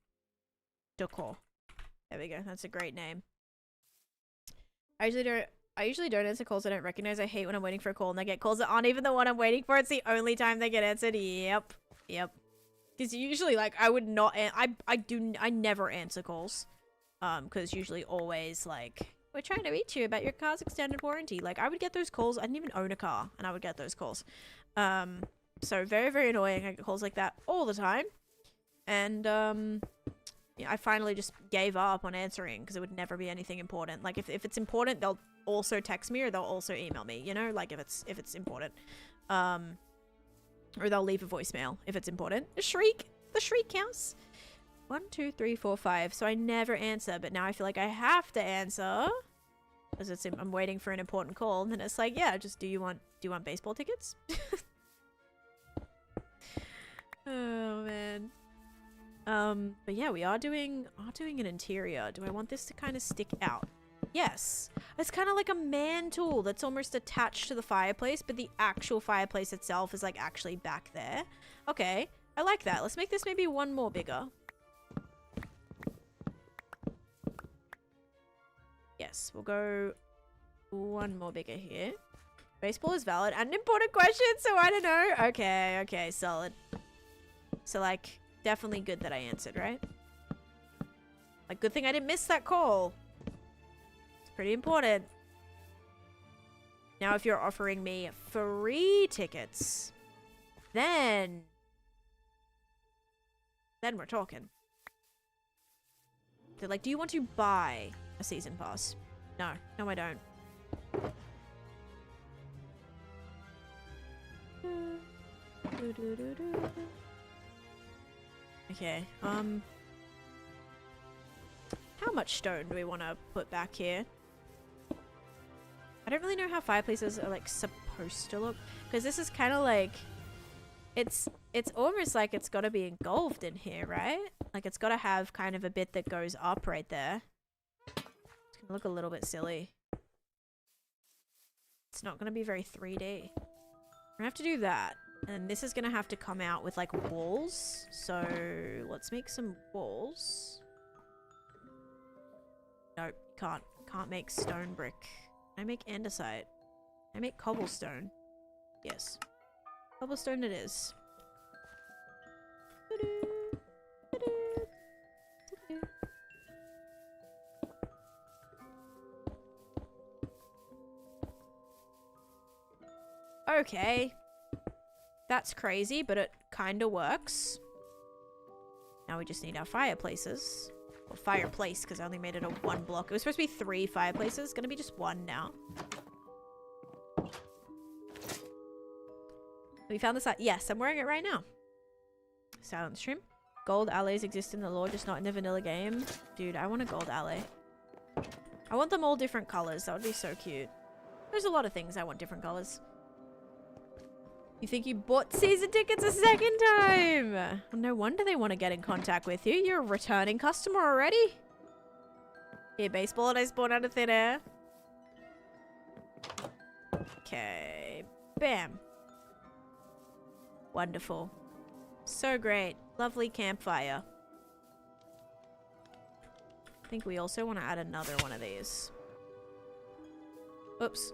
decor. There we go. That's a great name. I usually don't answer calls I don't recognize. I hate when I'm waiting for a call and I get calls that aren't even the one I'm waiting for. It's the only time they get answered. Yep. Because usually, like, I would not. I never answer calls. Because usually always like, we're trying to reach you about your car's extended warranty. Like, I would get those calls. I didn't even own a car, and I would get those calls. So very, very annoying. I get calls like that all the time. And yeah, I finally just gave up on answering because it would never be anything important. Like, if it's important, they'll also text me or they'll also email me, you know, like if it's important. Or they'll leave a voicemail if it's important. The shriek counts. 1, 2, 3, 4, 5. So I never answer, but now I feel like I have to answer because I'm waiting for an important call. And then it's like, yeah, just do you want baseball tickets? Oh man. But yeah, we are doing an interior. Do I want this to kind of stick out? Yes. It's kind of like a man tool that's almost attached to the fireplace, but the actual fireplace itself is like actually back there. Okay, I like that. Let's make this maybe one more bigger. Yes, we'll go one more bigger here. Baseball is valid and an important question, so I don't know. Okay, solid. So like, definitely good that I answered, right? Like, good thing I didn't miss that call. It's pretty important. Now, if you're offering me free tickets, then we're talking. They're like, do you want to buy a season pass? No, I don't. Okay, how much stone do we want to put back here? I don't really know how fireplaces are like supposed to look, because this is kind of like, it's almost like it's got to be engulfed in here, right? Like it's got to have kind of a bit that goes up right there. It's gonna look a little bit silly. It's not gonna be very 3D. We're gonna have to do that. And this is gonna have to come out with like walls. So let's make some walls. Nope, can't make stone brick. Can I make andesite? Can I make cobblestone? Yes. Cobblestone it is. Okay. That's crazy, but it kinda works. Now we just need our fireplaces. Or fireplace, because I only made it a 1 block. It was supposed to be 3 fireplaces. It's gonna be just 1 now. We found this out. Yes, I'm wearing it right now. Silent stream. Gold alleys exist in the lore, just not in the vanilla game. Dude, I want a gold alley. I want them all different colors. That would be so cute. There's a lot of things I want different colors. You think you bought season tickets a 2nd time? Well, no wonder they want to get in contact with you. You're a returning customer already. Here, baseball, and I spawned out of thin air. Okay. Bam. Wonderful. So great. Lovely campfire. I think we also want to add another one of these. Oops.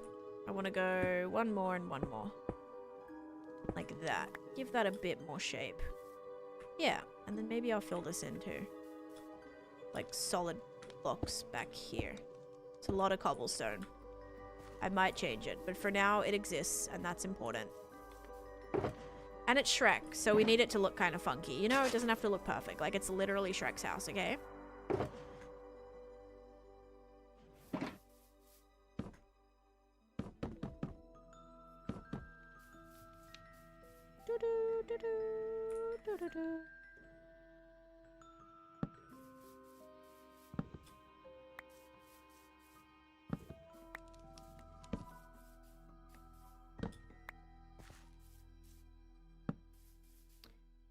I want to go 1 more and 1 more. Like that. Give that a bit more shape. Yeah. And then maybe I'll fill this in too. Like solid blocks back here. It's a lot of cobblestone. I might change it, but for now it exists and that's important. And it's Shrek, so we need it to look kind of funky. You know, it doesn't have to look perfect. Like, it's literally Shrek's house, okay?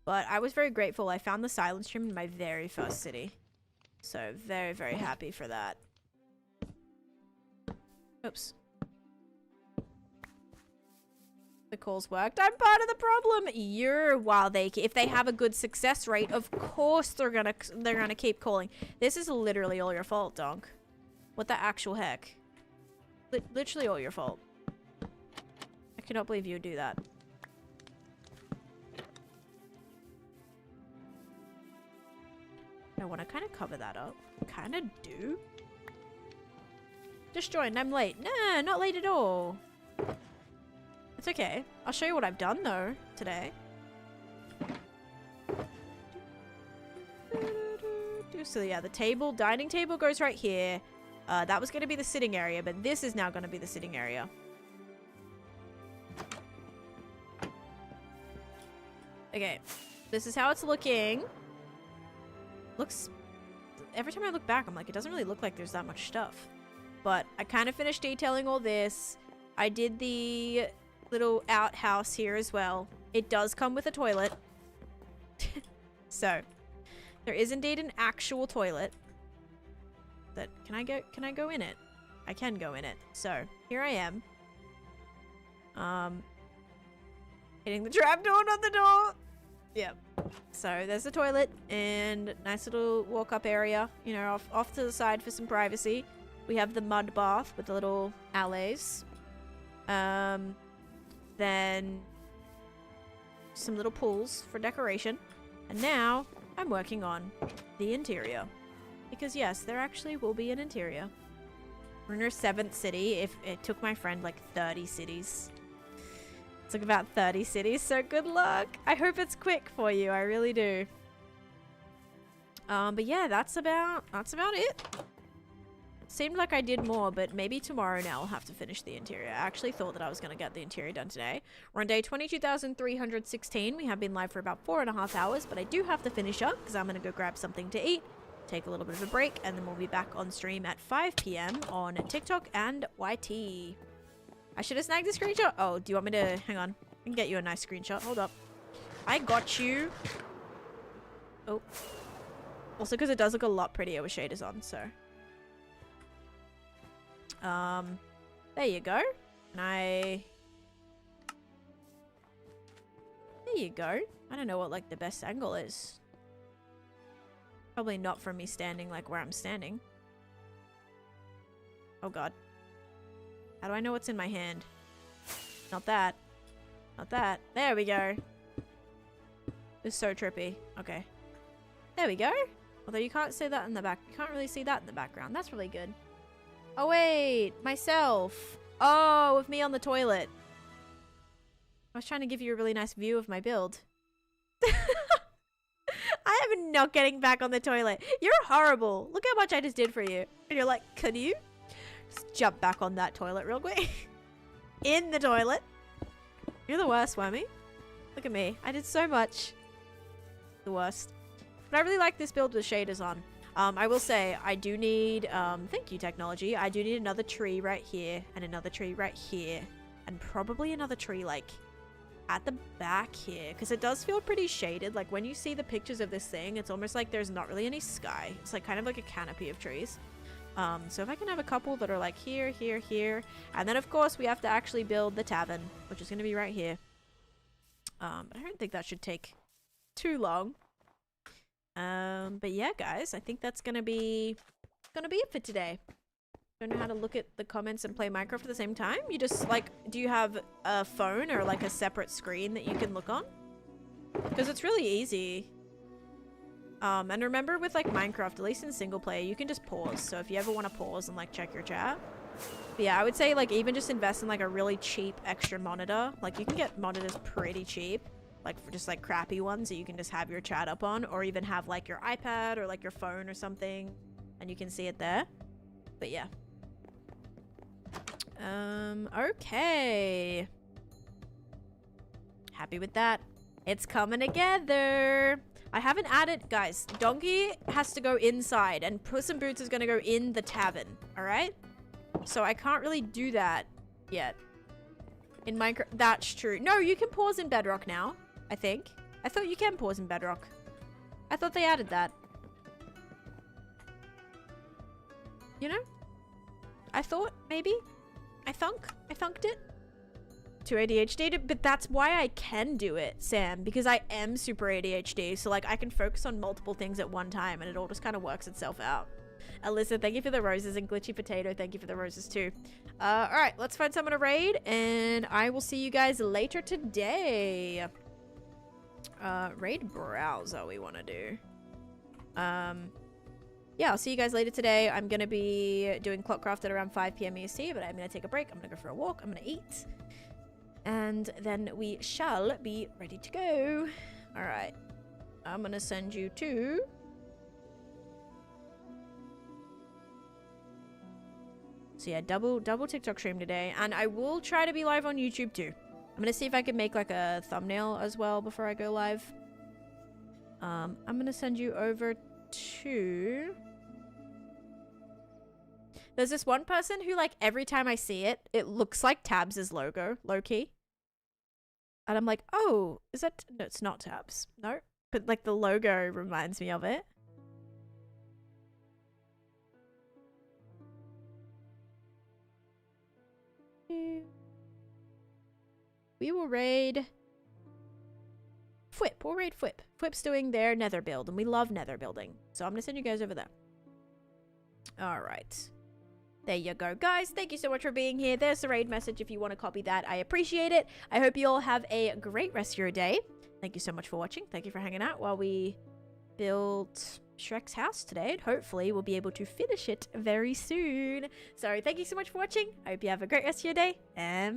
But I was very grateful. I found the silent stream in my very first city. So very, very happy for that. Oops. The calls worked. I'm part of the problem. If they have a good success rate, of course they're gonna keep calling. This is literally all your fault, Donk. What the actual heck? Literally all your fault. I cannot believe you would do that. I want to kind of cover that up. Kind of do. Just joined. I'm late. Nah, not late at all. It's okay. I'll show you what I've done though today. So yeah, the table, dining table goes right here. That was going to be the sitting area, but this is now going to be the sitting area. Okay. This is how it's looking. Looks, every time I look back, I'm like, it doesn't really look like there's that much stuff. But I kind of finished detailing all this. I did the little outhouse here as well. It does come with a toilet. So, there is indeed an actual toilet. That, can I go in it? I can go in it. So, here I am. Hitting the trapdoor, not the door. Yep. So there's the toilet and nice little walk-up area, you know, off to the side for some privacy. We have the mud bath with the little alleys. Then some little pools for decoration. And now I'm working on the interior. Because yes, there actually will be an interior. We're in our 7th city. If it took my friend like 30 cities. It took about 30 cities, so good luck. I hope it's quick for you. I really do. But yeah, that's about it. Seemed like I did more, but maybe tomorrow now I'll have to finish the interior. I actually thought that I was going to get the interior done today. We're on day 22,316. We have been live for about 4.5 hours, but I do have to finish up because I'm going to go grab something to eat, take a little bit of a break, and then we'll be back on stream at 5 p.m. on TikTok and YT. I should have snagged a screenshot. Oh, do you want me to... Hang on. I can get you a nice screenshot. Hold up. I got you. Oh. Also, because it does look a lot prettier with shaders on, so... There you go. And there you go. I don't know what, like, the best angle is. Probably not from me standing, like, where I'm standing. Oh, God. How do I know what's in my hand? Not that. Not that. There we go. It's so trippy. Okay. There we go. Although you can't see that in the back. You can't really see that in the background. That's really good. Oh, wait. Myself. Oh, with me on the toilet. I was trying to give you a really nice view of my build. I am not getting back on the toilet. You're horrible. Look how much I just did for you. And you're like, can you just jump back on that toilet real quick? In the toilet. You're the worst, Whammy. Look at me. I did so much. The worst. But I really like this build with shaders on. I will say, I do need, thank you, technology. I do need another tree right here, and another tree right here, and probably another tree, like, at the back here, because it does feel pretty shaded. Like, when you see the pictures of this thing, it's almost like there's not really any sky. It's, like, kind of like a canopy of trees. So if I can have a couple that are, like, here, here, here, and then, of course, we have to actually build the tavern, which is going to be right here. I don't think that should take too long. But yeah, guys, I think that's gonna be it for today. Don't know how to look at the comments and play Minecraft at the same time. You just, like, do you have a phone or, like, a separate screen that you can look on? Because it's really easy. And remember with, like, Minecraft, at least in single player, you can just pause. So if you ever want to pause and, like, check your chat. But yeah, I would say, like, even just invest in, like, a really cheap extra monitor. Like, you can get monitors pretty cheap. Like, for just, like, crappy ones that you can just have your chat up on. Or even have, like, your iPad or, like, your phone or something. And you can see it there. But yeah. Okay. Happy with that. It's coming together. I haven't added... Guys, Donkey has to go inside. And Puss in Boots is going to go in the tavern. Alright? So I can't really do that yet. In Minecraft... That's true. No, you can pause in Bedrock now. I think. I thought you can pause in Bedrock. I thought they added that. You know? I thought, maybe? I thunked it. Too ADHD, but that's why I can do it, Sam. Because I am super ADHD. So, like, I can focus on multiple things at one time. And it all just kind of works itself out. Alyssa, thank you for the roses. And Glitchy Potato, thank you for the roses too. Alright, let's find someone to raid. And I will see you guys later today. Raid browser we want to do. Yeah, I'll see you guys later today. I'm going to be doing Clockcraft at around 5 p.m. EST, but I'm going to take a break. I'm going to go for a walk. I'm going to eat. And then we shall be ready to go. Alright. I'm going to send you to... So yeah, double TikTok stream today. And I will try to be live on YouTube too. I'm going to see if I can make like a thumbnail as well before I go live. I'm going to send you over to... There's this one person who, like, every time I see it, it looks like Tabs' logo, low-key. And I'm like, oh, is that... No, it's not Tabs. No. But, like, the logo reminds me of it. We will raid... Fwip. We'll raid Fwip. Fwip's doing their nether build, and we love nether building. So I'm going to send you guys over there. Alright. There you go, guys. Thank you so much for being here. There's the raid message if you want to copy that. I appreciate it. I hope you all have a great rest of your day. Thank you so much for watching. Thank you for hanging out while we built Shrek's house today. And hopefully we'll be able to finish it very soon. So thank you so much for watching. I hope you have a great rest of your day. And